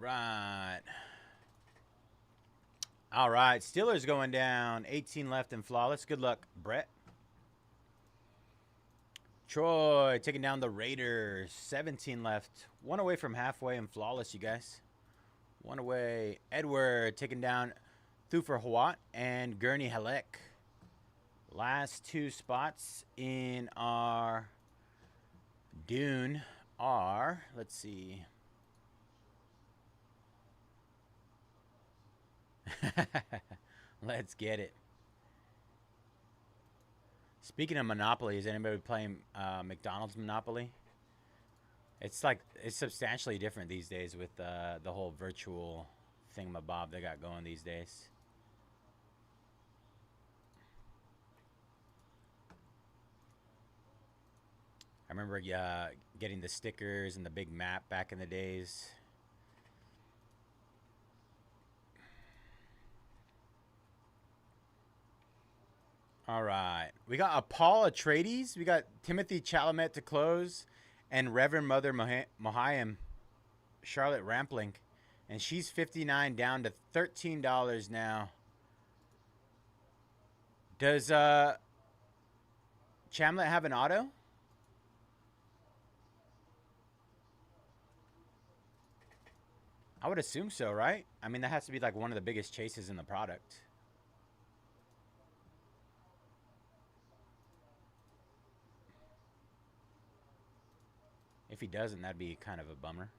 right. All right. Steelers going down. 18 left in flawless. Good luck, Brett. Troy taking down the Raiders. 17 left. One away from halfway in flawless, you guys. One away. Edward taking down Thufer Hawat and Gurney Halleck. Last two spots in our Dune are, let's see. Let's get it. Speaking of Monopoly, is anybody playing McDonald's Monopoly? It's substantially different these days with the whole virtual thingamabob they got going these days. I remember getting the stickers and the big map back in the days. All right. We got a Paul Atreides. We got Timothy Chalamet to close. And Reverend Mother Mohayim, Charlotte Rampling. And she's 59 down to $13 now. Does Chamlet have an auto? I would assume so, right? I mean, that has to be like one of the biggest chases in the product. If he doesn't, that'd be kind of a bummer.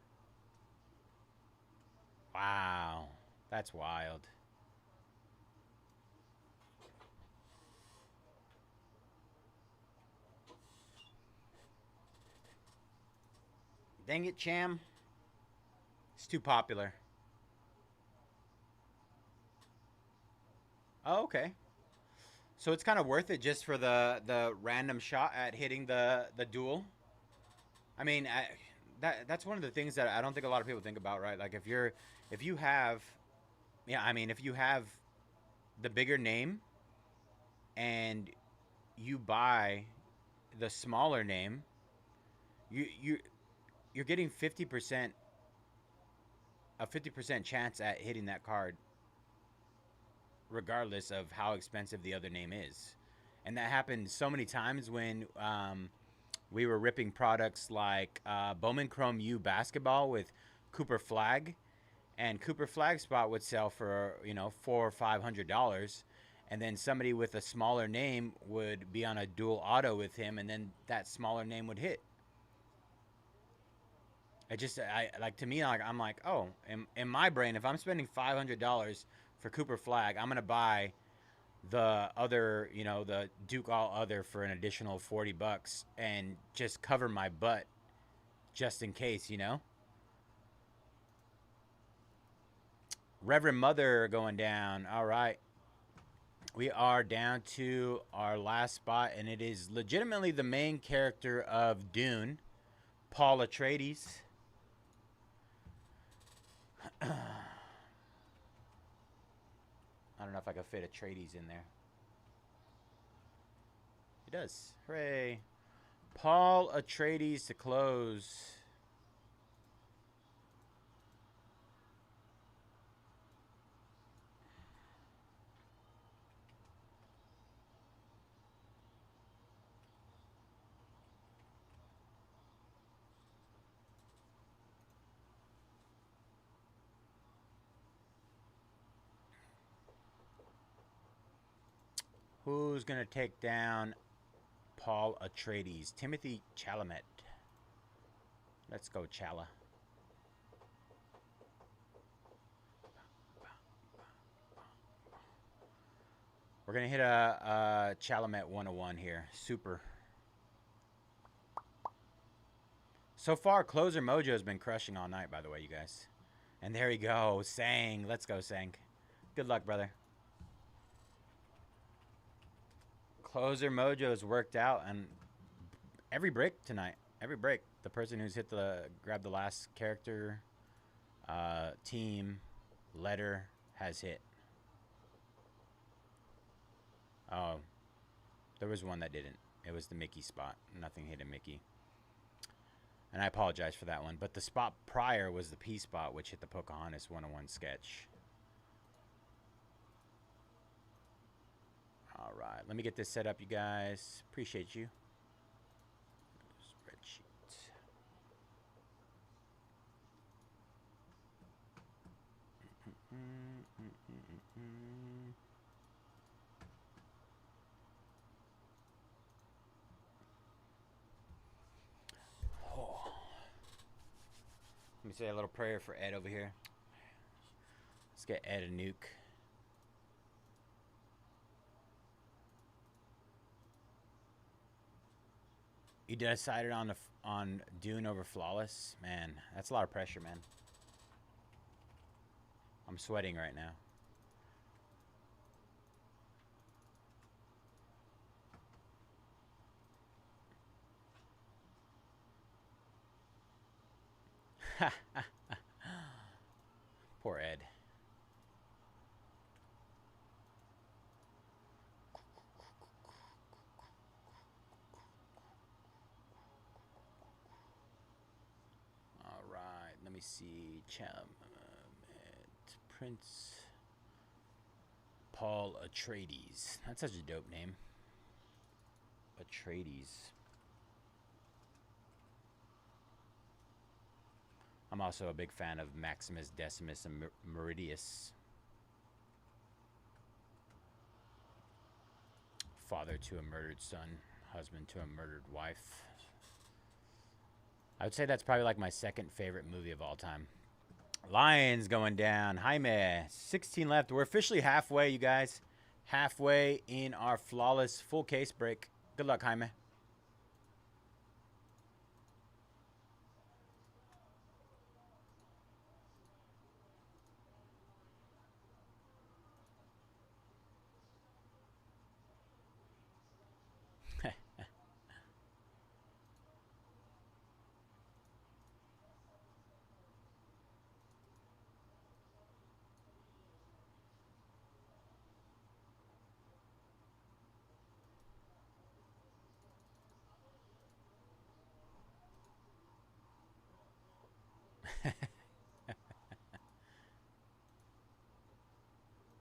Wow. That's wild. Dang it, Cham. It's too popular. Oh, okay. So it's kind of worth it just for the random shot at hitting the duel. I mean, that's one of the things that I don't think a lot of people think about, right? Like if you have the bigger name and you buy the smaller name, you're getting 50% a 50% chance at hitting that card regardless of how expensive the other name is. And that happened so many times when we were ripping products like Bowman Chrome U basketball with Cooper Flag, and Cooper Flag spot would sell for $400 or $500, and then somebody with a smaller name would be on a dual auto with him, and then that smaller name would hit. To me, like I'm like, oh, in my brain, if I'm spending $500 for Cooper Flag, I'm gonna buy the other, the Duke All Other for an additional $40 and just cover my butt just in case, Reverend Mother going down. All right. We are down to our last spot, and it is legitimately the main character of Dune, Paul Atreides. I don't know if I can fit Atreides in there. It does. Hooray. Paul Atreides to close. Who's going to take down Paul Atreides? Timothy Chalamet. Let's go, Chala. We're going to hit a Chalamet 101 here. Super. So far, Closer Mojo has been crushing all night, by the way, you guys. And there you go. Sang. Let's go, Sang. Good luck, brother. Closer Mojo's worked out, and every break tonight, every break, the person who's grabbed the last character, team, letter has hit. Oh, there was one that didn't. It was the Mickey spot. Nothing hit a Mickey. And I apologize for that one. But the spot prior was the P spot, which hit the Pocahontas 101 sketch. All right. Let me get this set up, you guys. Appreciate you. Spreadsheet. Oh. Let me say a little prayer for Ed over here. Let's get Ed a nuke. You decided on Dune over Flawless? Man, that's a lot of pressure, man. I'm sweating right now. Poor Ed. All right, let me see. Prince Paul Atreides. That's such a dope name. Atreides. I'm also a big fan of Maximus Decimus and Meridius. Father to a murdered son, husband to a murdered wife. I would say that's probably like my second favorite movie of all time. Lions going down. Jaime, 16 left. We're officially halfway, you guys. Halfway in our flawless full case break. Good luck, Jaime.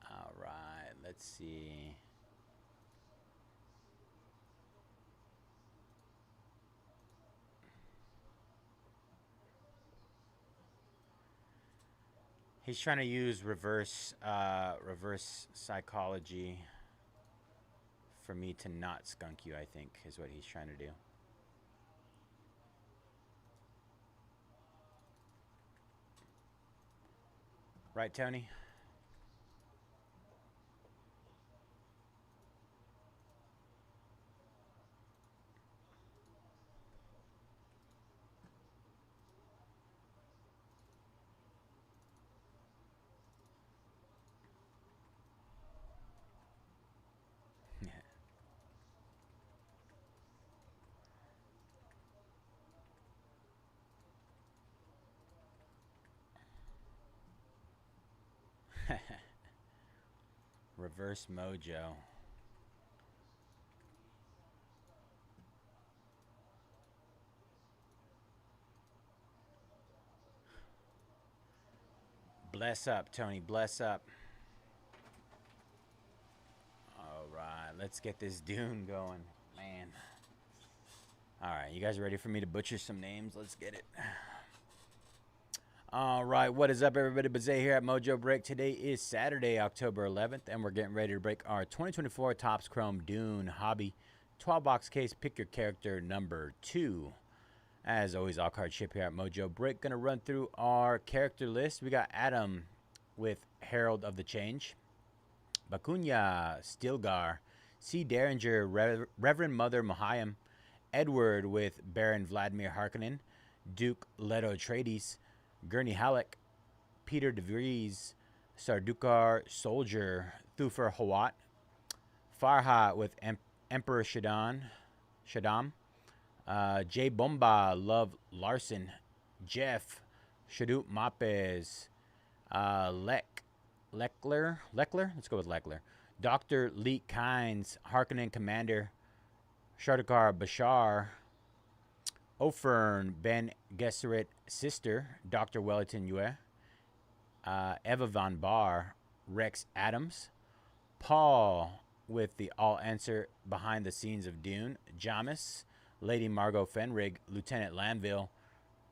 All right, let's see. He's trying to use reverse psychology for me to not skunk you, I think, is what he's trying to do. Right, Tony? Reverse mojo. Bless up, Tony. Bless up. All right, let's get this Dune going, man. All right, you guys ready for me to butcher some names? Let's get it. All right, what is up, everybody? Bayze here at Mojobreak. Today is Saturday, October 11th, and we're getting ready to break our 2024 Topps Chrome Dune Hobby 12-box case. Pick your character number 2. As always, all card ship here at Mojobreak. Gonna run through our character list. We got Adam with Herald of the Change, Bakunya, Stilgar, C. Derringer, Reverend Mother Mahayam, Edward with Baron Vladimir Harkonnen, Duke Leto Atreides, Gurney Halleck, Peter DeVries, Sardukar Soldier, Thufir Hawat, Farhat with Emperor Shaddam, Jay Bomba, Love Larson, Jeff, Shadut Mapes, Leckler, let's go with Leckler, Dr. Leek Kynes, Harkonnen Commander, Shardukar Bashar, Ofern Ben Gesserit sister, Dr. Wellington Yue. Eva Von Bar, Rex Adams. Paul with the all answer behind the scenes of Dune. Jamis, Lady Margot Fenrig, Lieutenant Lanville.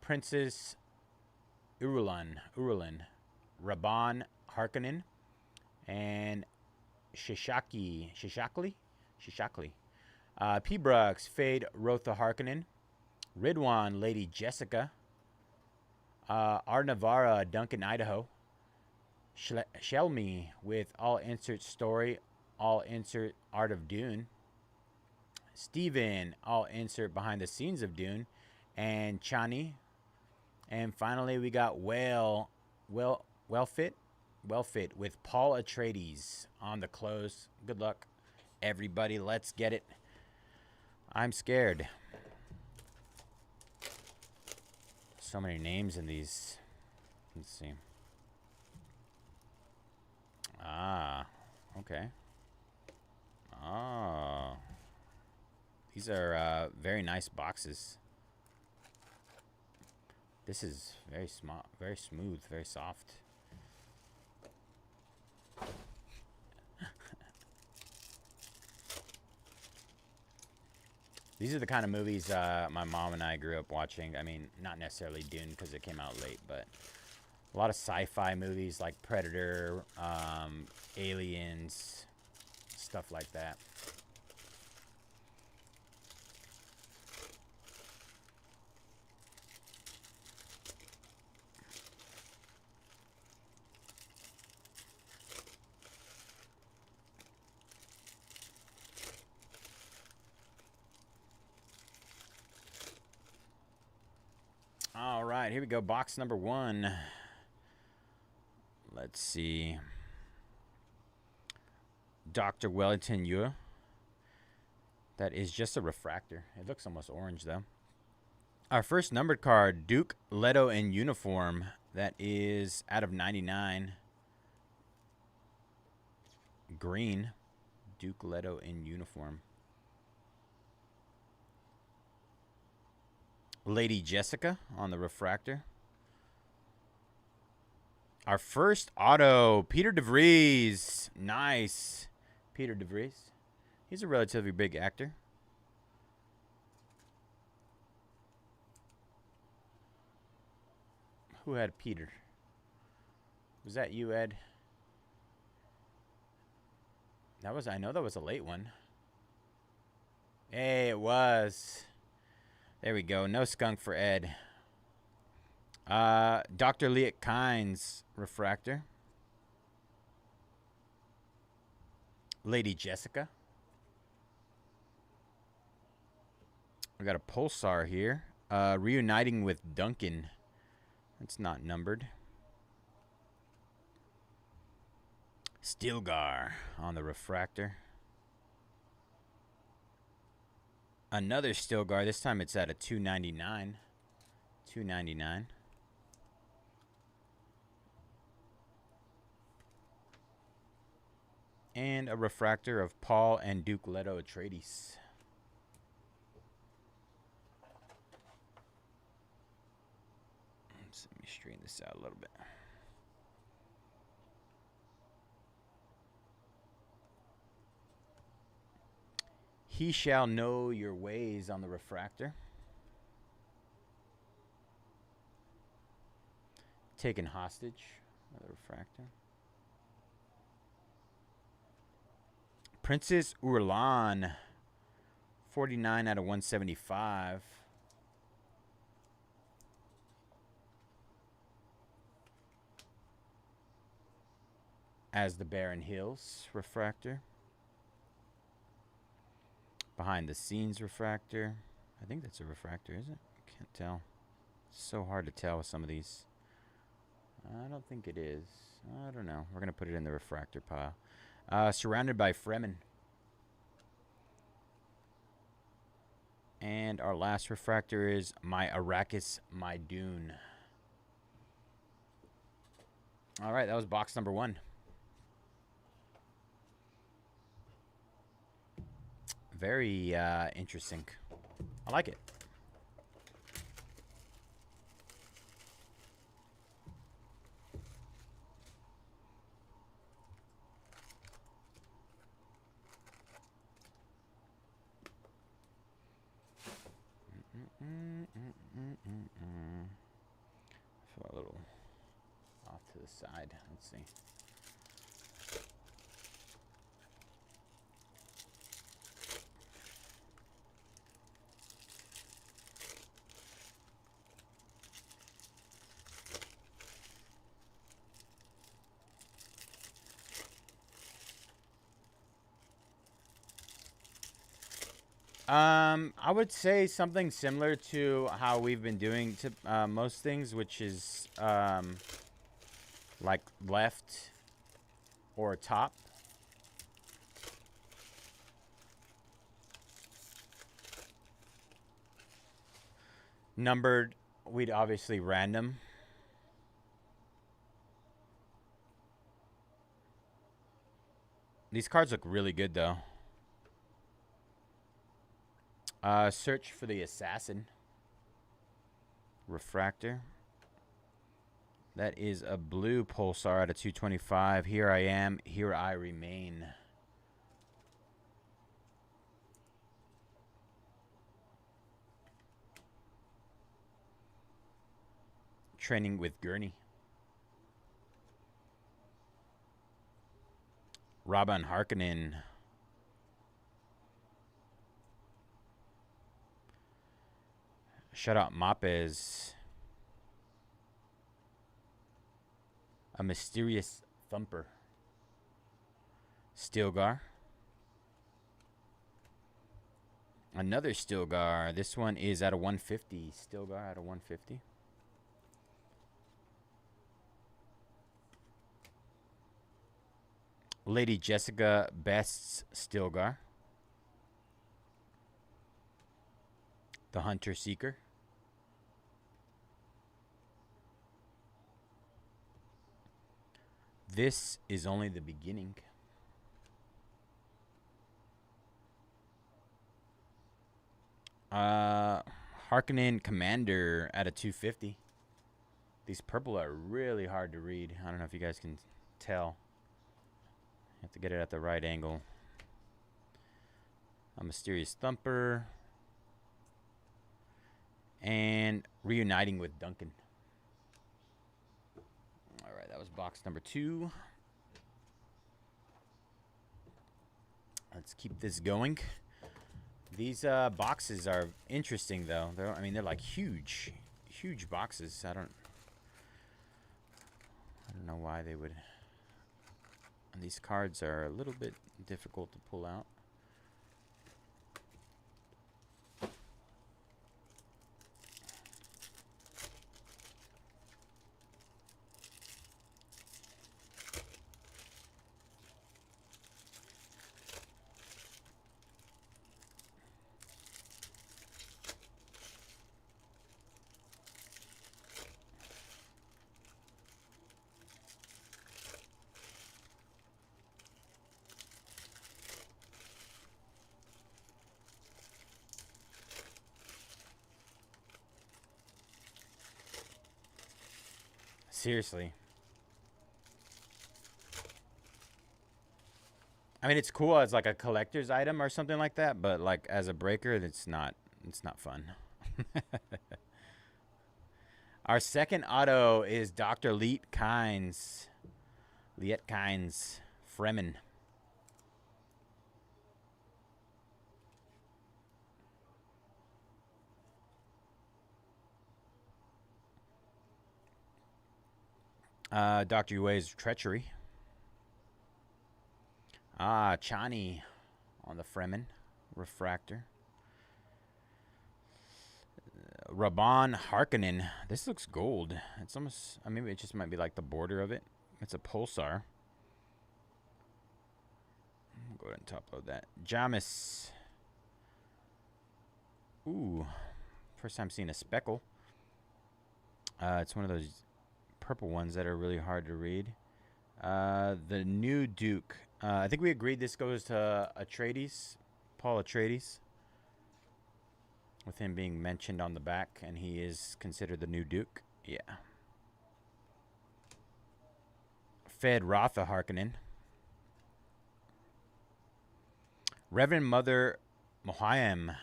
Princess Urulin, Raban Harkonnen, and Shishakli. P. Brooks, Fade Rotha Harkonnen. Ridwan, Lady Jessica. R. Navarra, Duncan, Idaho. Shelmy with all insert story, all insert art of Dune. Steven, all insert behind the scenes of Dune. And Chani. And finally, we got Wellfit with Paul Atreides on the close. Good luck, everybody. Let's get it. I'm scared. So many names in these. Let's see. Ah, okay. Oh. These are very nice boxes. This is very smooth, very soft. These are the kind of movies my mom and I grew up watching. I mean, not necessarily Dune because it came out late, but a lot of sci-fi movies like Predator, Aliens, stuff like that. All right, here we go. Box number 1. Let's see. Dr. Wellington Yue. That is just a refractor. It looks almost orange, though. Our first numbered card, Duke Leto in uniform. That is out of 99. Green. Duke Leto in uniform. Lady Jessica on the refractor. Our first auto, Peter DeVries. Nice. Peter DeVries. He's a relatively big actor. Who had Peter? Was that you, Ed? I know that was a late one. Hey, it was. There we go. No skunk for Ed. Dr. Liet Kynes refractor. Lady Jessica. We got a Pulsar here. Reuniting with Duncan. That's not numbered. Stilgar on the refractor. Another Stilgar. This time it's at a 299. 299. And a refractor of Paul and Duke Leto Atreides. Let me straighten this out a little bit. He shall know your ways on the refractor. Taken hostage by the refractor. Princess Urlan, 49 out of 175. As the Barren Hills refractor. Behind the scenes refractor. I think that's a refractor, is it? I can't tell. It's so hard to tell with some of these. I don't think it is. I don't know. We're going to put it in the refractor pile. Surrounded by Fremen. And our last refractor is My Arrakis, My Dune. All right, that was box number 1. Very interesting. I like it. side. Let's see. I would say something similar to how we've been doing to most things, which is like left or top. Numbered, we'd obviously random. These cards look really good though. Search for the assassin. Refractor. That is a blue pulsar out of 225. Here I am, here I remain. Training with Gurney. Robin Harkonnen. Shut out Mapes. A mysterious thumper. Stilgar. Another Stilgar. This one is out of 150. Stilgar out of 150. Lady Jessica Best's Stilgar. The Hunter Seeker. This is only the beginning. Harkonnen Commander at a 250. These purple are really hard to read. I don't know if you guys can tell. You have to get it at the right angle. A Mysterious Thumper. And Reuniting with Duncan. All right, that was box number 2. Let's keep this going. These boxes are interesting, though. They're like huge boxes. I don't know why they would. And these cards are a little bit difficult to pull out. Seriously. I mean, it's cool as like a collector's item or something like that, but like as a breaker, it's not fun. Our second auto is Dr. Liet Kynes. Fremen. Dr. Yue's Treachery. Chani on the Fremen. Refractor. Rabban Harkonnen. This looks gold. It's almost, I mean, it just might be like the border of it. It's a pulsar. Go ahead and top load that. Jamis. Ooh. First time seeing a speckle. It's one of those purple ones that are really hard to read. The new Duke. I think we agreed this goes to Atreides. Paul Atreides. With him being mentioned on the back, and he is considered the new Duke. Yeah. Fed Rotha Harkonnen. Reverend Mother Mohiam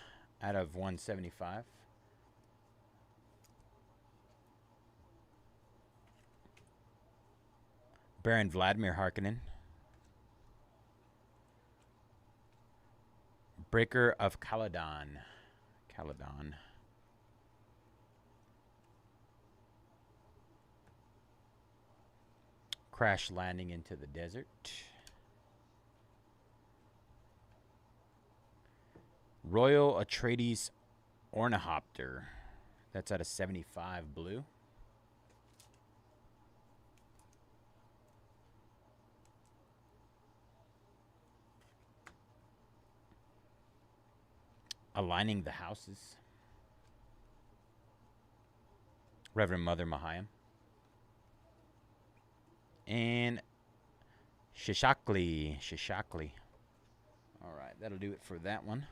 out of 175. Baron Vladimir Harkonnen. Breaker of Caledon. Crash landing into the desert. Royal Atreides Ornithopter. That's out of 75 blue. Aligning the Houses. Reverend Mother Mahayam. And Shishakli. All right, that'll do it for that one.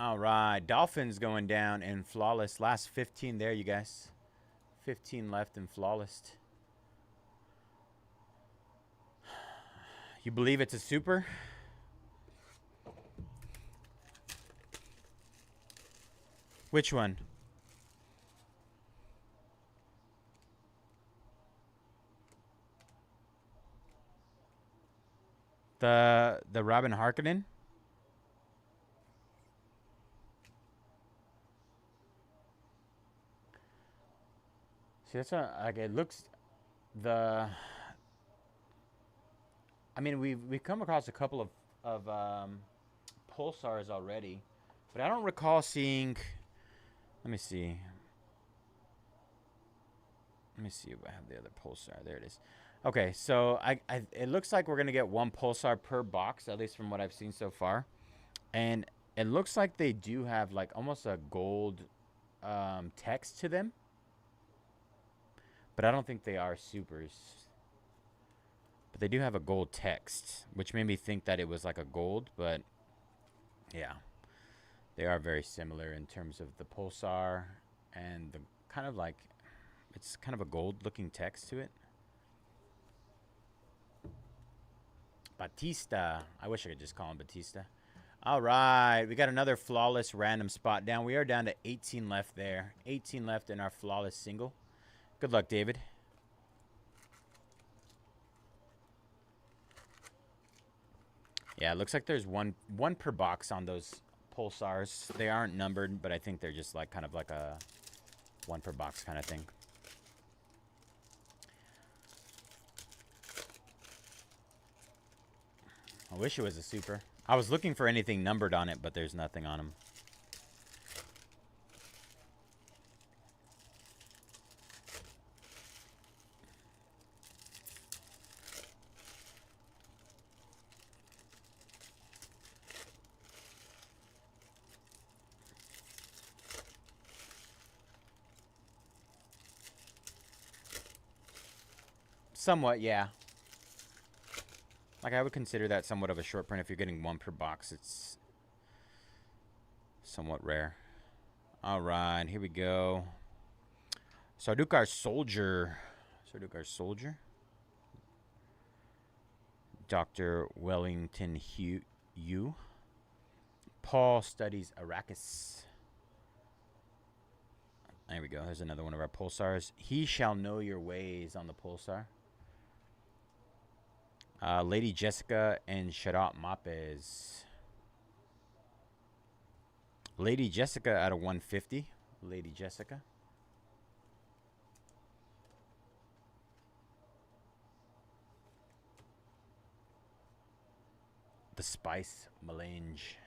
All right, Dolphins going down in Flawless. Last 15 there, you guys. 15 left in Flawless. You believe it's a super? Which one? The Robin Harkonnen? See, that's like it looks. I mean, we've come across a couple of pulsars already, but I don't recall seeing. Let me see. Let me see if I have the other pulsar. There it is. Okay, so it looks like we're gonna get one pulsar per box, at least from what I've seen so far, and it looks like they do have like almost a gold text to them. But I don't think they are supers. But they do have a gold text, which made me think that it was like a gold, but yeah. They are very similar in terms of the pulsar and the kind of like, it's kind of a gold looking text to it. Batista. I wish I could just call him Batista. All right, we got another Flawless random spot down. We are down to 18 left there. 18 left in our Flawless single. Good luck, David. Yeah, it looks like there's one per box on those pulsars. They aren't numbered, but I think they're just like kind of like a one per box kind of thing. I wish it was a super. I was looking for anything numbered on it, but there's nothing on them. Somewhat, yeah. Like, I would consider that somewhat of a short print. If you're getting one per box, it's somewhat rare. All right, here we go. Sardukar Soldier. Dr. Wellington Hugh. Paul studies Arrakis. There we go. There's another one of our pulsars. He shall know your ways on the pulsar. Lady Jessica and Sharat Mapes. Lady Jessica out of 150. Lady Jessica. The Spice Melange.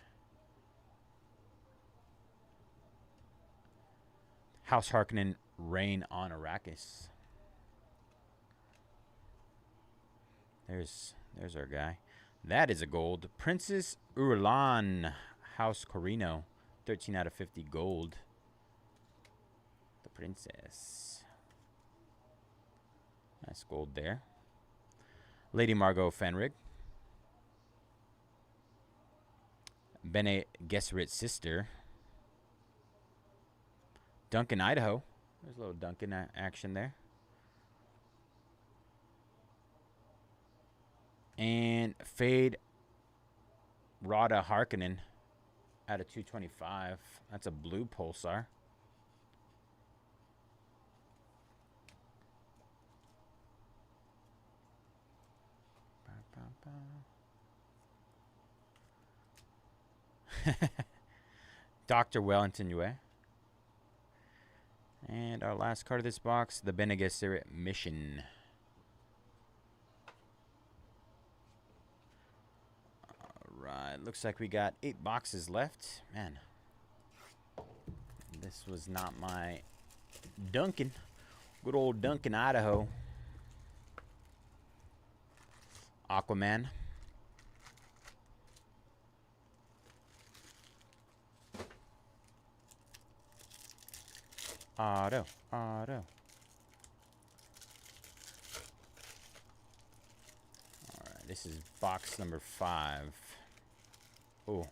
House Harkonnen reign on Arrakis. There's our guy. That is a gold. Princess Urlan, House Corino. 13 out of 50 gold. The princess. Nice gold there. Lady Margot Fenrig. Bene Gesserit's sister. Duncan, Idaho. There's a little Duncan action there. And Fade Rada Harkonnen out of 225. That's a blue pulsar. Dr. Wellington Yue. And our last card of this box, the Bene Gesserit Mission. Alright, looks like we got 8 boxes left. Man, this was not my Duncan. Good old Duncan, Idaho. Aquaman. Auto. Alright, this is box number 5. Oh,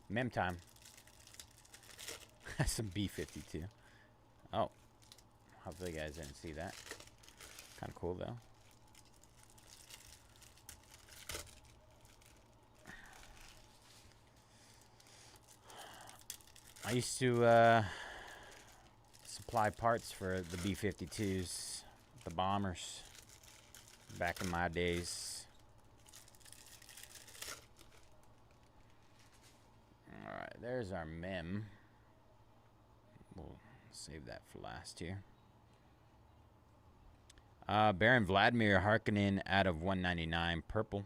mem time. That's some B-52. Oh, hopefully you guys didn't see that. Kind of cool, though. I used to supply parts for the B-52s, the bombers, back in my days. Alright, there's our mem. We'll save that for last here. Baron Vladimir Harkonnen out of 199, purple.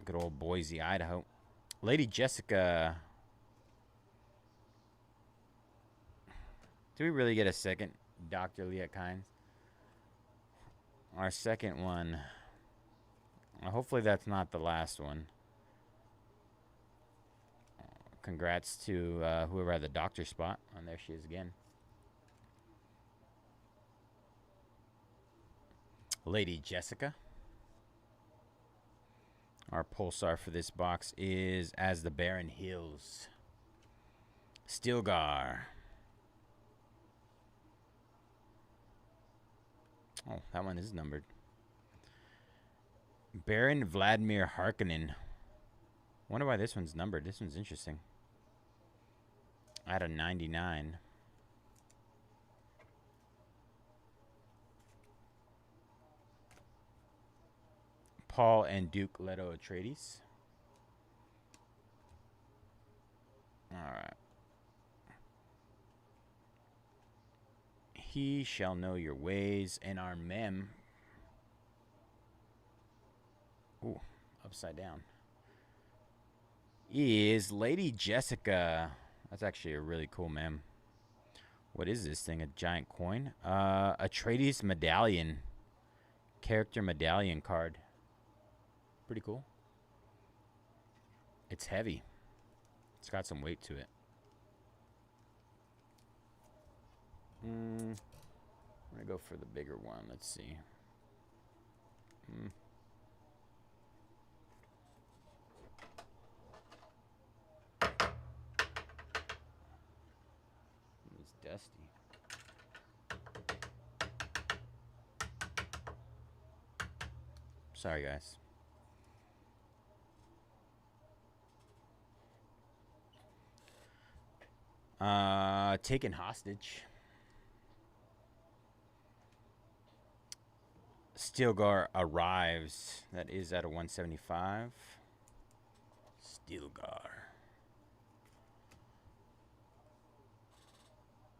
Good old Boise, Idaho. Lady Jessica. Do we really get a second Dr. Leah Kynes? Our second one. Hopefully that's not the last one. Congrats to whoever had the doctor spot. And there she is again. Lady Jessica. Our pulsar for this box is As the Barren Hills. Stilgar. Oh, that one is numbered. Baron Vladimir Harkonnen. Wonder why this one's numbered. This one's interesting. Out of 99. Paul and Duke Leto Atreides. Alright. He shall know your ways. And our mem. Ooh, upside down. Is Lady Jessica. That's actually a really cool mem. What is this thing? A giant coin? Atreides medallion. Character medallion card. Pretty cool. It's heavy. It's got some weight to it. I'm gonna go for the bigger one. Let's see. It's dusty. Sorry, guys. Taken hostage. Stilgar arrives. That is out of 175. Stilgar.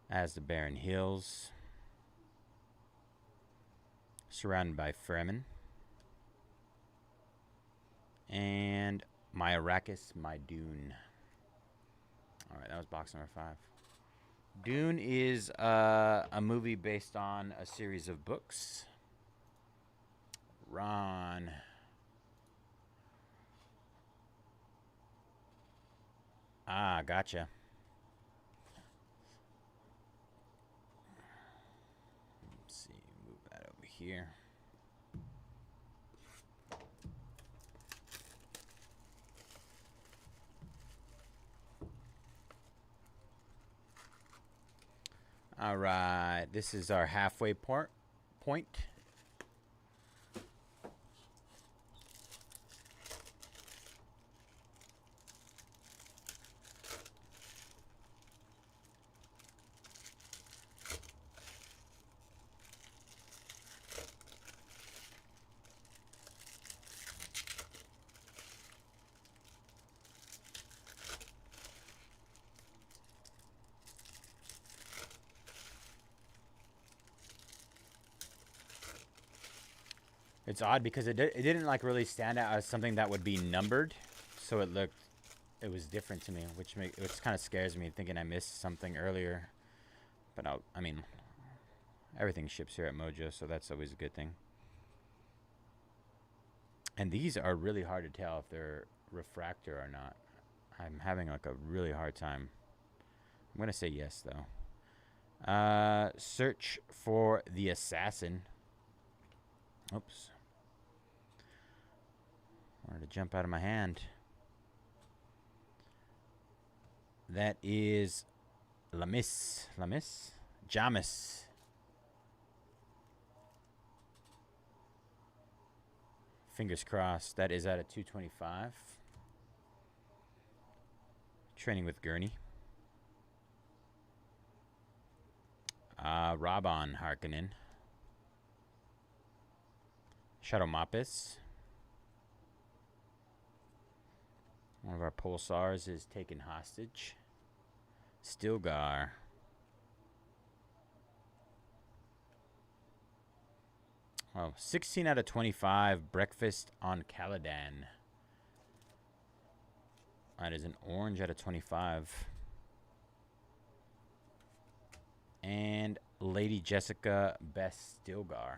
As the Barren Hills. Surrounded by Fremen. And my Arrakis, my Dune. Alright, that was box number 5. Dune is a movie based on a series of books. Ron. Ah, gotcha. Let's see, move that over here. All right, this is our halfway point. It's odd because it didn't like really stand out as something that would be numbered, so it was different to me, which kind of scares me, thinking I missed something earlier. But I mean, everything ships here at Mojo, so that's always a good thing. And these are really hard to tell if they're refractor or not. I'm having like a really hard time. I'm gonna say yes though. Search for the assassin. Oops. Wanted to jump out of my hand. That is Jamis. Fingers crossed. That is out of 225. Training with Gurney. Rabon Harkonnen. Shadow Mapis. One of our pulsars is taken hostage. Stilgar. Oh, 16 out of 25. Breakfast on Caladan. That is an orange out of 25. And Lady Jessica Best Stilgar.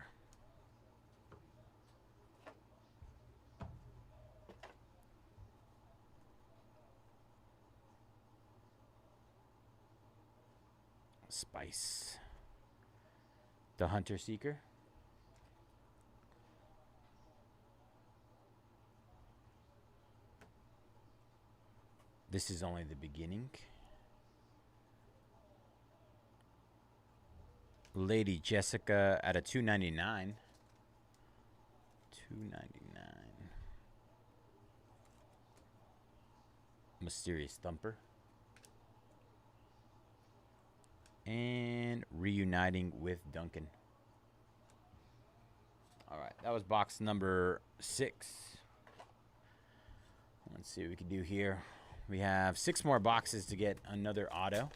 Spice. The Hunter Seeker. This is only the beginning. Lady Jessica at a 299. 299. Mysterious Thumper. And reuniting with Duncan. All right, that was box number 6. Let's see what we can do here. We have 6 more boxes to get another auto.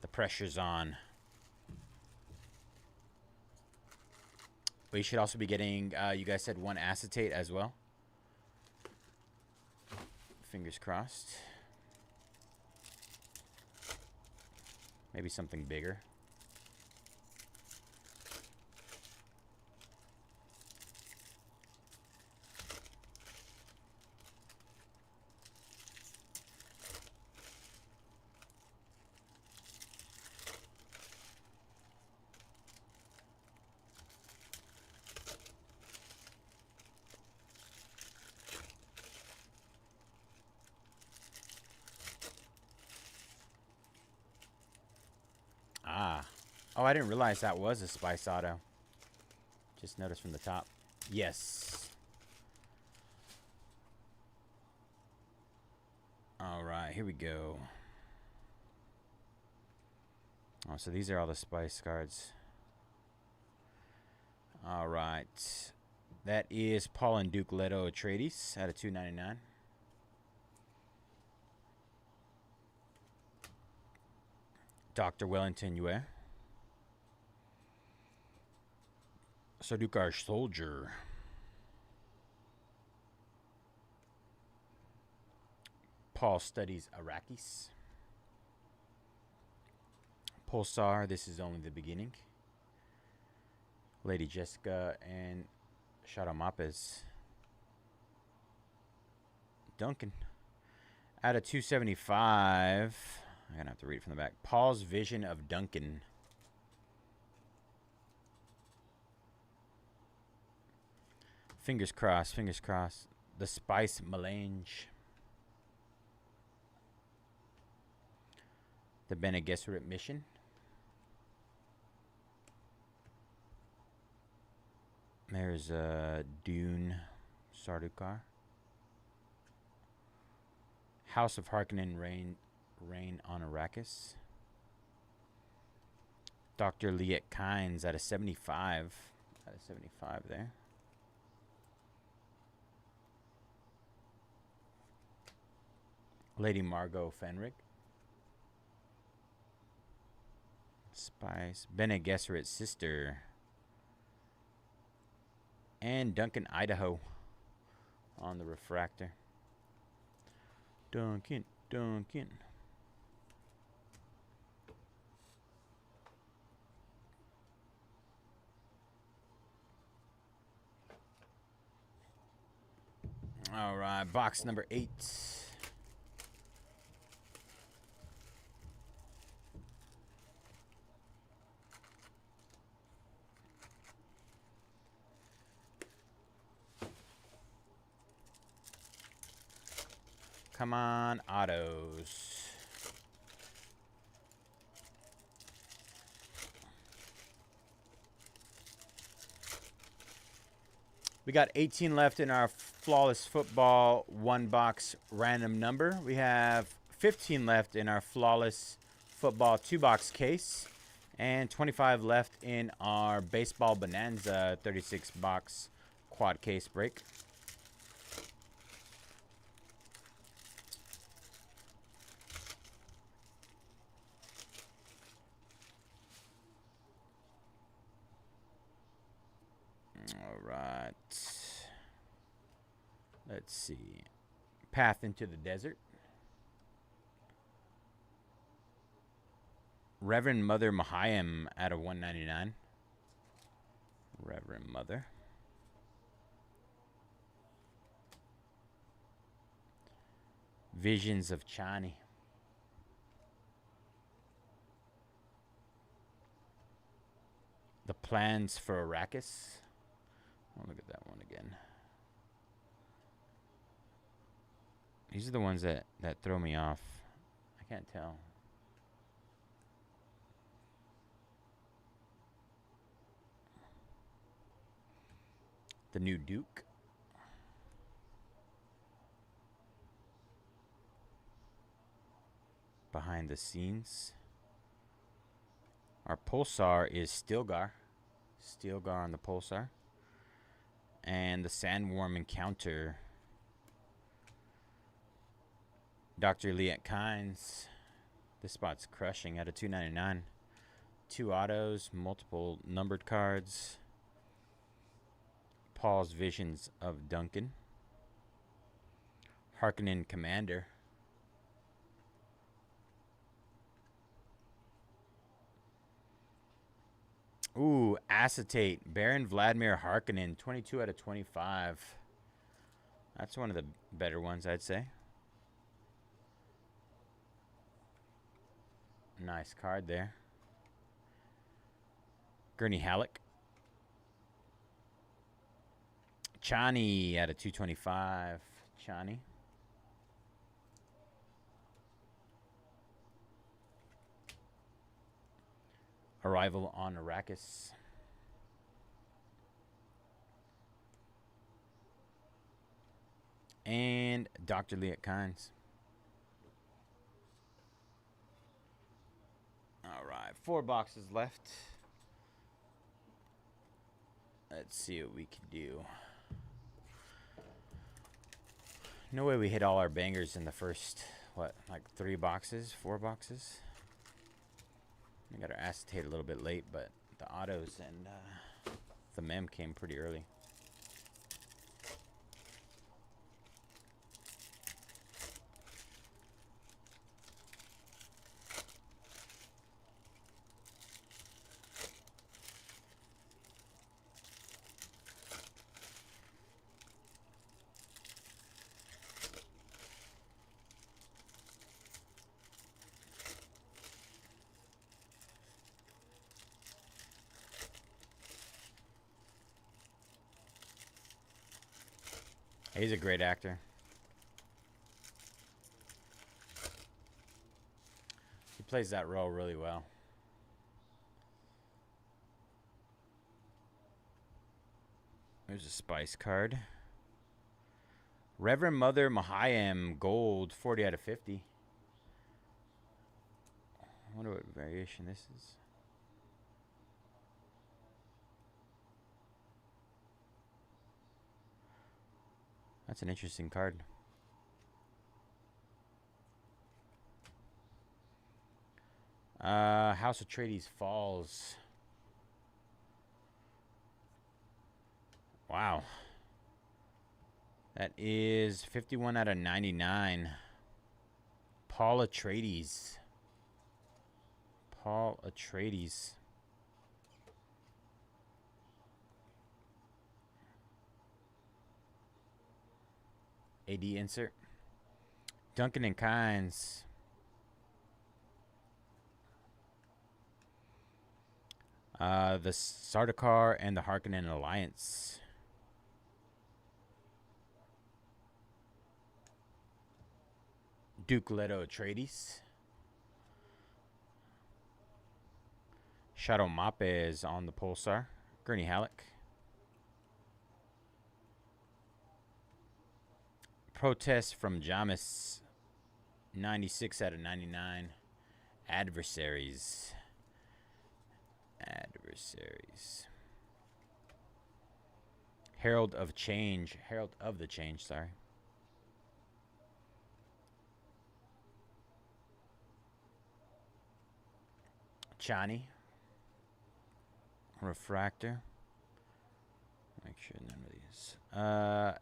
The pressure's on. We should also be getting, you guys said 1 acetate as well. Fingers crossed. Maybe something bigger. Oh, I didn't realize that was a Spice Auto. Just noticed from the top. Yes. All right, here we go. Oh, so these are all the Spice cards. All right. That is Paul and Duke Leto Atreides out of 299. Dr. Wellington Yue. Sardukar Soldier. Paul studies Arrakis. Pulsar, this is only the beginning. Lady Jessica and Shadow Mapis. Duncan. Out of 275. I'm going to have to read it from the back. Paul's Vision of Duncan. Fingers crossed, fingers crossed. The Spice Melange. The Bene Gesserit mission. There's Dune Sardaukar. House of Harkonnen reign on Arrakis. Dr. Liet Kynes out of 75. Out of 75 there. Lady Margot Fenric. Spice. Bene Gesserit's sister. And Duncan Idaho on the refractor. Duncan. All right, box number 8. Come on, autos. We got 18 left in our Flawless Football 1-box random number. We have 15 left in our Flawless Football 2-box case. And 25 left in our Baseball Bonanza 36-box quad case break. All right. Let's see. Path into the Desert. Reverend Mother Mahayam out of 199. Reverend Mother. Visions of Chani. The Plans for Arrakis. Oh, look at that one again. These are the ones that throw me off. I can't tell. The New Duke. Behind the Scenes. Our Pulsar is Stilgar. Stilgar on the Pulsar. And the Sandworm Encounter. Dr. Liet Kynes. This spot's crushing out of 299. 2 autos, multiple numbered cards. Paul's Visions of Duncan. Harkonnen Commander. Ooh, Acetate. Baron Vladimir Harkonnen. 22 out of 25. That's one of the better ones, I'd say. Nice card there. Gurney Halleck. Chani out of 225. Chani. Arrival on Arrakis. And Dr. Liet Kynes. All right, 4 boxes left. Let's see what we can do. No way we hit all our bangers in the first, what, like 3 boxes, 4 boxes? We got our acetate a little bit late, but the autos and the mem came pretty early. He's a great actor. Plays that role really well. There's a Spice card. Reverend Mother Mahayam Gold, 40 out of 50. I wonder what variation this is. That's an interesting card. House Atreides Falls. Wow. That is 51 out of 99. Paul Atreides. Paul Atreides. AD insert. Duncan and Kynes. The Sardaukar and the Harkonnen Alliance. Duke Leto Atreides. Shadow Mapes on the Pulsar. Gurney Halleck. Protest from Jamis. 96 out of 99. Adversaries. Herald of Change. Herald of the Change, sorry. Chani. Refractor. Make sure none of these.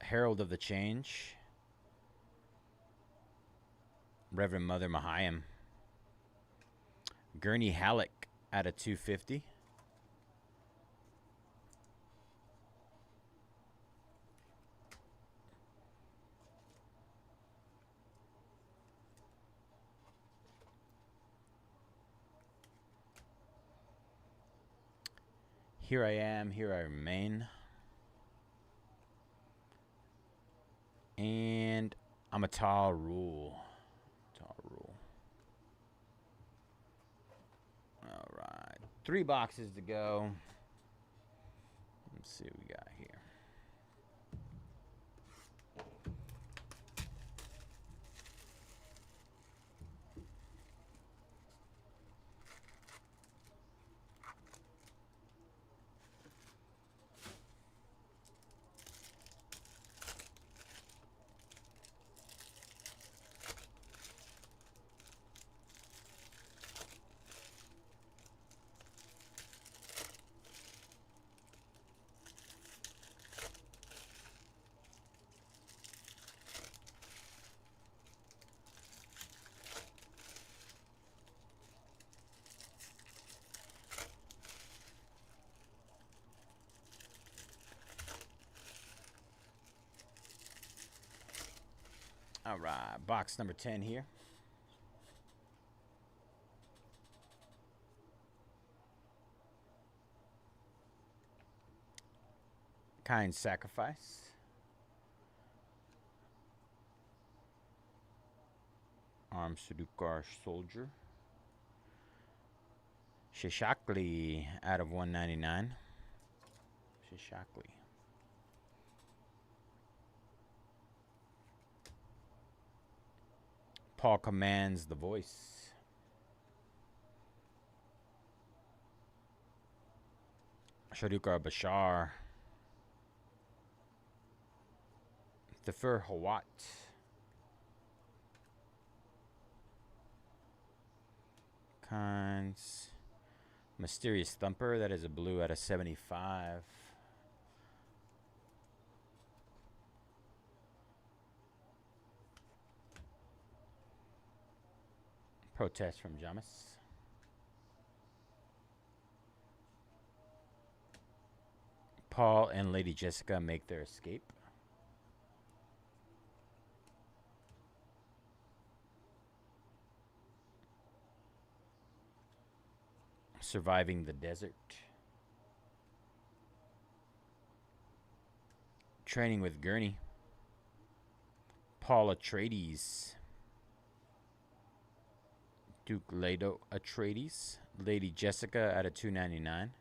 Herald of the Change. Reverend Mother Mahayam. Gurney Halleck out of 250. Here I am, here I remain. And I'm a tall rule. All right. 3 boxes to go. Let's see what we got here. All right, box number 10 here. Kind Sacrifice. Armed Sardaukar Soldier. Shishakli out of 199. Shishakli. Paul Commands the Voice. Sardaukar Bashar. Thafir Hawat. Kinds. Mysterious Thumper. That is a blue out of 75. Protest from Jamis. Paul and Lady Jessica make their escape. Surviving the Desert. Training with Gurney. Paul Atreides. Duke Leto Atreides. Lady Jessica out of 299.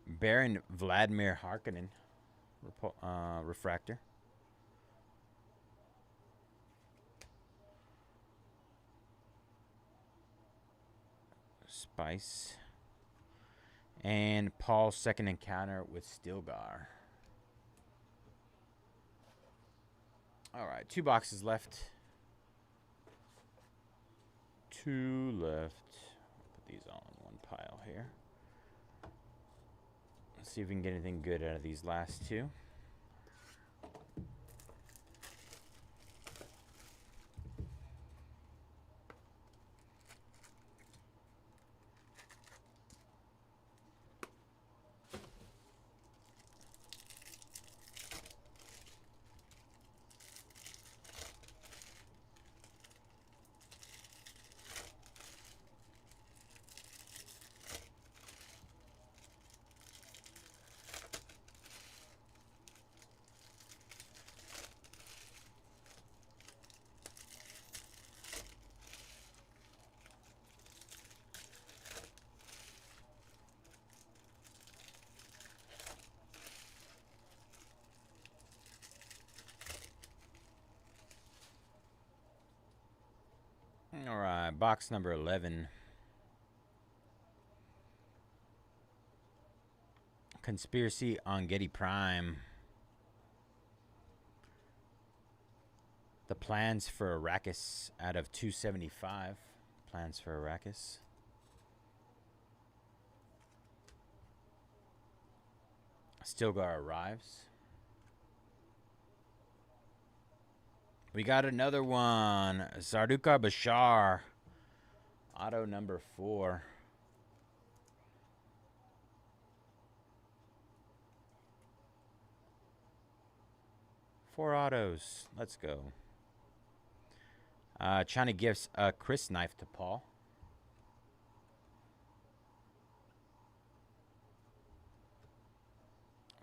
Baron Vladimir Harkonnen. Refractor. Spice. And Paul's second encounter with Stilgar. All right, 2 boxes left. 2 left. Put these all in one pile here. Let's see if we can get anything good out of these last 2. All right, box number 11. Conspiracy on Getty Prime. The plans for Arrakis out of 275. Plans for Arrakis. Stilgar arrives. We got another one. Sardaukar Bashar. Auto number 4. Four autos. Let's go. China gives a Chris knife to Paul.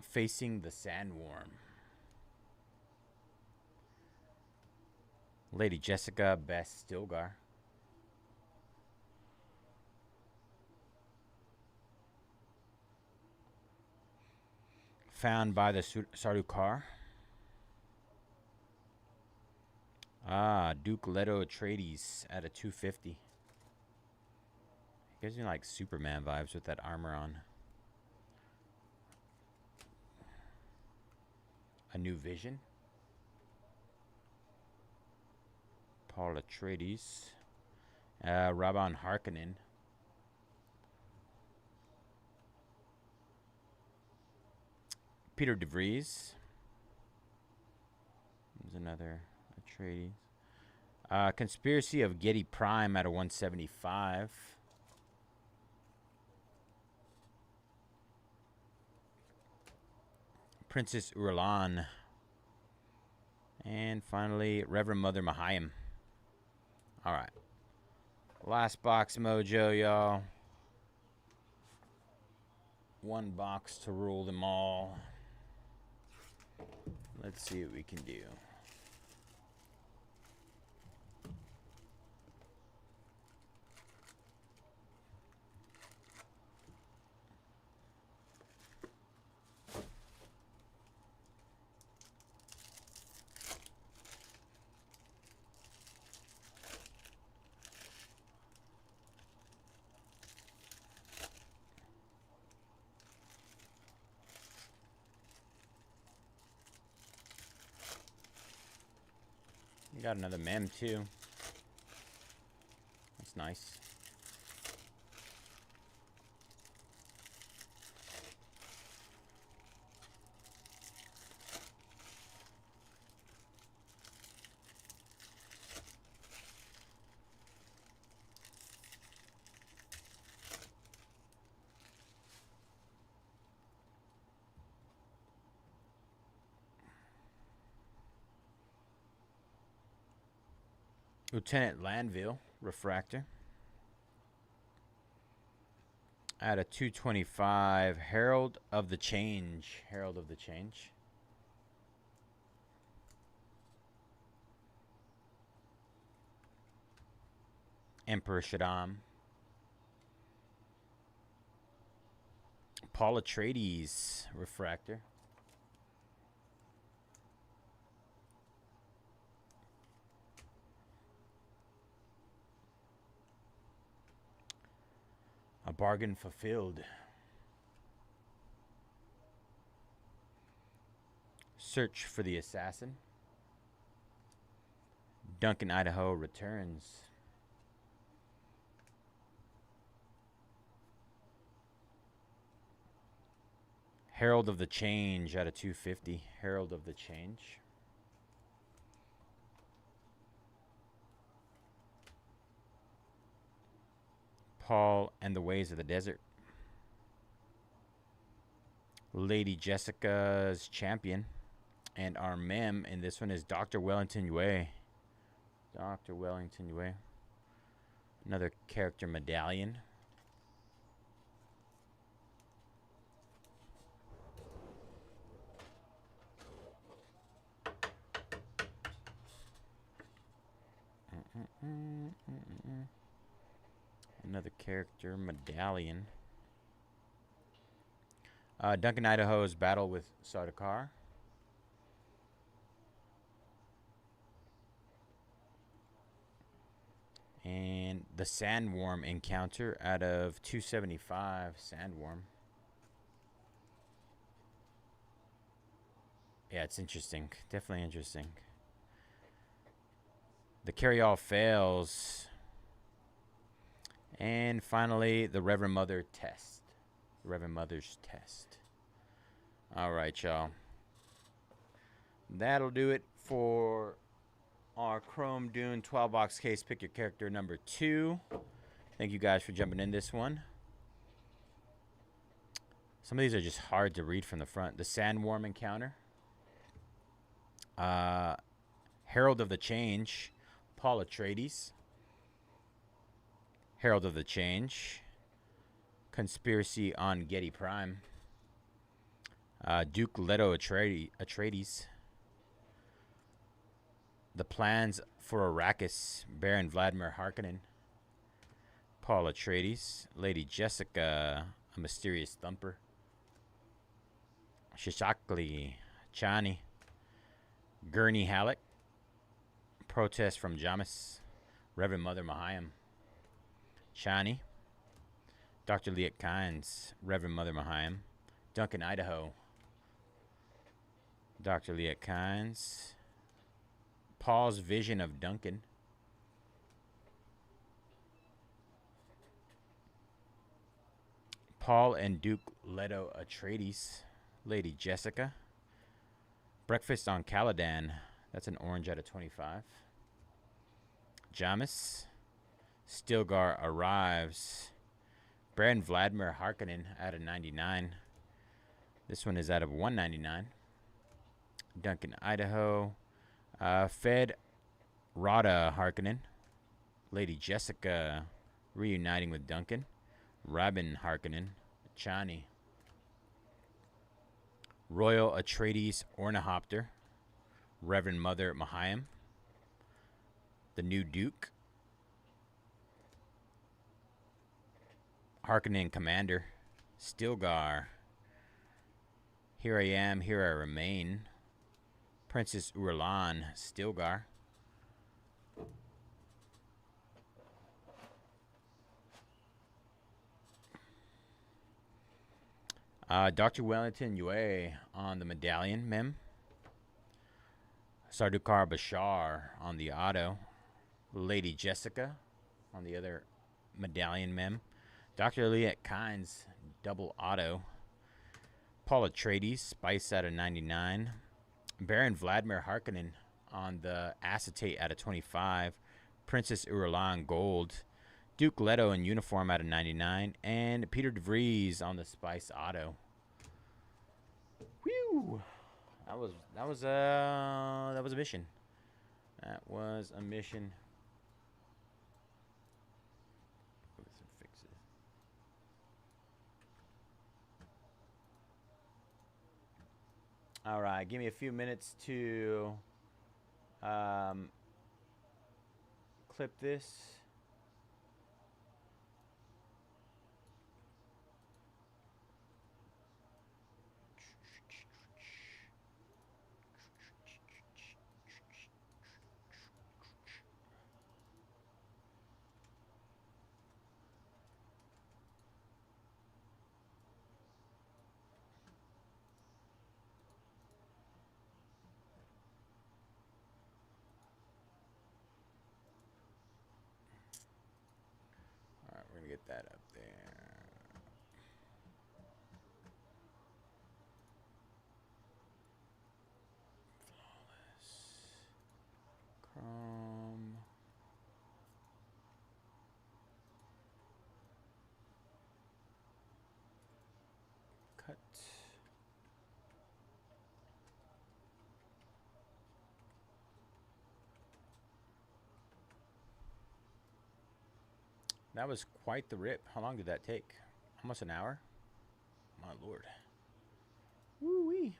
Facing the Sandworm. Lady Jessica Best Stilgar. Found by the Sardaukar. Duke Leto Atreides at a 250. Gives me like Superman vibes with that armor on. A New Vision. Paul Atreides. Rabban Harkonnen. Peter DeVries. There's another Atreides. Conspiracy of Getty Prime at a 175. Princess Urlan. And finally, Reverend Mother Mahayim. All right. Last box mojo, y'all. One box to rule them all. Let's see what we can do. Got another mem too. That's nice. Lieutenant Landville, Refractor. At a 225, Herald of the Change. Herald of the Change. Emperor Shaddam. Paul Atreides refractor. A bargain fulfilled. Search for the assassin. Duncan, Idaho returns. Herald of the Change out of 250. Herald of the Change. Paul and the Ways of the Desert. Lady Jessica's Champion. And our mem in this one is Dr. Wellington Yue. Dr. Wellington Yue. Another character medallion. Another character medallion. Duncan, Idaho's battle with Sardaukar. And the Sandworm encounter out of 275. Sandworm. Yeah, it's interesting. Definitely interesting. The carry-all fails. And finally, the Reverend Mother test. Reverend Mother's test. All right, y'all. That'll do it for our Chrome Dune 12-box case. Pick your character number 2. Thank you guys for jumping in this one. Some of these are just hard to read from the front. The Sandworm encounter. Herald of the Change. Paul Atreides. Herald of the Change. Conspiracy on Getty Prime. Duke Leto Atreides. The Plans for Arrakis. Baron Vladimir Harkonnen. Paul Atreides. Lady Jessica, a Mysterious Thumper. Shishakli Chani. Gurney Halleck. Protest from Jamis. Reverend Mother Mahayam. Chani. Dr. Liet Kynes. Reverend Mother Mahayam. Duncan, Idaho. Dr. Liet Kynes. Paul's Vision of Duncan. Paul and Duke Leto Atreides. Lady Jessica. Breakfast on Caladan. That's an orange out of 25. Jamis. Stilgar arrives. Baron Vladimir Harkonnen out of 99. This one is out of 199. Duncan, Idaho. Fed Rada Harkonnen. Lady Jessica reuniting with Duncan. Rabin Harkonnen. Chani. Royal Atreides Ornithopter. Reverend Mother Mahayam. The New Duke. Harkonnen Commander. Stilgar. Here I Am, Here I Remain. Princess Urlan. Stilgar. Dr. Wellington Yue on the medallion mem. Sardaukar Bashar on the auto. Lady Jessica on the other medallion mem. Dr. Liet Kynes double auto. Paul Atreides Spice out of 99. Baron Vladimir Harkonnen on the acetate out of 25. Princess Urlan gold. Duke Leto in uniform out of 99. And Peter DeVries on the Spice auto. Whew. That was a mission. That was a mission. All right, give me a few minutes to clip this. All right, we're gonna get that up there. Chrome. Cut. That was quite the rip. How long did that take? Almost an hour? My lord. Woo-wee.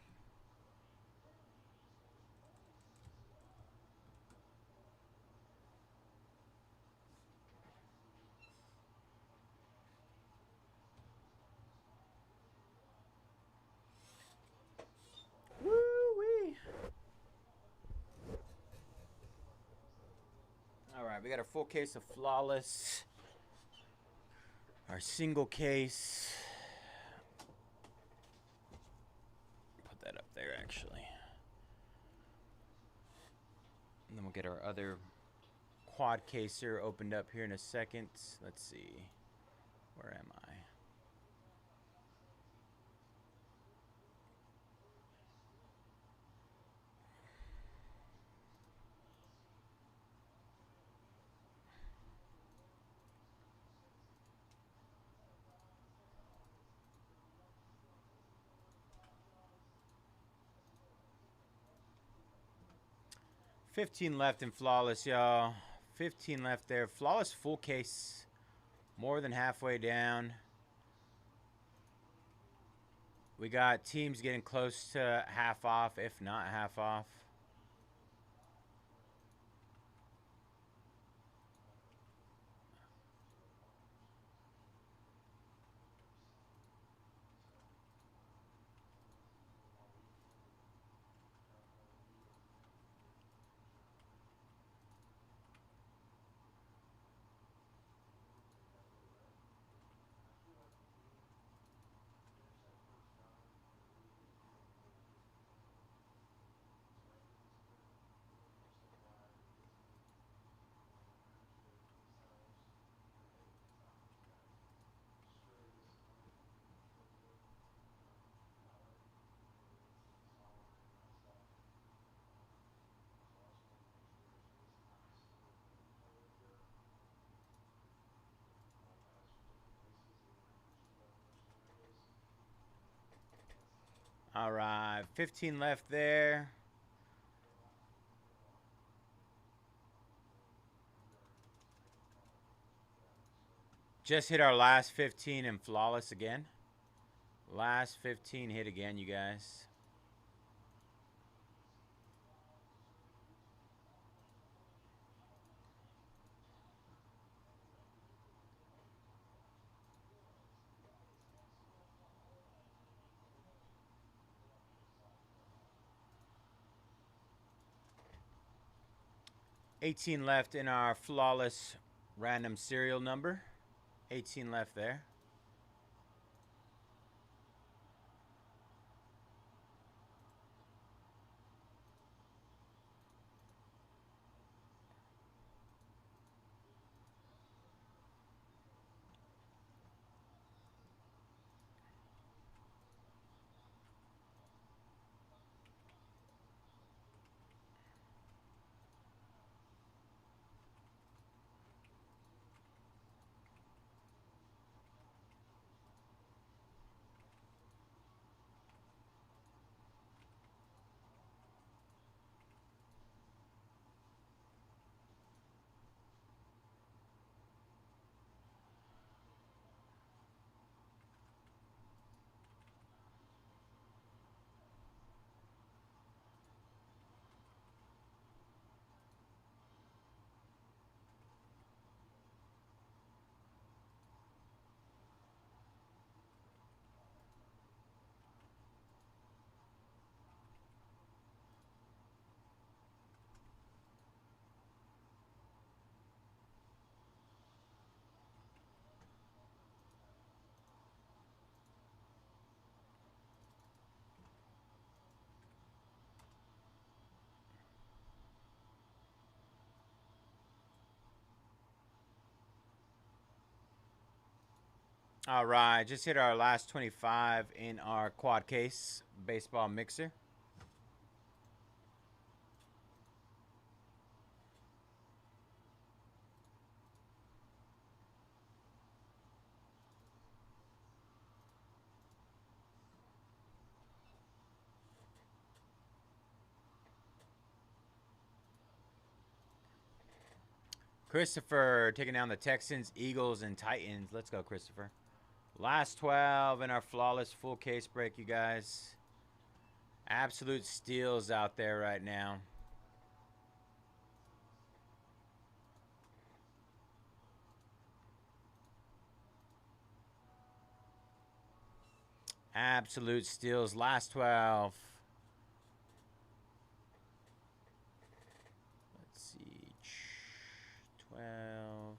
Woo-wee. All right, we got our full case of Flawless. Our single case. Put that up there, actually. And then we'll get our other quad caser opened up here in a second. Let's see. Where am I? $15 left in Flawless, y'all. 15 left there. Flawless full case. More than halfway down. We got teams getting close to half off, if not half off. All right, 15 left there. Just hit our last 15 in Flawless again. Last 15 hit again, you guys. $18 left in our Flawless random serial number. 18 left there. All right, just hit our last 25 in our quad case baseball mixer. Christopher taking down the Texans, Eagles, and Titans. Let's go, Christopher. Last 12 in our flawless full case break, you guys. Absolute steals out there right now. Absolute steals. Last 12. Let's see. 12.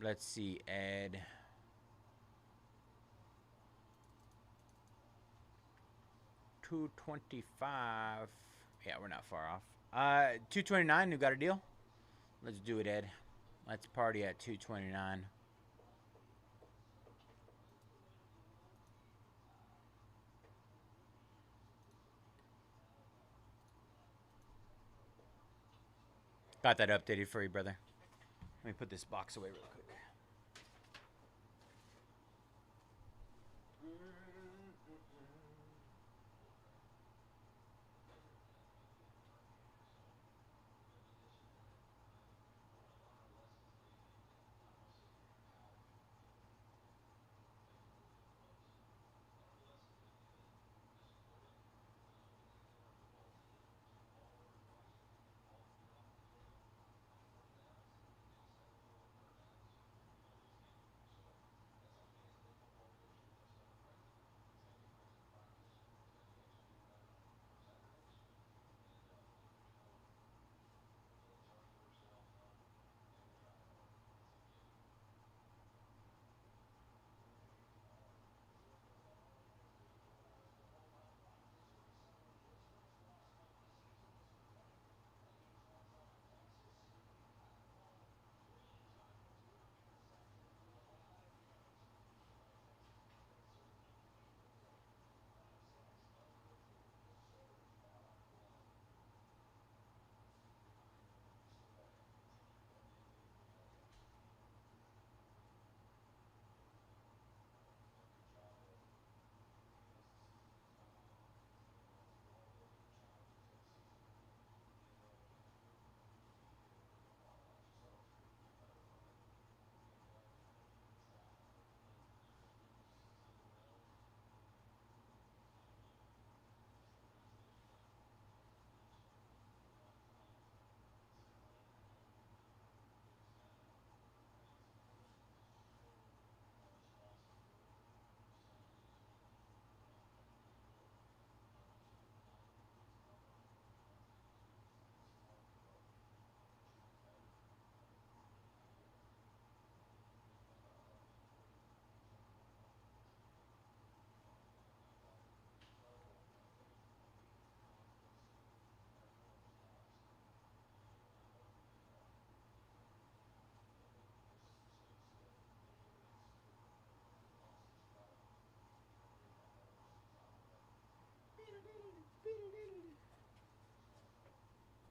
Let's see, Ed. 225. Yeah, we're not far off. 229, who got a deal? Let's do it, Ed. Let's party at 229. Got that updated for you, brother. Let me put this box away real quick.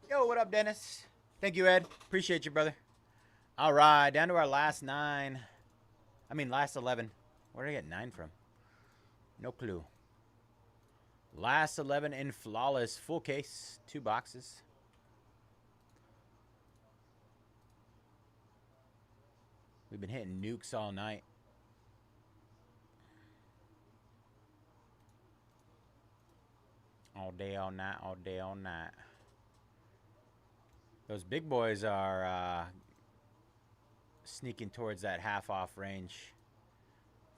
Yo, what up, Dennis? Thank you, Ed. Appreciate you, brother. All right, down to our last 9. Last 11. Where did I get 9 from? No clue. Last 11 in flawless full case. 2 boxes. We've been hitting nukes all night. All day, all night, all day, all night. Those big boys are sneaking towards that half off range.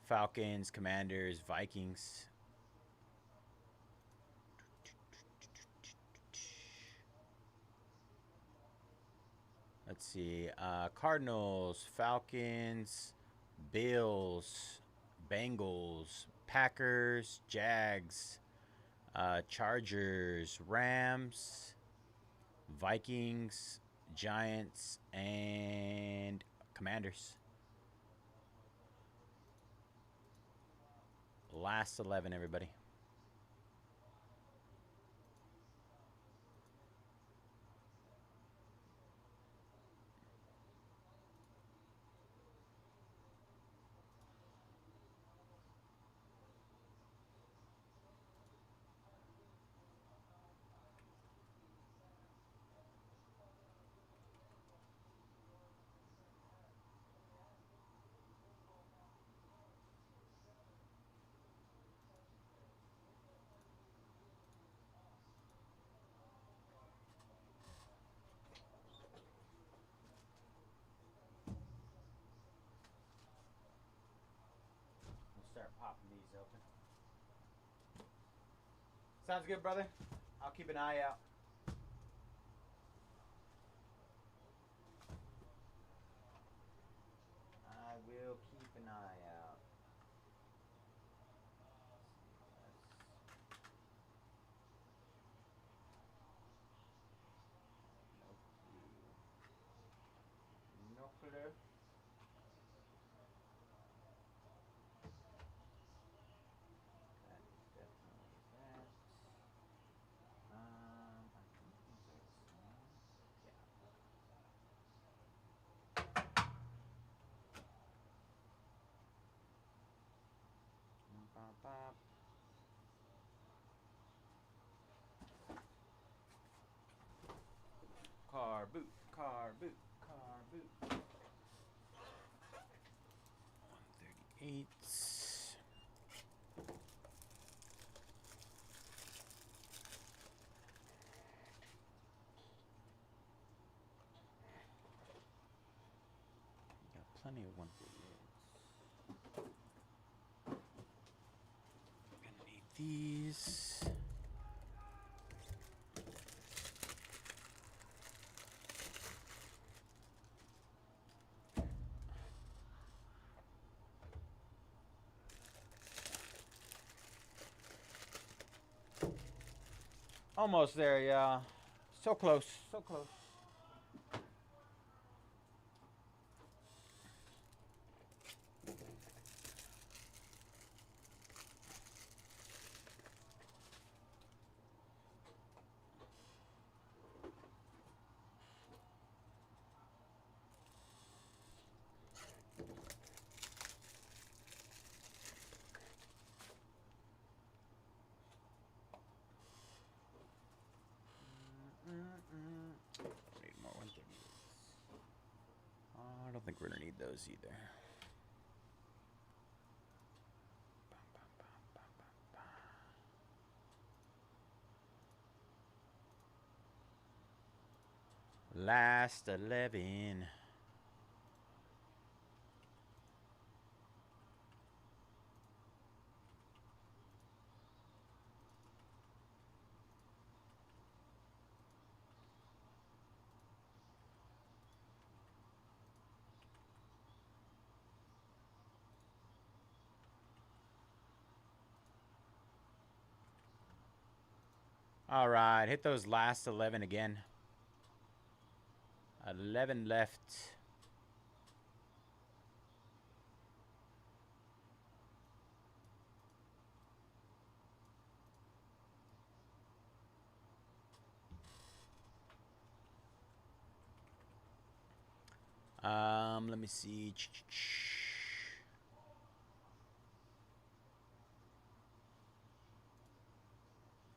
Falcons, Commanders, Vikings. Let's see. Cardinals, Falcons, Bills, Bengals, Packers, Jags, Chargers, Rams, Vikings, Giants, and Commanders. Last 11, everybody. We'll start popping these open. Sounds good, brother. I'll keep an eye out. I will keep an eye out. No clue. That is definitely that. I think these are the same. Yeah. Bop, bop. Car boot, car boot, car boot. 138. Got plenty of 138s. Gonna need these. Almost there, yeah. So close, so close. Need more 138s. I don't think we're gonna need those either. Last 11. All right, hit those last 11 again. 11 left. Let me see.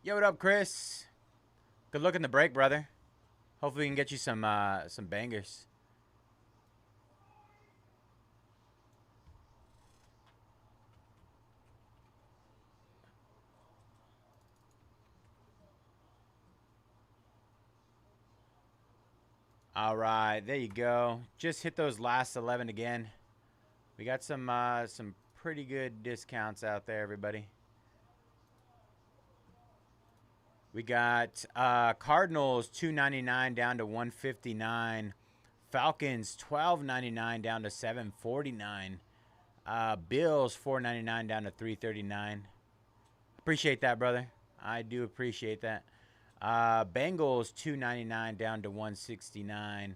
Yo, what up, Chris? Good luck in the break, brother. Hopefully we can get you some bangers. All right, there you go. Just hit those last 11 again. We got some pretty good discounts out there, everybody. We got Cardinals $2.99 down to $1.59. Falcons $12.99 down to $7.49. Bills $4.99 down to $3.39. Appreciate that, brother. I do appreciate that. Bengals $2.99 down to $1.69.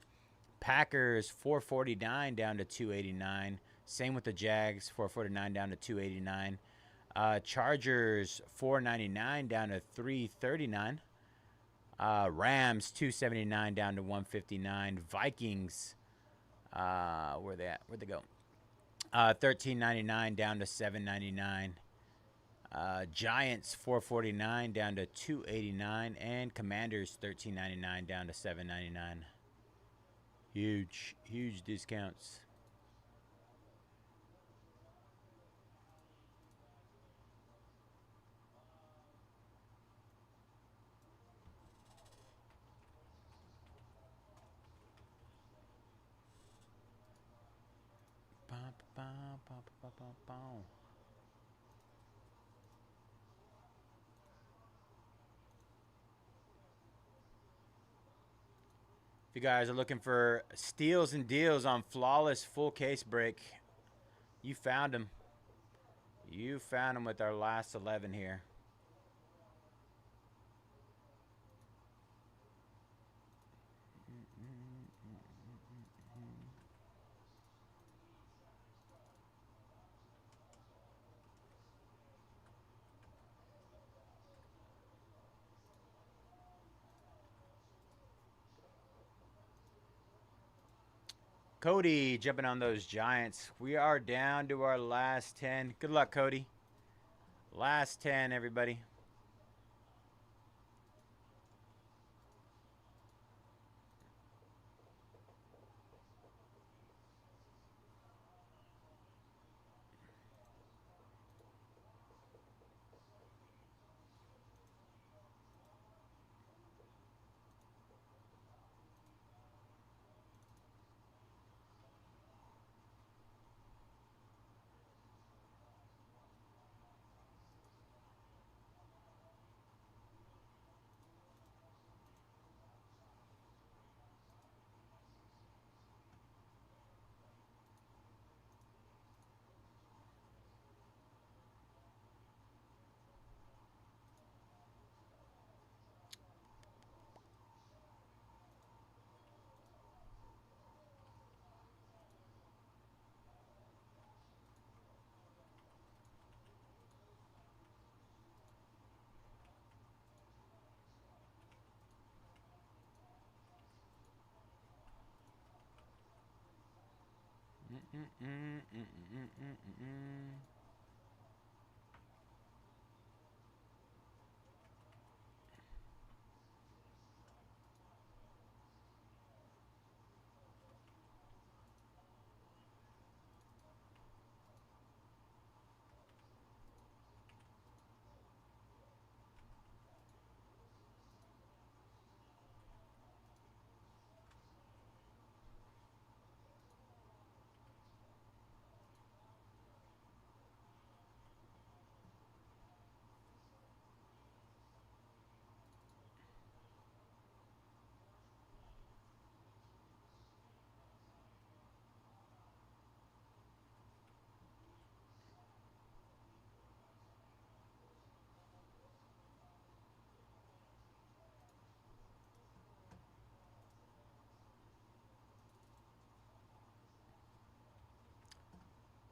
Packers $4.49 down to $2.89. Same with the Jags, $4.49 down to $2.89. Chargers $4.99 down to $3.39. Rams $2.79 down to $1.59. Vikings, where they at? Where'd they go? $13.99 down to $7.99. Giants $4.49 down to $2.89, and Commanders $13.99 down to $7.99. Huge discounts. If you guys are looking for steals and deals on flawless full case break, you found them. You found them with our last 11 here. Cody jumping on those Giants. We are down to our last 10. Good luck, Cody. Last 10, everybody.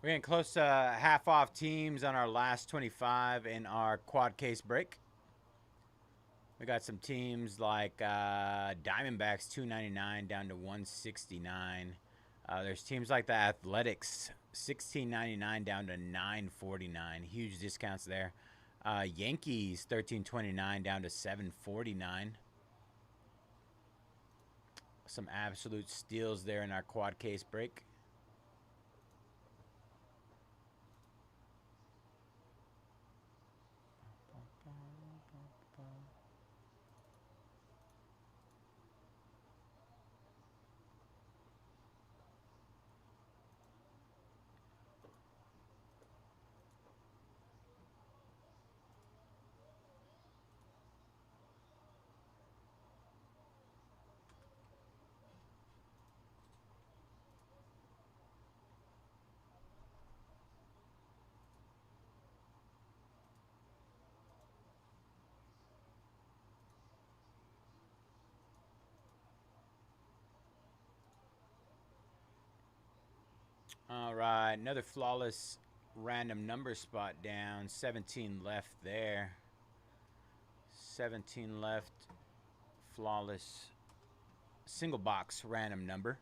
We're getting close to half off teams on our last 25 in our quad case break. We got some teams like Diamondbacks $2.99 down to $1.69. There's teams like the Athletics $16.99 down to $9.49. Huge discounts there. Yankees $13.29 down to $7.49. Some absolute steals there in our quad case break. All right, another flawless random number spot down. 17 left there. 17 left. Flawless single box random number.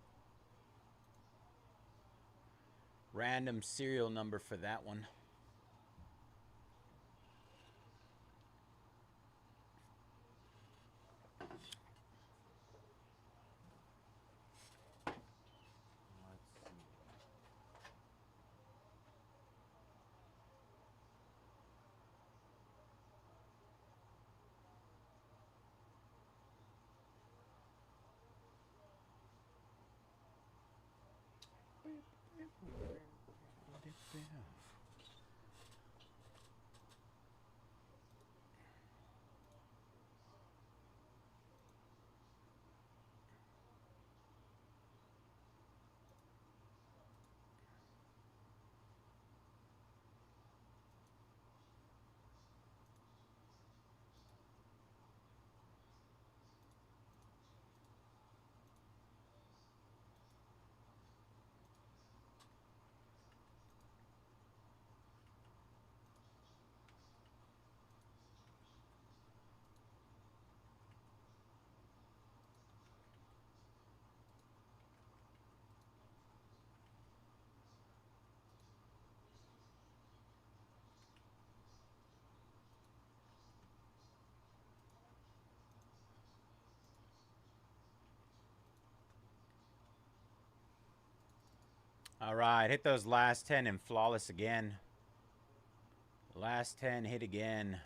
Random serial number for that one. All right, hit those last 10 and flawless again. Last 10 hit again.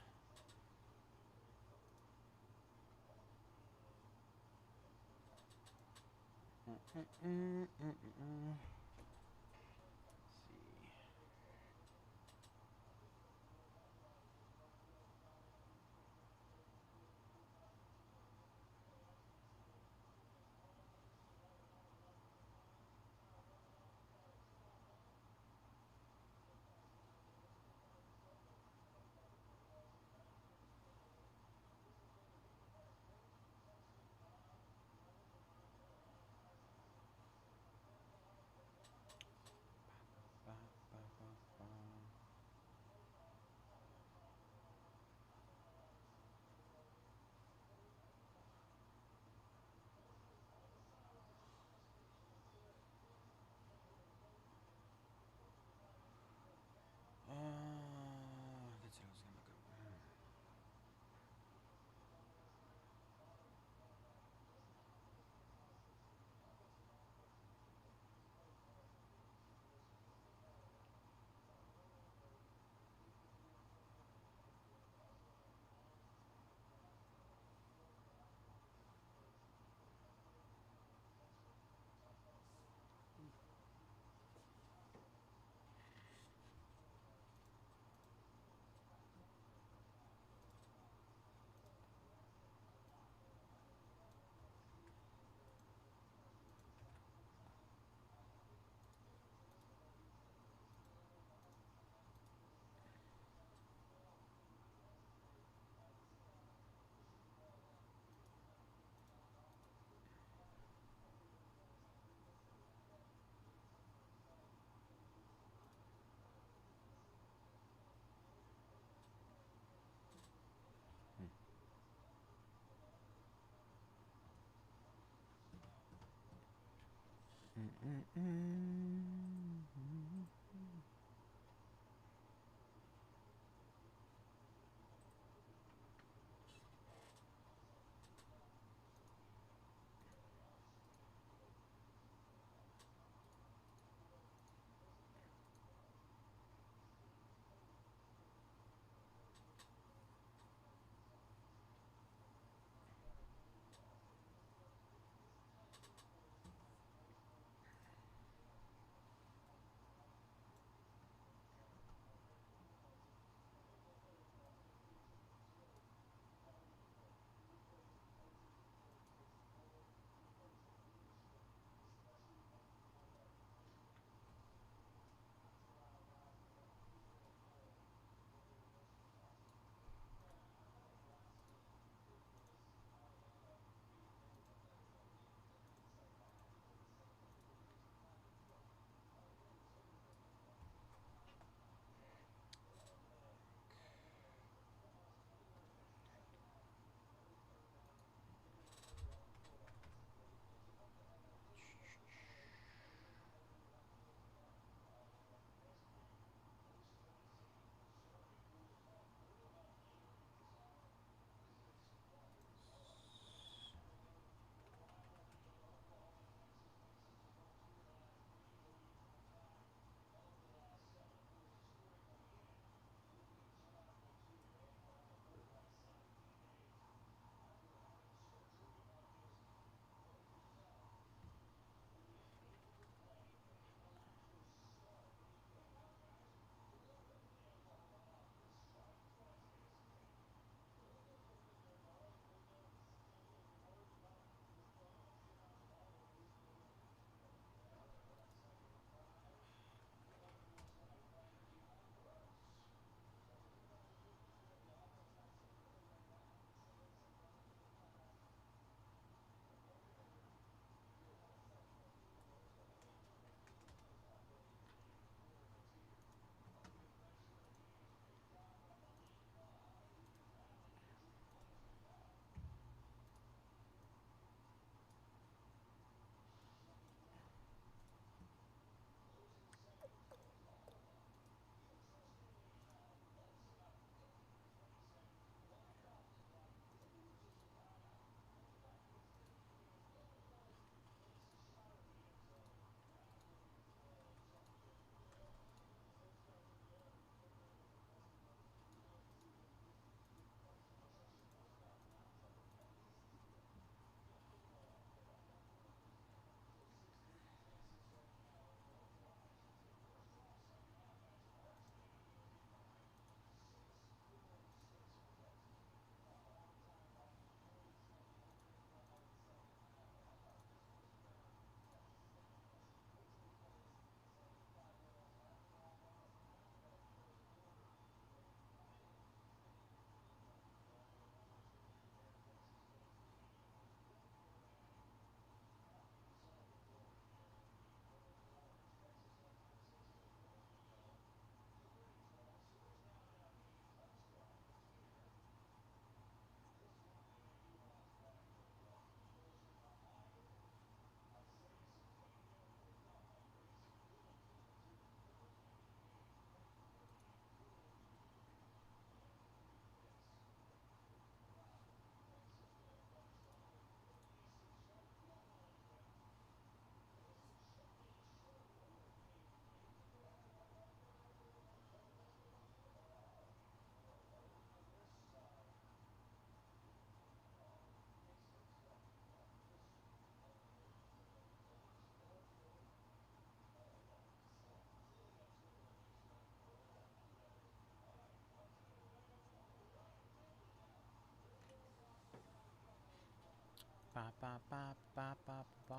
Ba, ba, ba, ba, ba, ba.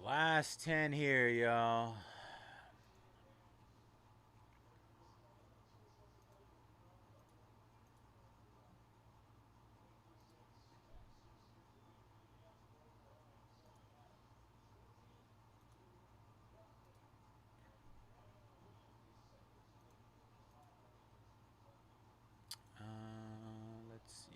Last 10 here, y'all. Let's see.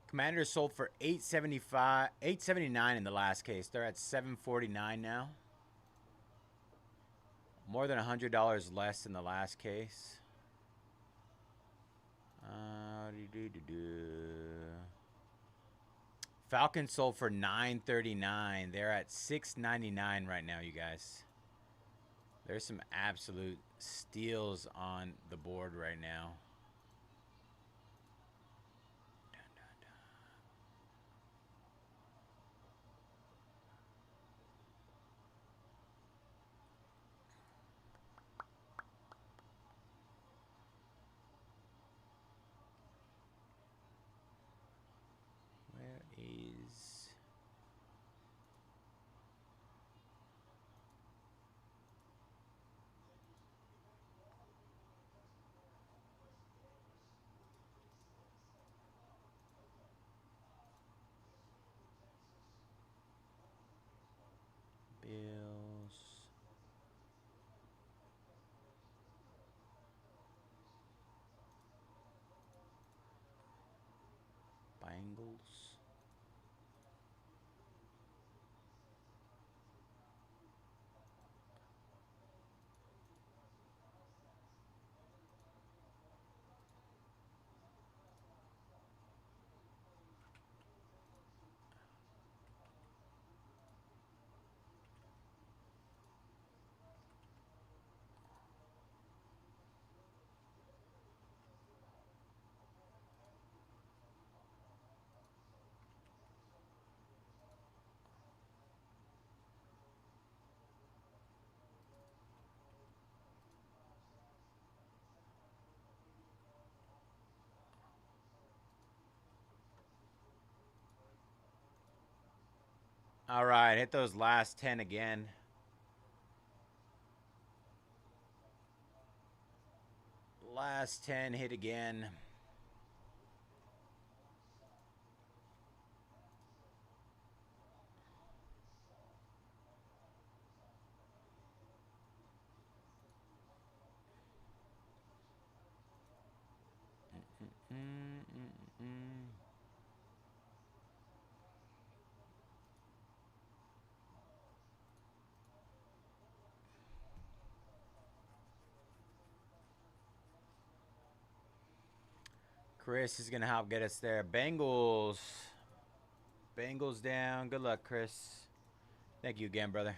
Commanders sold for 875, 879 in the last case. They're at 749 now. More than $100 less in the last case. Falcons sold for 939. They're at 699 right now, you guys. There's some absolute steals on the board right now. Where is... Bills. Bengals. All right, hit those last 10 again. Last 10 hit again. Chris is going to help get us there. Bengals. Bengals down. Good luck, Chris. Thank you again, brother.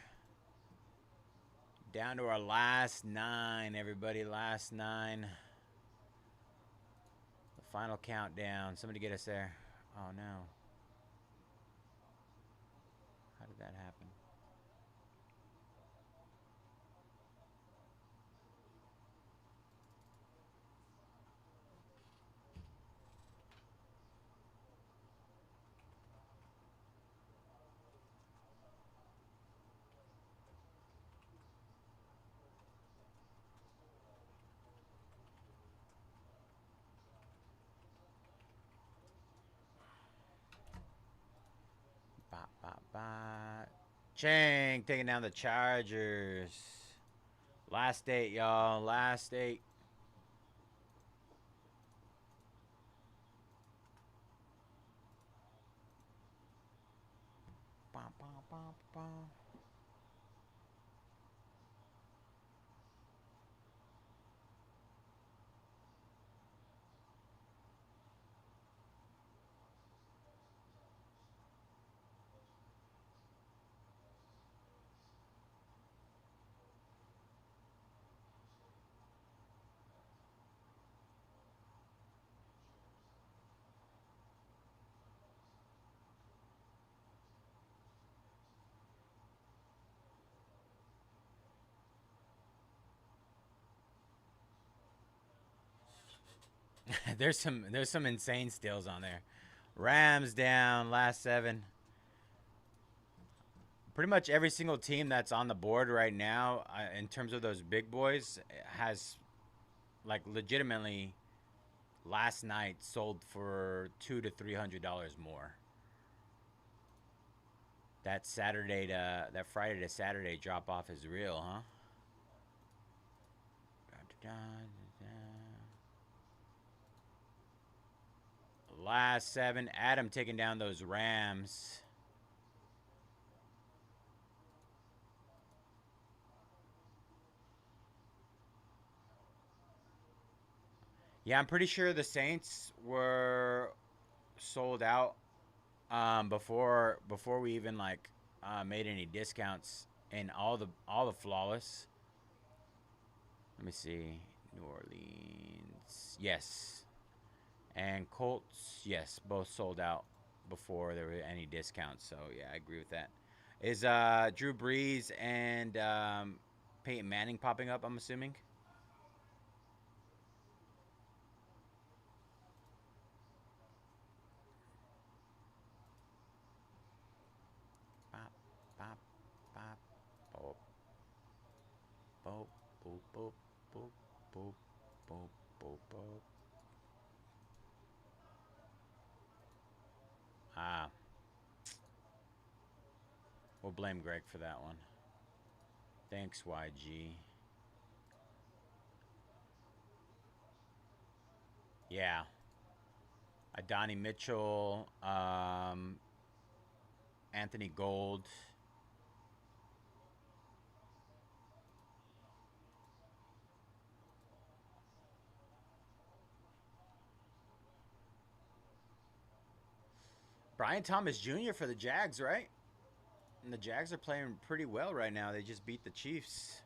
Down to our last 9, everybody. Last 9. The final countdown. Somebody get us there. Oh, no. How did that happen? Chang taking down the Chargers. Last 8, y'all. Last 8. Bum, bum, bum, bum. there's some insane steals on there. Rams down last 7. Pretty much every single team that's on the board right now, in terms of those big boys, has like legitimately last night sold for $200 to $300 more. That Friday to Saturday drop off is real, huh? Last 7, Adam taking down those Rams. Yeah, I'm pretty sure the Saints were sold out before we even like made any discounts in all the flawless. Let me see. New Orleans, yes, and Colts, yes, both sold out before there were any discounts. So yeah, I agree with that. Is Drew Brees and Peyton Manning popping up? I'm assuming. Bop, bop, bop, boop, boop, boop, boop, boop, boop, boop, boop, boop. Ah, we'll blame Greg for that one. Thanks, YG. Yeah, Donnie Mitchell, Anthony Gold. Brian Thomas Jr. for the Jags, right? And the Jags are playing pretty well right now. They just beat the Chiefs.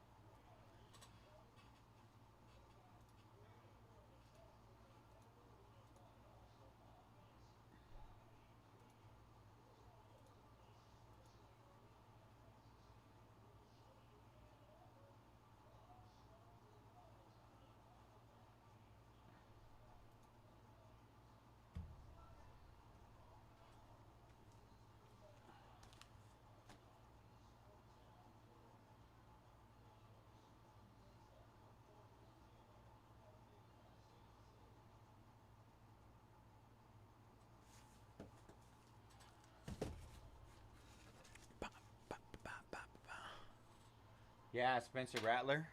Yeah, Spencer Rattler.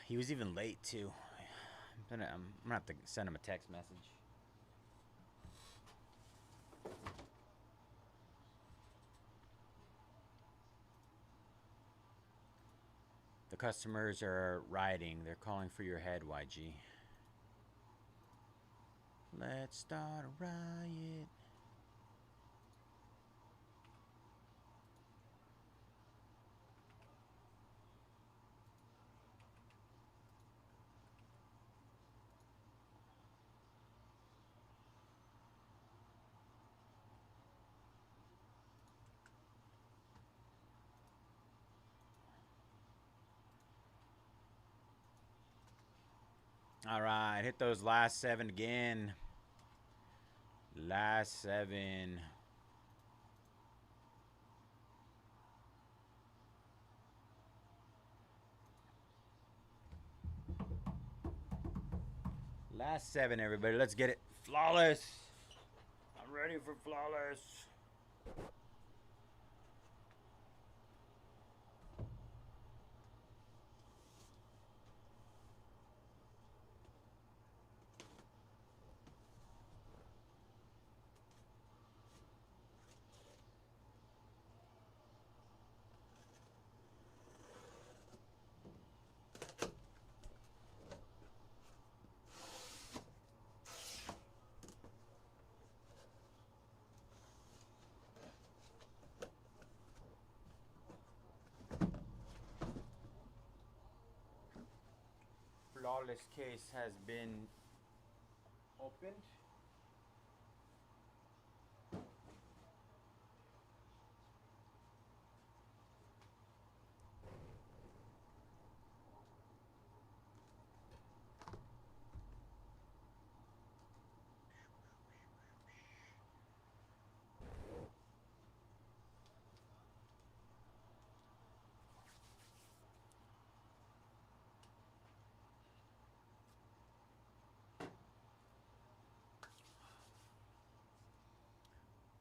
He was even late too. I'm gonna have to send him a text message. The customers are rioting. They're calling for your head, YG. Let's start a riot. All right, hit those last 7 again. Last 7. Last 7, everybody. Let's get it. Flawless. ready for flawless. Flawless case has been opened.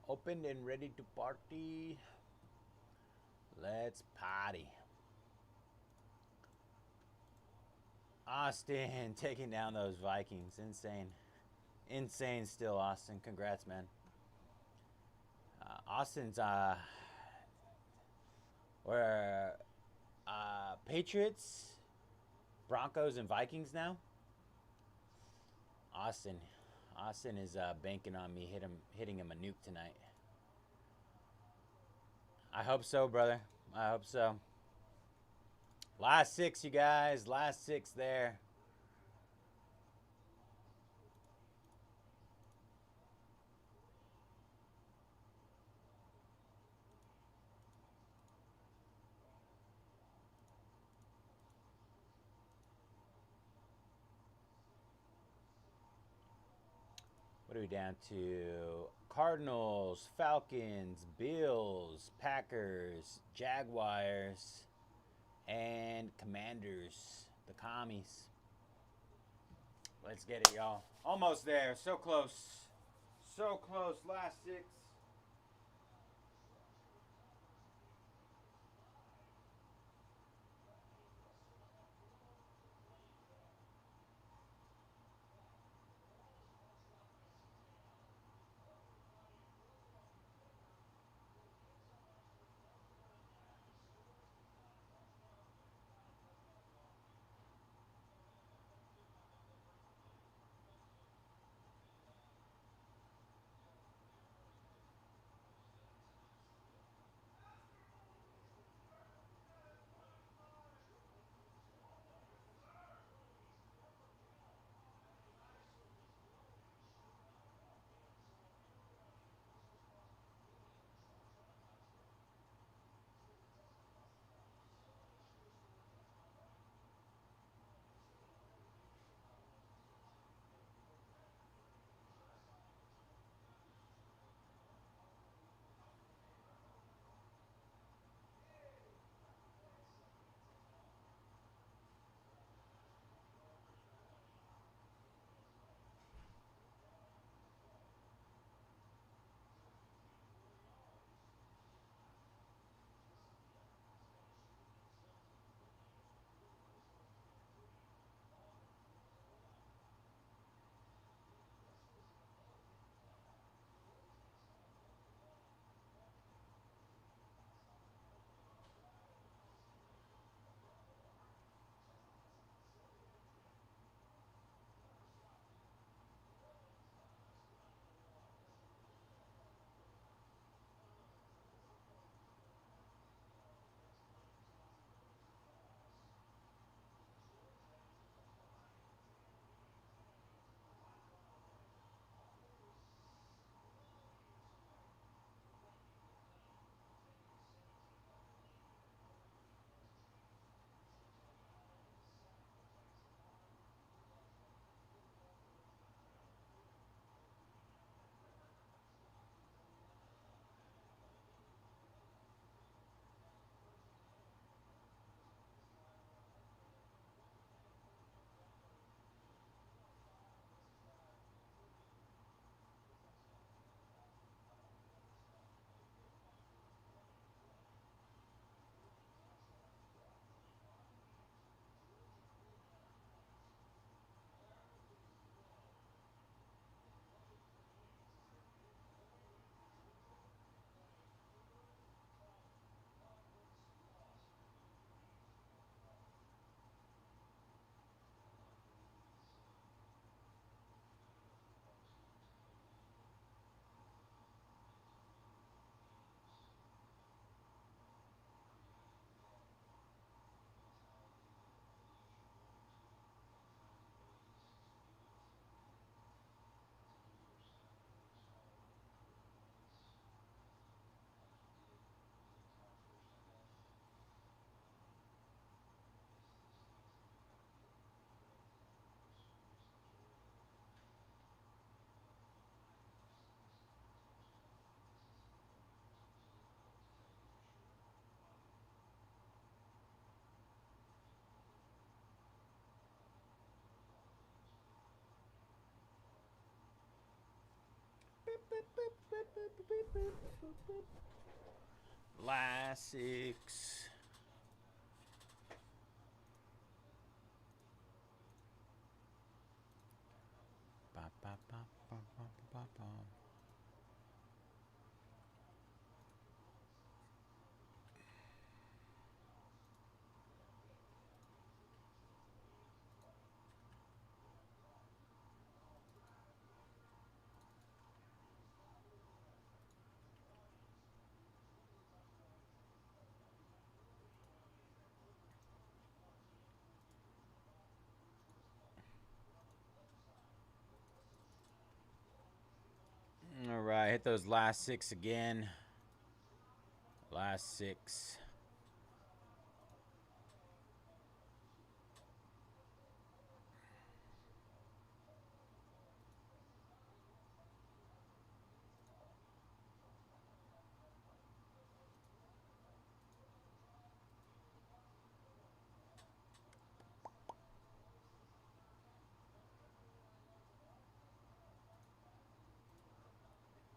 Opened and ready to party. Let's party. Austin taking down those Vikings. Insane. Insane still, Austin. Congrats, man. Austin's where Patriots, Broncos, and Vikings now. Austin is banking on me hitting him a nuke tonight. I hope so, brother. I hope so. Last 6, you guys. Last 6 there. What are we down to? Cardinals, Falcons, Bills, Packers, Jaguars, and Commanders. The commies. Let's get it, y'all. Almost there. So close. So close. Last 6. Last 6. Ba, ba, ba, ba, ba, ba, ba. All right, hit those last 6 again. Last 6.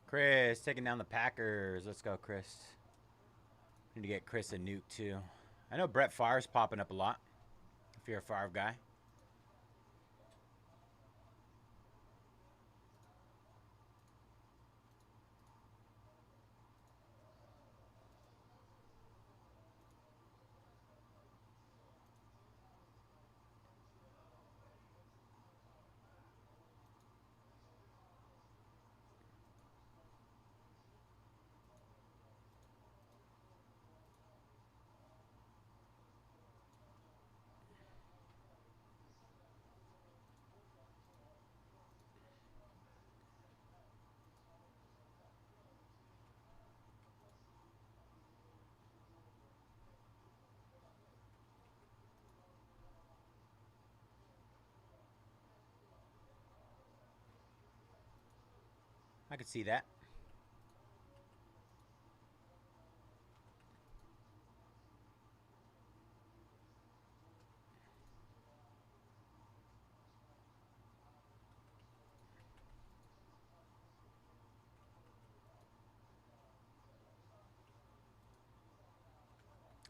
Chris taking down the Packers. Let's go, Chris. Need to get Chris a nuke too. I know Brett Favre's popping up a lot. If you're a Favre guy. I could see that.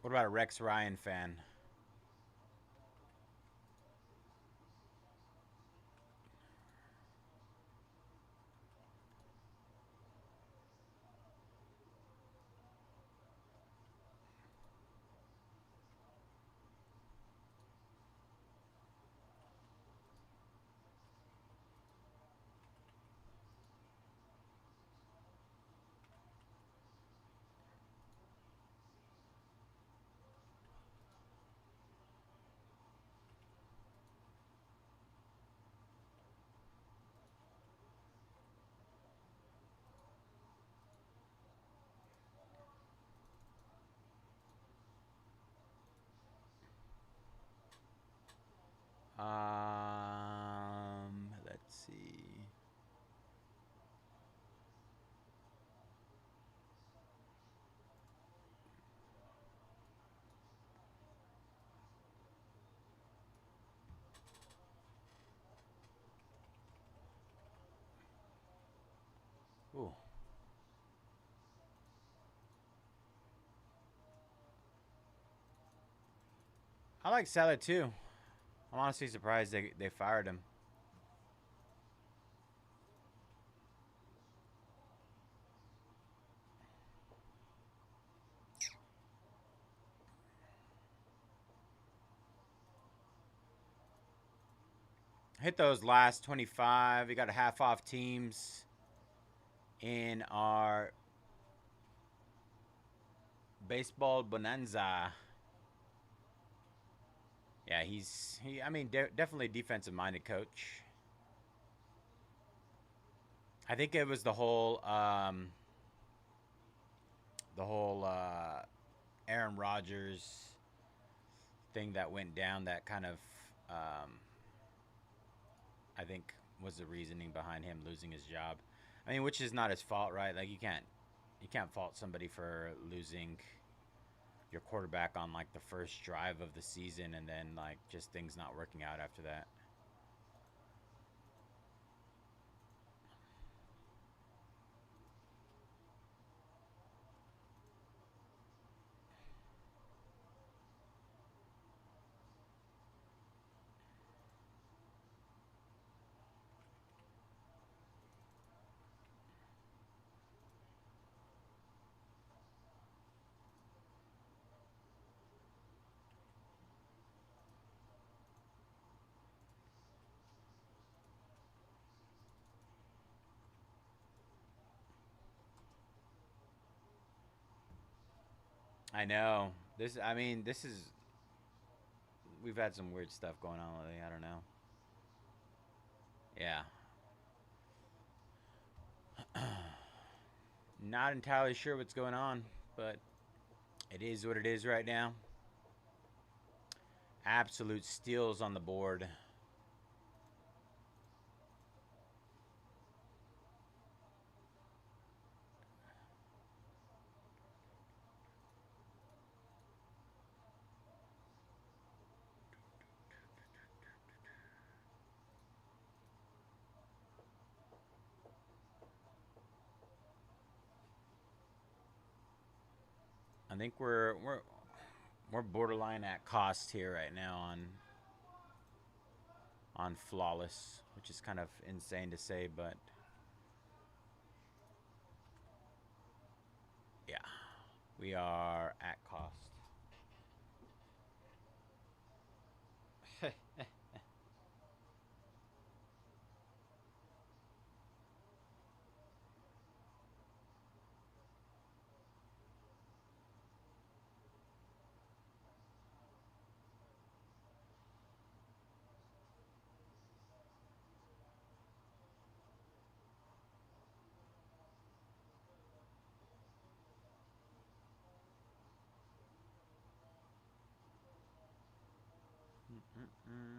What about a Rex Ryan fan? Let's see. Ooh. I like Salad too. I'm honestly surprised they fired him. Hit those last 25. We got a half off teams in our baseball bonanza. Yeah, I mean, definitely defensive minded coach. I think it was the whole Aaron Rodgers thing that went down that kind of I think was the reasoning behind him losing his job. I mean, which is not his fault, right? Like you can't fault somebody for losing your quarterback on like the first drive of the season and then like just things not working out after that. I know. I mean, this is. We've had some weird stuff going on lately. I don't know. Yeah. Not entirely sure what's going on, but it is what it is right now. Absolute steals on the board. I think we're borderline at cost here right now on flawless, which is kind of insane to say, but yeah, we are at cost. Mm-mm-mm.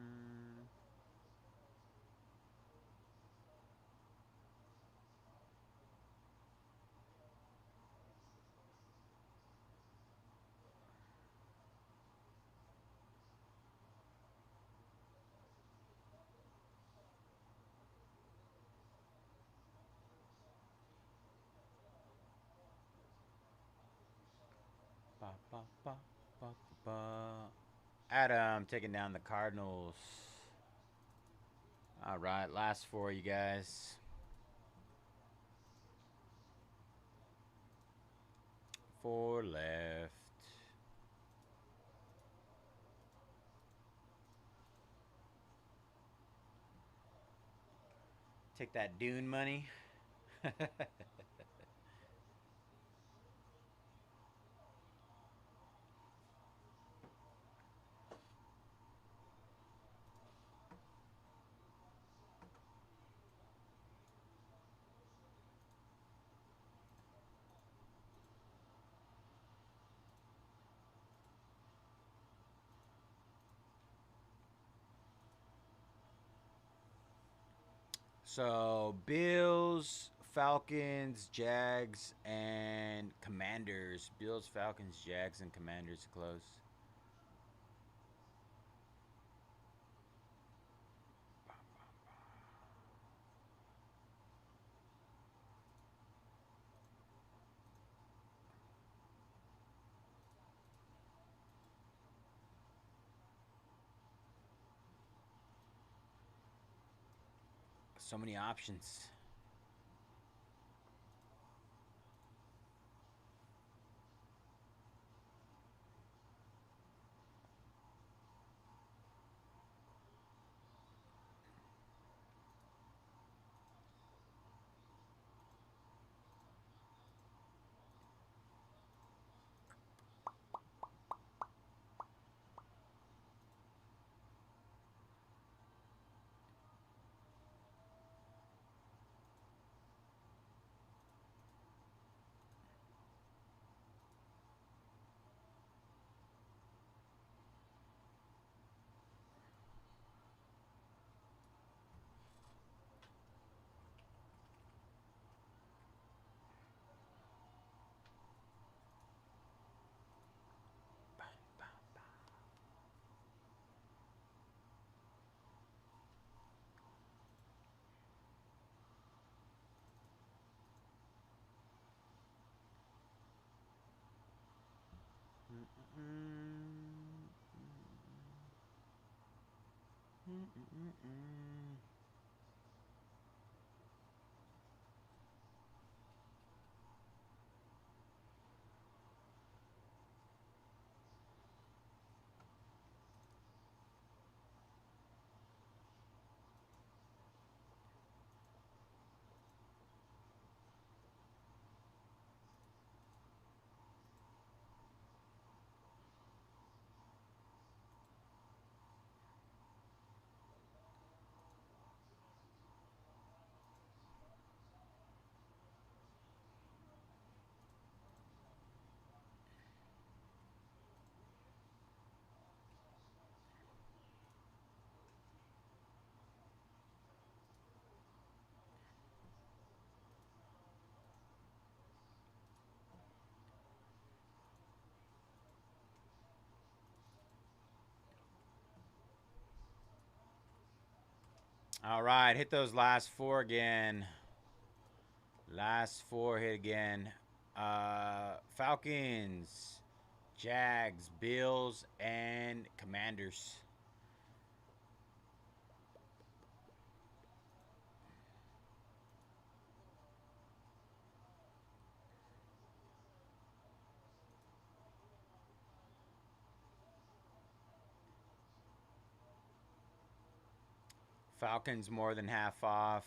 Ba, ba, ba, ba, ba. Adam taking down the Cardinals. All right, last four, you guys. Four left. Take that Dune money. So, Bills, Falcons, Jags, and Commanders. Bills, Falcons, Jags, and Commanders close. So many options. All right, hit those last four again. Last four hit again. Falcons, Jags, Bills, and Commanders. Falcons more than half off.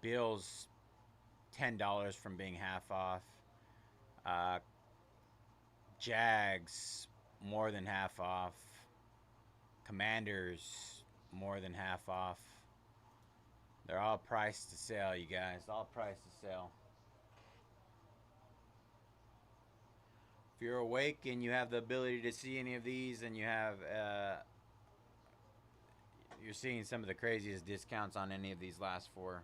Bills $10 from being half off. Uh, Jags more than half off. Commanders more than half off. They're all priced to sell, you guys. All priced to sell. If you're awake and you have the ability to see any of these, and you're seeing some of the craziest discounts on any of these last four,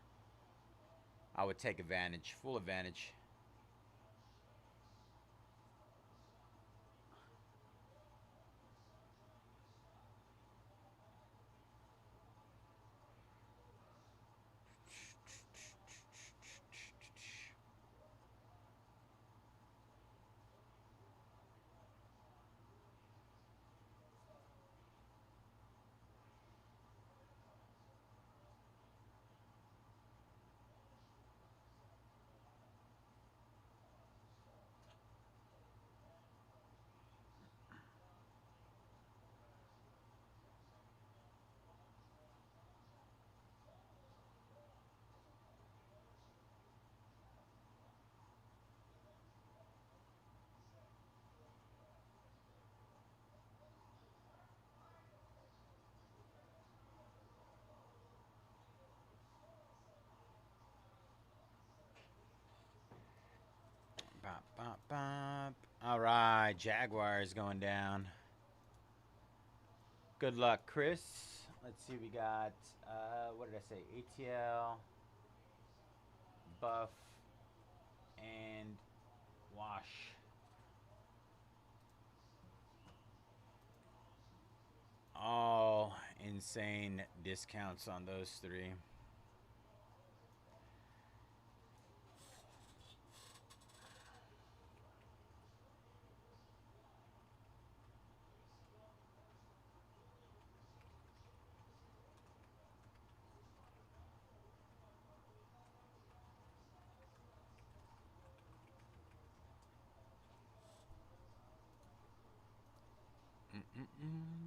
I would take advantage, full advantage. Bop, bop, bop. All right, Jaguars going down. Good luck, Chris. Let's see, we got, what did I say? ATL, Buff, and Wash. All insane discounts on those three. Mm-mm-mm.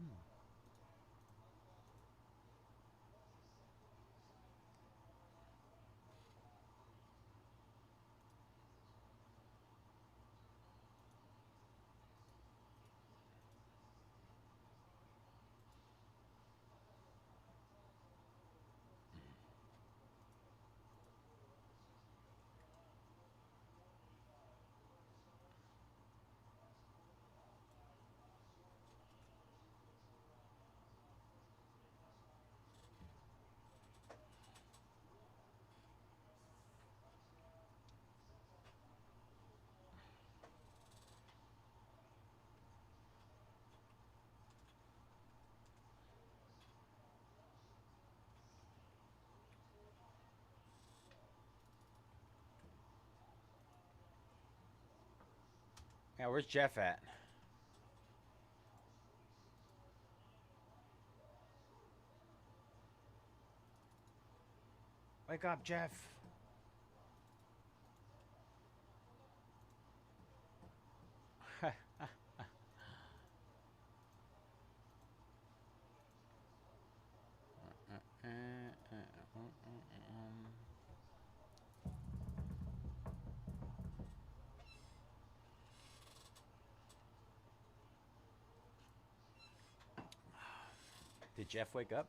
Yeah, where's Jeff at? Wake up, Jeff. Did Jeff wake up?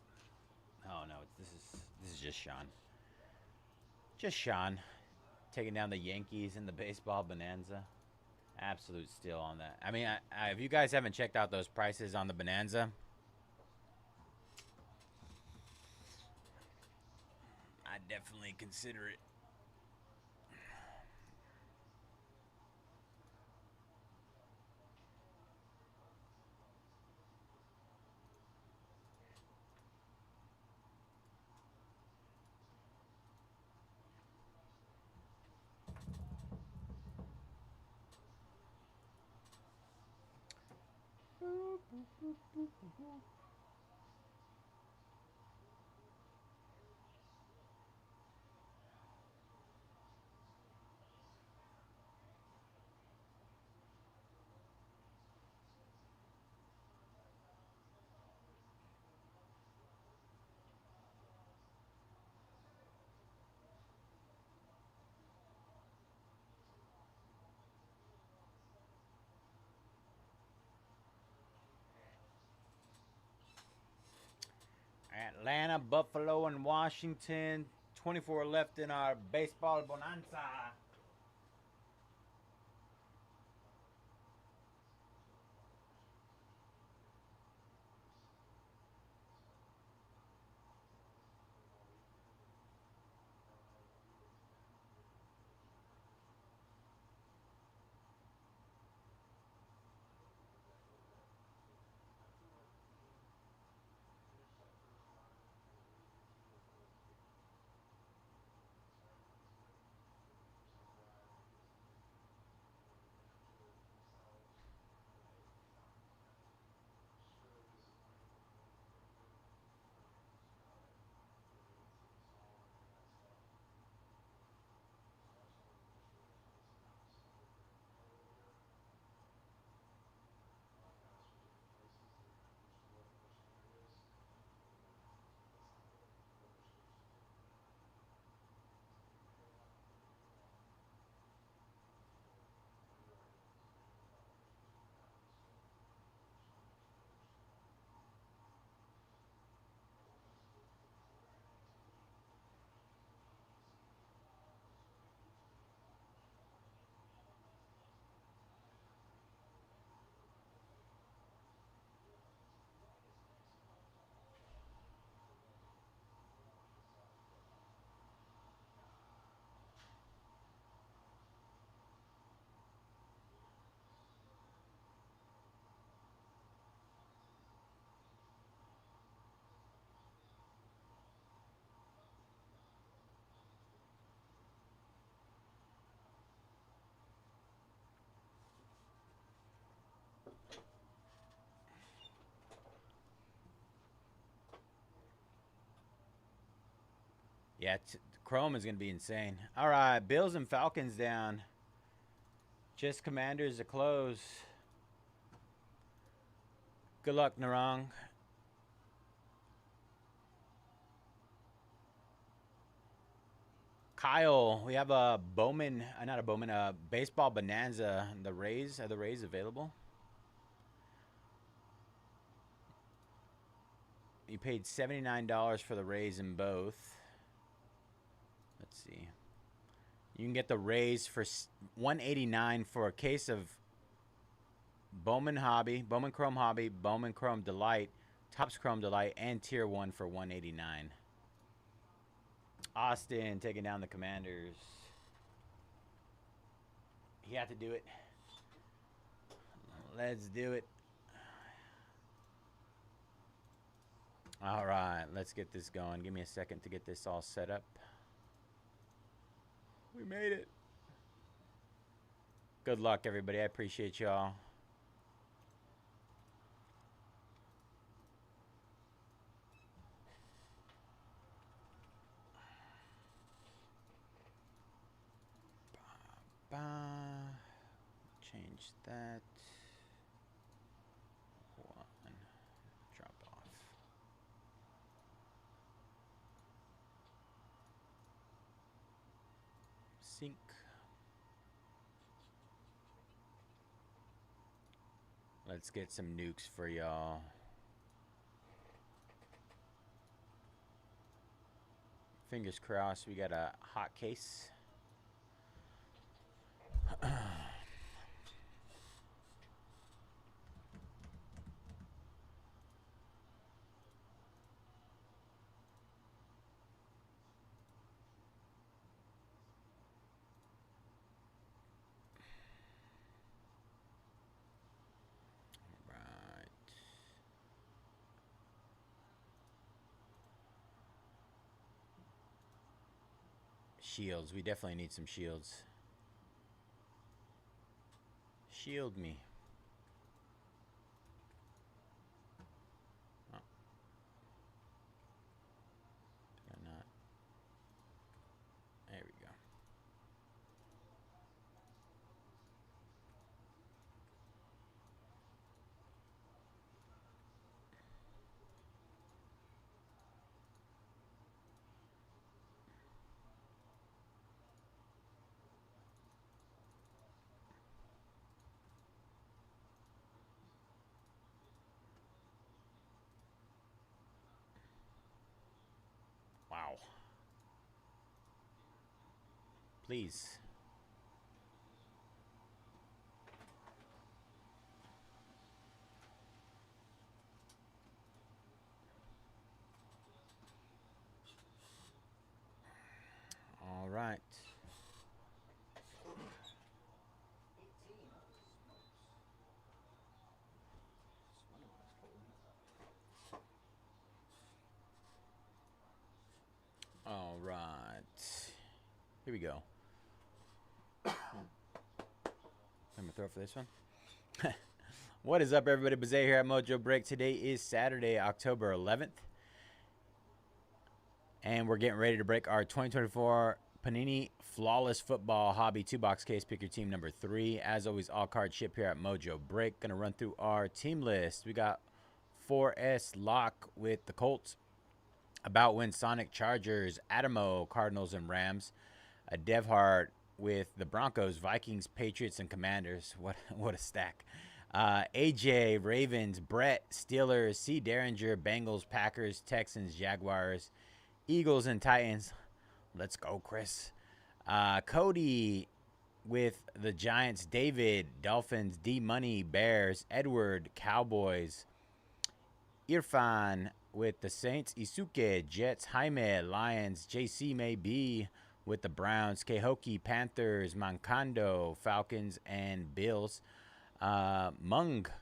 Oh no, this is just Sean. Just Sean taking down the Yankees in the baseball bonanza. Absolute steal on that. I mean, if you guys haven't checked out those prices on the bonanza, I'd definitely consider it. Atlanta, Buffalo, and Washington. 24 left in our baseball bonanza. Yeah, Chrome is going to be insane. All right, Bills and Falcons down. Just Commanders to close. Good luck, Narang. Kyle, we have a Bowman, not a Bowman, a baseball bonanza. The Rays, are the Rays available? You paid $79 for the Rays in both. Let's see. You can get the Rays for $189 for a case of Bowman Hobby, Bowman Chrome Hobby, Bowman Chrome Delight, Topps Chrome Delight, and Tier 1 for $189. Austin taking down the Commanders. He had to do it. Let's do it. All right, let's get this going. Give me a second to get this all set up. We made it. Good luck, everybody. I appreciate y'all. Change that. One. Drop off. Sync. Let's get some nukes for y'all. Fingers crossed we got a hot case. Shields. We definitely need some shields. Shield me. please. All right. 18. All right. Here we go. I'm going to throw for this one. What is up, everybody? Bayze here at Mojobreak. Today is Saturday, October 11th. And we're getting ready to break our 2024 Panini Flawless Football Hobby 2-box case. Pick your team number 3. As always, all cards ship here at Mojobreak. Going to run through our team list. We got 4S Lock with the Colts. About Win Sonic Chargers. Adamo Cardinals and Rams. A Devhart with the Broncos, Vikings, Patriots, and Commanders. What a stack. AJ, Ravens, Brett, Steelers, C. Derringer, Bengals, Packers, Texans, Jaguars, Eagles, and Titans. Let's go, Chris. Cody with the Giants, David, Dolphins, D-Money, Bears, Edward, Cowboys, Irfan with the Saints, Isuke, Jets, Jaime, Lions, JC may be with the Browns, Kehoki, Panthers, Mankando, Falcons, and Bills. Mungo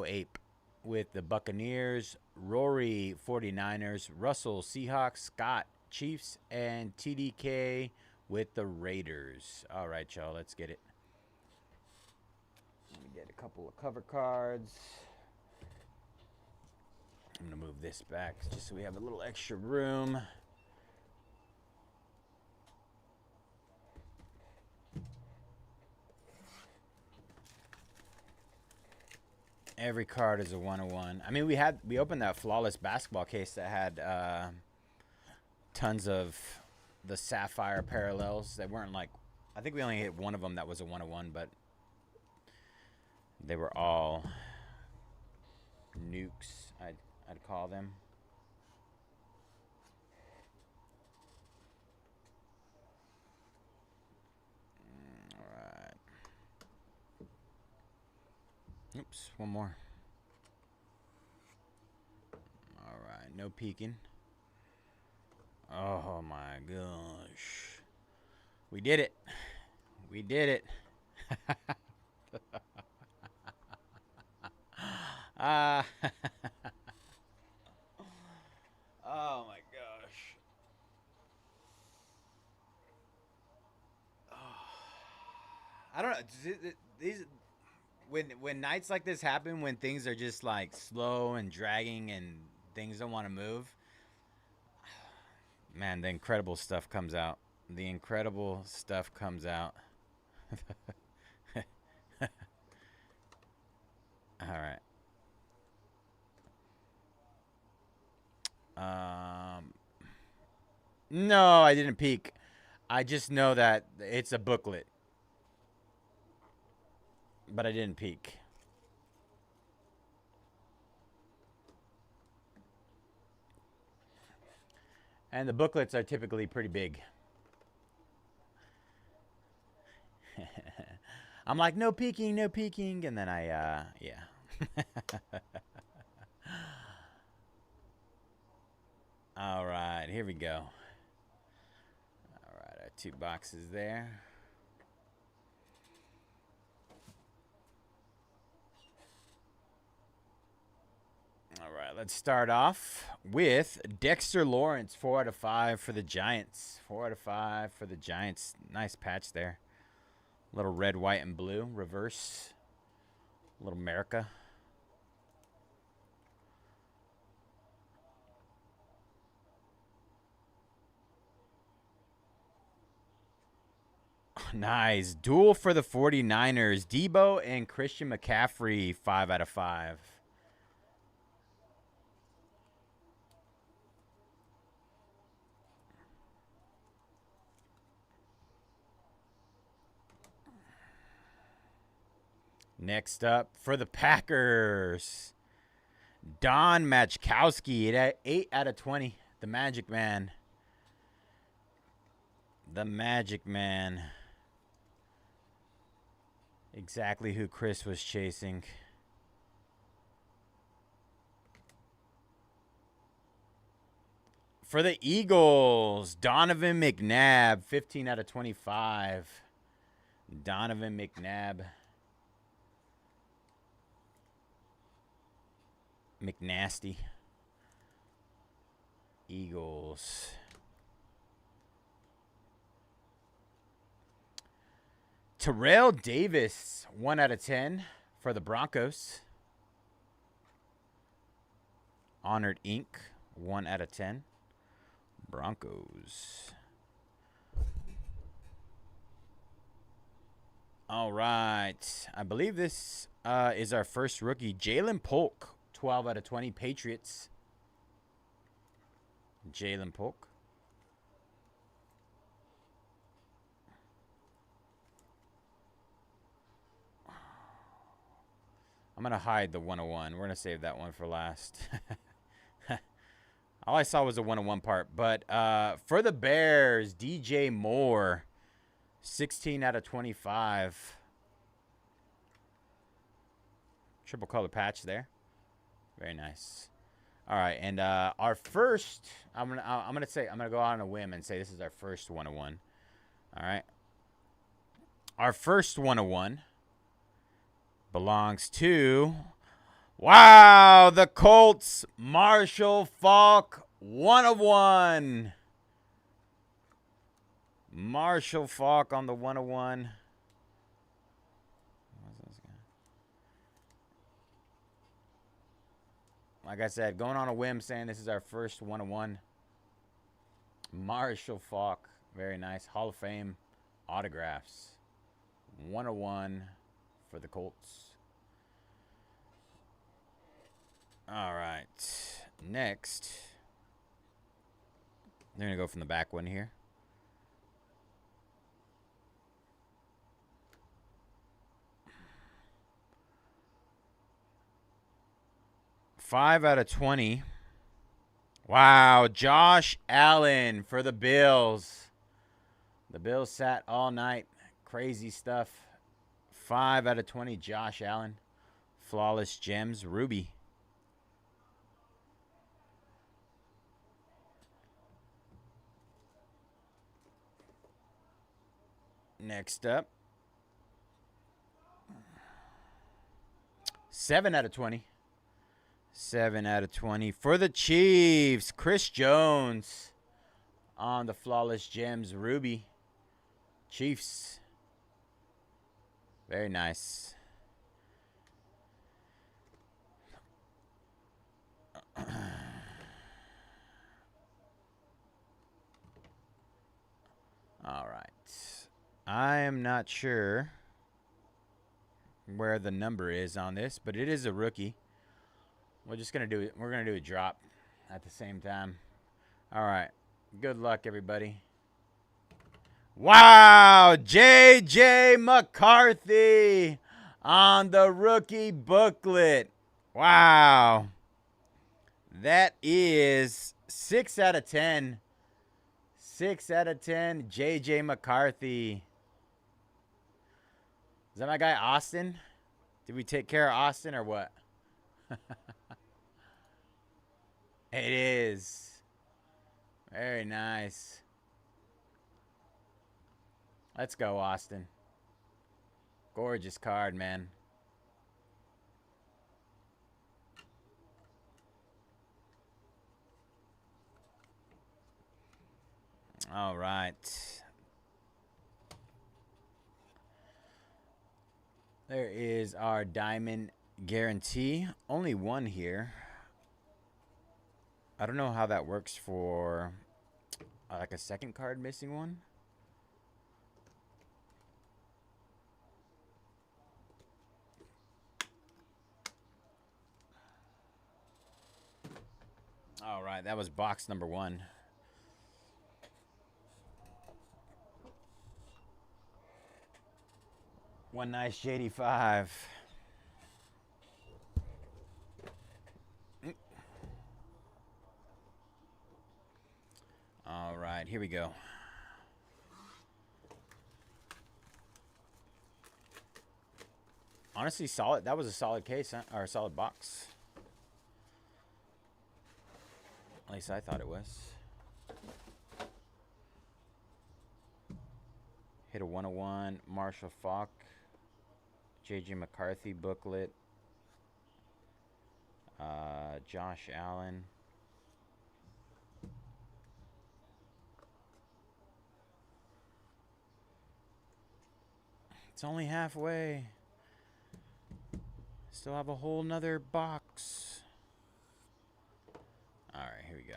Ape with the Buccaneers, Rory, 49ers, Russell, Seahawks, Scott, Chiefs, and TDK with the Raiders. All right, y'all, let's get it. Let me get a couple of cover cards. I'm going to move this back just so we have a little extra room. Every card is a 101. I mean, we opened that Flawless basketball case that had tons of the Sapphire parallels that weren't like, I think we only hit one of them that was a 101, but they were all nukes, I'd call them. Oops, one more. All right, no peeking. Oh my gosh. We did it. We did it. Oh my gosh. I don't know. These when nights like this happen, when things are just like slow and dragging and things don't want to move, man, the incredible stuff comes out. The incredible stuff comes out. All right. No, I didn't peek. I just know that it's a booklet. But I didn't peek. And the booklets are typically pretty big. I'm like, no peeking, no peeking. And then I, yeah. All right, here we go. All right, our 2 boxes there. All right, let's start off with Dexter Lawrence, 4 out of 5 for the Giants. 4 out of 5 for the Giants. Nice patch there. Little red, white, and blue. Reverse. Little America. Nice. Duel for the 49ers. Debo and Christian McCaffrey, 5 out of 5. Next up for the Packers, Don Machkowski at 8 out of 20. The Magic Man. The Magic Man. Exactly who Chris was chasing. For the Eagles, Donovan McNabb, 15 out of 25. Donovan McNabb. McNasty. Eagles. Terrell Davis, 1 out of 10 for the Broncos. Honored Inc., 1 out of 10. Broncos. All right. I believe this is our first rookie. Jalen Polk, 12 out of 20. Patriots. Jalen Polk. I'm going to hide the 101. We're going to save that one for last. All I saw was the 101 part. But for the Bears, DJ Moore, 16 out of 25. Triple color patch there. Very nice. All right, and our first, I'm gonna go out on a whim and say this is our first 101. All right. Our first 101 belongs to, wow, the Colts, Marshall Faulk, 101. Marshall Faulk on the 101. Like I said, going on a whim saying this is our first 101. Marshall Faulk, very nice. Hall of Fame autographs. 101 for the Colts. All right. Next, they're going to go from the back one here. Five out of 20. Wow, Josh Allen for the Bills. The Bills sat all night. Crazy stuff. 5 out of 20, Josh Allen. Flawless Gems, Ruby. Next up. 7 out of 20. 7 out of 20. For the Chiefs, Chris Jones on the Flawless Gems, Ruby. Chiefs. Very nice. All right. I am not sure where the number is on this, but it is a rookie. We're just gonna do it. We're gonna do a drop at the same time. All right. Good luck, everybody. Wow, J.J. McCarthy on the rookie booklet. Wow. That is 6 out of 10. 6 out of 10, J.J. McCarthy. Is that my guy, Austin? Did we take care of Austin or what? It is. Very nice. Let's go, Austin. Gorgeous card, man. All right. There is our diamond guarantee. Only one here. I don't know how that works for like a second card missing one. All right, that was box number 1. One nice J85. All right, here we go. Honestly, solid. That was a solid case, huh? Or a solid box. At least I thought it was. Hit a 101. Marshall Falk. J.J. McCarthy booklet. Josh Allen. It's only halfway. Still have a whole nother box. All right, here we go.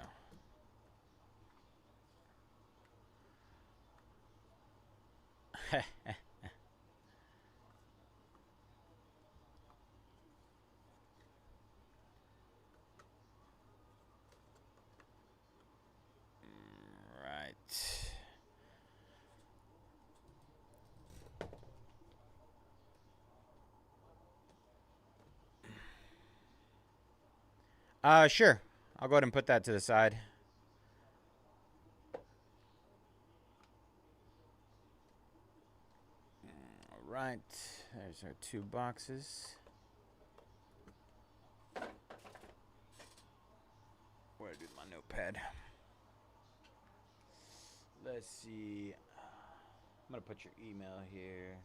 Right. Sure. I'll go ahead and put that to the side. All right. There's our 2 boxes. Where did my notepad? Let's see. I'm going to put your email here.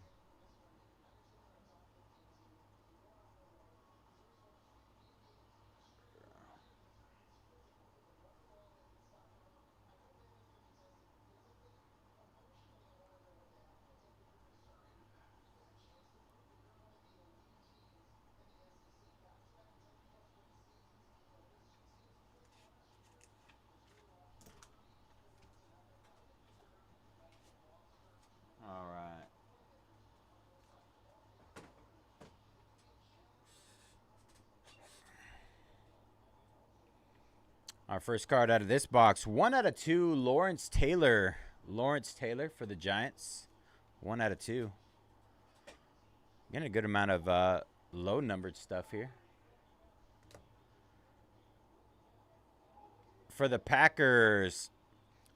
All right. Our first card out of this box, 1 out of 2, Lawrence Taylor. Lawrence Taylor for the Giants. 1 out of 2. Getting a good amount of low-numbered stuff here. For the Packers,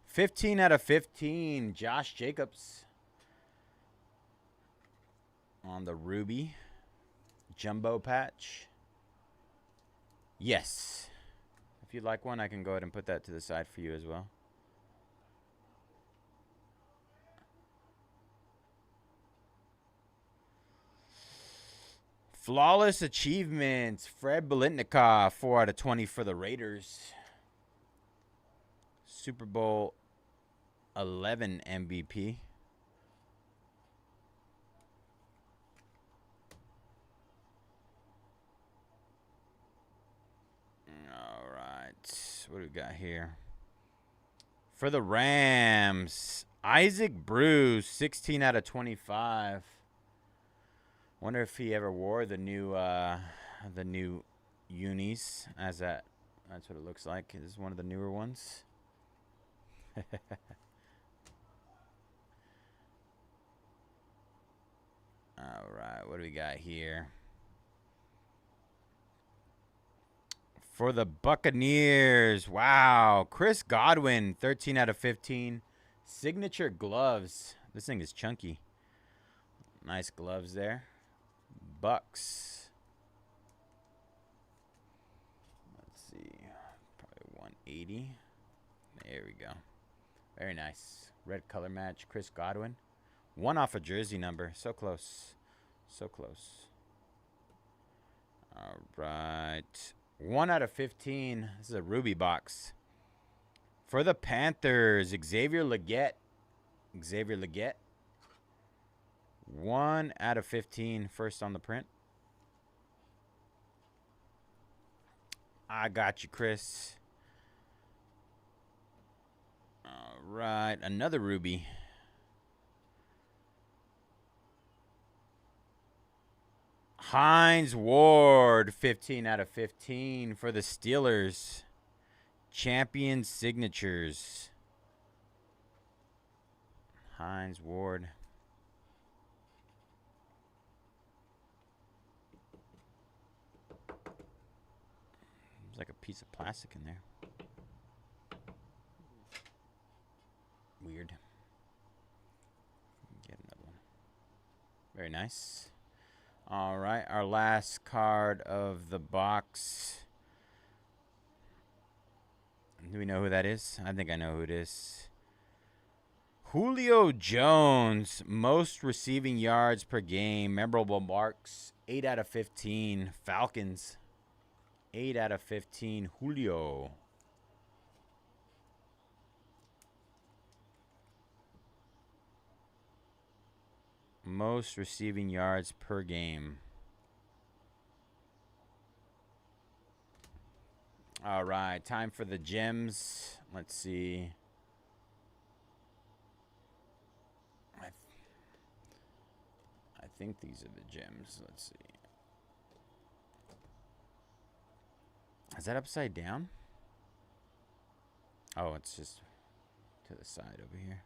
15 out of 15, Josh Jacobs. On the Ruby Jumbo patch. Yes. If you'd like one, I can go ahead and put that to the side for you as well. Flawless achievements. Fred Biletnikoff, 4 out of 20 for the Raiders. Super Bowl 11 MVP. All right. What do we got here? For the Rams, Isaac Bruce, 16 out of 25. Wonder if he ever wore the new unis, as that's what it looks like. This is one of the newer ones. All right, what do we got here? For the Buccaneers, wow, Chris Godwin, 13 out of 15. Signature gloves. This thing is chunky. Nice gloves there. Bucks. Let's see, probably 180. There we go. Very nice. Red color match. Chris Godwin. 1 off a jersey number. So close. So close. All right. 1 out of 15. This is a Ruby box. For the Panthers, Xavier Legette. Xavier Legette. 1 out of 15. First on the print. I got you, Chris. All right. Another Ruby. Hines Ward, 15 out of 15 for the Steelers. Champion signatures. Hines Ward. There's like a piece of plastic in there. Weird. Get another one. Very nice. All right, our last card of the box. Do we know who that is? I think I know who it is. Julio Jones, most receiving yards per game, memorable marks, 8 out of 15. Falcons, 8 out of 15. Julio. Most receiving yards per game. All right, time for the gems. Let's see. I think these are the gems. Let's see. Is that upside down? Oh, it's just to the side over here.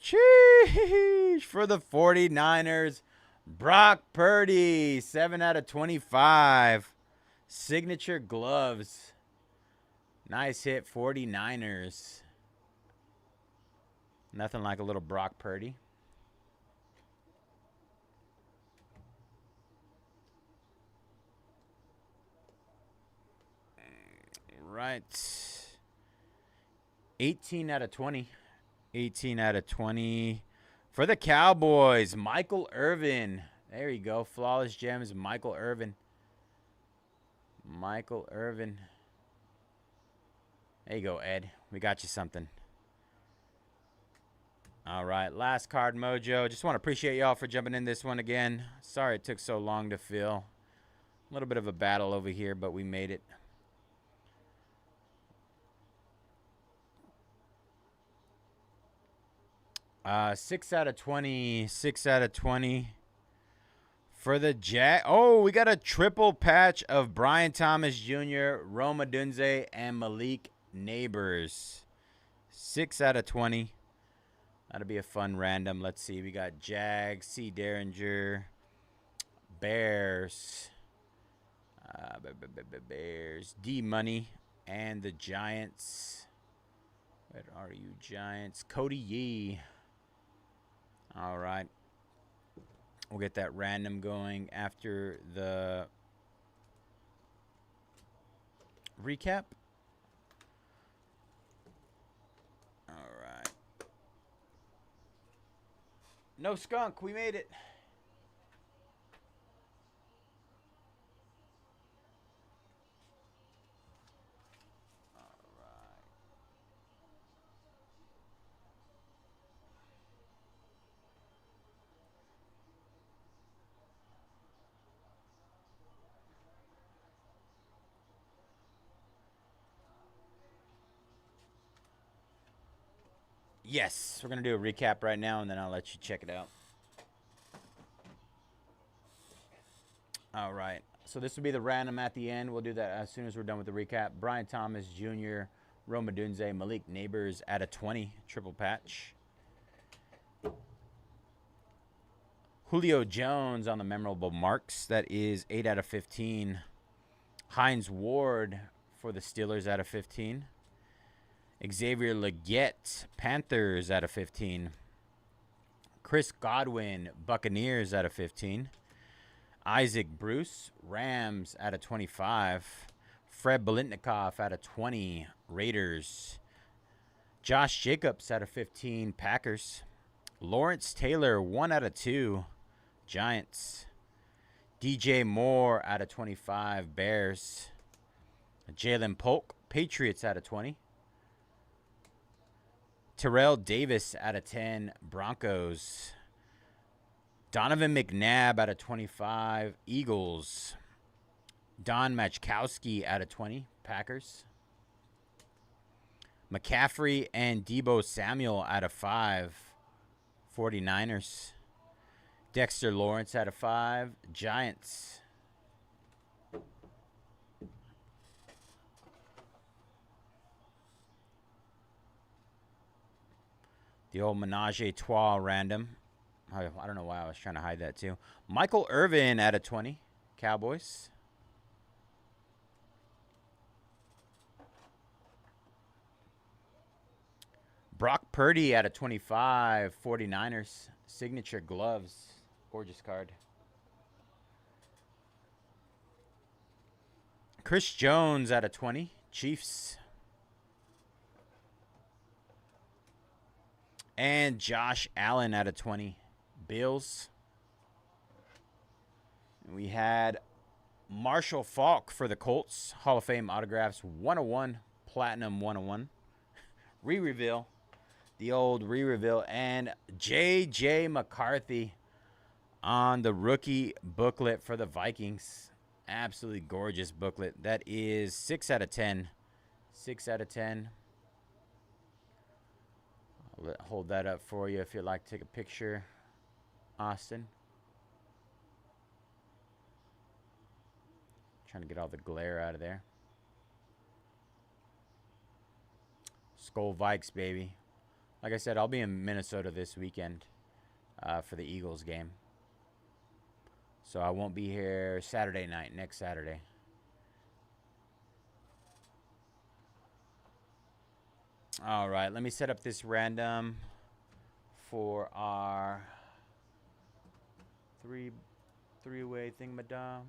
Sheesh. For the 49ers, Brock Purdy, 7 out of 25. Signature gloves. Nice hit, 49ers. Nothing like a little Brock Purdy. Right. 18 out of 20. 18 out of 20. For the Cowboys, Michael Irvin. There you go. Flawless gems, Michael Irvin. Michael Irvin. There you go, Ed. We got you something. All right, last card, Mojo. Just want to appreciate y'all for jumping in this one again. Sorry it took so long to fill. A little bit of a battle over here, but we made it. Uh, 6 out of 20. 6 out of 20. For the Jack. Oh, we got a triple patch of Brian Thomas Jr., Rome Odunze, and Malik Neighbors. 6 out of 20. That'll be a fun random. Let's see. We got Jags, C. Derringer, Bears, Bears, D Money, and the Giants. Where are you, Giants? Cody Yee. All right. We'll get that random going after the recap. All right. No skunk. We made it. Yes, we're going to do a recap right now, and then I'll let you check it out. All right. So this will be the random at the end. We'll do that as soon as we're done with the recap. Brian Thomas Jr., Rome Odunze, Malik Neighbors at a 20, triple patch. Julio Jones on the memorable marks. That is 8 out of 15. Hines Ward for the Steelers out of 15. Xavier Legette, Panthers out of 15. Chris Godwin, Buccaneers out of 15. Isaac Bruce, Rams out of 25. Fred Biletnikoff out of 20, Raiders. Josh Jacobs out of 15, Packers. Lawrence Taylor, 1 out of 2, Giants. DJ Moore out of 25, Bears. Jalen Polk, Patriots out of 20. Terrell Davis out of 10, Broncos. Donovan McNabb out of 25, Eagles. Don Machkowski out of 20, Packers. McCaffrey and Deebo Samuel out of 5, 49ers. Dexter Lawrence out of 5, Giants. The old Menage a Trois random. I don't know why I was trying to hide that too. Michael Irvin out of 20, Cowboys. Brock Purdy out of 25, 49ers. Signature gloves. Gorgeous card. Chris Jones out of 20, Chiefs. And Josh Allen out of 20, Bills. We had Marshall Faulk for the Colts. Hall of Fame autographs, 101, Platinum 101. Re-reveal. The old re-reveal. And J.J. McCarthy on the rookie booklet for the Vikings. Absolutely gorgeous booklet. That is 6 out of 10. 6 out of 10. I'll hold that up for you if you'd like to take a picture, Austin. Trying to get all the glare out of there. Skull Vikes, baby. Like I said, I'll be in Minnesota this weekend for the Eagles game. So I won't be here Saturday night, next Saturday. All right, let me set up this random for our three-way thing, madame.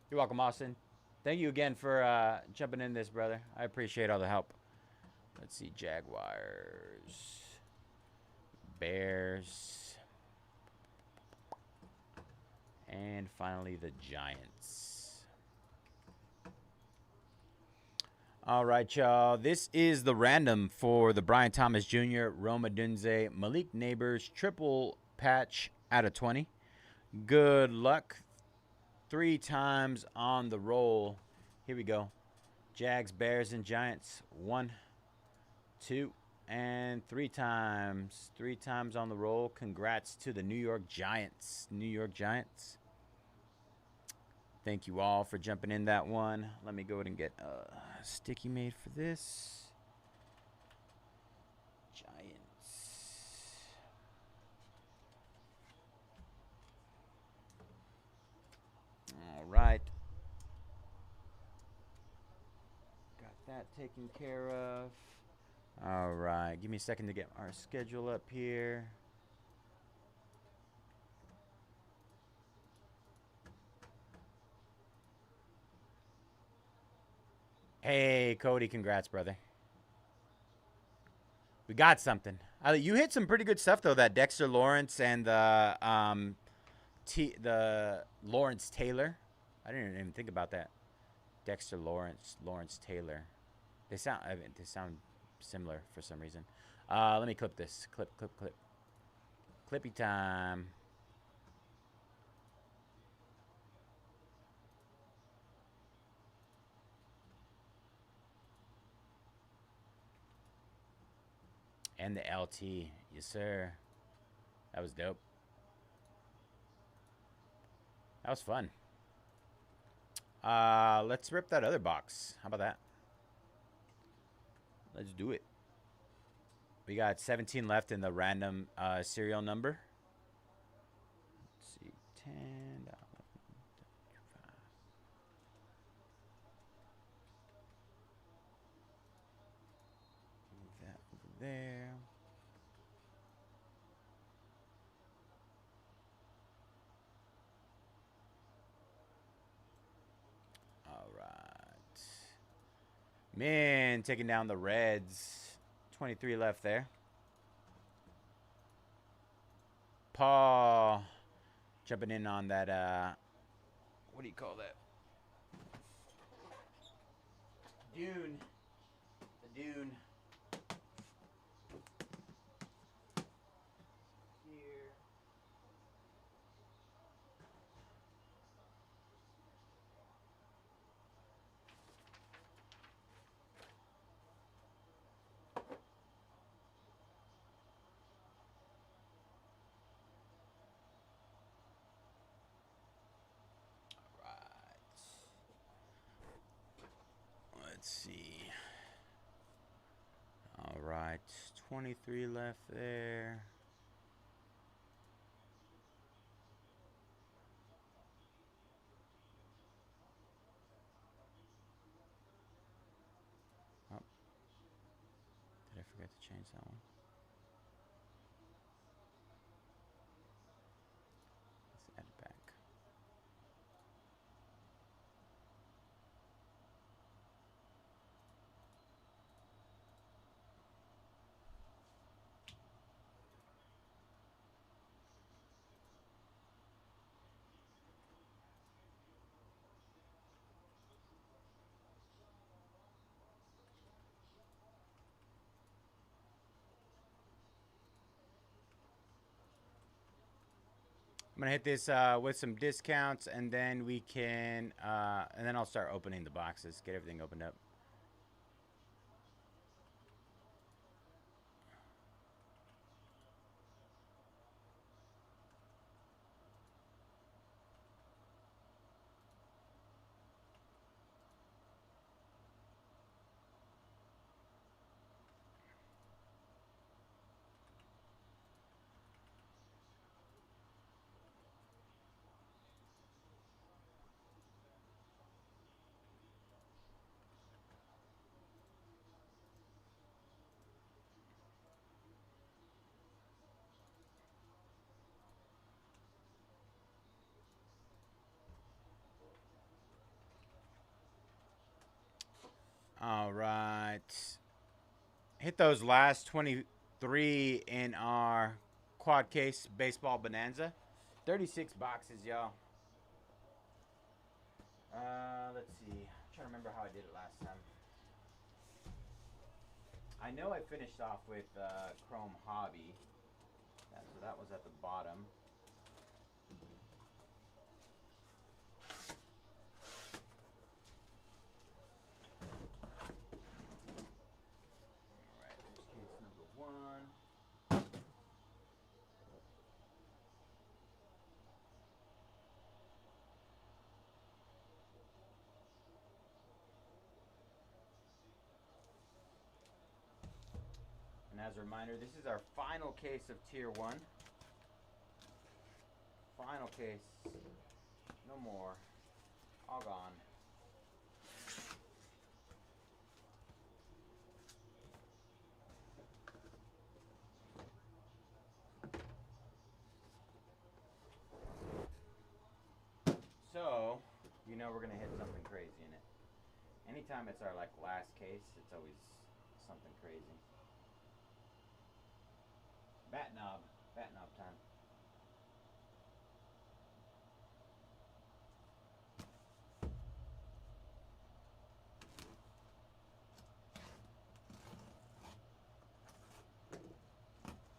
You're welcome, Austin. Thank you again for jumping in this, brother. I appreciate all the help. Let's see, Jaguars, Bears, and finally the Giants. All right, y'all. This is the random for the Brian Thomas Jr., Roma Dunze, Malik Neighbors, triple patch out of 20. Good luck. 3 times on the roll. Here we go. Jags, Bears, and Giants. 1, 2, and 3 times. 3 times on the roll. Congrats to the New York Giants. New York Giants. Thank you all for jumping in that one. Let me go ahead and get a sticky made for this. Giants. All right. Got that taken care of. All right. Give me a second to get our schedule up here. Hey, Cody, congrats, brother. We got something. You hit some pretty good stuff, though, that Dexter Lawrence and the Lawrence Taylor. I didn't even think about that. Dexter Lawrence Taylor. They sound similar for some reason. Let me clip this. Clip. Clippy time. And the LT. Yes, sir. That was dope. That was fun. Let's rip that other box. How about that? Let's do it. We got 17 left in the random serial number. Let's see. 10. Move that over there. All right. Man, taking down the Reds. 23 left there. Paul jumping in on that, what do you call that? Dune. The Dune. Here. Let's see. All right, 23 left there. Oh. Did I forget to change that one? I'm gonna hit this with some discounts, and then we can, and then I'll start opening the boxes, get everything opened up. All right. Hit those last 23 in our quad case baseball bonanza. 36 boxes, y'all. Let's see. I'm trying to remember how I did it last time. I know I finished off with Chrome Hobby. So that was at the bottom. Alright, there's case number 1. And as a reminder, this is our final case of Tier 1. Final case. No more. All gone. So, you know we're going to hit something crazy in it. Anytime it's our last case, it's always something crazy. Bat knob time.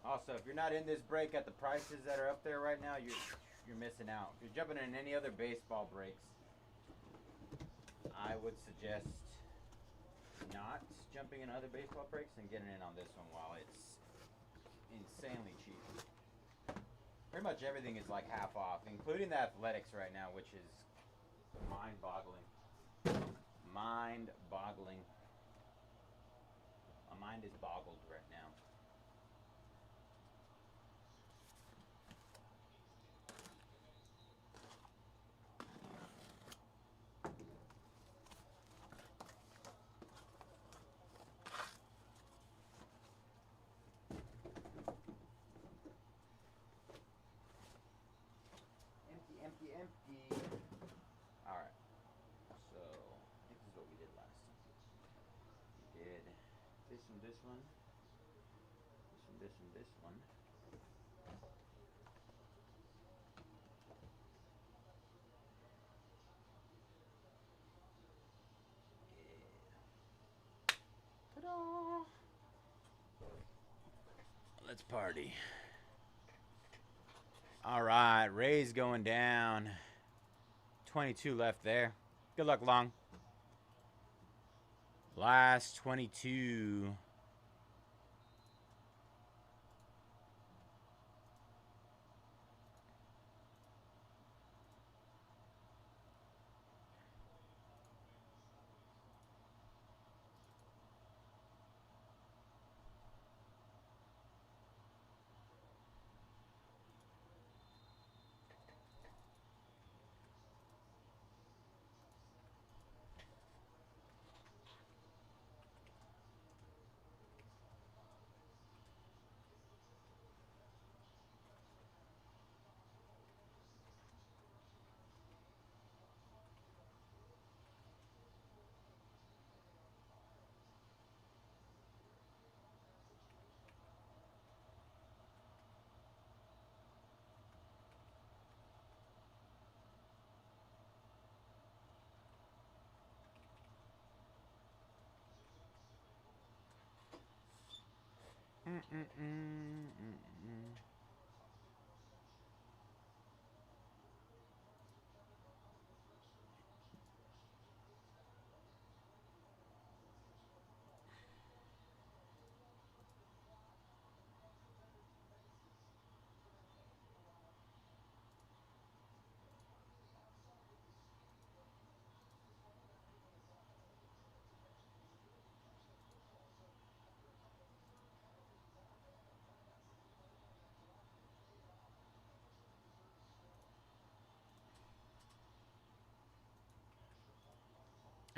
Also, if you're not in this break at the prices that are up there right now, you're missing out. If you're jumping in any other baseball breaks, I would suggest not jumping in other baseball breaks and getting in on this one while it's insanely cheap. Pretty much everything is half off, including the athletics right now, which is mind-boggling. Mind-boggling. My mind is boggled right now. Empty. Alright. So, I think this is what we did last time. We did this one, this one. This one. Yeah. Ta-da! Let's party. Alright, Ray's going down. 22 left there. Good luck, Long. Last 22.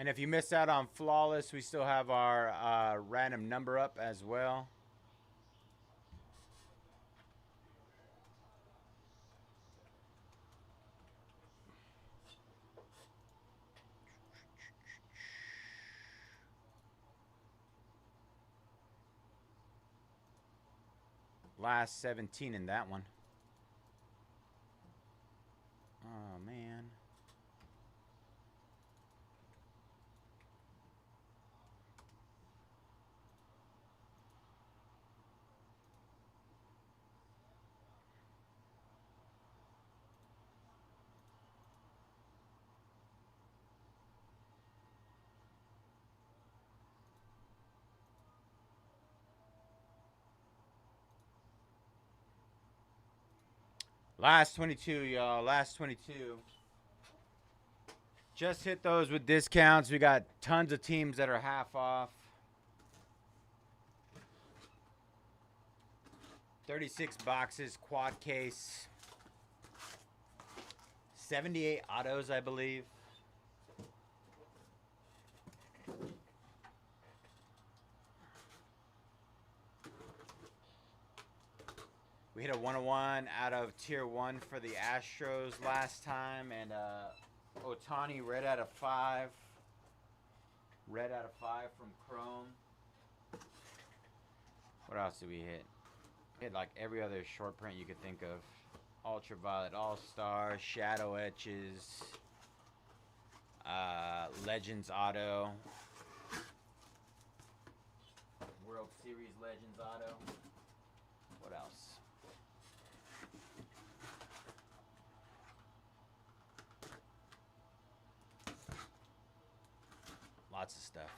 And if you missed out on Flawless, we still have our random number up as well. Last 17 in that one. Oh, man. Last 22, y'all. Last 22. Just hit those with discounts. We got tons of teams that are half off. 36 boxes, quad case. 78 autos, I believe. We hit a 101 out of tier 1 for the Astros last time. And Otani, red out of 5. Red out of 5 from Chrome. What else did we hit? Hit like every other short print you could think of. Ultraviolet All-Star, Shadow Etches, Legends Auto, World Series Legends Auto. What else? Lots of stuff.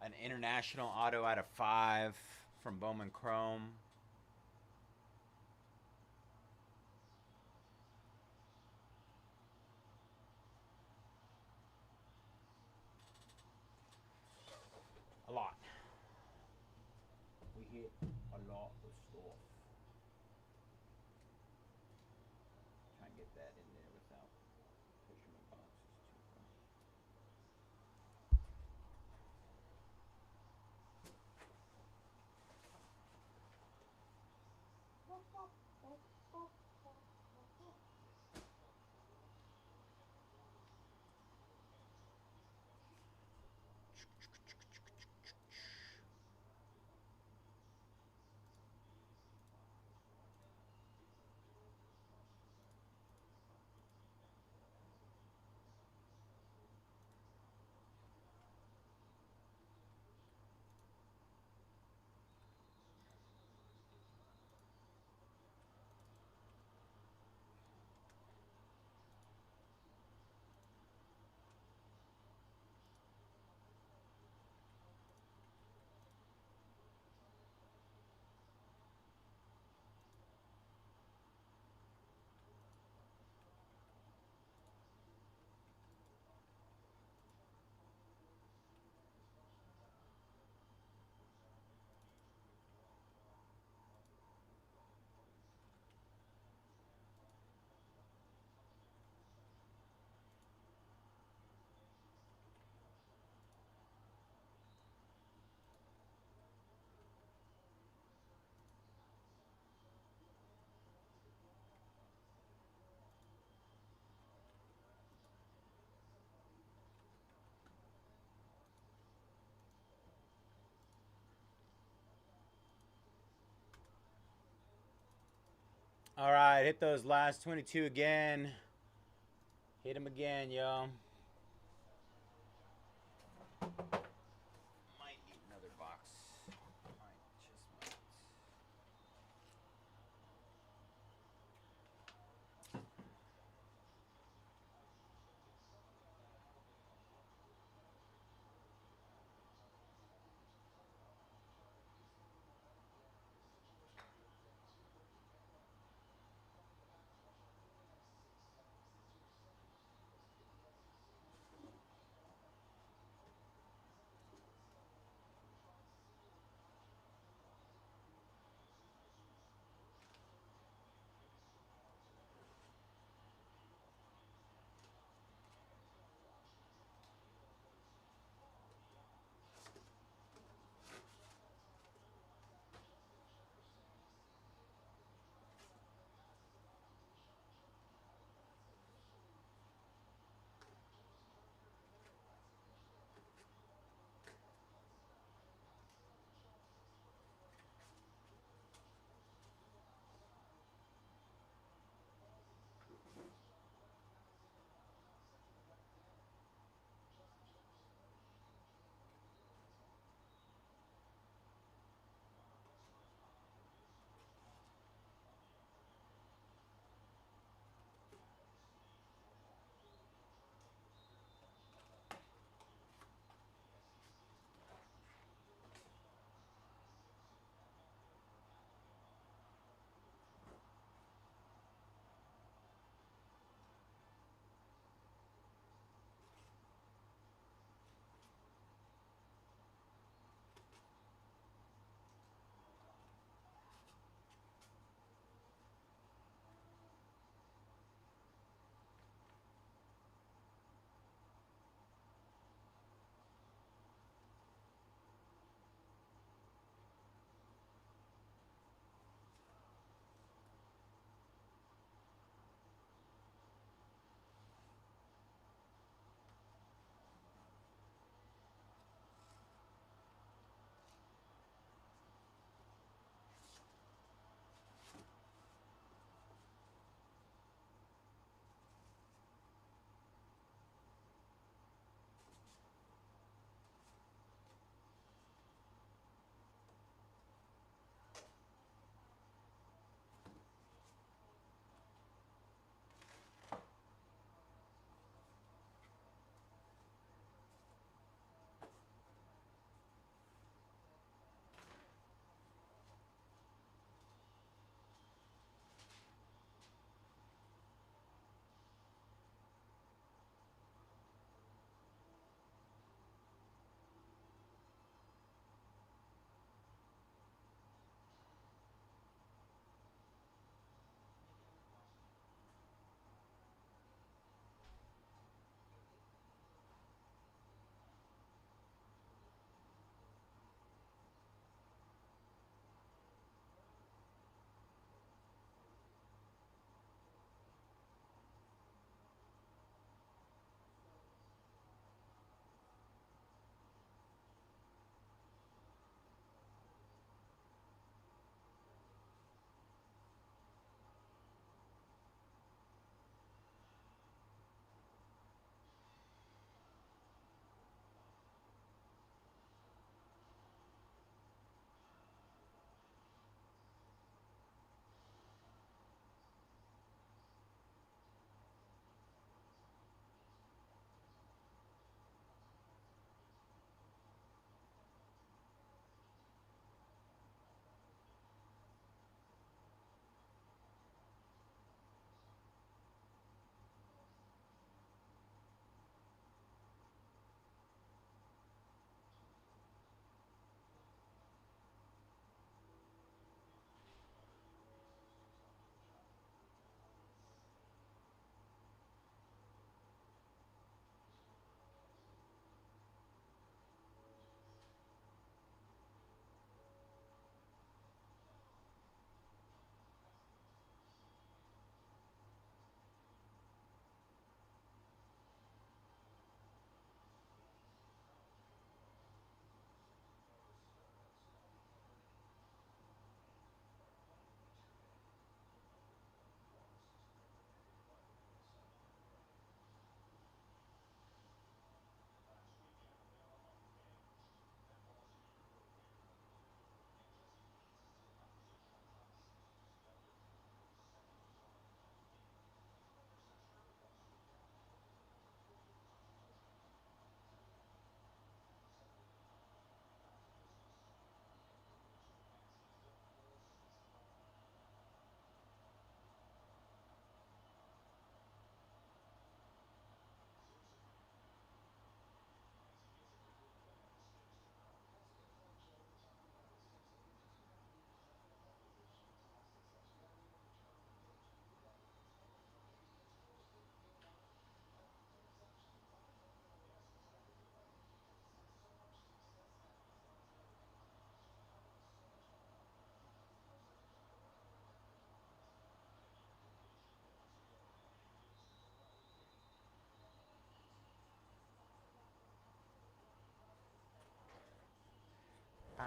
An international auto out of 5 from Bowman Chrome. A lot. We hit a lot of stuff. Try and get that in there without pushing the boxes too far. All right, hit those last 22 again. Hit them again, yo. Might need another box. Might, just might.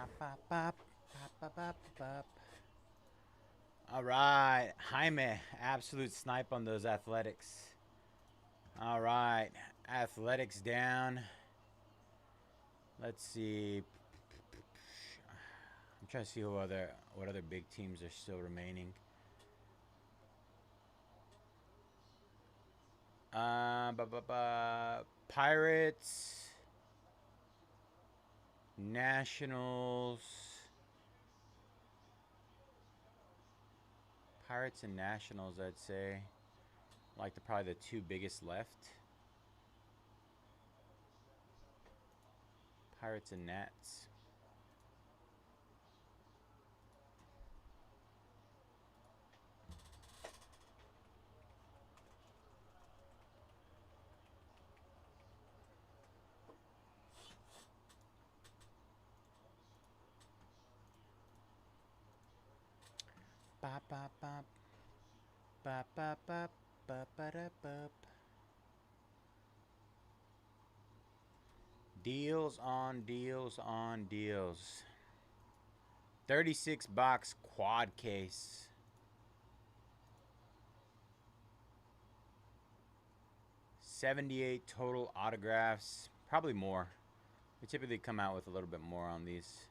Bop, bop, bop, bop, bop. All right, Jaime, absolute snipe on those athletics. All right, athletics down. Let's see. I'm trying to see what other big teams are still remaining. Pirates, Nationals. Pirates and Nationals, I'd say, like probably the two biggest left. Pirates and Nats. Bop, bop, bop. Bop, bop, bop. Bop, bop, bop. Deals on deals on deals. 36 box quad case. 78 total autographs. Probably more. We typically come out with a little bit more on these.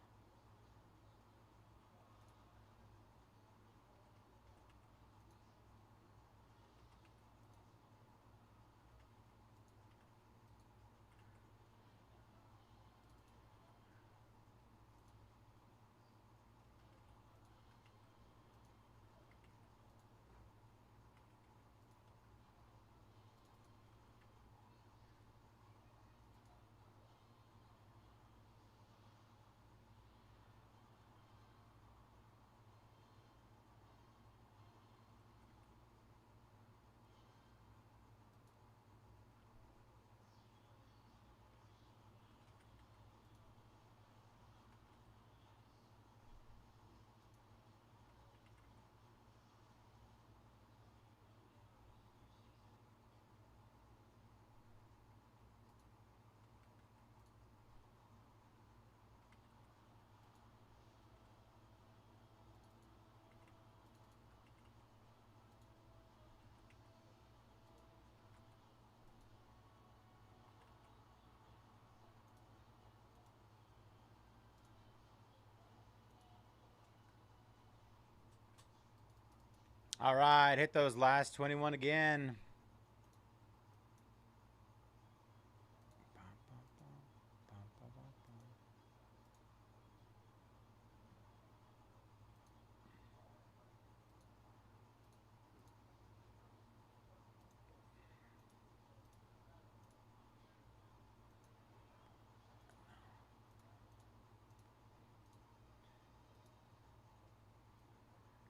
All right, hit those last 21 again.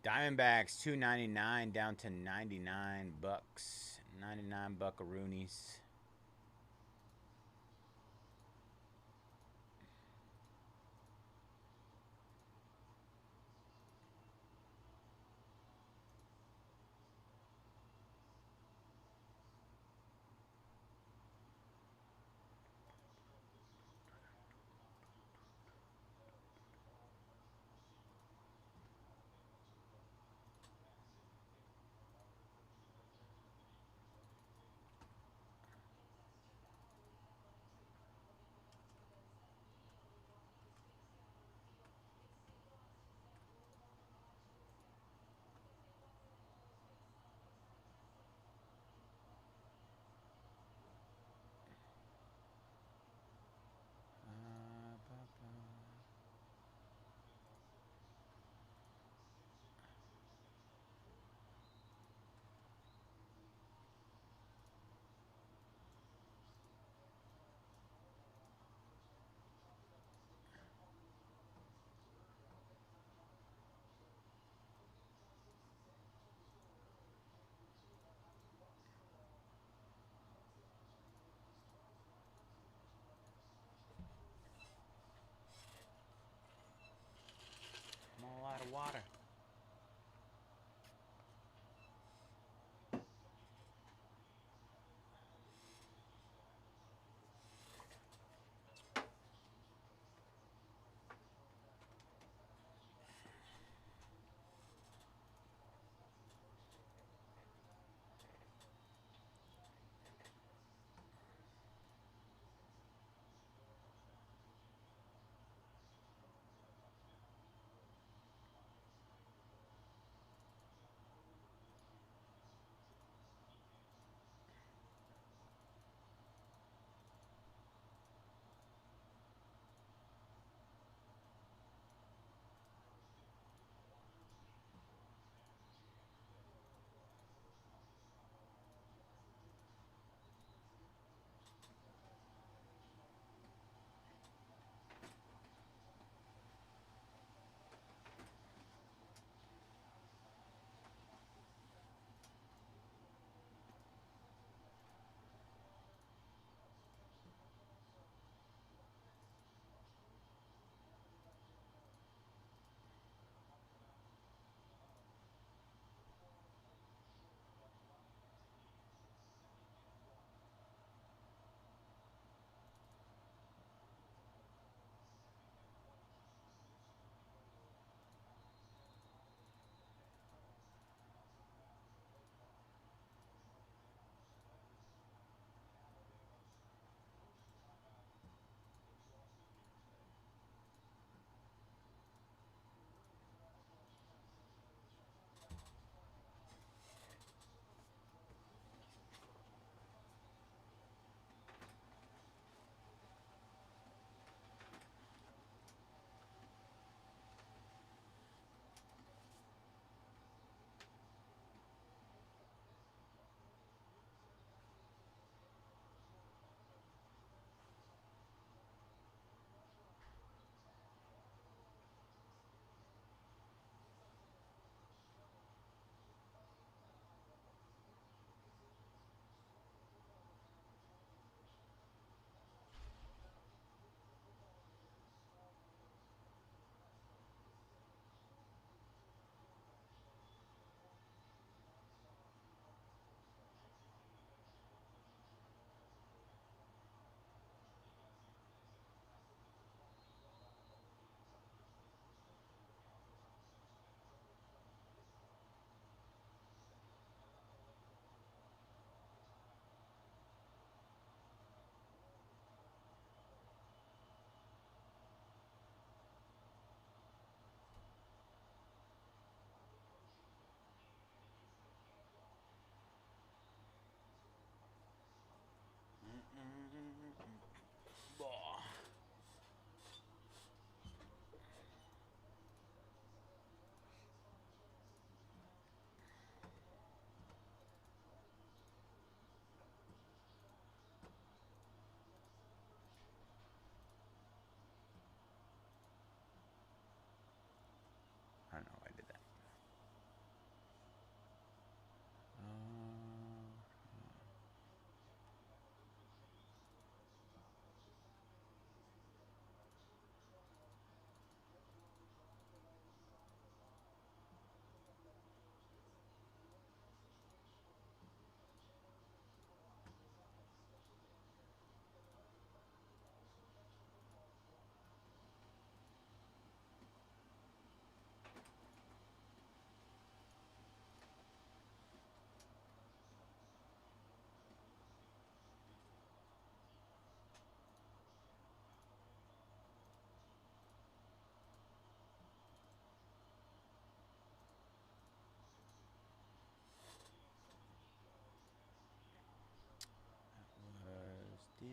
Diamondbacks 299 down to 99 bucks. 99 buckaroonies.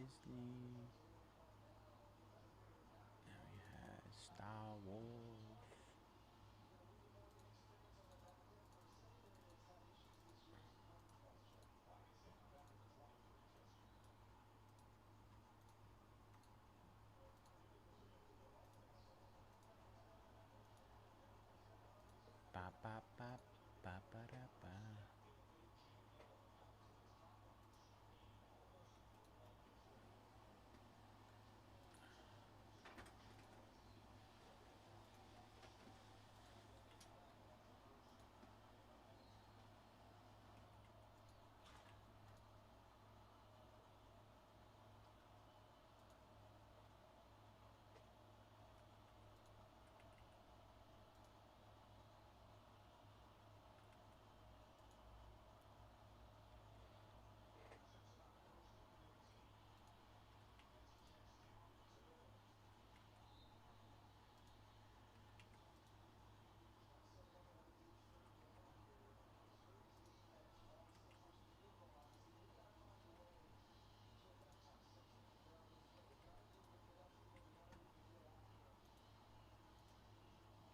Disney. Now we have Star Wars. Ba ba ba ba ba da ba.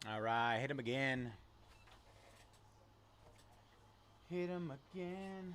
All right, hit him again. Hit him again.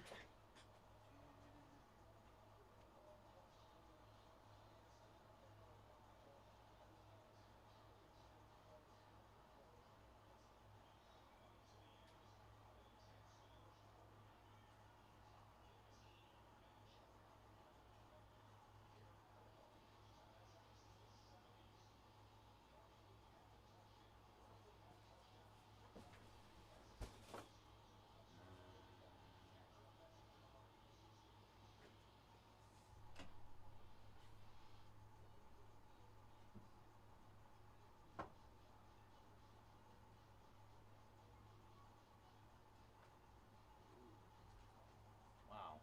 Wow.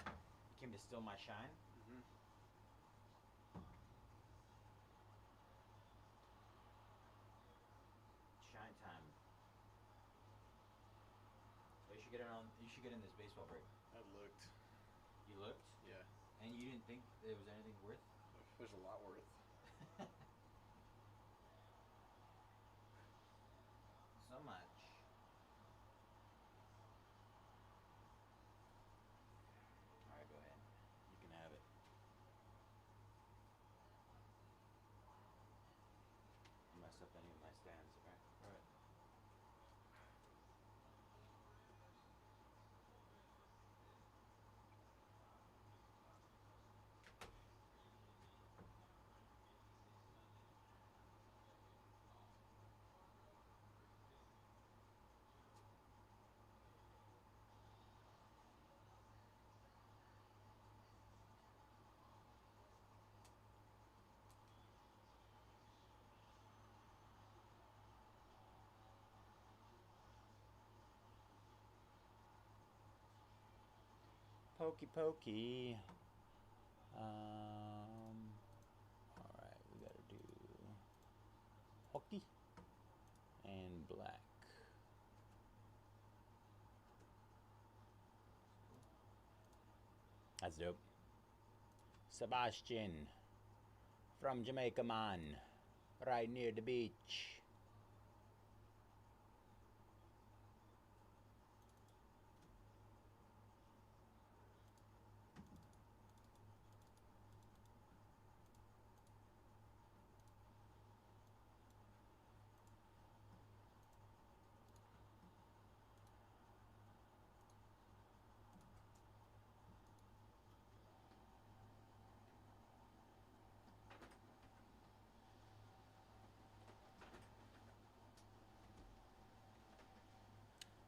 You came to steal my shine? Mm-hmm. Shine time. Oh, you should get in on. You should get in this baseball break. I looked. You looked, Yeah. and you didn't think there was anything worth. There's a lot worth. So much. All right, go ahead. You can have it. Mess up any of my stands, okay? All right. Pokey pokey. All right, we gotta do hockey and black. That's dope. Sebastian from Jamaica, man, right near the beach.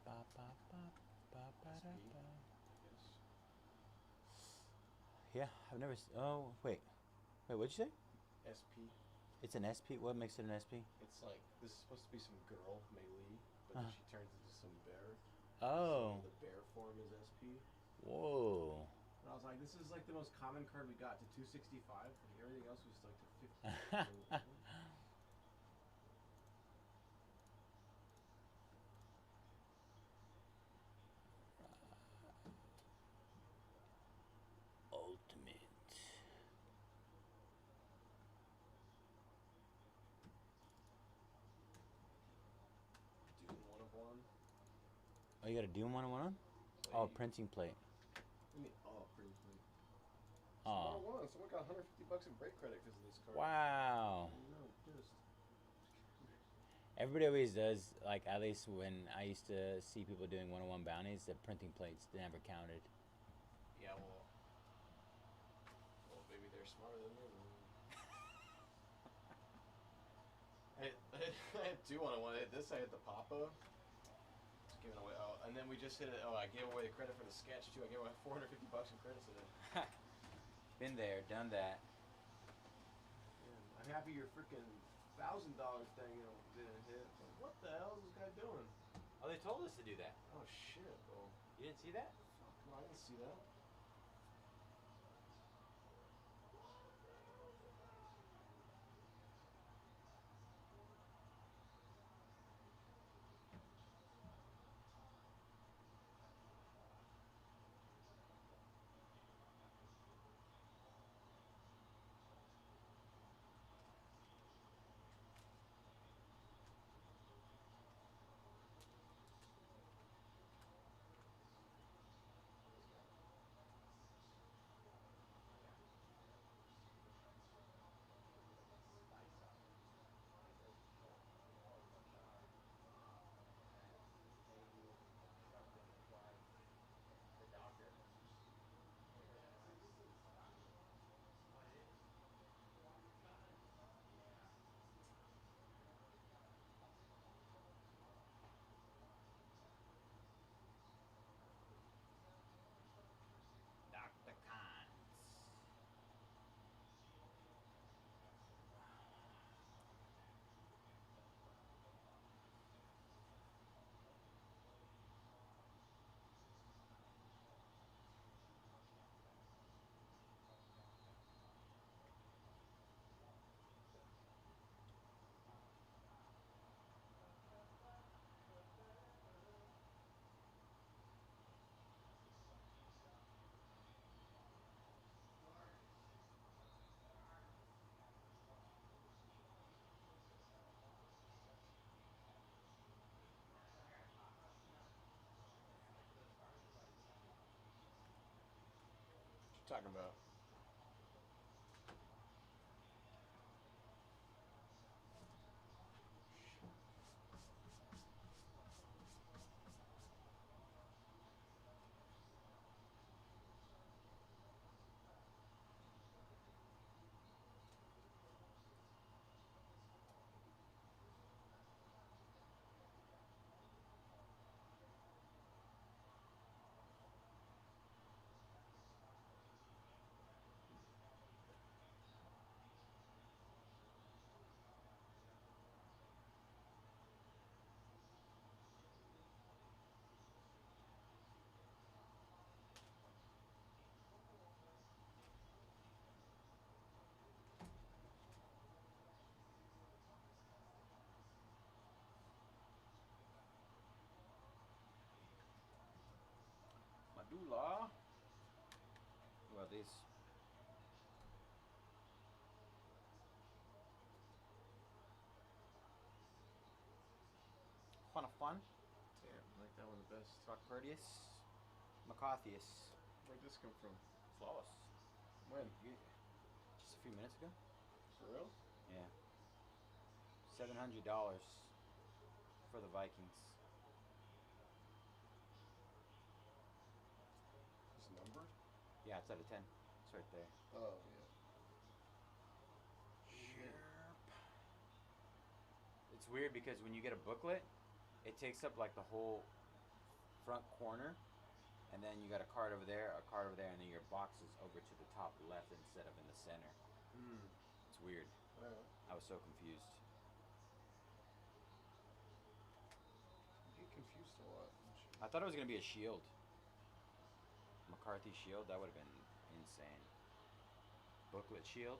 Ba, ba, ba, ba, ba, da, SP, ba. yes. Yeah, I've never. Oh, wait. What'd you say? SP. It's an SP. What makes it an SP? It's like this is supposed to be some girl melee, but Uh-huh. then she turns into some bear. Oh. So the bear form is SP. Whoa. And I was like, this is like the most common card we got to 265. Like everything else was like to 50. Ultimate. Oh, you got a Dune 101? Oh, printing plate. I mean, oh, pretty sweet. Oh. Someone got $150 in break credit because of this card. Wow. I know, pissed. Everybody always does, like, at least when I used to see people doing 101 bounties, the printing plates never counted. Yeah, well, maybe they're smarter than me. I had two on one. This I had the Papa. Giving away. Oh, and then we just hit it. Oh, I gave away the credit for the sketch too. I gave away $450 in credits today. Been there, done that. Man, I'm happy your freaking $1,000 thing didn't hit. Like, what the hell is this guy doing? Oh, they told us to do that. Oh shit, bro. You didn't see that? Fuck no, I didn't see that. Dr. Cons. What you talking about? Madula. What are these? Fun of fun. Damn, I like that one the best. Procurtius. McCarthyus. Where'd this come from? Flawless. When? Just a few minutes ago. For real? Yeah. $700 for the Vikings. It's numbered? Yeah, it's out of 10. It's right there. Oh, yeah. It's weird because when you get a booklet, it takes up like the whole front corner, and then you got a card over there, and then your box is over to the top left instead of in the center. It's weird. I was so confused. I get confused a lot. I thought it was gonna be a shield. McCarthy shield, that would have been insane. Booklet shield.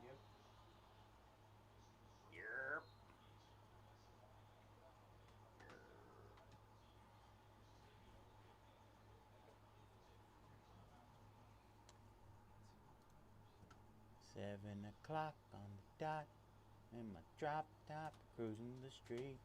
Yep. Yep. $7 on the dot, in my drop top, cruising the street.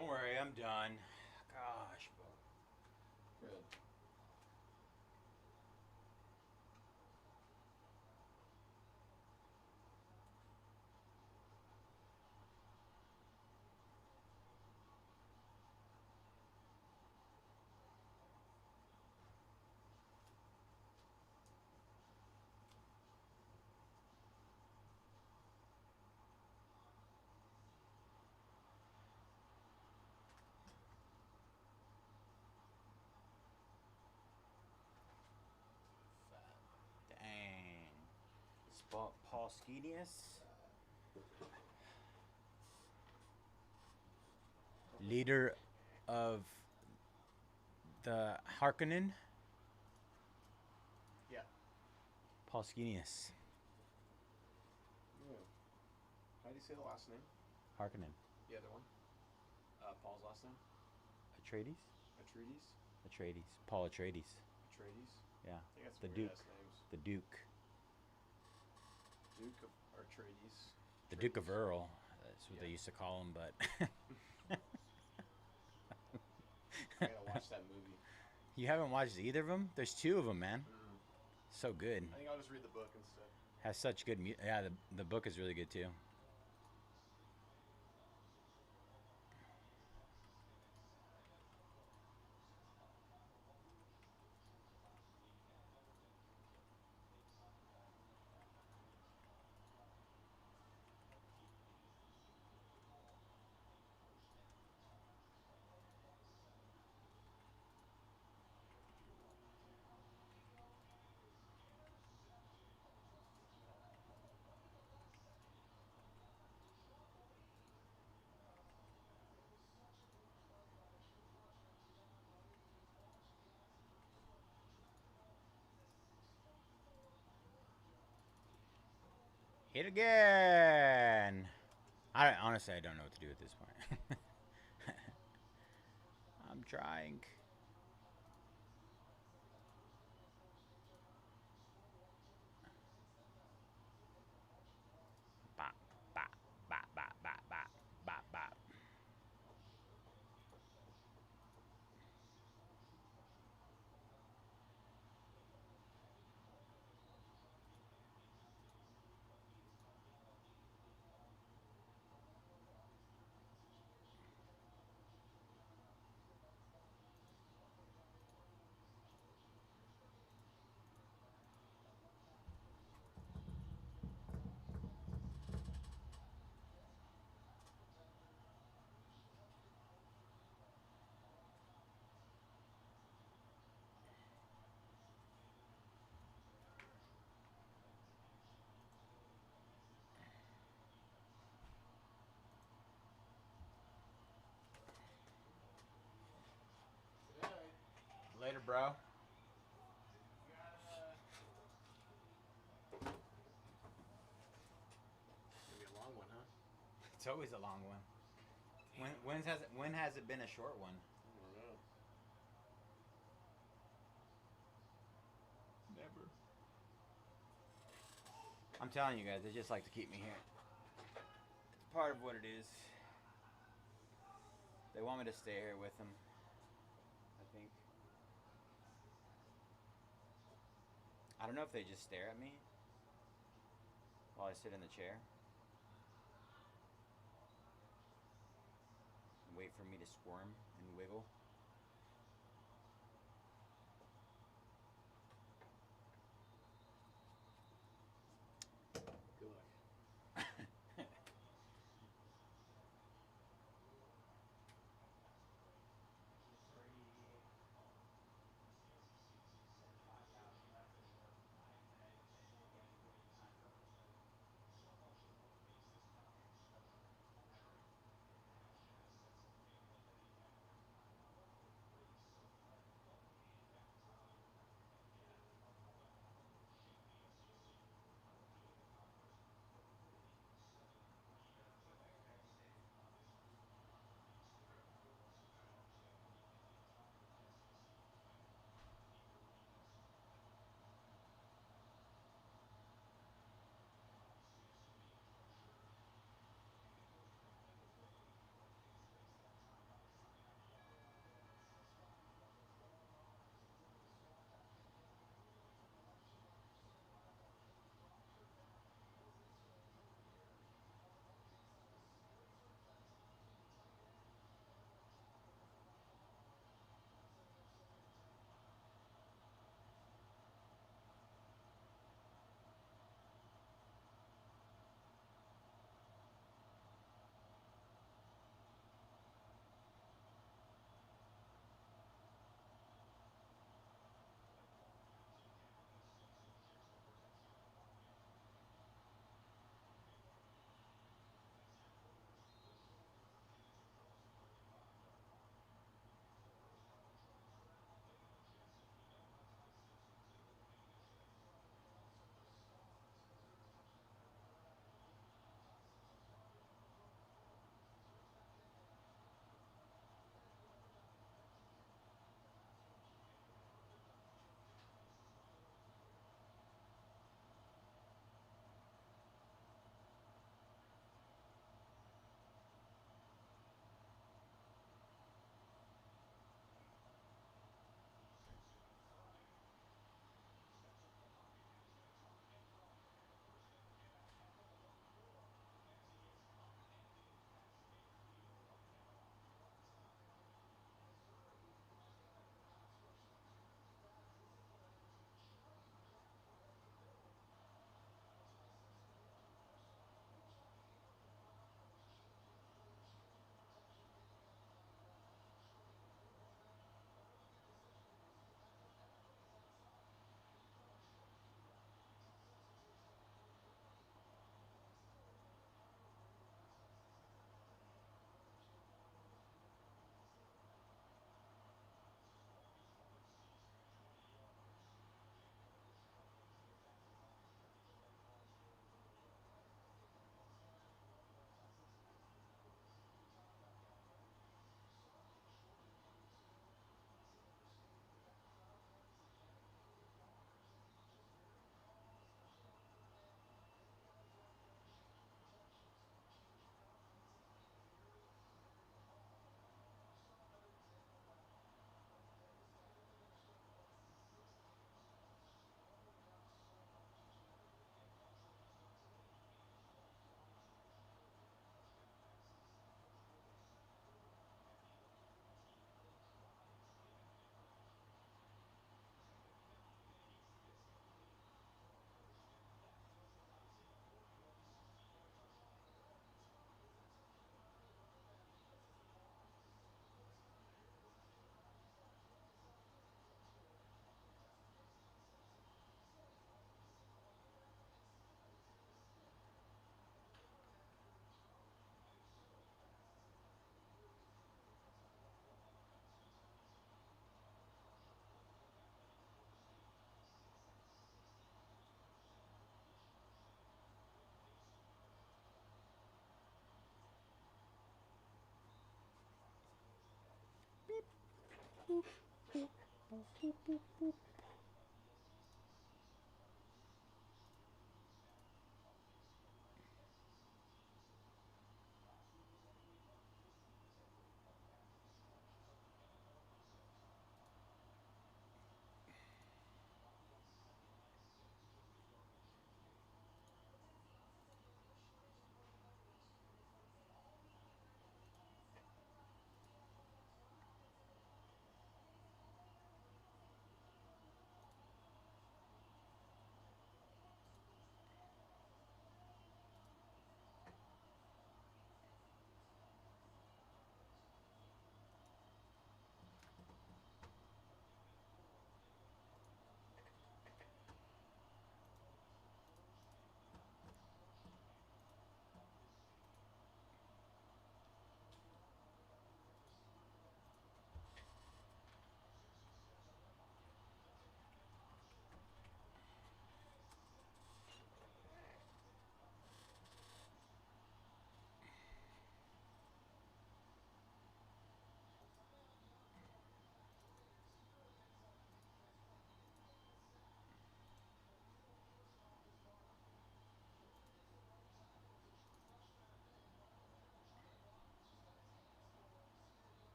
Don't worry, I'm done. Gosh, bro. Good. Dang. Paul Skenius, leader of the Harkonnen. Yeah. Paul Skenius. Yeah. How do you say the last name? Harkonnen. The other one. Paul's last name. Atreides? Atreides. Atreides. Paul Atreides. Atreides. Yeah. I think that's The weird Duke. ass names. The Duke. Duke of Atreides. The Duke of Atreides. Earl. That's what Yeah. they used to call him, but I gotta watch that movie. you haven't watched either of them? There's two of them, man. Mm. So good. I think I'll just read the book instead. Has such good music. Yeah, the book is really good too. Hit again. Honestly, I don't know what to do at this point. I'm trying. Bop, bop, bop, bop, bop, bop, bop, bop. Good night. Later, bro. You gotta. Maybe a long one, huh? It's always a long one. When has it been a short one? I don't know. Never. I'm telling you guys, they just like to keep me here. It's part of what it is. They want me to stay here with them, I think. I don't know if they just stare at me while I sit in the chair and wait for me to squirm and wiggle. Good luck.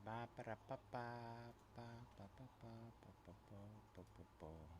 Ba ba da ba ba ba ba ba ba ba ba ba ba ba.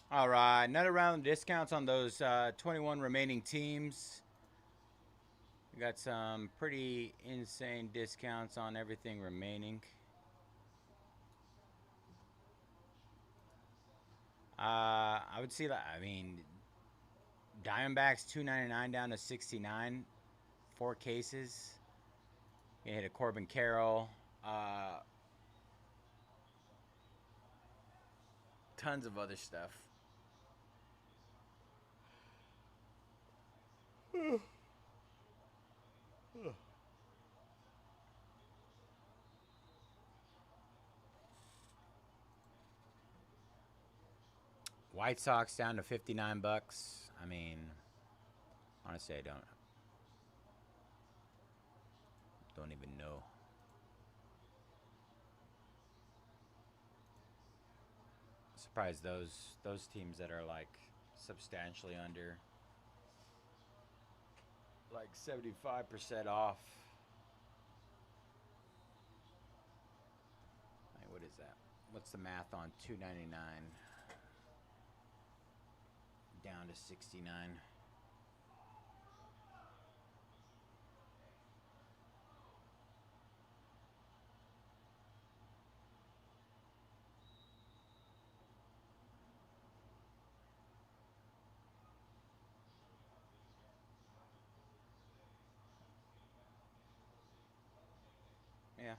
All right, another round of discounts on those 21 remaining teams. We got some pretty insane discounts on everything remaining. I would see that. I mean, Diamondbacks $2.99 down to $69, 4 cases. You hit a Corbin Carroll. Tons of other stuff. White Sox down to $59. I mean, honestly, I don't even know. Surprised those teams that are like substantially under, like 75% off. Like, what is that? What's the math on $2.99 down to $69? Yeah.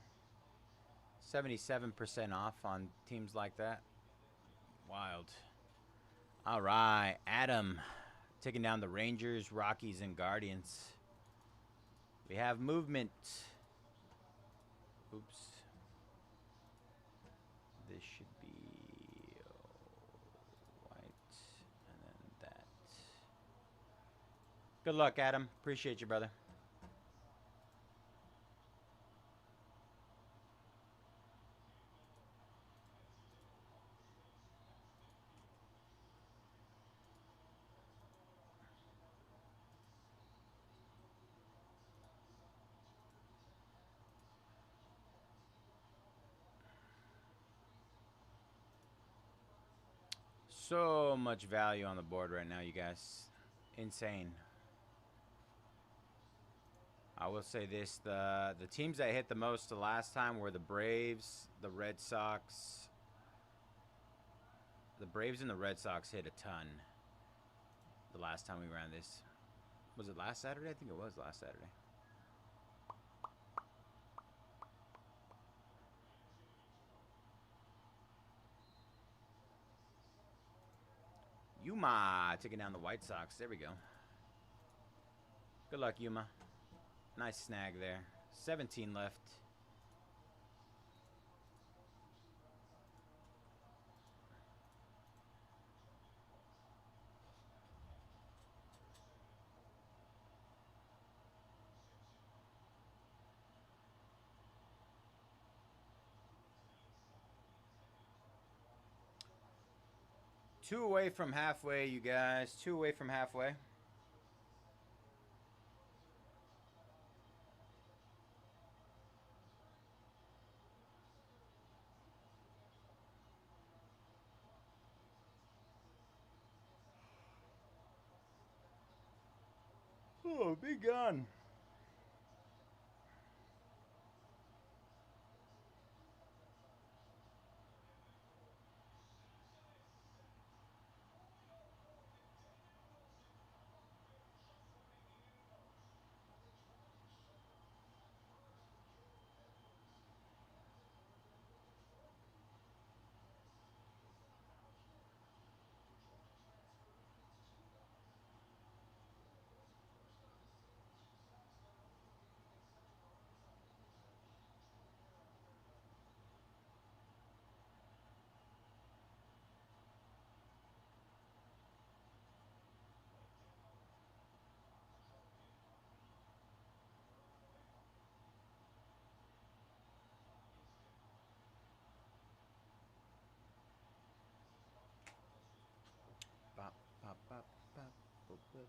77% off on teams like that. Wild. All right, Adam taking down the Rangers, Rockies, and Guardians. We have movement. Oops. This should be white and then that. Good luck, Adam. Appreciate you, brother. So much value on the board right now, you guys. Insane. I will say this, the teams that hit the most the last time were the Braves, the Red Sox. The Braves and the Red Sox hit a ton the last time we ran this. Was it last Saturday? I think it was last Saturday. Yuma taking down the White Sox. There we go. Good luck, Yuma. Nice snag there. 17 left. Two away from halfway, you guys. Two away from halfway. Oh, big gun. Bop, bop, bop, bop, bop, bop.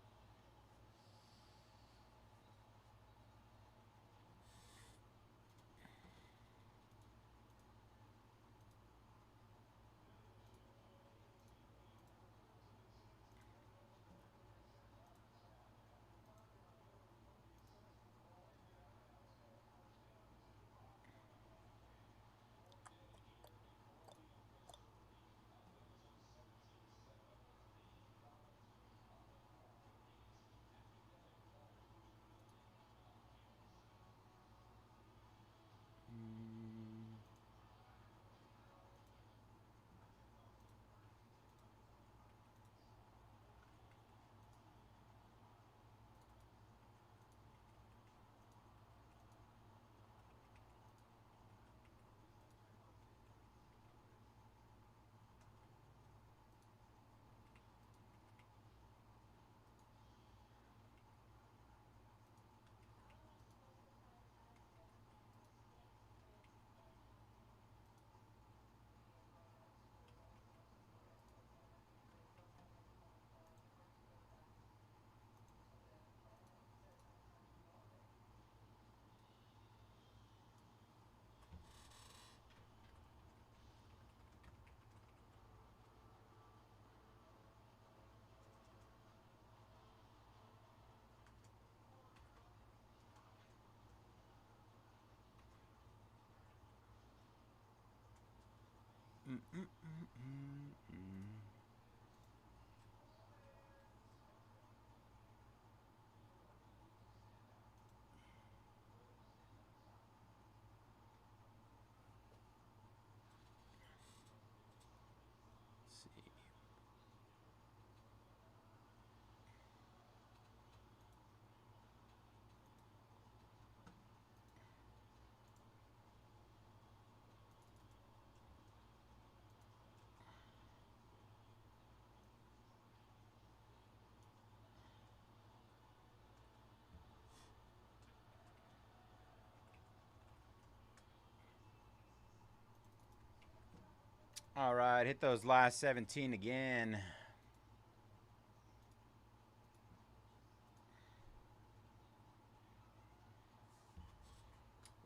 All right, hit those last 17 again.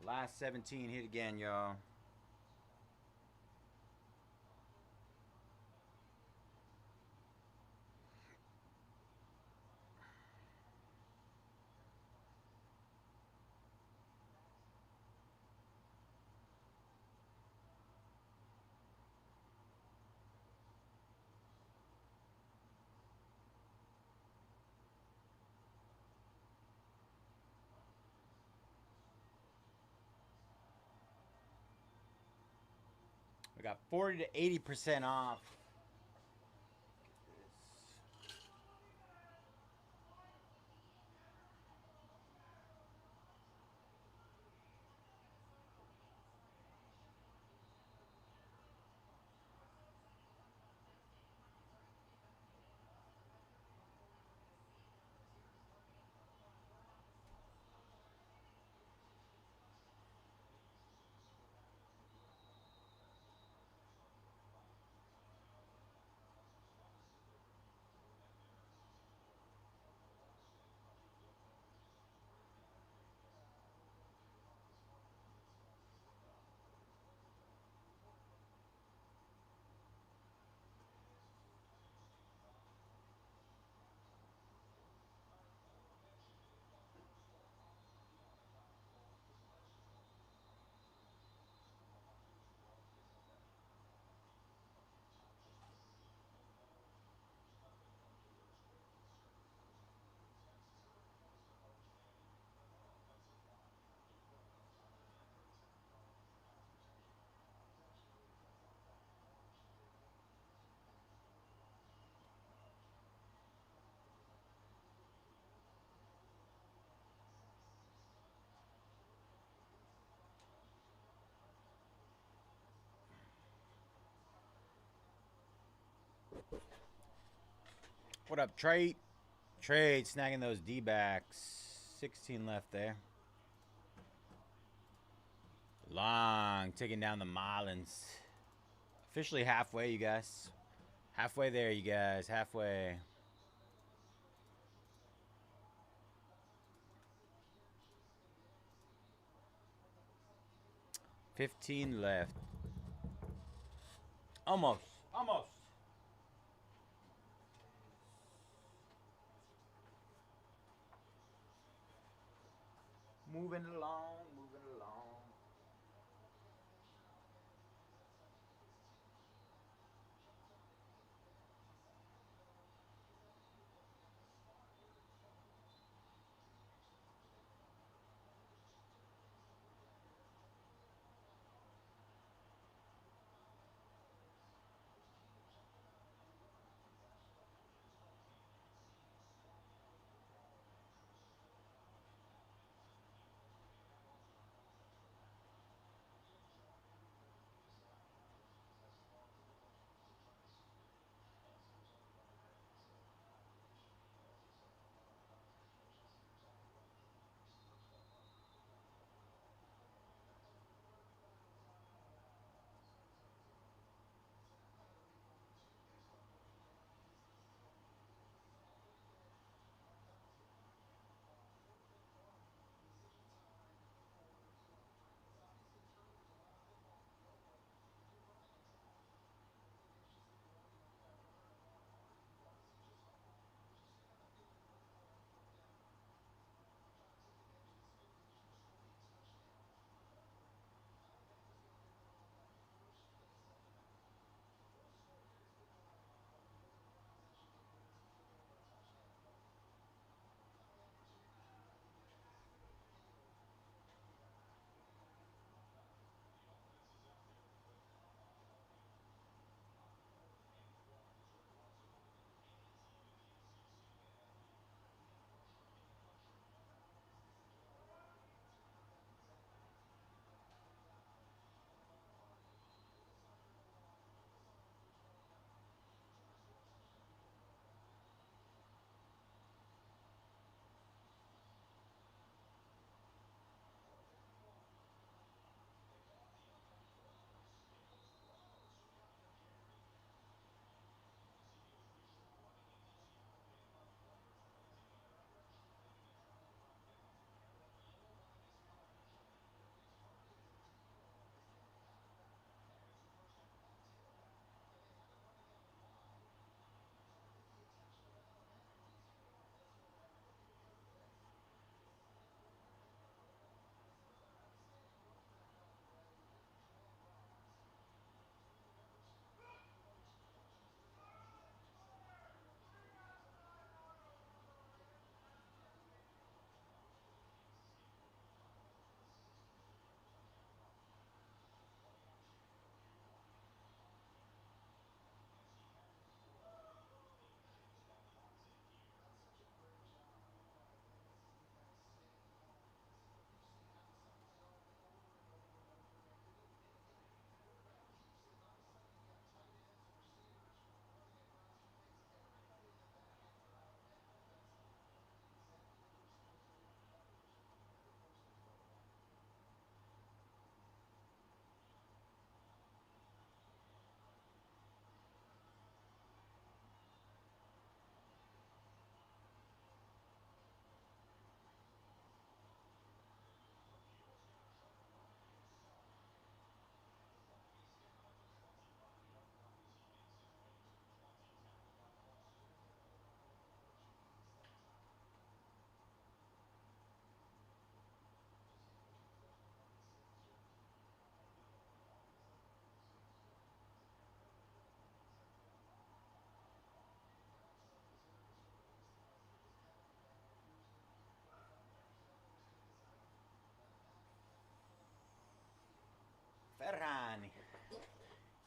Last 17 hit again, y'all. We got 40 to 80% off. What up, Trade? Trade snagging those D-backs. 16 left there. Long taking down the Marlins. Officially halfway, you guys. Halfway there, you guys. Halfway. $15 left. Almost. Almost. Moving along, moving along.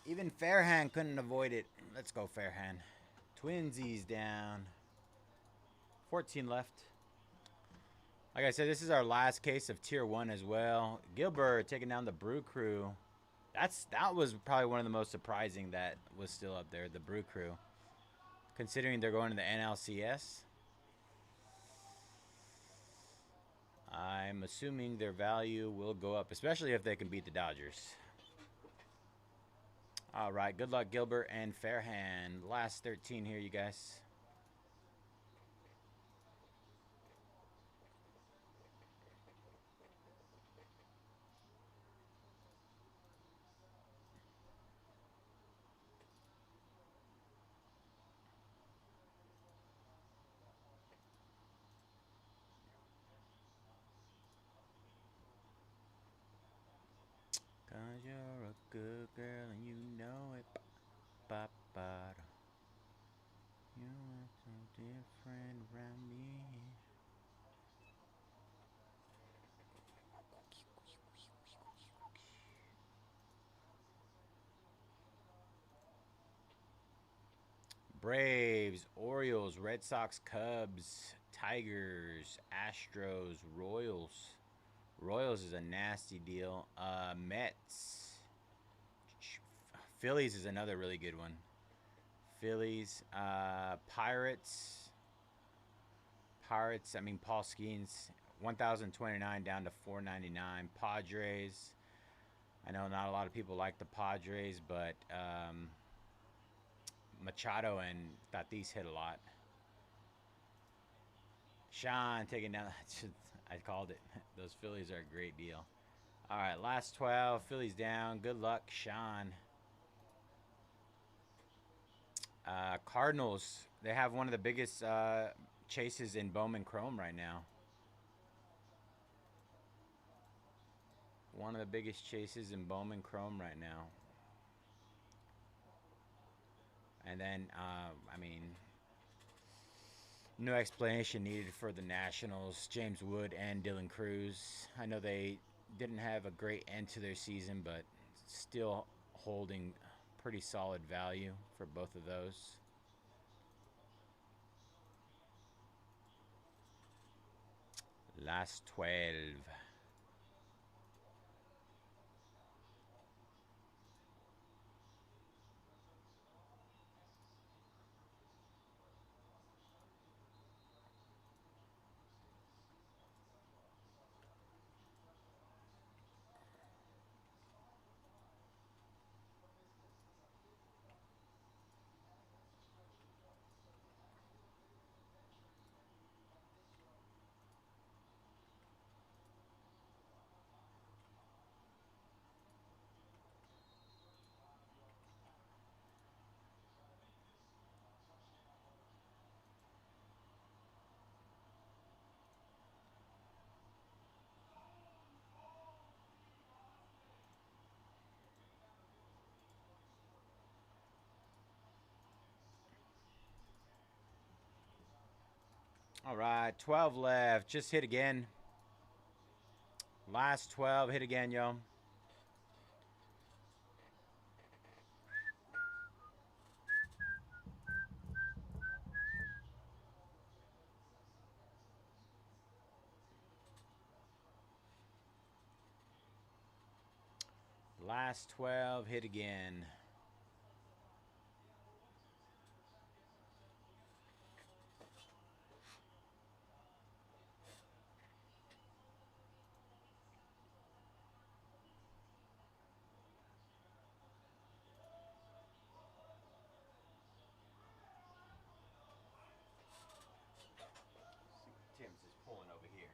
Even Fairhand couldn't avoid it. Let's go, Fairhand. Twinsies down. 14 left. Like I said, this is our last case of Tier 1 as well. Gilbert taking down the Brew Crew. That was probably one of the most surprising that was still up there, the Brew Crew. Considering they're going to the NLCS. I'm assuming their value will go up, especially if they can beat the Dodgers. All right, good luck, Gilbert and Fairhand. Last 13 here, you guys. Cause you're a good girl and you know it. Ba-ba-da. You are so different around me. Braves, Orioles, Red Sox, Cubs, Tigers, Astros, Royals. Royals is a nasty deal. Mets. Phillies is another really good one. Phillies. Pirates. I mean, Paul Skeens. 1,029 down to 499. Padres. I know not a lot of people like the Padres, but Machado and Tatis hit a lot. Sean taking down. I called it. Those Phillies are a great deal. All right, last 12. Phillies down. Good luck, Sean. Cardinals. They have one of the biggest chases in Bowman Chrome right now. One of the biggest chases in Bowman Chrome right now. And then, I mean, no explanation needed for the Nationals, James Wood and Dylan Cruz. I know they didn't have a great end to their season, but still holding pretty solid value for both of those. Last 12. All right, 12 left. Just hit again. Last 12. Hit again, yo. Last 12. Hit again. Tim's is pulling over here.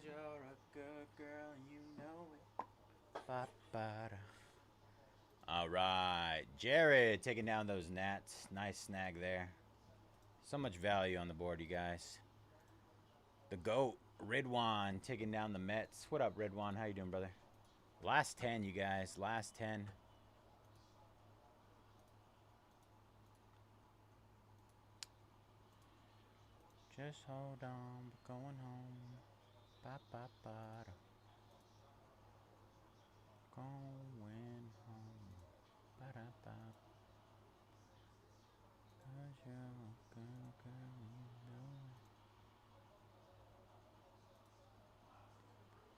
you're a good girl and you know it. Ba-ba-da. All right. Jared taking down those gnats. Nice snag there. So much value on the board, you guys. The GOAT, Ridwan, taking down the Mets. What up, Ridwan? How you doing, brother? Last 10, you guys. Last 10. Just hold on, we're going home. Ba-ba-ba-da. Going home. Ba-da-ba. 'Cause you're a good girl, you know it.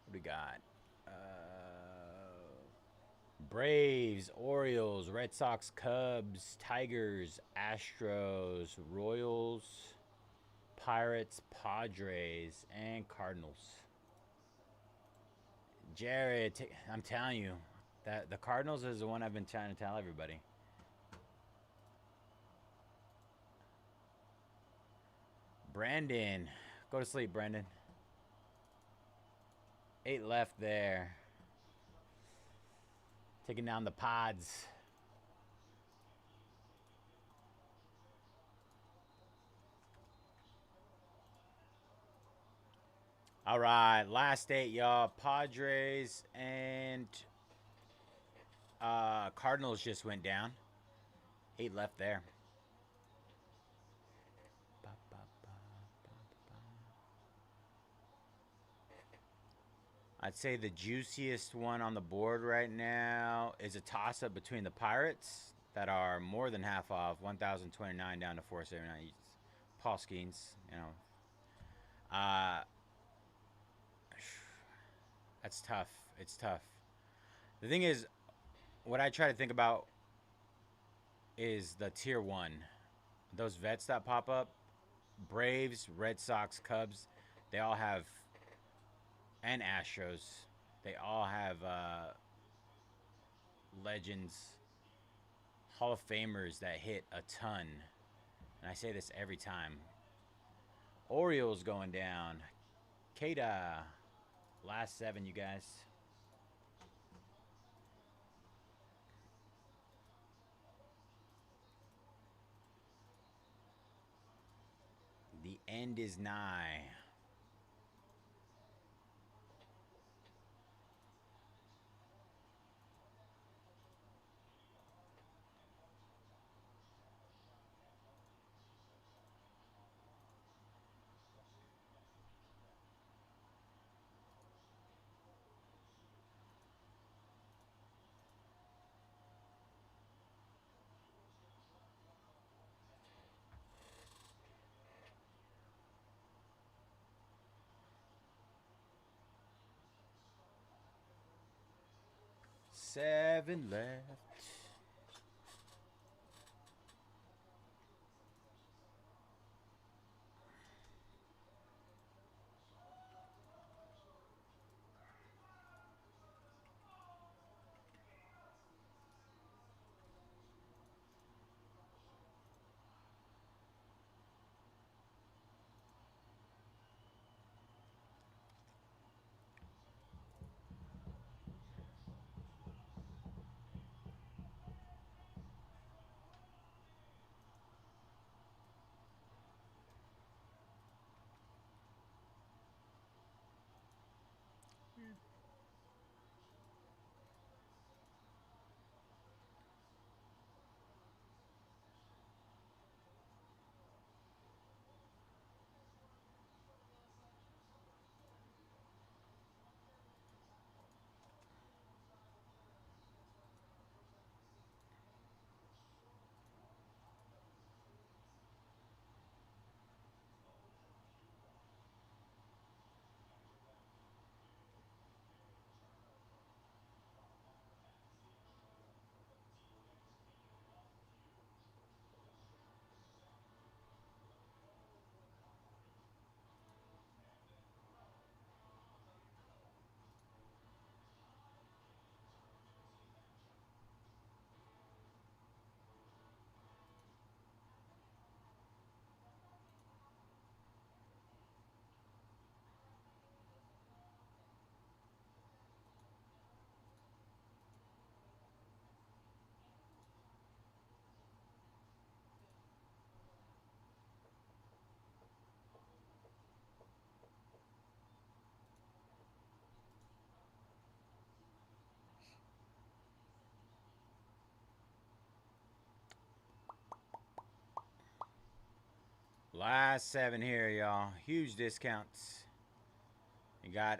What do we got? Braves, Orioles, Red Sox, Cubs, Tigers, Astros, Royals, Pirates, Padres, and Cardinals. Jared, I'm telling you, that the Cardinals is the one I've been trying to tell everybody. Brandon, go to sleep, Brandon. 8 left there. Taking down the Pods. All right, last 8, y'all. Padres and Cardinals just went down. 8 left there. I'd say the juiciest one on the board right now is a toss-up between the Pirates that are more than half off, 1,029 down to 479. Paul Skeens, you know. That's tough. It's tough. The thing is, what I try to think about is the tier 1. Those vets that pop up, Braves, Red Sox, Cubs, they all have, and Astros, they all have legends, Hall of Famers that hit a ton. And I say this every time. Orioles going down. Kada. Last 7, you guys. The end is nigh. Seven left. Last 7 here, y'all. Huge discounts. You got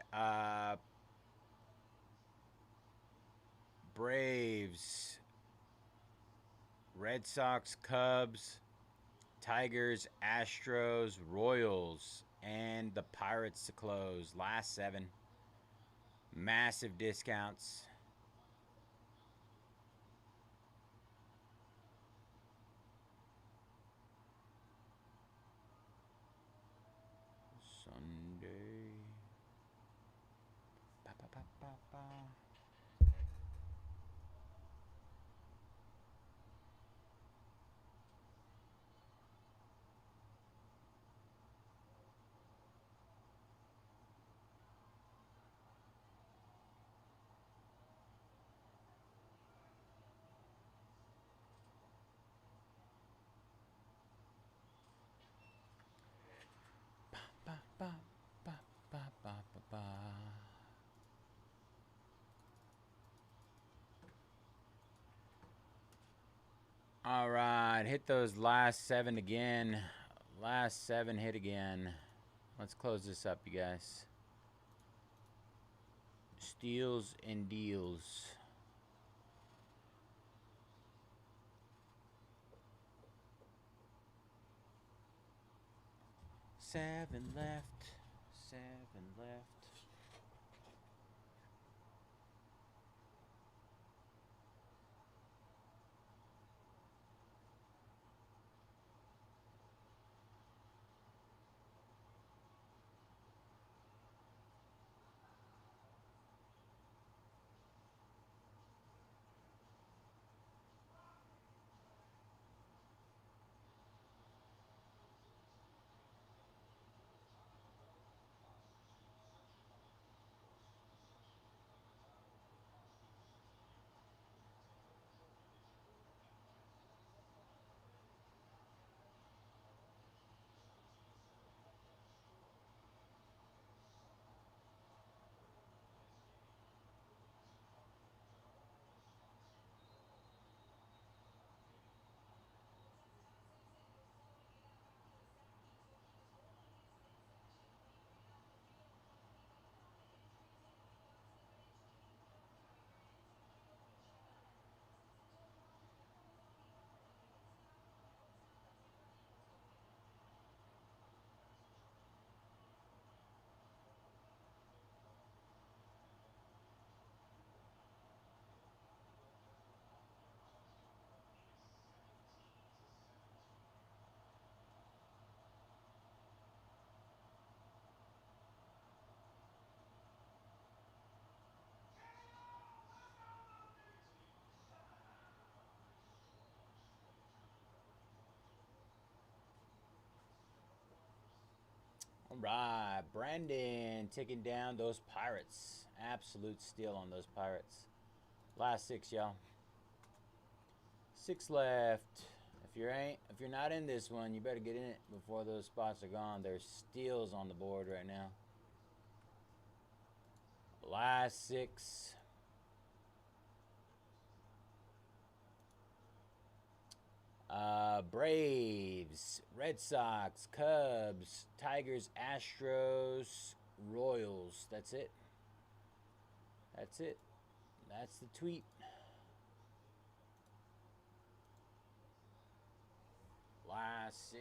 Braves, Red Sox, Cubs, Tigers, Astros, Royals, and the Pirates to close. Last 7. Massive discounts. Sunday. Ba, ba, ba, ba, ba. Ba, ba, ba, ba, ba, ba, ba. All right, hit those last 7 again. Last 7 hit again. Let's close this up, you guys. Steals and deals. 7 left. 7 left. All right, Brandon taking down those Pirates. Absolute steal on those Pirates. Last 6, y'all. 6 left. If you're not in this one, you better get in it before those spots are gone. There's steals on the board right now. Last 6. Braves, Red Sox, Cubs, Tigers, Astros, Royals. That's it. That's it. That's the tweet. Last 6.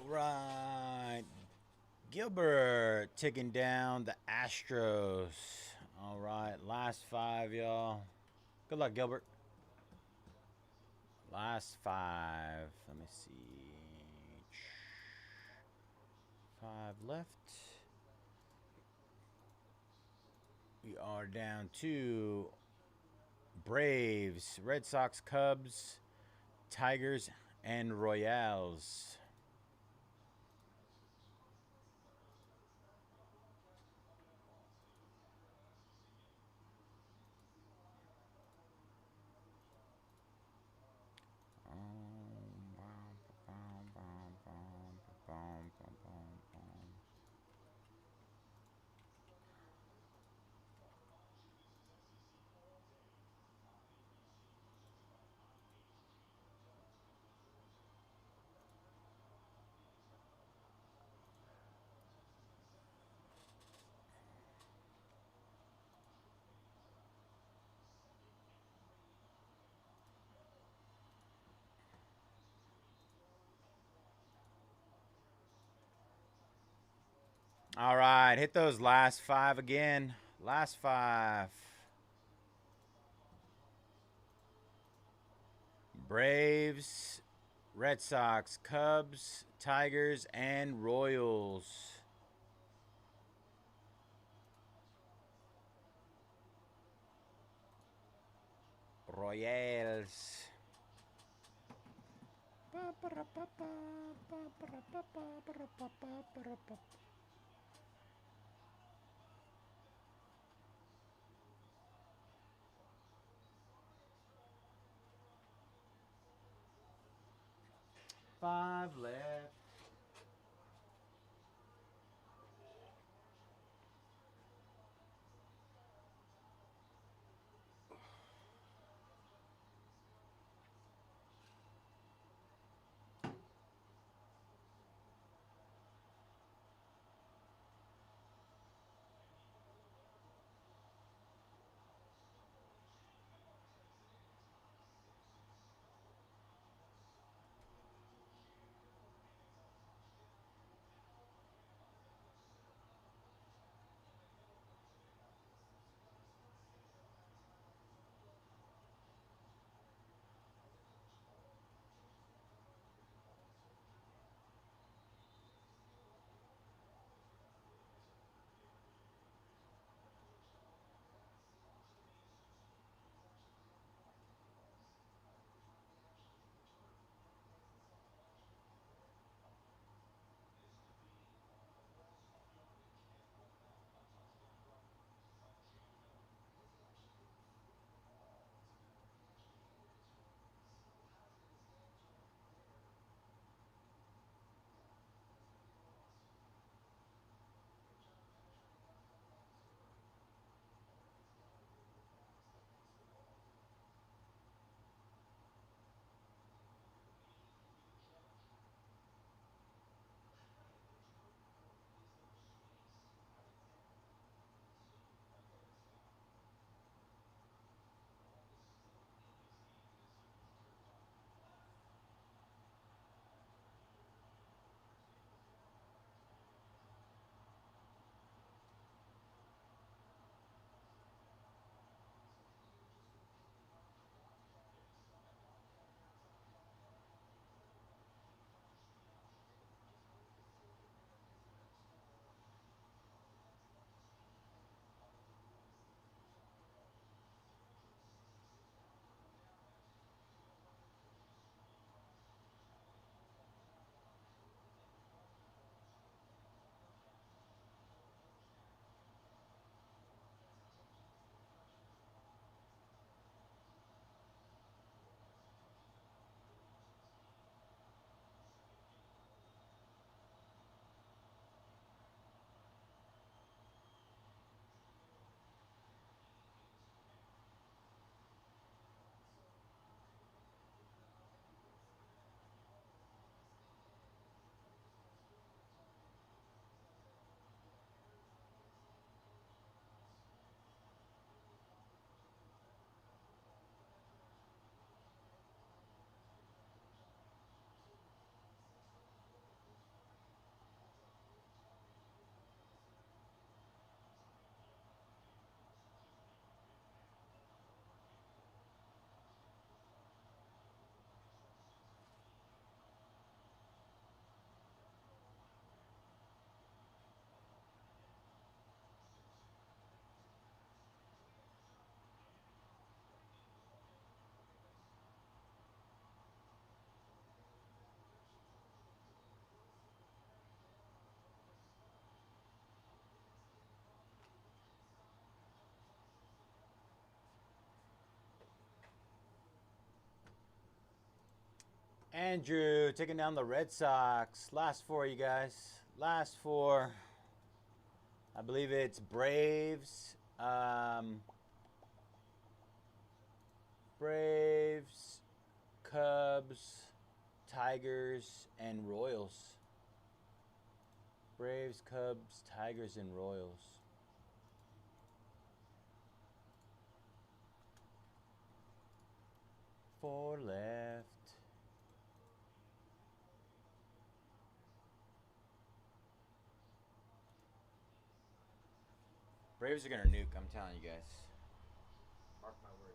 right. Gilbert taking down the Astros. All right, last five, y'all. Good luck, Gilbert. Last five. Let me see. Five left. We are down to Braves, Red Sox, Cubs, Tigers, and Royals. All right, hit those last five again. Last five. Braves, Red Sox, Cubs, Tigers, and Royals. Royals. Five left. Andrew taking down the Red Sox. Last four, you guys. Last four. I believe it's Braves. Braves, Cubs, Tigers, and Royals. Braves, Cubs, Tigers, and Royals. Four left. Braves are gonna nuke, I'm telling you guys. Mark my word.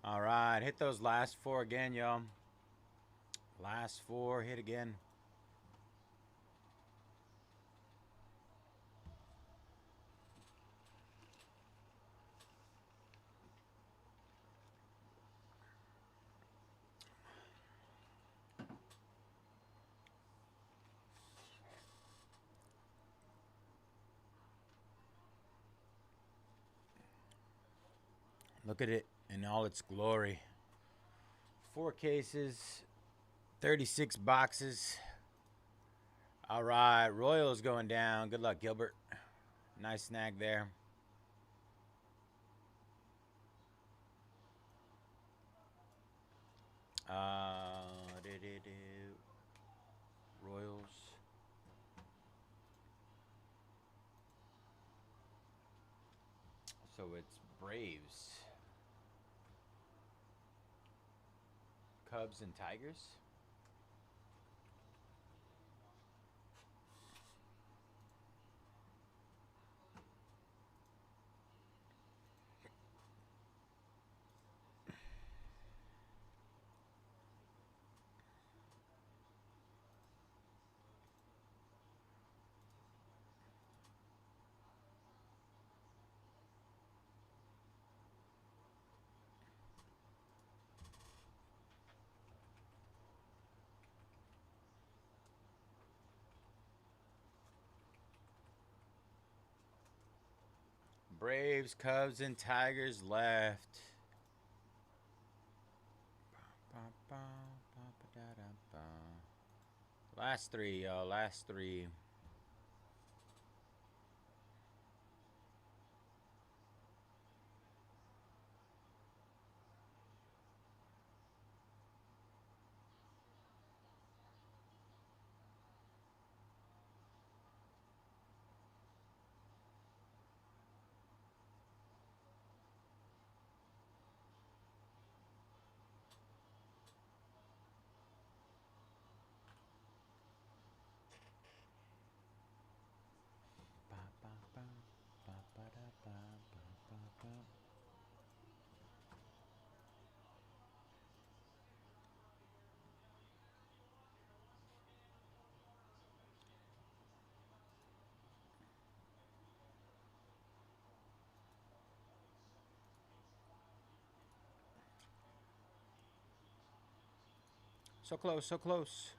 All right, hit those last four again, y'all. Last four, hit again. Look at it in all its glory. 4 cases, 36 boxes. All right, Royals going down. Good luck, Gilbert. Nice snag there. Royals. So it's Braves, Cubs, and Tigers. Braves, Cubs, and Tigers left. Last three, y'all. Last three. So close, so close.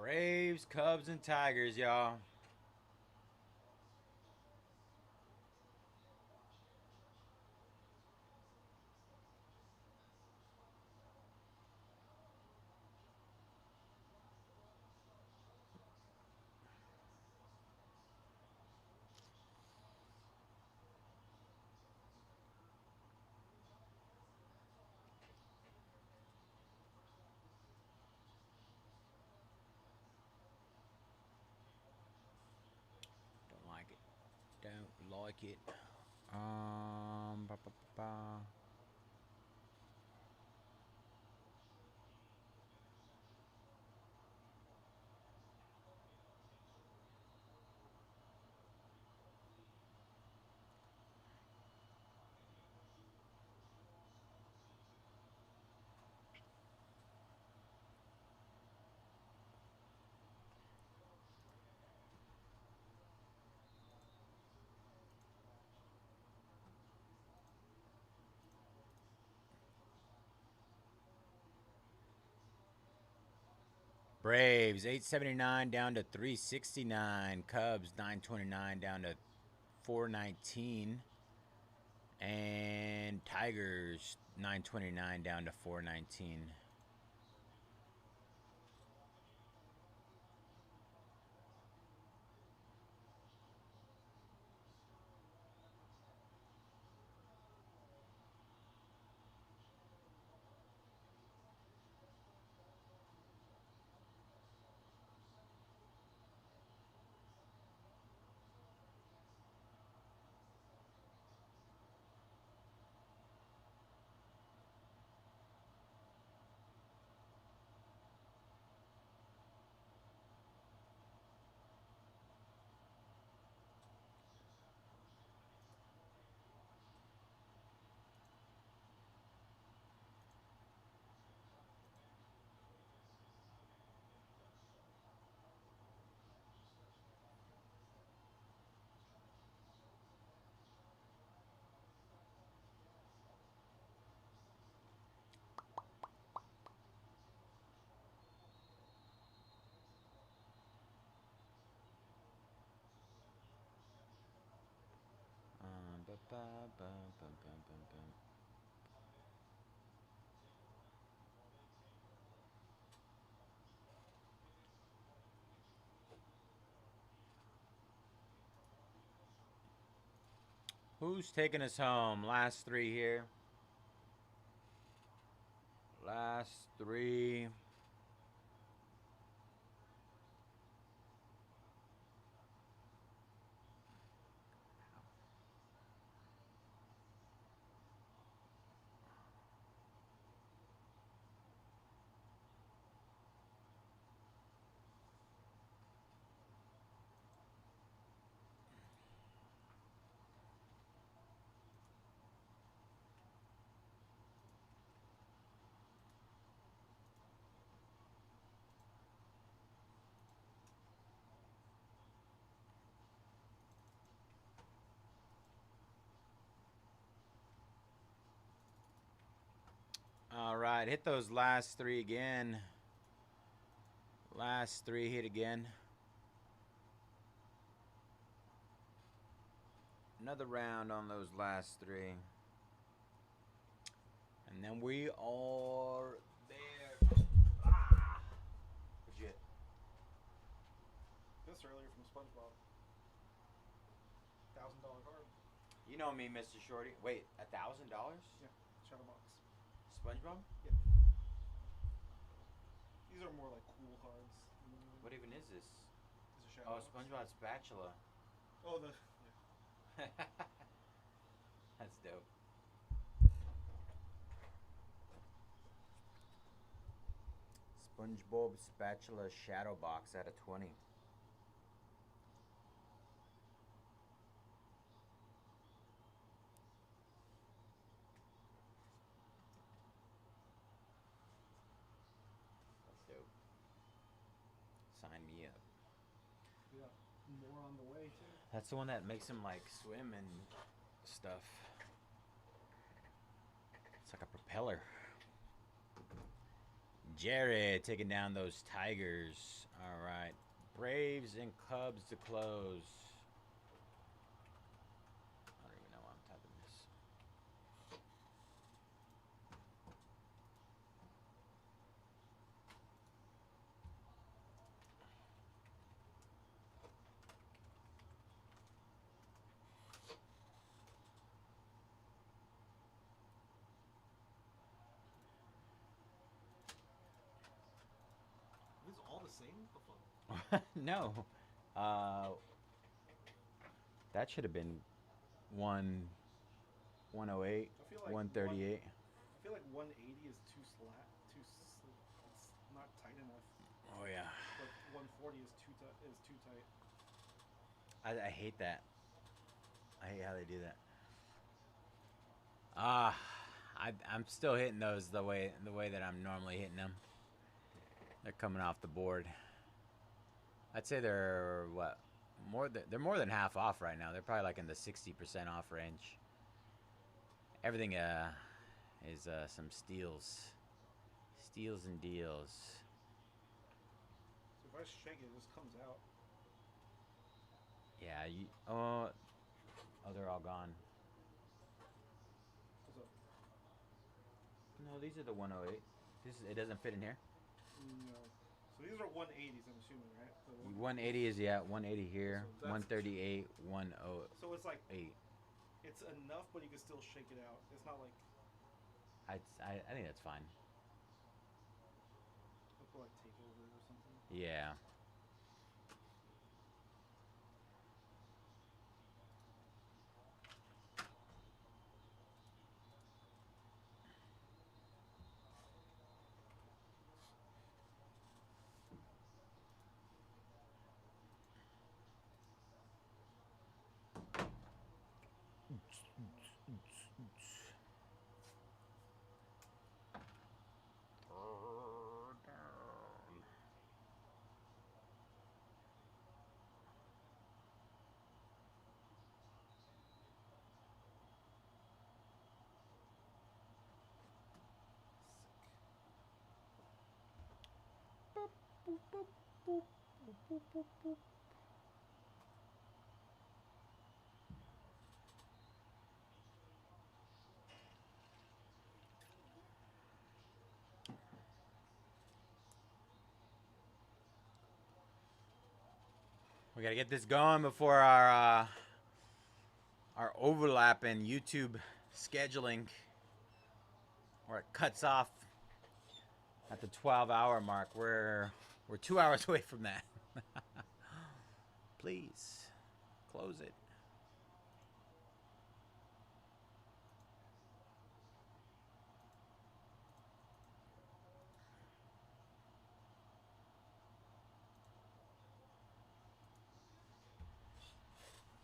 Braves, Cubs, and Tigers, y'all. like it. Ba, ba, ba. Braves 879 down to 369. Cubs 929 down to 419. And Tigers 929 down to 419. Ba, ba, ba, ba, ba, ba, ba. Who's taking us home? Last three here. Last three. All right, hit those last three again. Last three hit again. Another round on those last three. And then we are there. Ah! Legit. This earlier from SpongeBob. $1,000 card. You know me, Mr. Shorty. Wait, $1,000? Yeah, shadow box. SpongeBob? Yep. These are more like cool cards. What even is this? Is a shadow Oh, box. SpongeBob Spatula. Oh, the That's dope. SpongeBob Spatula Shadow Box out of 20. That's dope. Sign me up. yeah, more on the way too. That's the one that makes him like swim and stuff. It's like a propeller. Jared taking down those Tigers. All right. Braves and Cubs to close. I don't even know why I'm typing this. Are these all the same? What the fuck? No. That should have been one 108, I feel like 138. I feel like 180 is too slack. It's not tight enough. Oh yeah. But 140 is too tight. I hate that. I hate how they do that. Ah, I'm still hitting those the way that I'm normally hitting them. They're coming off the board. I'd say they're what they're more than half off right now. They're probably like in the 60% off range. Everything is some steals and deals. So if I shake it, it just comes out. Yeah, they're all gone. What's up? No, these are the 108. It doesn't fit in here. No. So these are 180s, I'm assuming, right? 180 is 180 here. So 138, 108. So it's like it's enough, but you can still shake it out. It's not like I think that's fine. like take over or something. Yeah. We gotta get this going before our overlap in YouTube scheduling, or it cuts off at the 12-hour mark. We're 2 hours away from that. Please close it.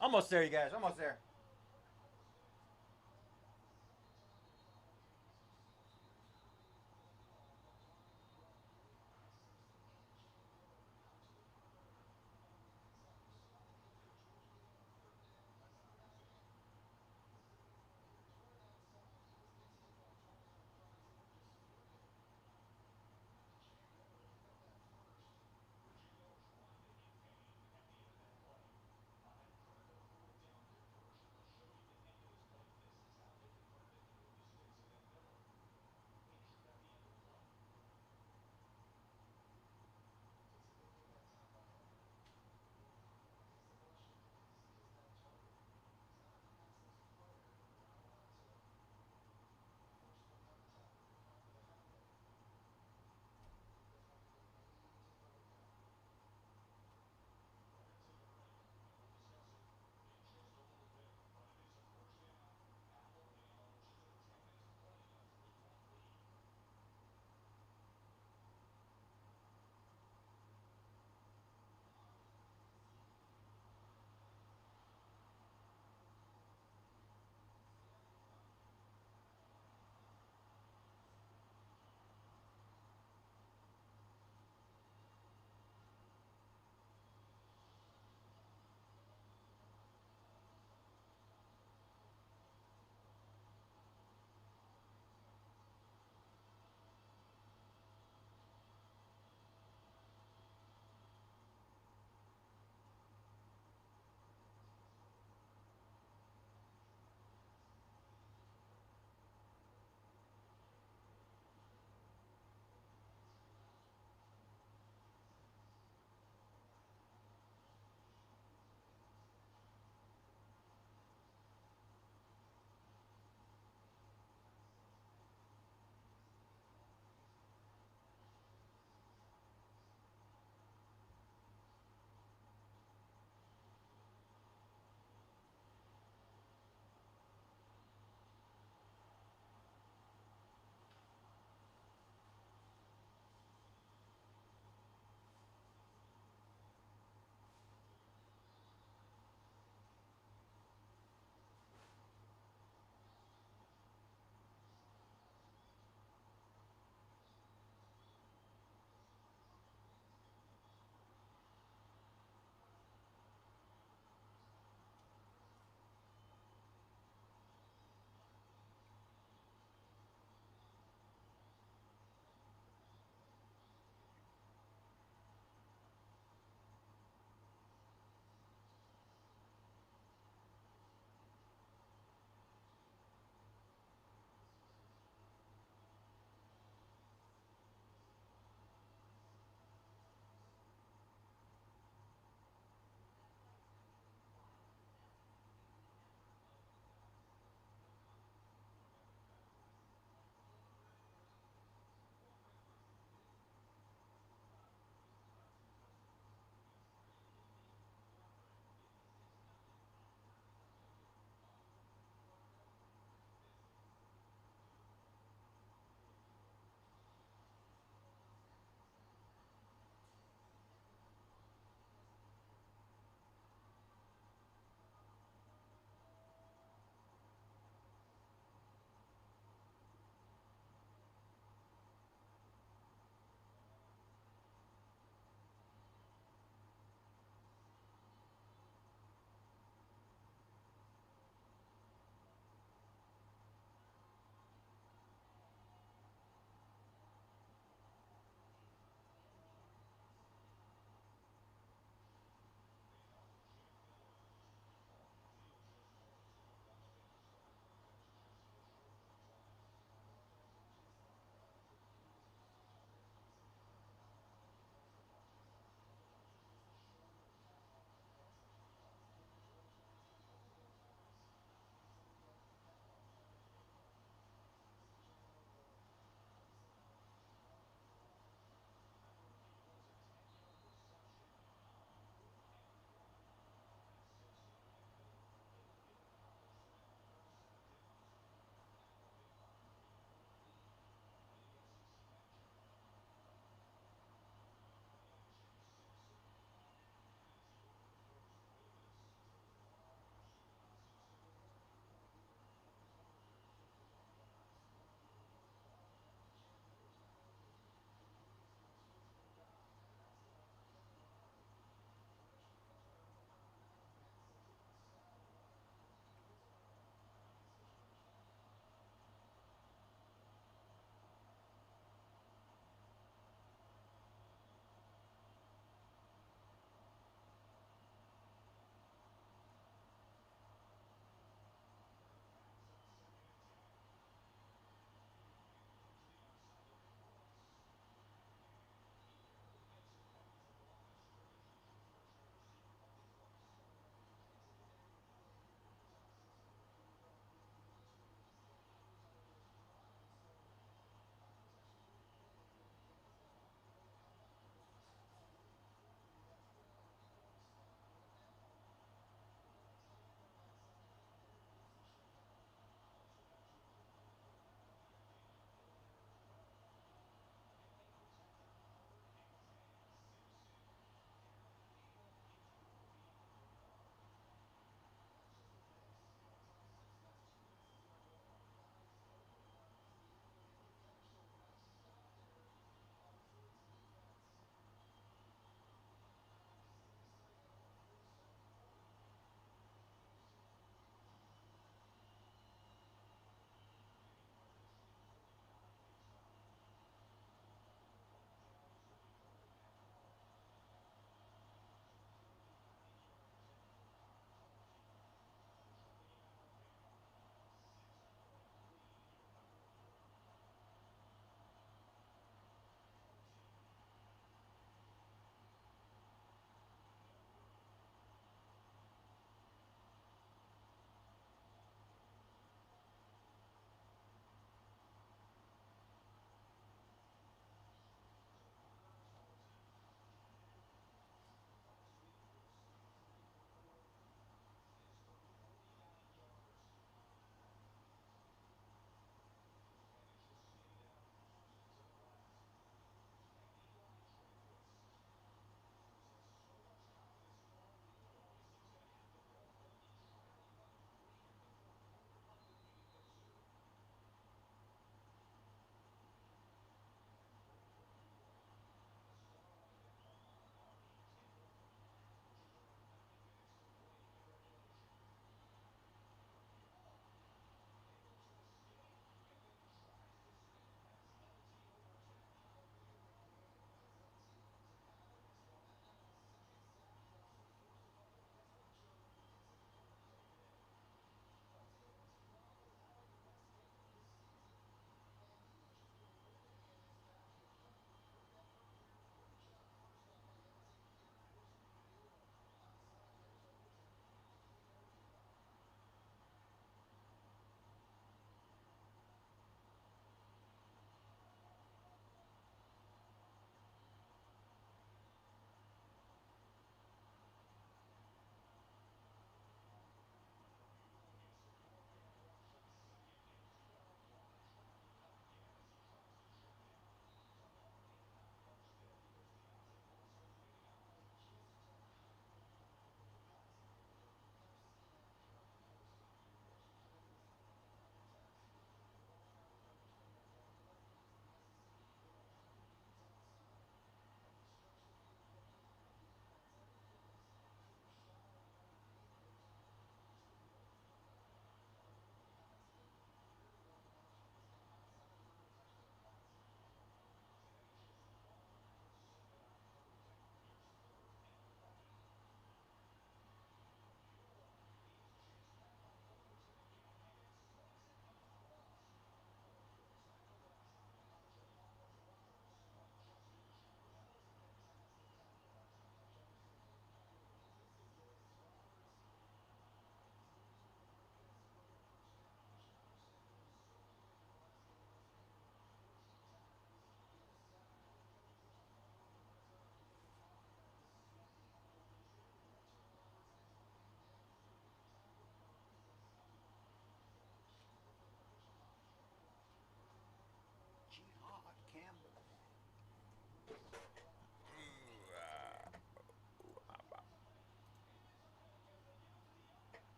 Almost there, you guys. Almost there.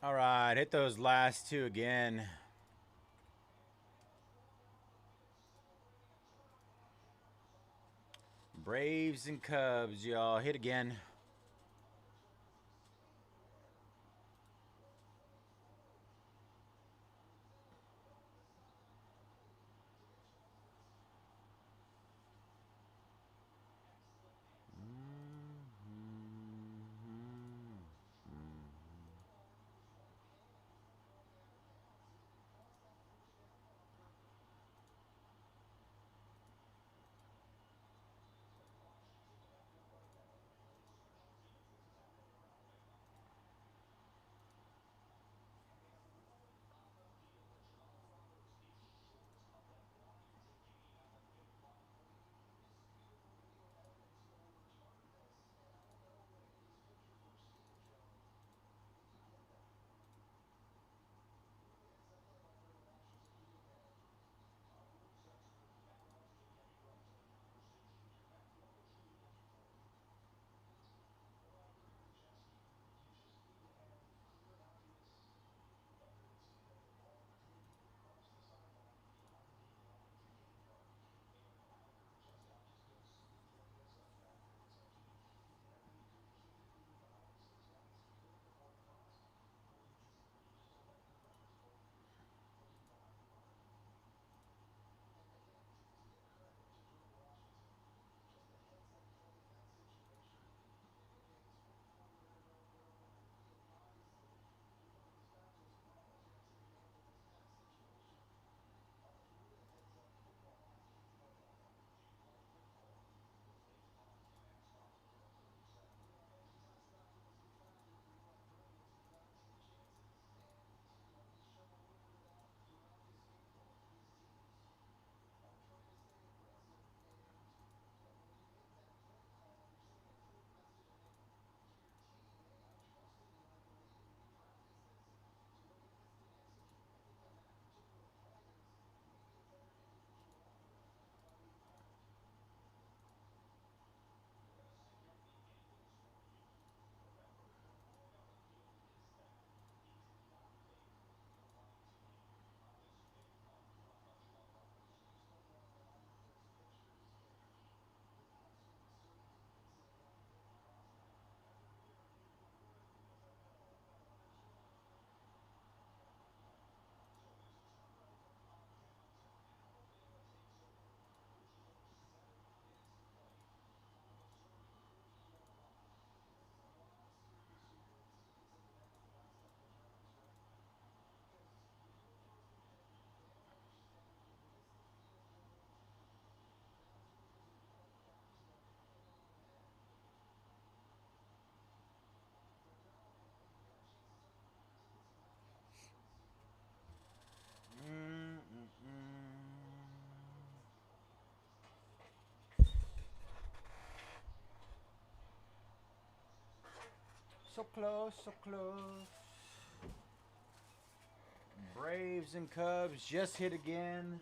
All right, hit those last two again. Braves and Cubs, y'all. Hit again. So close, so close. Braves and Cubs just hit again.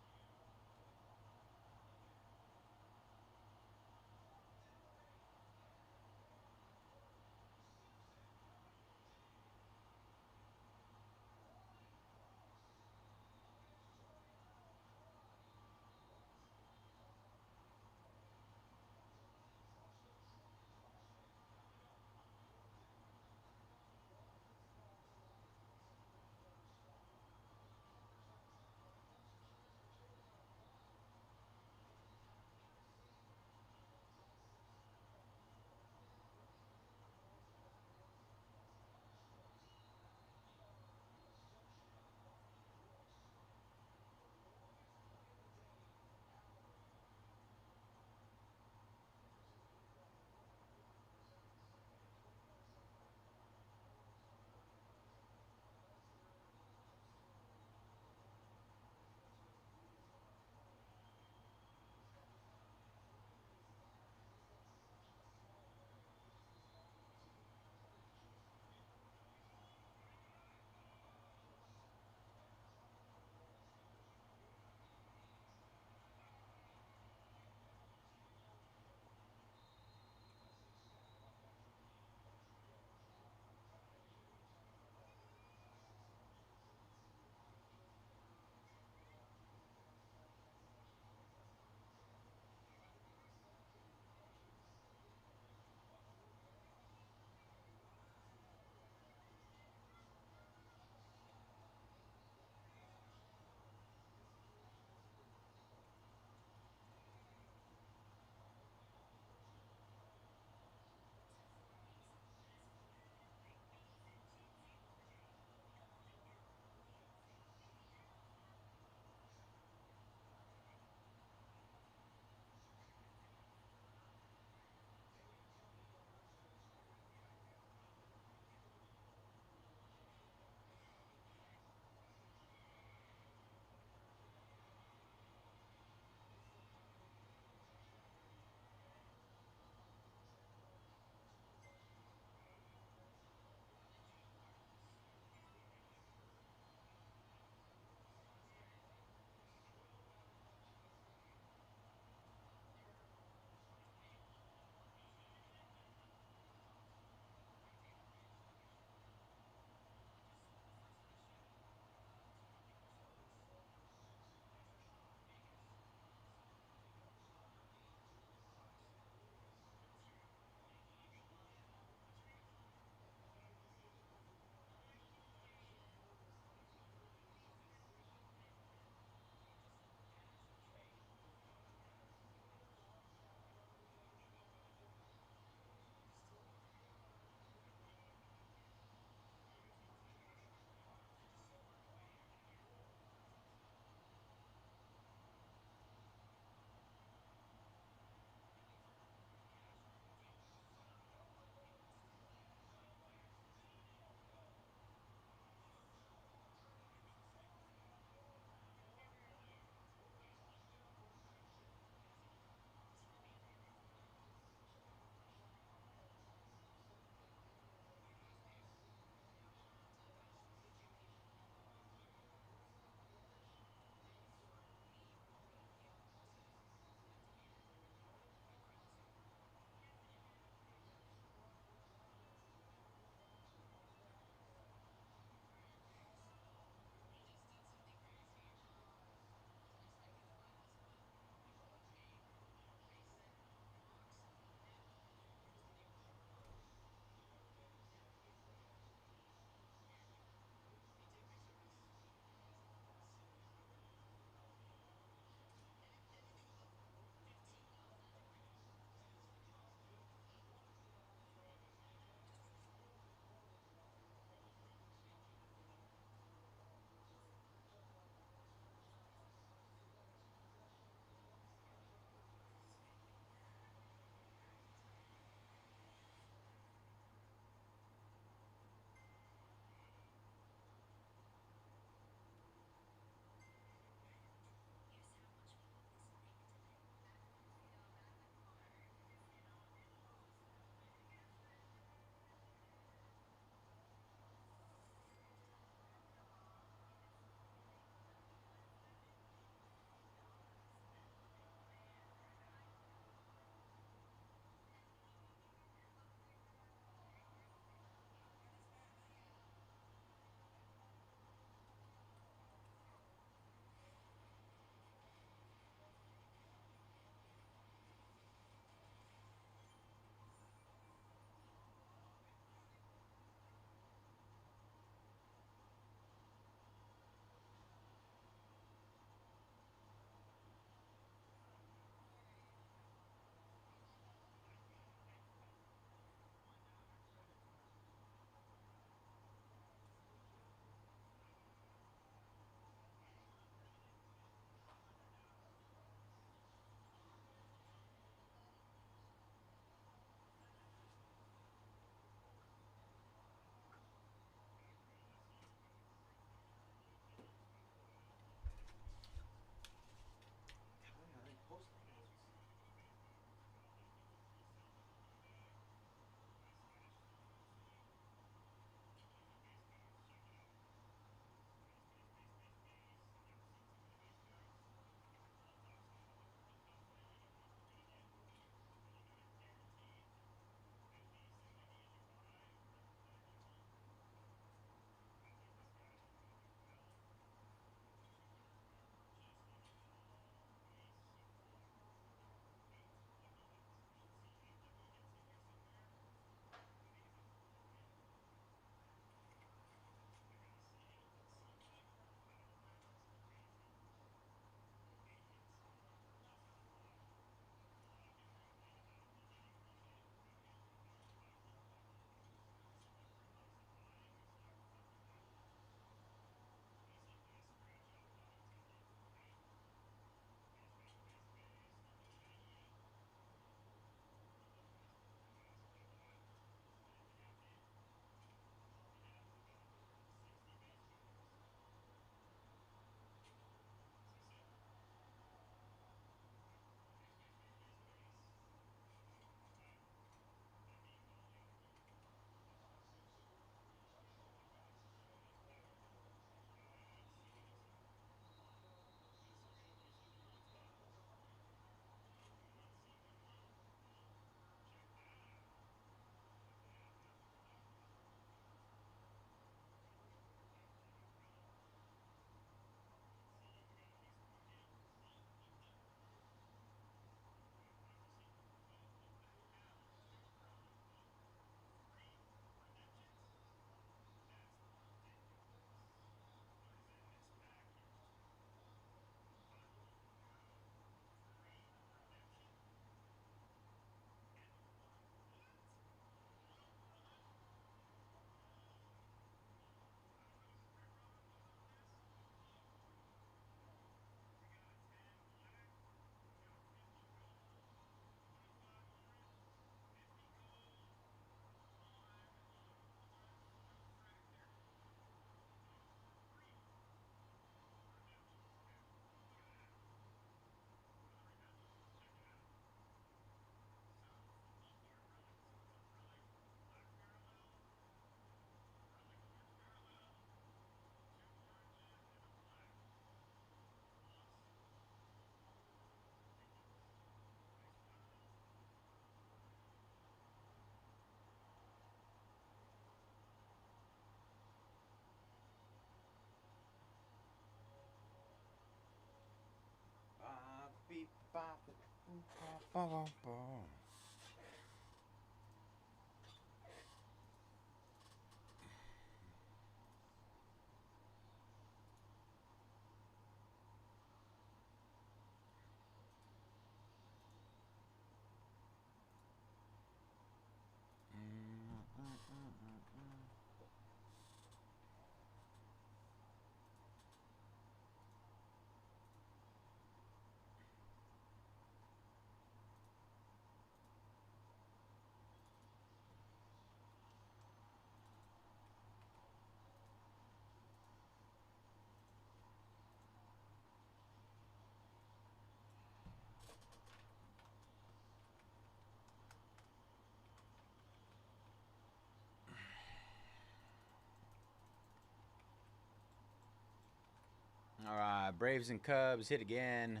All right, Braves and Cubs hit again.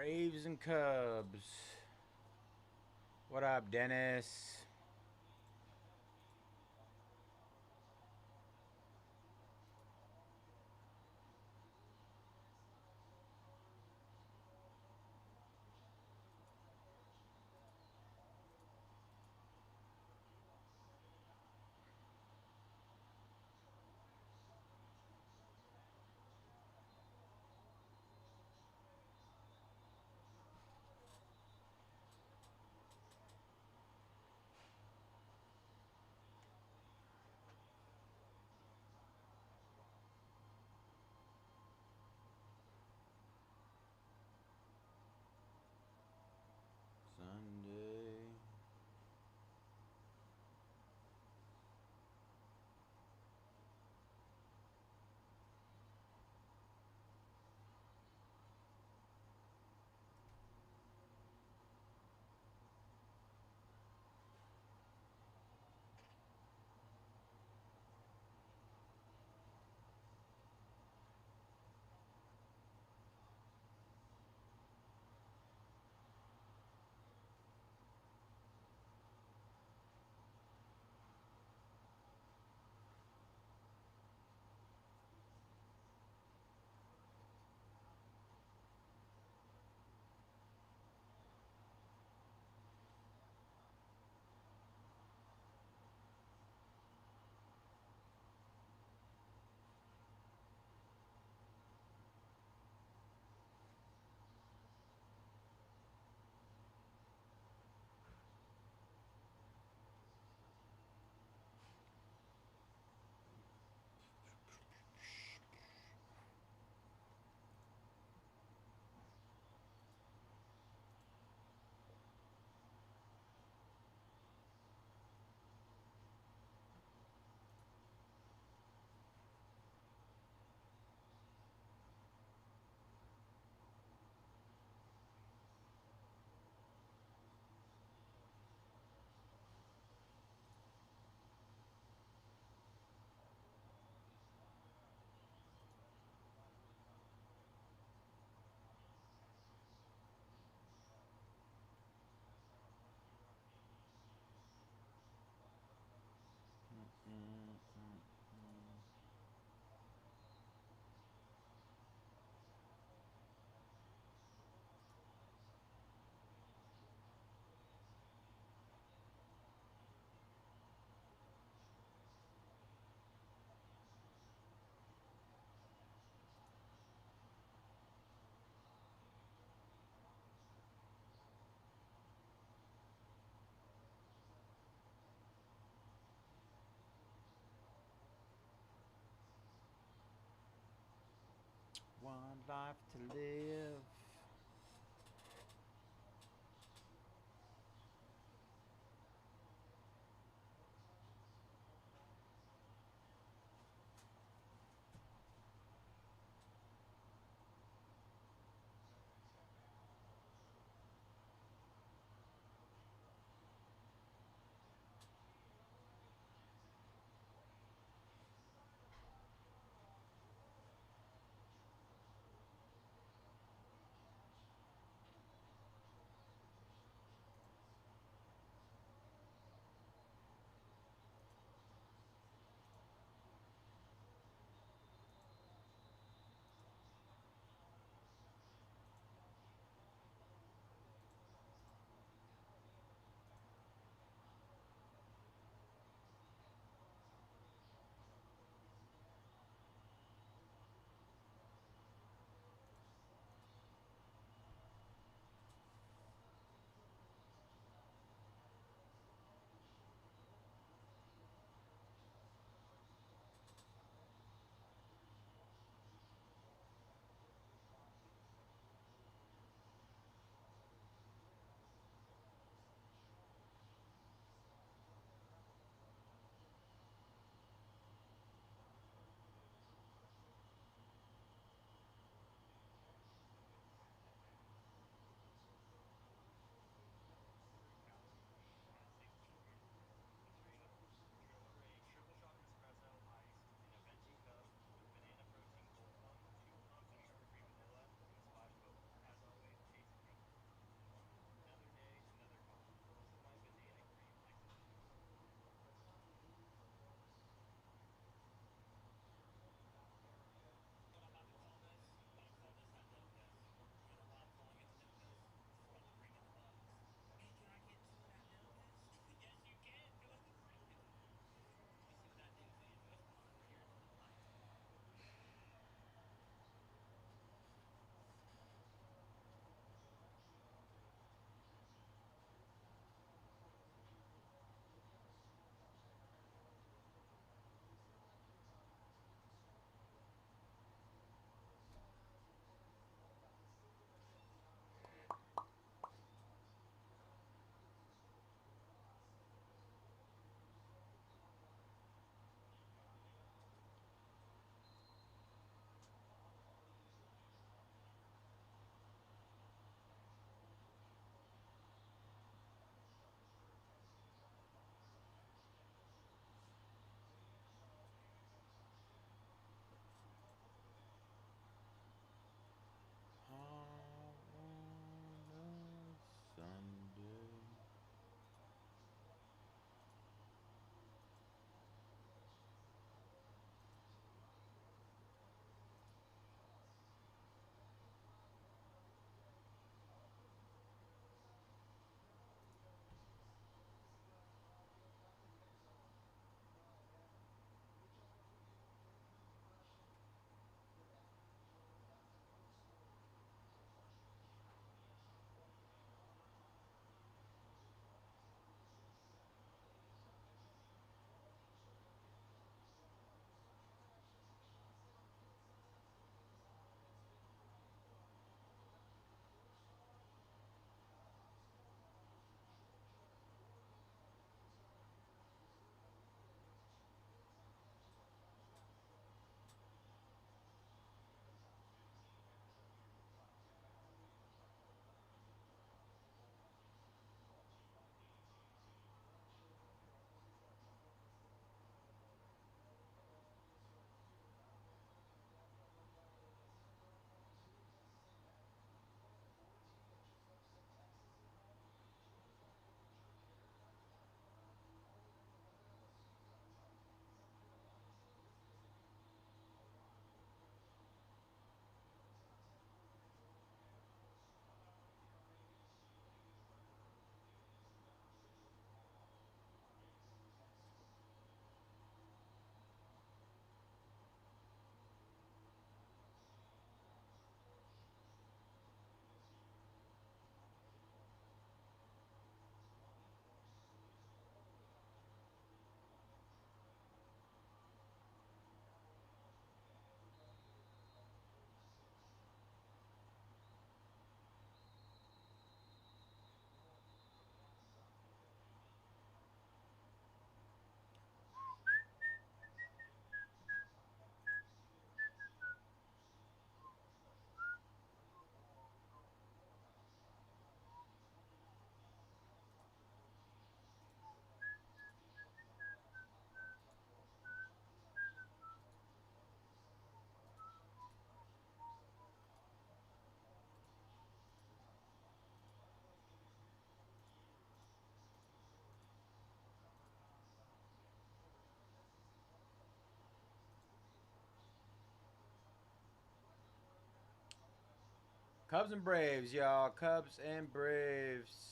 Braves and Cubs. What up, Dennis? One life to live. Cubs and Braves, y'all. Cubs and Braves.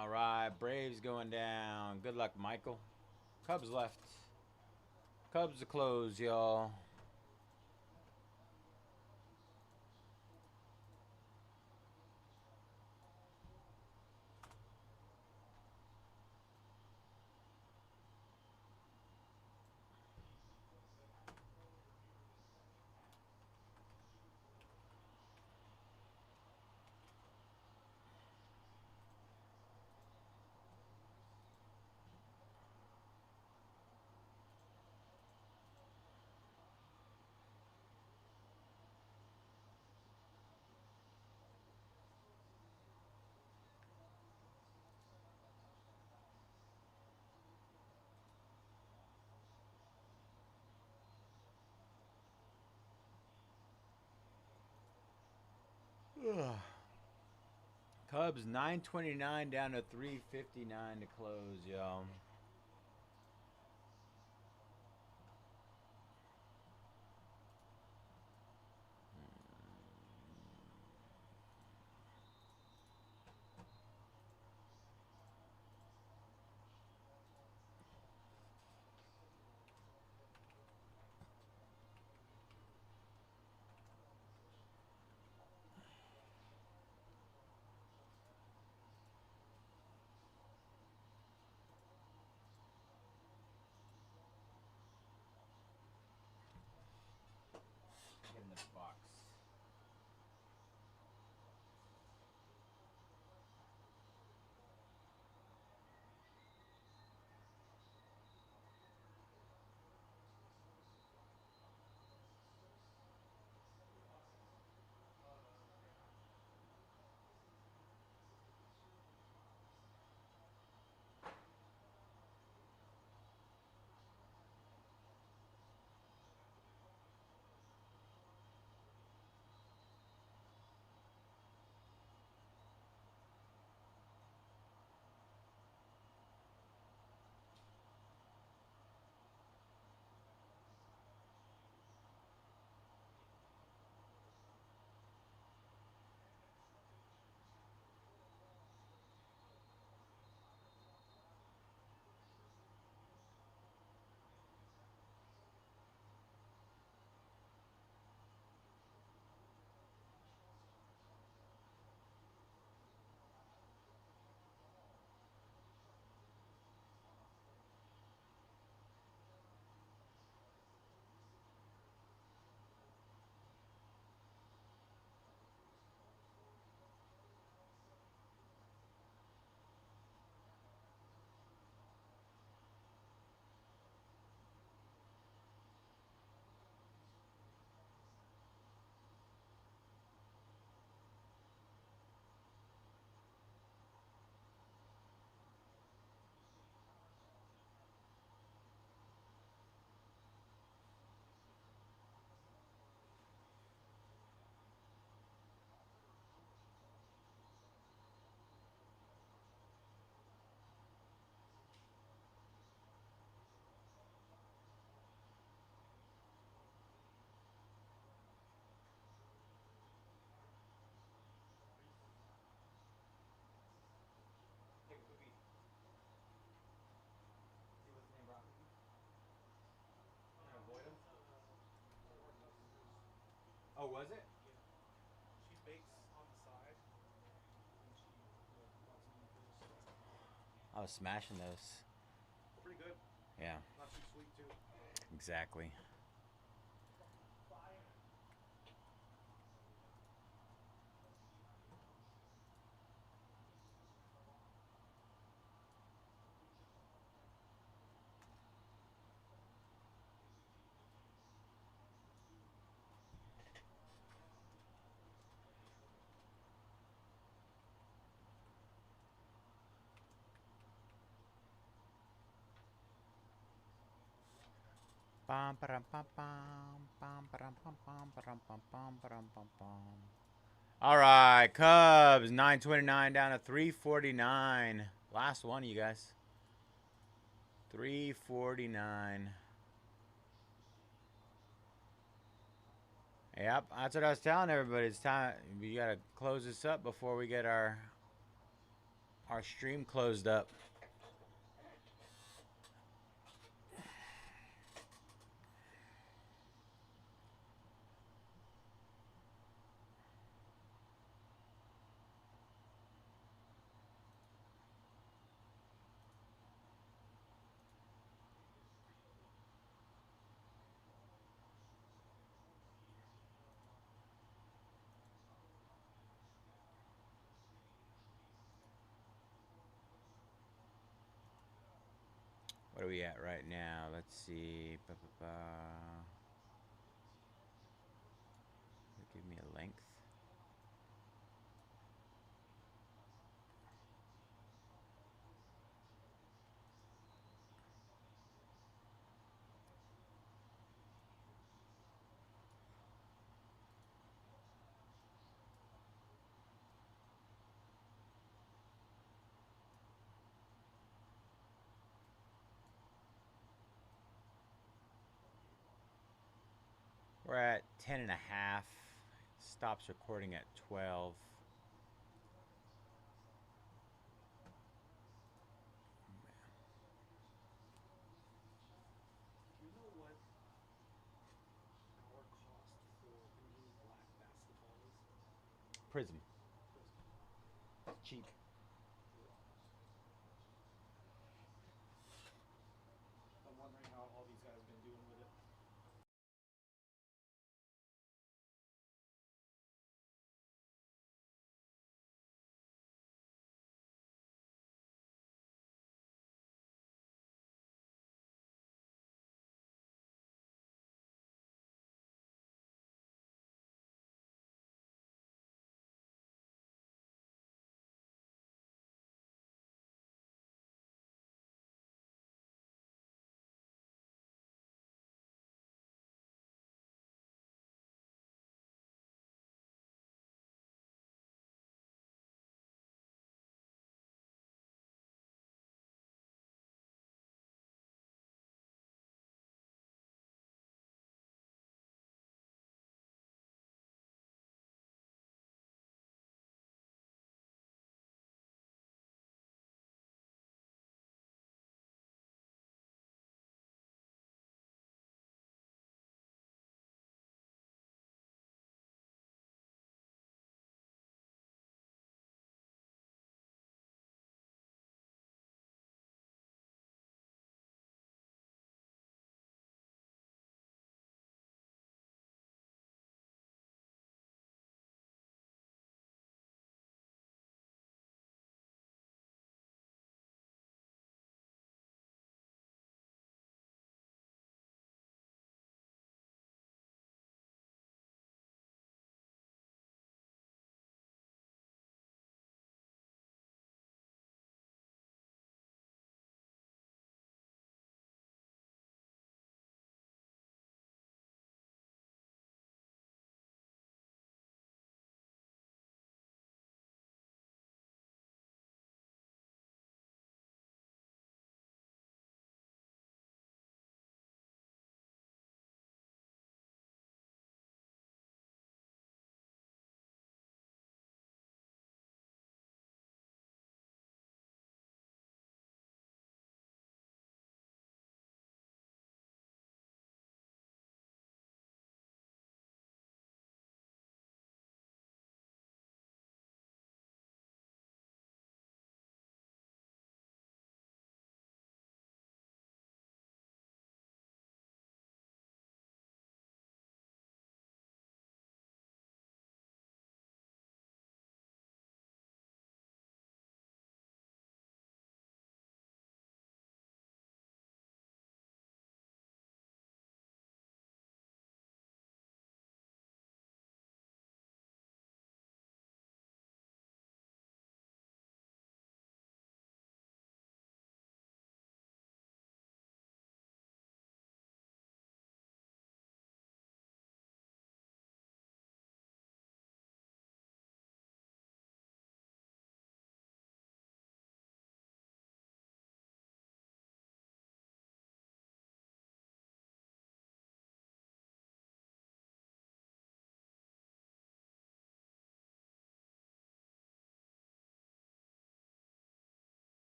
All right, Braves going down. Good luck, Michael. Cubs left. Cubs to close, y'all. Cubs 929 down to 359 to close, y'all. Oh, was it? Yeah. She bakes on the side, and she puts them in the fridge, sets them out. I was smashing those. Pretty good. Yeah, Not too sweet too. exactly. Fire. Bum, ba-dum, bum, bum, bum, ba-dum, bum, bum, ba-dum, bum, bum, ba-dum, bum, bum. All right, Cubs 929 down to 349. Last one, you guys. 349. Yep, that's what I was telling everybody. It's time. We gotta close this up before we get our stream closed up. What are we at right now? Let's see. Give me a length. We're at 10 and a half. Stops recording at 12. Do you know what our cost for a new black basketball is? Prism. Prism. Cheap. Really? I'm wondering how all these guys have been doing with it.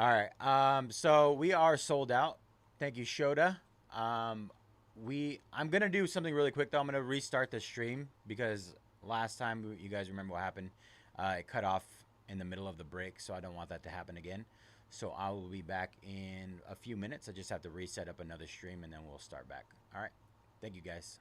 All right. So we are sold out. Thank you, Shoda. I'm gonna do something really quick though. I'm gonna restart the stream because last time you guys remember what happened. It cut off in the middle of the break, so I don't want that to happen again. So I will be back in a few minutes. I just have to reset up another stream and then we'll start back. All right. Thank you guys.